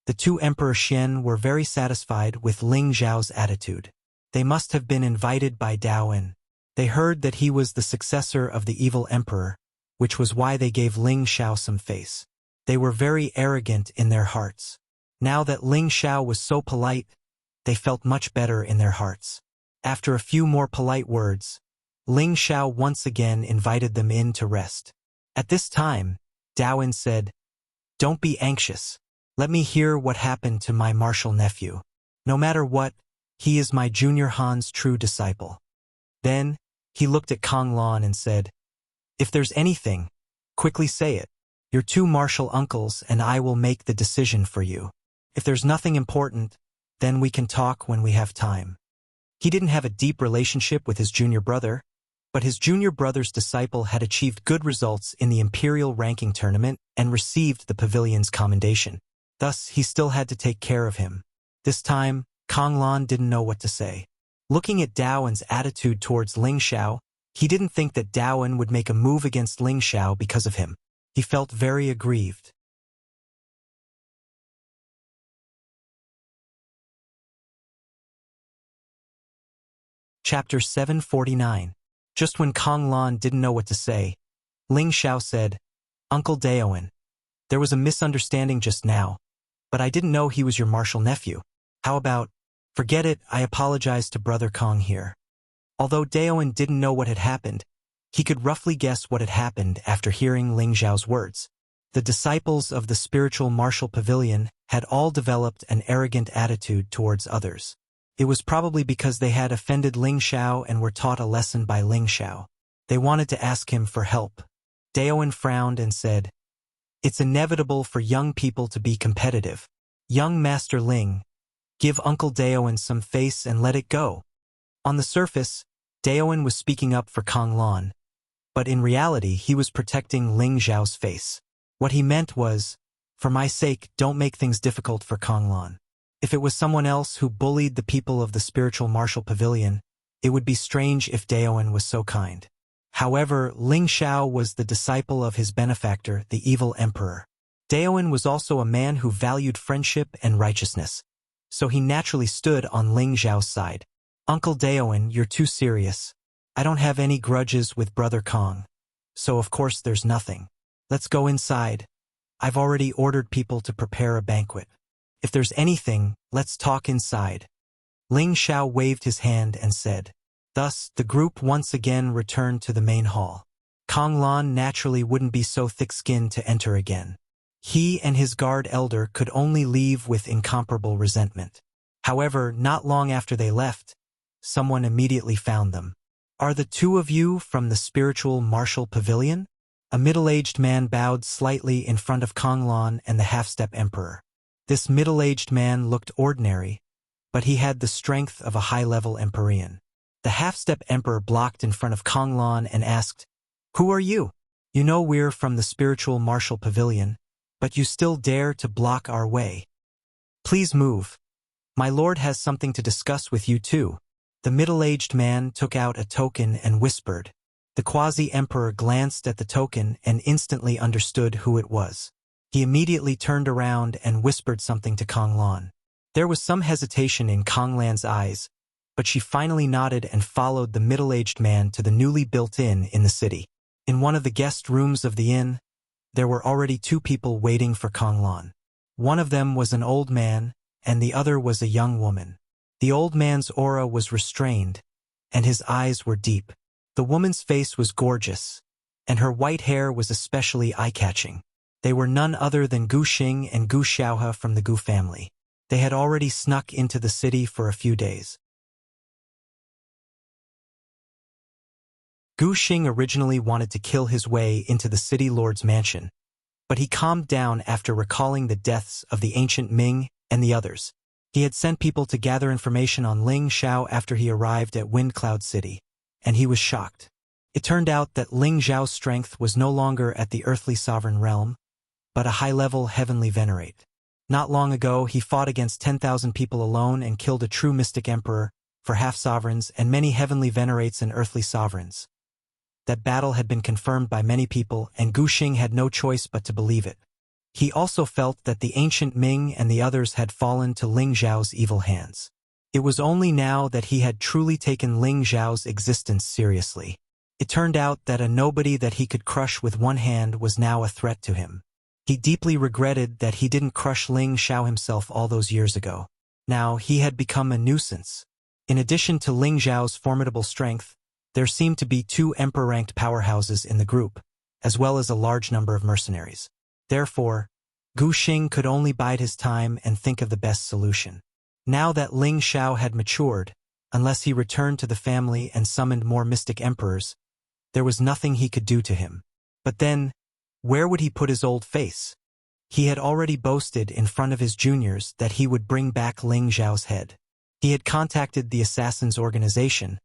The 2 Emperor Xian were very satisfied with Ling Xiao's attitude. They must have been invited by Daoen. They heard that he was the successor of the evil emperor, which was why they gave Ling Xiao some face. They were very arrogant in their hearts. Now that Ling Xiao was so polite, they felt much better in their hearts. After a few more polite words, Ling Xiao once again invited them in to rest. At this time, Daoen said, "Don't be anxious. Let me hear what happened to my martial nephew. No matter what, he is my Junior Han's true disciple." Then, he looked at Kong Lan and said, "If there's anything, quickly say it. Your 2 martial uncles and I will make the decision for you. If there's nothing important, then we can talk when we have time." He didn't have a deep relationship with his junior brother, but his junior brother's disciple had achieved good results in the Imperial ranking tournament and received the pavilion's commendation. Thus, he still had to take care of him. This time, Kong Lan didn't know what to say. Looking at Daoen's attitude towards Ling Xiao, he didn't think that Daoen would make a move against Ling Xiao because of him. He felt very aggrieved. Chapter 749. Just when Kong Lan didn't know what to say, Ling Xiao said, "Uncle Daoen, there was a misunderstanding just now, but I didn't know he was your martial nephew. How about, forget it, I apologize to Brother Kong here." Although Daoen didn't know what had happened, he could roughly guess what had happened after hearing Ling Xiao's words. The disciples of the spiritual martial pavilion had all developed an arrogant attitude towards others. It was probably because they had offended Ling Xiao and were taught a lesson by Ling Xiao. They wanted to ask him for help. Daowen frowned and said, "It's inevitable for young people to be competitive. Young Master Ling, give Uncle Daowen some face and let it go." On the surface, Daowen was speaking up for Kong Lan, but in reality he was protecting Ling Xiao's face. What he meant was, for my sake, don't make things difficult for Kong Lan. If it was someone else who bullied the people of the spiritual martial pavilion, it would be strange if Daowen was so kind. However, Ling Xiao was the disciple of his benefactor, the evil emperor. Daowen was also a man who valued friendship and righteousness, so he naturally stood on Ling Xiao's side. "Uncle Daowen, you're too serious. I don't have any grudges with Brother Kong, so of course there's nothing. Let's go inside. I've already ordered people to prepare a banquet. If there's anything, let's talk inside." Ling Xiao waved his hand and said. Thus, the group once again returned to the main hall. Kong Lan naturally wouldn't be so thick-skinned to enter again. He and his guard elder could only leave with incomparable resentment. However, not long after they left, someone immediately found them. "Are the two of you from the spiritual martial pavilion?" A middle-aged man bowed slightly in front of Kong Lan and the half-step emperor. This middle-aged man looked ordinary, but he had the strength of a high-level Empyrean. The half-step emperor blocked in front of Kong Lan and asked, "Who are you? You know we're from the spiritual martial pavilion, but you still dare to block our way. Please move. My lord has something to discuss with you too." The middle-aged man took out a token and whispered. The quasi-emperor glanced at the token and instantly understood who it was. He immediately turned around and whispered something to Kong Lan. There was some hesitation in Kong Lan's eyes, but she finally nodded and followed the middle-aged man to the newly built inn in the city. In one of the guest rooms of the inn, there were already two people waiting for Kong Lan. One of them was an old man, and the other was a young woman. The old man's aura was restrained, and his eyes were deep. The woman's face was gorgeous, and her white hair was especially eye-catching. They were none other than Gu Xing and Gu Xiaohe from the Gu family. They had already snuck into the city for a few days. Gu Xing originally wanted to kill his way into the city lord's mansion, but he calmed down after recalling the deaths of the ancient Ming and the others. He had sent people to gather information on Ling Xiao after he arrived at Wind Cloud City, and he was shocked. It turned out that Ling Xiao's strength was no longer at the earthly sovereign realm, but a high-level heavenly venerate. Not long ago, he fought against 10,000 people alone and killed a true mystic emperor for half-sovereigns and many heavenly venerates and earthly sovereigns. That battle had been confirmed by many people, and Gu Xing had no choice but to believe it. He also felt that the ancient Ming and the others had fallen to Ling Xiao's evil hands. It was only now that he had truly taken Ling Xiao's existence seriously. It turned out that a nobody that he could crush with one hand was now a threat to him. He deeply regretted that he didn't crush Ling Xiao himself all those years ago. Now he had become a nuisance. In addition to Ling Xiao's formidable strength, there seemed to be two emperor-ranked powerhouses in the group, as well as a large number of mercenaries. Therefore, Gu Xing could only bide his time and think of the best solution. Now that Ling Xiao had matured, unless he returned to the family and summoned more mystic emperors, there was nothing he could do to him. But then, where would he put his old face? He had already boasted in front of his juniors that he would bring back Ling Xiao's head. He had contacted the Assassin's organization,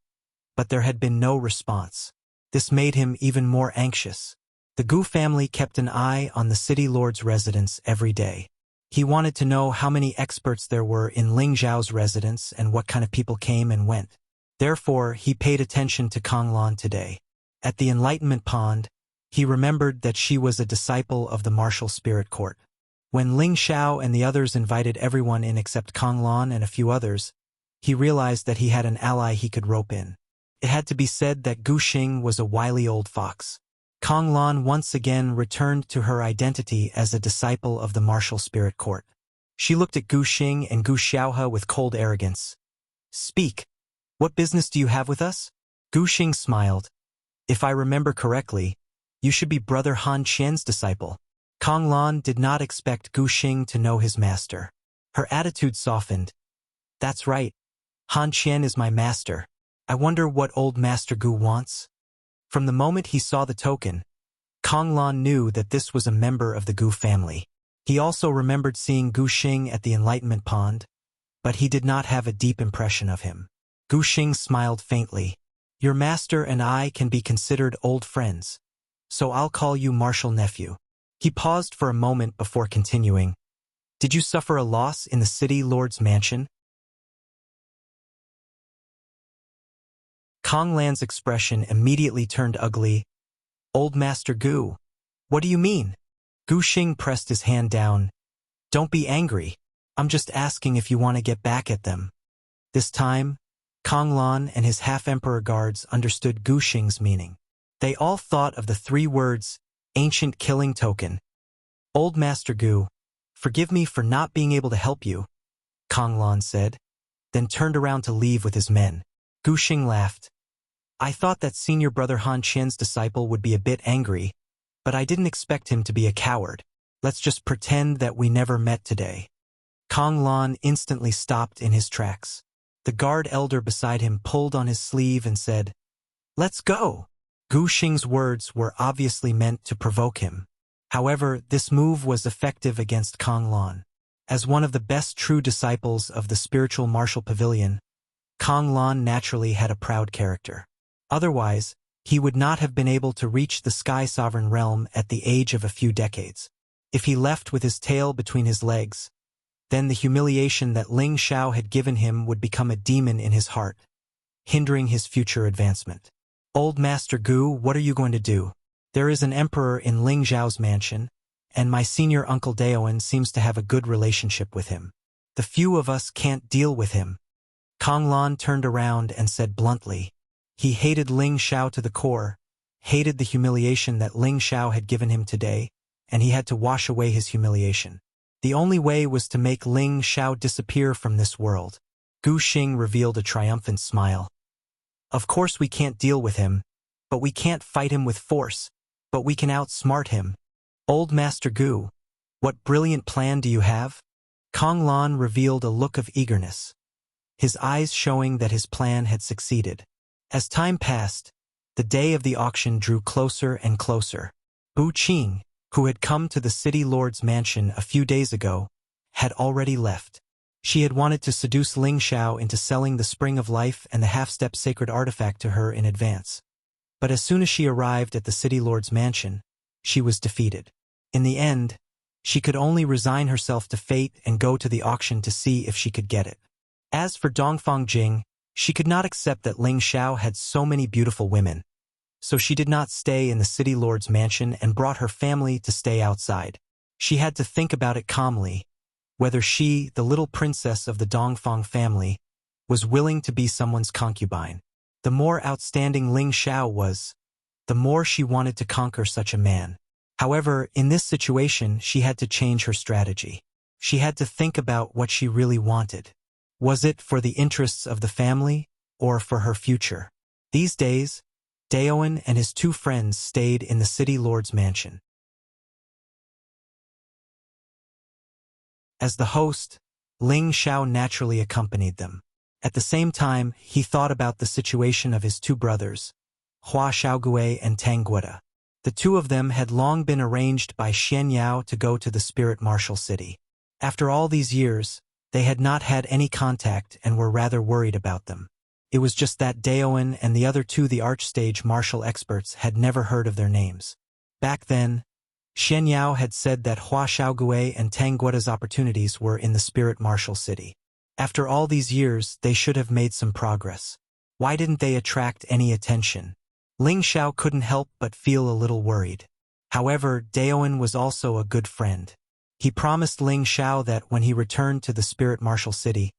but there had been no response. This made him even more anxious. The Gu family kept an eye on the city lord's residence every day. He wanted to know how many experts there were in Ling Xiao's residence and what kind of people came and went. Therefore, he paid attention to Kong Lan today. At the Enlightenment Pond, he remembered that she was a disciple of the martial spirit court. When Ling Xiao and the others invited everyone in except Kong Lan and a few others, he realized that he had an ally he could rope in. It had to be said that Gu Xing was a wily old fox. Kong Lan once again returned to her identity as a disciple of the martial spirit court. She looked at Gu Xing and Gu Xiaohe with cold arrogance. "Speak. What business do you have with us?" Gu Xing smiled. "If I remember correctly, you should be Brother Han Qian's disciple." Kong Lan did not expect Gu Xing to know his master. Her attitude softened. That's right. Han Qian is my master. I wonder what old Master Gu wants? From the moment he saw the token, Kong Lan knew that this was a member of the Gu family. He also remembered seeing Gu Xing at the Enlightenment Pond, but he did not have a deep impression of him. Gu Xing smiled faintly. Your master and I can be considered old friends, so I'll call you Martial Nephew. He paused for a moment before continuing. Did you suffer a loss in the city lord's mansion? Kong Lan's expression immediately turned ugly. Old Master Gu, what do you mean? Gu Xing pressed his hand down. Don't be angry. I'm just asking if you want to get back at them. This time, Kong Lan and his half-emperor guards understood Gu Xing's meaning. They all thought of the 3 words, ancient killing token. Old Master Gu, forgive me for not being able to help you, Kong Lan said, then turned around to leave with his men. Gu Xing laughed. I thought that senior brother Han Qian's disciple would be a bit angry, but I didn't expect him to be a coward. Let's just pretend that we never met today. Kong Lan instantly stopped in his tracks. The guard elder beside him pulled on his sleeve and said, Let's go! Gu Xing's words were obviously meant to provoke him. However, this move was effective against Kong Lan. As one of the best true disciples of the spiritual martial pavilion, Kong Lan naturally had a proud character. Otherwise, he would not have been able to reach the Sky Sovereign realm at the age of a few decades. If he left with his tail between his legs, then the humiliation that Ling Xiao had given him would become a demon in his heart, hindering his future advancement. Old Master Gu, what are you going to do? There is an emperor in Ling Xiao's mansion, and my senior uncle Daoan seems to have a good relationship with him. The few of us can't deal with him. Kong Lan turned around and said bluntly. He hated Ling Xiao to the core, hated the humiliation that Ling Xiao had given him today, and he had to wash away his humiliation. The only way was to make Ling Xiao disappear from this world. Gu Xing revealed a triumphant smile. Of course we can't deal with him, but we can't fight him with force, but we can outsmart him. Old Master Gu, what brilliant plan do you have? Kong Lan revealed a look of eagerness, his eyes showing that his plan had succeeded. As time passed, the day of the auction drew closer and closer. Bu Qing, who had come to the city lord's mansion a few days ago, had already left. She had wanted to seduce Ling Xiao into selling the Spring of Life and the half-step sacred artifact to her in advance. But as soon as she arrived at the city lord's mansion, she was defeated. In the end, she could only resign herself to fate and go to the auction to see if she could get it. As for Dongfang Jing, she could not accept that Ling Xiao had so many beautiful women, so she did not stay in the city lord's mansion and brought her family to stay outside. She had to think about it calmly, whether she, the little princess of the Dongfang family, was willing to be someone's concubine. The more outstanding Ling Xiao was, the more she wanted to conquer such a man. However, in this situation, she had to change her strategy. She had to think about what she really wanted. Was it for the interests of the family, or for her future? These days, Daoan and his 2 friends stayed in the city lord's mansion. As the host, Ling Xiao naturally accompanied them. At the same time, he thought about the situation of his 2 brothers, Hua Xiaogui and Tang Guoda. The 2 of them had long been arranged by Xian Yao to go to the spirit martial city. After all these years, they had not had any contact and were rather worried about them. It was just that Daoan and the other 2 the archstage martial experts had never heard of their names. Back then, Xian Yao had said that Hua Xiaogui and Tang Guoda's opportunities were in the spirit martial city. After all these years, they should have made some progress. Why didn't they attract any attention? Ling Xiao couldn't help but feel a little worried. However, Daoan was also a good friend. He promised Ling Xiao that when he returned to the spirit martial city,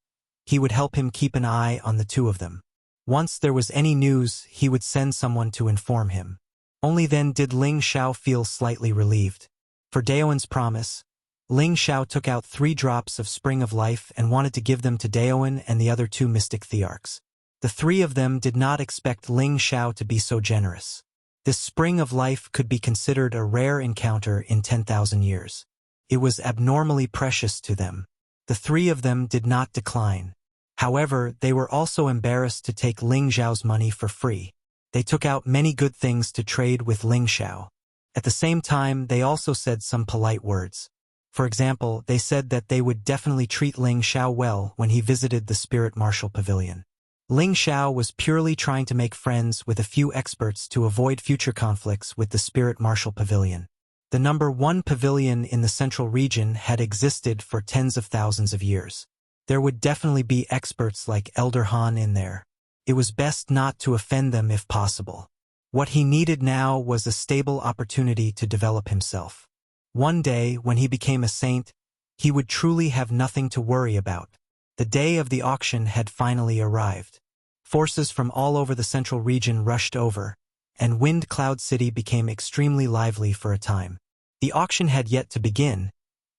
he would help him keep an eye on the 2 of them. Once there was any news, he would send someone to inform him. Only then did Ling Xiao feel slightly relieved. For Daoan's promise, Ling Xiao took out 3 drops of Spring of Life and wanted to give them to Daoan and the other 2 mystic thearchs. The 3 of them did not expect Ling Xiao to be so generous. This spring of life could be considered a rare encounter in 10,000 years. It was abnormally precious to them. The three of them did not decline. However, they were also embarrassed to take Ling Xiao's money for free. They took out many good things to trade with Ling Xiao. At the same time, they also said some polite words. For example, they said that they would definitely treat Ling Xiao well when he visited the Spirit Martial Pavilion. Ling Xiao was purely trying to make friends with a few experts to avoid future conflicts with the Spirit Martial Pavilion. The number 1 pavilion in the central region had existed for tens of thousands of years. There would definitely be experts like Elder Han in there. It was best not to offend them if possible. What he needed now was a stable opportunity to develop himself. One day, when he became a saint, he would truly have nothing to worry about. The day of the auction had finally arrived. Forces from all over the central region rushed over, and Wind Cloud City became extremely lively for a time. The auction had yet to begin,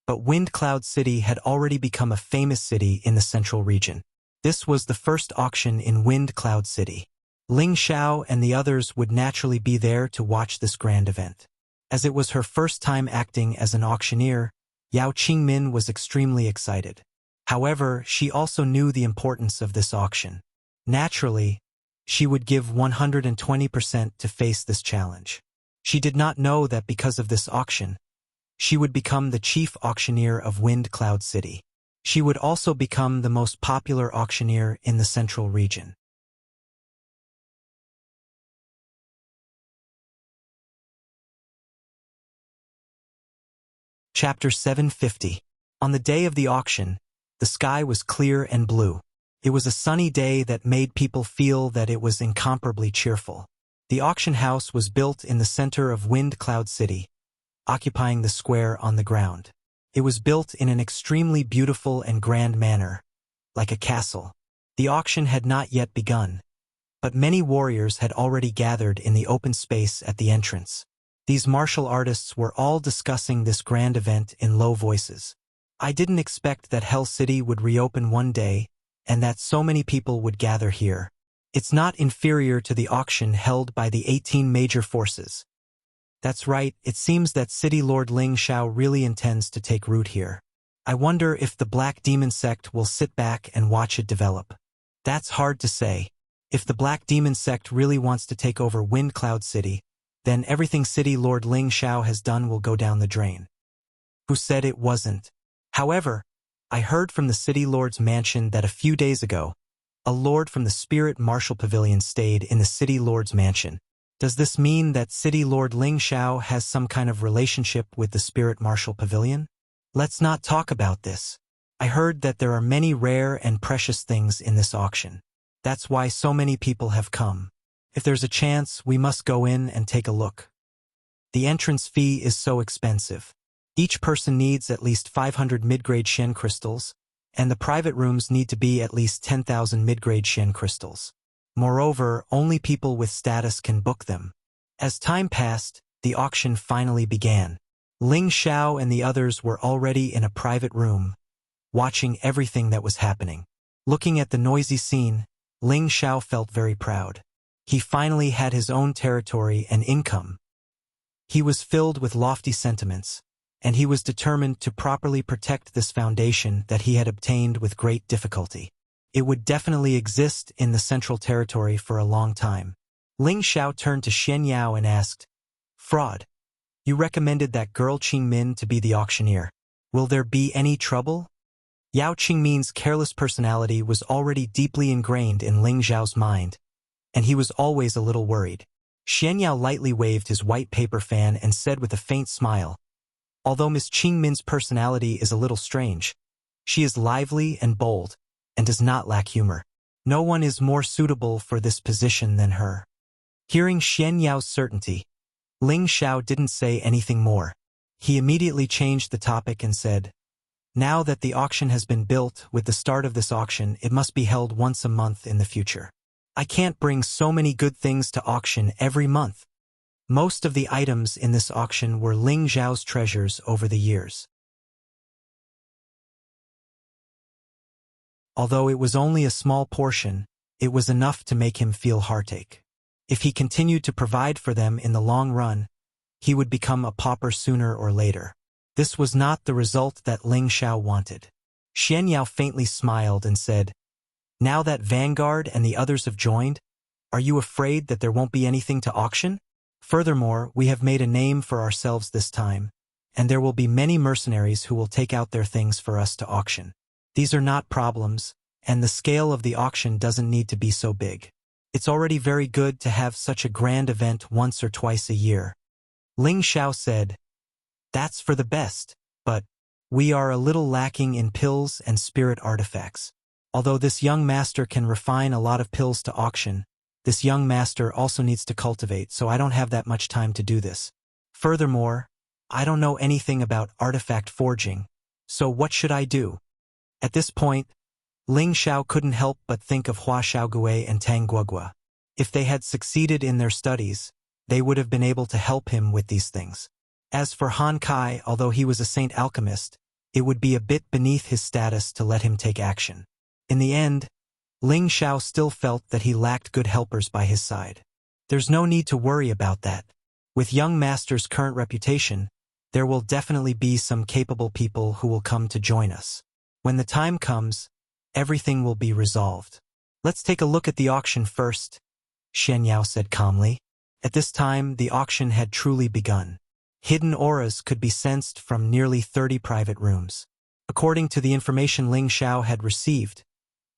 but Wind Cloud City had already become a famous city in the central region. This was the first auction in Wind Cloud City. Ling Xiao and the others would naturally be there to watch this grand event. As it was her first time acting as an auctioneer, Yao Qingmin was extremely excited. However, she also knew the importance of this auction. Naturally, she would give 120% to face this challenge. She did not know that because of this auction, she would become the chief auctioneer of Wind Cloud City. She would also become the most popular auctioneer in the central region. Chapter 750. On the day of the auction, the sky was clear and blue. It was a sunny day that made people feel that it was incomparably cheerful. The auction house was built in the center of Wind Cloud City, occupying the square on the ground. It was built in an extremely beautiful and grand manner, like a castle. The auction had not yet begun, but many warriors had already gathered in the open space at the entrance. These martial artists were all discussing this grand event in low voices. I didn't expect that Hell City would reopen one day, and that so many people would gather here. It's not inferior to the auction held by the 18 major forces. That's right, it seems that City Lord Ling Xiao really intends to take root here. I wonder if the Black Demon sect will sit back and watch it develop. That's hard to say. If the Black Demon sect really wants to take over Wind Cloud City, then everything City Lord Ling Xiao has done will go down the drain. Who said it wasn't? However, I heard from the City Lord's mansion that a few days ago, a lord from the Spirit Martial Pavilion stayed in the City Lord's mansion. Does this mean that City Lord Ling Xiao has some kind of relationship with the Spirit Martial Pavilion? Let's not talk about this. I heard that there are many rare and precious things in this auction. That's why so many people have come. If there's a chance, we must go in and take a look. The entrance fee is so expensive. Each person needs at least 500 mid-grade Shen crystals, and the private rooms need to be at least 10,000 mid-grade Shen crystals. Moreover, only people with status can book them. As time passed, the auction finally began. Ling Xiao and the others were already in a private room, watching everything that was happening. Looking at the noisy scene, Ling Xiao felt very proud. He finally had his own territory and income. He was filled with lofty sentiments, and he was determined to properly protect this foundation that he had obtained with great difficulty. It would definitely exist in the central territory for a long time. Ling Xiao turned to Xian Yao and asked, "Fraud, you recommended that girl Qingmin to be the auctioneer. Will there be any trouble?" Yao Qingmin's careless personality was already deeply ingrained in Ling Xiao's mind, and he was always a little worried. Xian Yao lightly waved his white paper fan and said with a faint smile, "Although Miss Qingmin's personality is a little strange, she is lively and bold, and does not lack humor. No one is more suitable for this position than her." Hearing Xian Yao's certainty, Ling Xiao didn't say anything more. He immediately changed the topic and said, "Now that the auction has been built, with the start of this auction, it must be held once a month in the future. I can't bring so many good things to auction every month." Most of the items in this auction were Ling Xiao's treasures over the years. Although it was only a small portion, it was enough to make him feel heartache. If he continued to provide for them in the long run, he would become a pauper sooner or later. This was not the result that Ling Xiao wanted. Xian Yao faintly smiled and said, "Now that Vanguard and the others have joined, are you afraid that there won't be anything to auction? Furthermore, we have made a name for ourselves this time, and there will be many mercenaries who will take out their things for us to auction. These are not problems, and the scale of the auction doesn't need to be so big. It's already very good to have such a grand event once or twice a year." Ling Xiao said, "That's for the best, but we are a little lacking in pills and spirit artifacts. Although this young master can refine a lot of pills to auction, this young master also needs to cultivate, so I don't have that much time to do this. Furthermore, I don't know anything about artifact forging, so what should I do?" At this point, Ling Xiao couldn't help but think of Hua Xiaogui and Tang Guogua. If they had succeeded in their studies, they would have been able to help him with these things. As for Han Kai, although he was a saint alchemist, it would be a bit beneath his status to let him take action. In the end, Ling Xiao still felt that he lacked good helpers by his side. There's no need to worry about that. With young master's current reputation, there will definitely be some capable people who will come to join us. When the time comes, everything will be resolved. Let's take a look at the auction first, Xian Yao said calmly. At this time, the auction had truly begun. Hidden auras could be sensed from nearly 30 private rooms. According to the information Ling Xiao had received,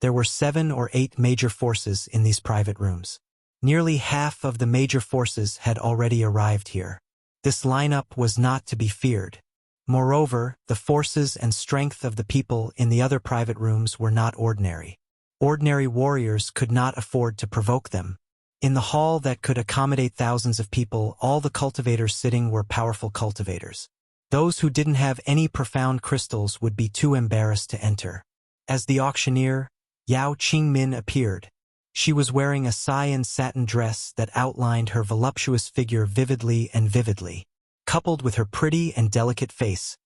there were 7 or 8 major forces in these private rooms. Nearly half of the major forces had already arrived here. This lineup was not to be feared. Moreover, the forces and strength of the people in the other private rooms were not ordinary. Ordinary warriors could not afford to provoke them. In the hall that could accommodate thousands of people, all the cultivators sitting were powerful cultivators. Those who didn't have any profound crystals would be too embarrassed to enter. As the auctioneer, Yao Qingmin appeared. She was wearing a cyan satin dress that outlined her voluptuous figure vividly and vividly. Coupled with her pretty and delicate face,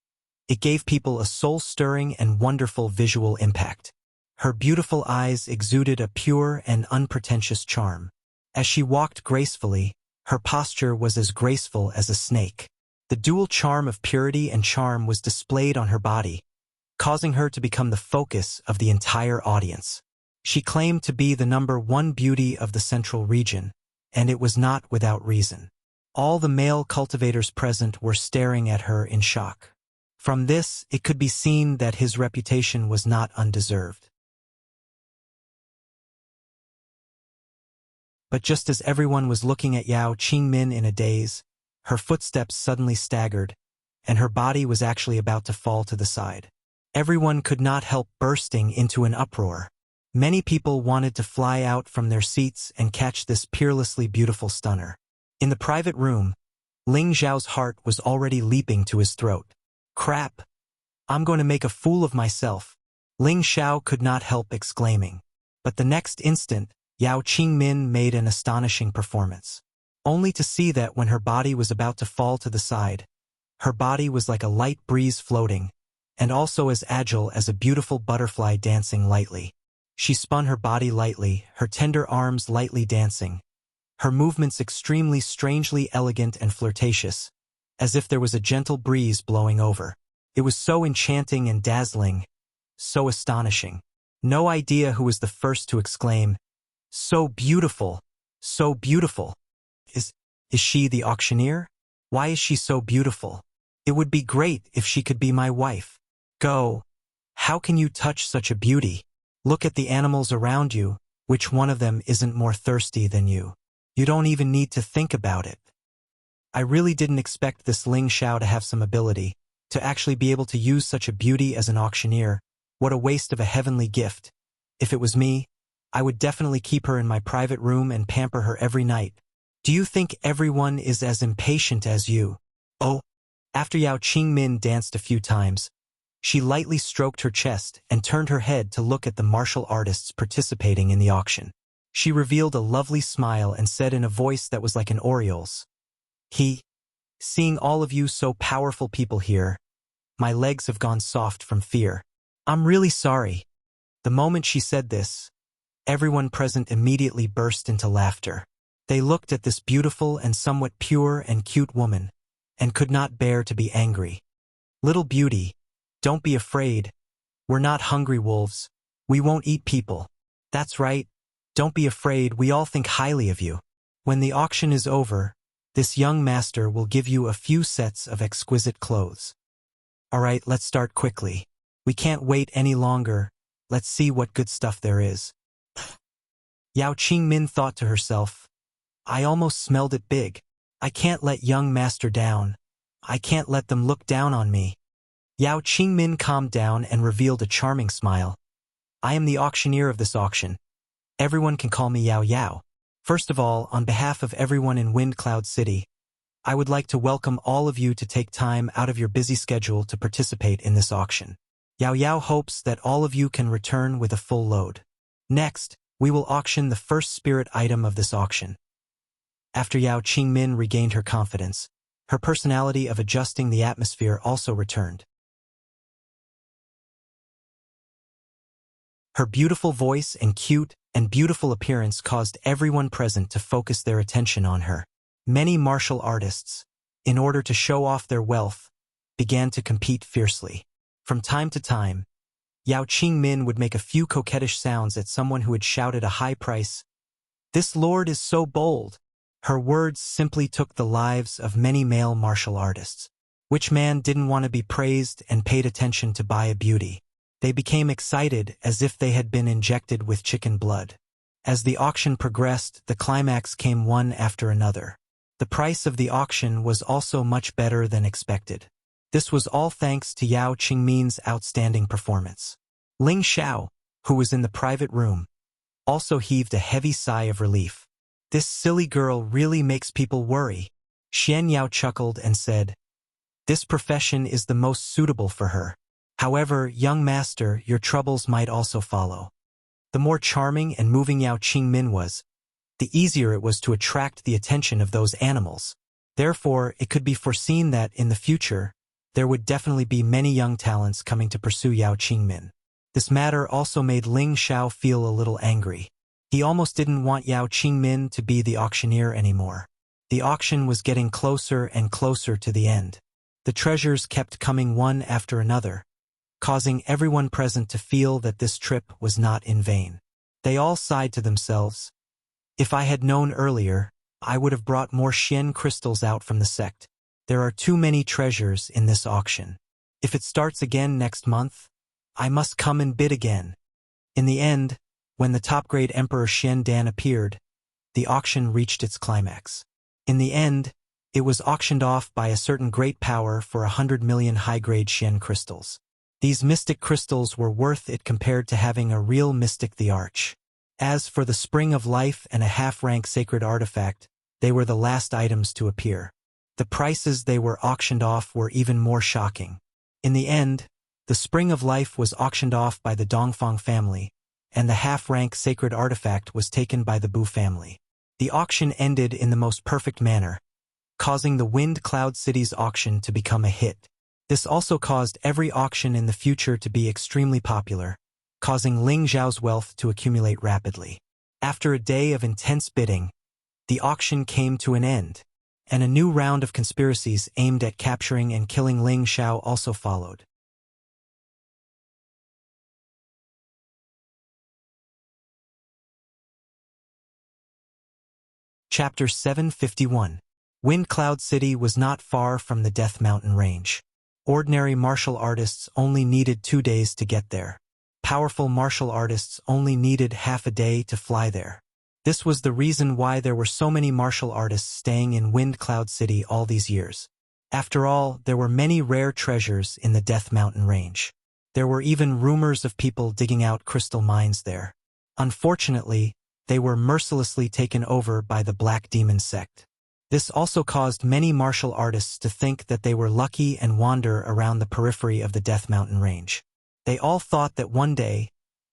it gave people a soul-stirring and wonderful visual impact. Her beautiful eyes exuded a pure and unpretentious charm. As she walked gracefully, her posture was as graceful as a snake. The dual charm of purity and charm was displayed on her body, causing her to become the focus of the entire audience. She claimed to be the #1 beauty of the central region, and it was not without reason. All the male cultivators present were staring at her in shock. From this, it could be seen that his reputation was not undeserved. But just as everyone was looking at Yao Qingmin in a daze, her footsteps suddenly staggered, and her body was actually about to fall to the side. Everyone could not help bursting into an uproar. Many people wanted to fly out from their seats and catch this peerlessly beautiful stunner. In the private room, Ling Xiao's heart was already leaping to his throat. "Crap! I'm going to make a fool of myself," Ling Xiao could not help exclaiming. But the next instant, Yao Qingmin made an astonishing performance. Only to see that when her body was about to fall to the side, her body was like a light breeze floating, and also as agile as a beautiful butterfly dancing lightly. She spun her body lightly, her tender arms lightly dancing, her movements extremely strangely elegant and flirtatious, as if there was a gentle breeze blowing over. It was so enchanting and dazzling, so astonishing. No idea who was the first to exclaim, "So beautiful, so beautiful." Is she the auctioneer? Why is she so beautiful? It would be great if she could be my wife. Go. How can you touch such a beauty? Look at the animals around you, which one of them isn't more thirsty than you? You don't even need to think about it. I really didn't expect this Ling Xiao to have some ability, to actually be able to use such a beauty as an auctioneer. What a waste of a heavenly gift. If it was me, I would definitely keep her in my private room and pamper her every night. Do you think everyone is as impatient as you? Oh. After Yao Qingmin danced a few times, she lightly stroked her chest and turned her head to look at the martial artists participating in the auction. She revealed a lovely smile and said in a voice that was like an oriole's, "Seeing all of you so powerful people here, my legs have gone soft from fear. I'm really sorry." The moment she said this, everyone present immediately burst into laughter. They looked at this beautiful and somewhat pure and cute woman, and could not bear to be angry. "Little beauty, don't be afraid. We're not hungry wolves. We won't eat people. That's right. Don't be afraid, we all think highly of you. When the auction is over, this young master will give you a few sets of exquisite clothes. All right, let's start quickly. We can't wait any longer. Let's see what good stuff there is." Yao Qingmin thought to herself, "I almost smelled it big. I can't let young master down. I can't let them look down on me." Yao Qingmin calmed down and revealed a charming smile. "I am the auctioneer of this auction. Everyone can call me Yao Yao. First of all, on behalf of everyone in Wind Cloud City, I would like to welcome all of you to take time out of your busy schedule to participate in this auction. Yao Yao hopes that all of you can return with a full load. Next, we will auction the first spirit item of this auction." After Yao Qingmin regained her confidence, her personality of adjusting the atmosphere also returned. Her beautiful voice and cute and beautiful appearance caused everyone present to focus their attention on her. Many martial artists, in order to show off their wealth, began to compete fiercely. From time to time, Yao Qingmin would make a few coquettish sounds at someone who had shouted a high price. "This lord is so bold." Her words simply took the lives of many male martial artists. Which man didn't want to be praised and paid attention to by a beauty? They became excited as if they had been injected with chicken blood. As the auction progressed, the climax came one after another. The price of the auction was also much better than expected. This was all thanks to Yao Qingmin's outstanding performance. Ling Xiao, who was in the private room, also heaved a heavy sigh of relief. "This silly girl really makes people worry." Xian Yao chuckled and said, "This profession is the most suitable for her. However, young master, your troubles might also follow." The more charming and moving Yao Qingmin was, the easier it was to attract the attention of those animals. Therefore, it could be foreseen that, in the future, there would definitely be many young talents coming to pursue Yao Qingmin. This matter also made Ling Xiao feel a little angry. He almost didn't want Yao Qingmin to be the auctioneer anymore. The auction was getting closer and closer to the end. The treasures kept coming one after another, causing everyone present to feel that this trip was not in vain. They all sighed to themselves, "If I had known earlier, I would have brought more Xian crystals out from the sect. There are too many treasures in this auction. If it starts again next month, I must come and bid again." In the end, when the top-grade Emperor Xian Dan appeared, the auction reached its climax. In the end, it was auctioned off by a certain great power for 100 million high-grade Xian crystals. These mystic crystals were worth it compared to having a real mystic the Arch. As for the Spring of Life and a half-rank sacred artifact, they were the last items to appear. The prices they were auctioned off were even more shocking. In the end, the Spring of Life was auctioned off by the Dongfang family, and the half-rank sacred artifact was taken by the Bu family. The auction ended in the most perfect manner, causing the Wind Cloud City's auction to become a hit. This also caused every auction in the future to be extremely popular, causing Ling Xiao's wealth to accumulate rapidly. After a day of intense bidding, the auction came to an end, and a new round of conspiracies aimed at capturing and killing Ling Xiao also followed. Chapter 751. Wind Cloud City was not far from the Death Mountain Range. Ordinary martial artists only needed 2 days to get there. Powerful martial artists only needed half a day to fly there. This was the reason why there were so many martial artists staying in Wind Cloud City all these years. After all, there were many rare treasures in the Death Mountain Range. There were even rumors of people digging out crystal mines there. Unfortunately, they were mercilessly taken over by the Black Demon sect. This also caused many martial artists to think that they were lucky and wander around the periphery of the Death Mountain Range. They all thought that one day,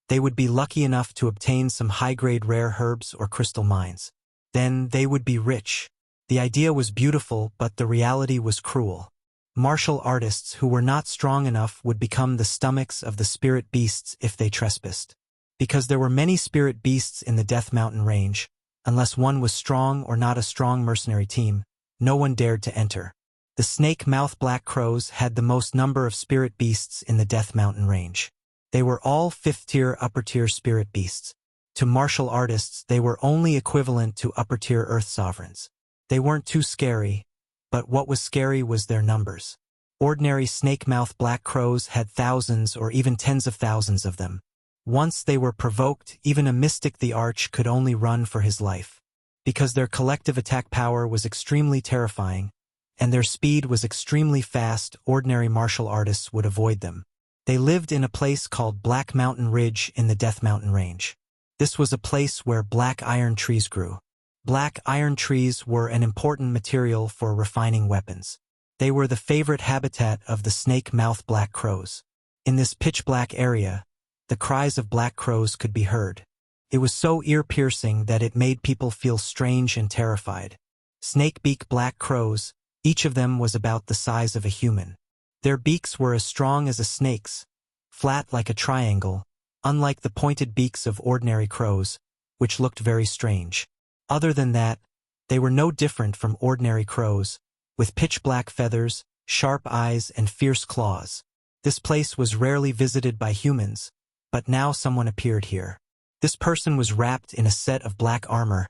they would be lucky enough to obtain some high-grade rare herbs or crystal mines. Then they would be rich. The idea was beautiful, but the reality was cruel. Martial artists who were not strong enough would become the stomachs of the spirit beasts if they trespassed. Because there were many spirit beasts in the Death Mountain Range, Unless one was strong or not a strong mercenary team, no one dared to enter. The snake-mouth black crows had the most number of spirit beasts in the Death Mountain range. They were all 5th-tier, upper-tier spirit beasts. To martial artists, they were only equivalent to upper-tier earth sovereigns. They weren't too scary, but what was scary was their numbers. Ordinary snake-mouth black crows had thousands or even tens of thousands of them. Once they were provoked, even a mystic the Arch could only run for his life. Because their collective attack power was extremely terrifying, and their speed was extremely fast, ordinary martial artists would avoid them. They lived in a place called Black Mountain Ridge in the Death Mountain Range. This was a place where black iron trees grew. Black iron trees were an important material for refining weapons. They were the favorite habitat of the snake-mouth black crows. In this pitch-black area, the cries of black crows could be heard. It was so ear-piercing that it made people feel strange and terrified. Snake-beak black crows, each of them was about the size of a human. Their beaks were as strong as a snake's, flat like a triangle, unlike the pointed beaks of ordinary crows, which looked very strange. Other than that, they were no different from ordinary crows, with pitch-black feathers, sharp eyes, and fierce claws. This place was rarely visited by humans, but now someone appeared here. This person was wrapped in a set of black armor,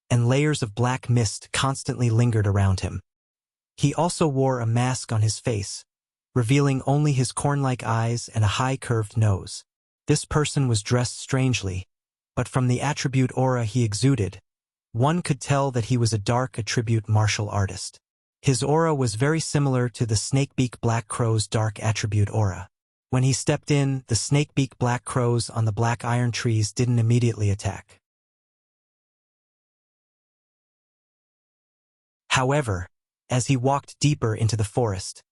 and layers of black mist constantly lingered around him. He also wore a mask on his face, revealing only his corn-like eyes and a high curved nose. This person was dressed strangely, but from the attribute aura he exuded, one could tell that he was a dark attribute martial artist. His aura was very similar to the snakebeak black crow's dark attribute aura. When he stepped in, the snakebeak black crows on the black iron trees didn't immediately attack. However, as he walked deeper into the forest,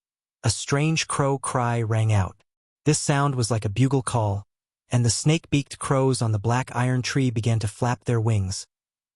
a strange crow cry rang out. This sound was like a bugle call, and the snake-beaked crows on the black iron tree began to flap their wings,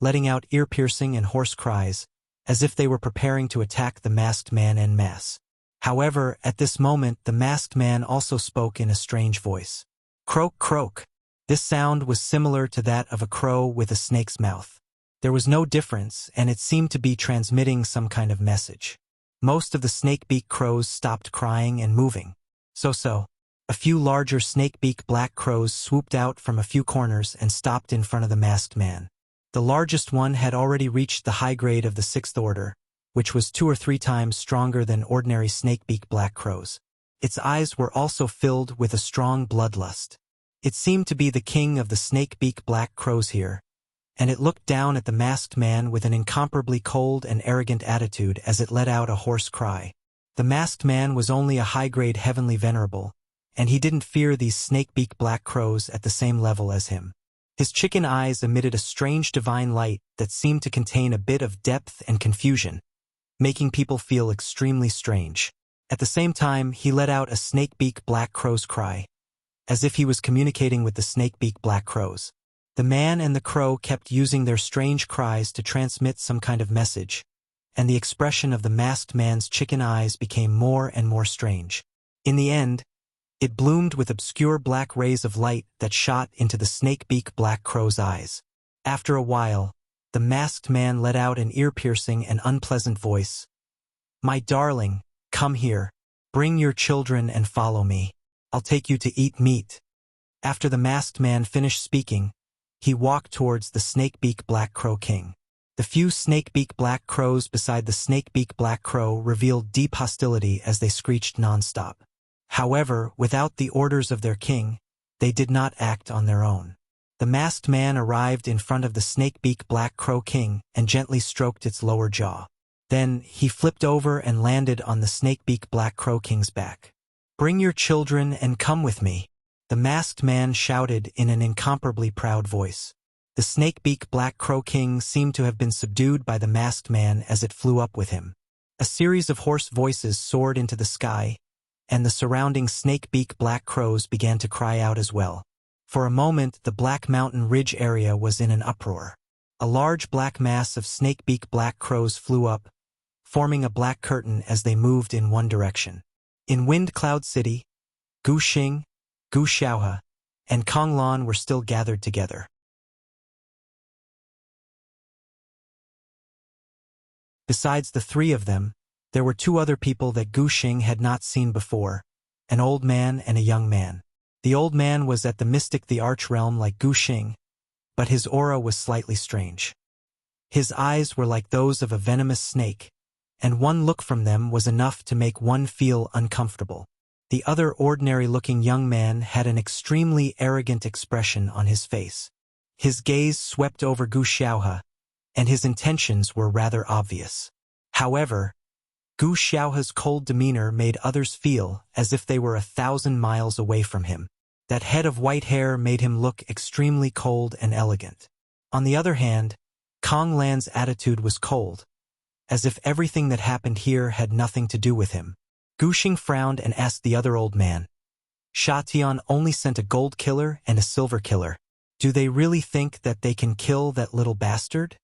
letting out ear-piercing and hoarse cries, as if they were preparing to attack the masked man en masse. However, at this moment the masked man also spoke in a strange voice. Croak, croak. This sound was similar to that of a crow with a snake's mouth. There was no difference, and it seemed to be transmitting some kind of message. Most of the snakebeak crows stopped crying and moving. So. A few larger snakebeak black crows swooped out from a few corners and stopped in front of the masked man. The largest one had already reached the high grade of the 6th order, which was 2 or 3 times stronger than ordinary snakebeak black crows. Its eyes were also filled with a strong bloodlust. It seemed to be the king of the snakebeak black crows here, and it looked down at the masked man with an incomparably cold and arrogant attitude as it let out a hoarse cry. The masked man was only a high-grade heavenly venerable, and he didn't fear these snakebeak black crows at the same level as him. His chicken eyes emitted a strange divine light that seemed to contain a bit of depth and confusion, making people feel extremely strange. At the same time, he let out a snakebeak black crow's cry, as if he was communicating with the snakebeak black crows. The man and the crow kept using their strange cries to transmit some kind of message, and the expression of the masked man's chicken eyes became more and more strange. In the end, it bloomed with obscure black rays of light that shot into the snakebeak black crow's eyes. After a while, the masked man let out an ear-piercing and unpleasant voice. "My darling, come here. Bring your children and follow me. I'll take you to eat meat." After the masked man finished speaking, he walked towards the snakebeak black crow king. The few snakebeak black crows beside the snakebeak black crow revealed deep hostility as they screeched nonstop. However, without the orders of their king, they did not act on their own. The masked man arrived in front of the snakebeak black crow king and gently stroked its lower jaw. Then, he flipped over and landed on the snakebeak black crow king's back. "Bring your children and come with me," the masked man shouted in an incomparably proud voice. The snakebeak black crow king seemed to have been subdued by the masked man as it flew up with him. A series of hoarse voices soared into the sky, and the surrounding snakebeak black crows began to cry out as well. For a moment, the Black Mountain Ridge area was in an uproar. A large black mass of snakebeak black crows flew up, forming a black curtain as they moved in one direction. In Wind Cloud City, Gu Xing, Gu Xiaohe, and Kong Lan were still gathered together. Besides the three of them, there were two other people that Gu Xing had not seen before, an old man and a young man. The old man was at the mystic the arch realm like Gu Xing, but his aura was slightly strange. His eyes were like those of a venomous snake, and one look from them was enough to make one feel uncomfortable. The other ordinary-looking young man had an extremely arrogant expression on his face. His gaze swept over Gu Xiaohe, and his intentions were rather obvious. However, Gu Xiaohe's cold demeanor made others feel as if they were 1,000 miles away from him. That head of white hair made him look extremely cold and elegant. On the other hand, Kong Lan's attitude was cold, as if everything that happened here had nothing to do with him. Gu Xing frowned and asked the other old man, "Sha Tian only sent a gold killer and a silver killer. Do they really think that they can kill that little bastard?"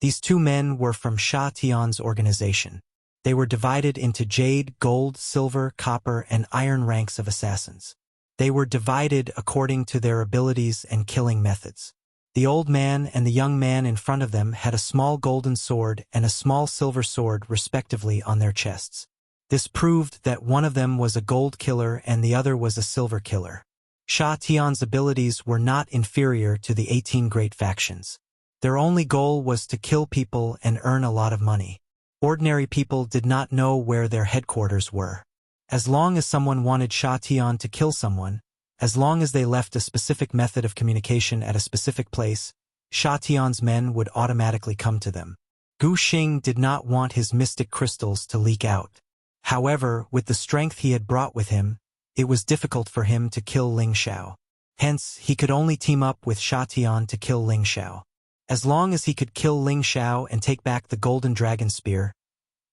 These two men were from Sha Tian's organization. They were divided into jade, gold, silver, copper, and iron ranks of assassins. They were divided according to their abilities and killing methods. The old man and the young man in front of them had a small golden sword and a small silver sword respectively on their chests. This proved that one of them was a gold killer and the other was a silver killer. Sha Tian's abilities were not inferior to the 18 great factions. Their only goal was to kill people and earn a lot of money. Ordinary people did not know where their headquarters were. As long as someone wanted Sha Tian to kill someone, as long as they left a specific method of communication at a specific place, Sha Tian's men would automatically come to them. Gu Xing did not want his mystic crystals to leak out. However, with the strength he had brought with him, it was difficult for him to kill Ling Xiao. Hence, he could only team up with Sha Tian to kill Ling Xiao. As long as he could kill Ling Xiao and take back the golden dragon spear,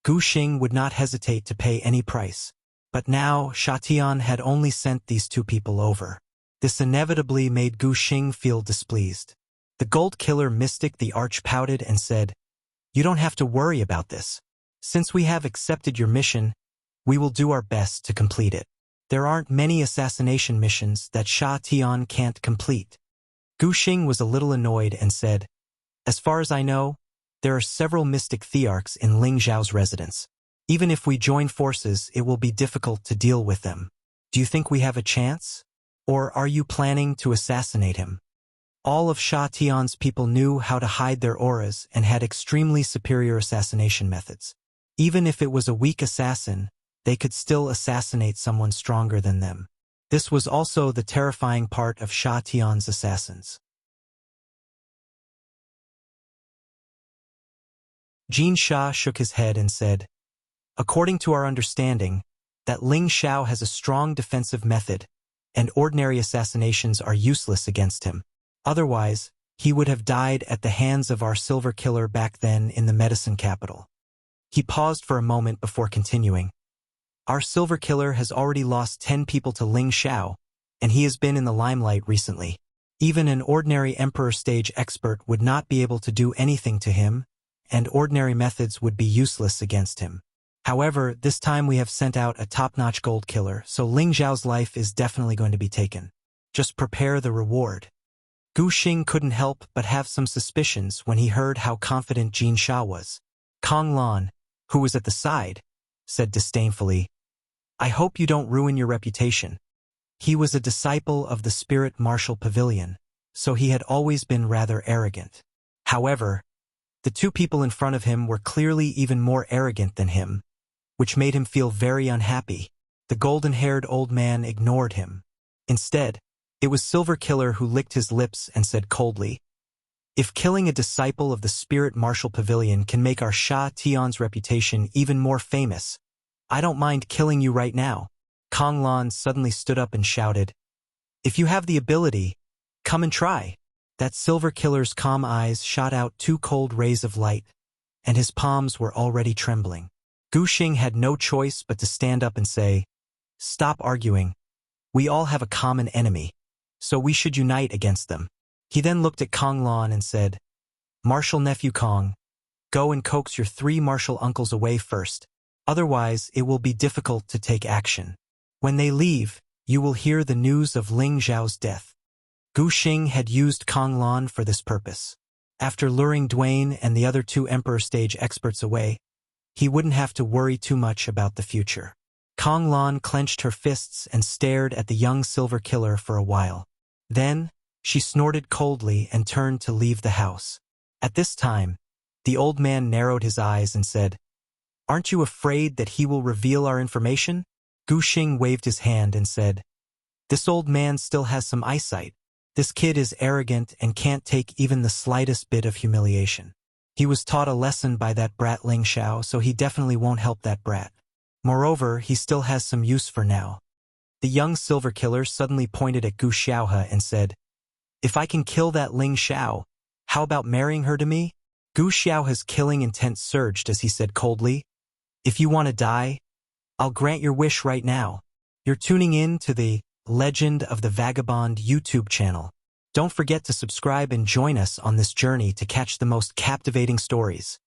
Gu Xing would not hesitate to pay any price. But now, Sha Tian had only sent these two people over. This inevitably made Gu Xing feel displeased. The gold killer mystic the arch pouted and said, "You don't have to worry about this. Since we have accepted your mission, we will do our best to complete it. There aren't many assassination missions that Sha Tian can't complete." Gu Xing was a little annoyed and said, "As far as I know, there are several mystic thearchs in Ling Zhao's residence. Even if we join forces, it will be difficult to deal with them. Do you think we have a chance? Or are you planning to assassinate him?" All of Sha Tian's people knew how to hide their auras and had extremely superior assassination methods. Even if it was a weak assassin, they could still assassinate someone stronger than them. This was also the terrifying part of Sha Tian's assassins. Jin Sha shook his head and said, "According to our understanding, that Ling Xiao has a strong defensive method, and ordinary assassinations are useless against him. Otherwise, he would have died at the hands of our silver killer back then in the medicine capital." He paused for a moment before continuing. "Our silver killer has already lost 10 people to Ling Xiao, and he has been in the limelight recently. Even an ordinary emperor stage expert would not be able to do anything to him, and ordinary methods would be useless against him. However, this time we have sent out a top-notch gold killer, so Ling Zhao's life is definitely going to be taken. Just prepare the reward." Gu Xing couldn't help but have some suspicions when he heard how confident Jin Sha was. Kong Lan, who was at the side, said disdainfully, "I hope you don't ruin your reputation." He was a disciple of the Spirit Martial Pavilion, so he had always been rather arrogant. However, the two people in front of him were clearly even more arrogant than him, which made him feel very unhappy. The golden-haired old man ignored him. Instead, it was Silver Killer who licked his lips and said coldly, "If killing a disciple of the Spirit Martial Pavilion can make our Sha Tian's reputation even more famous, I don't mind killing you right now." Kong Lan suddenly stood up and shouted, "If you have the ability, come and try." That Silver Killer's calm eyes shot out 2 cold rays of light, and his palms were already trembling. Gu Xing had no choice but to stand up and say, "Stop arguing. We all have a common enemy, so we should unite against them." He then looked at Kong Lan and said, "Martial Nephew Kong, go and coax your 3 martial uncles away first. Otherwise, it will be difficult to take action. When they leave, you will hear the news of Ling Zhao's death." Gu Xing had used Kong Lan for this purpose. After luring Duane and the other 2 Emperor stage experts away, he wouldn't have to worry too much about the future. Kong Lan clenched her fists and stared at the young silver killer for a while. Then, she snorted coldly and turned to leave the house. At this time, the old man narrowed his eyes and said, "Aren't you afraid that he will reveal our information?" Gu Xing waved his hand and said, "This old man still has some eyesight. This kid is arrogant and can't take even the slightest bit of humiliation. He was taught a lesson by that brat Ling Xiao, so he definitely won't help that brat. Moreover, he still has some use for now." The young silver killer suddenly pointed at Gu Xiaohe and said, "If I can kill that Ling Xiao, how about marrying her to me?" Gu Xiaohe's killing intent surged as he said coldly, "If you want to die, I'll grant your wish right now." You're tuning in to the Legend of the Vagabond YouTube channel. Don't forget to subscribe and join us on this journey to catch the most captivating stories.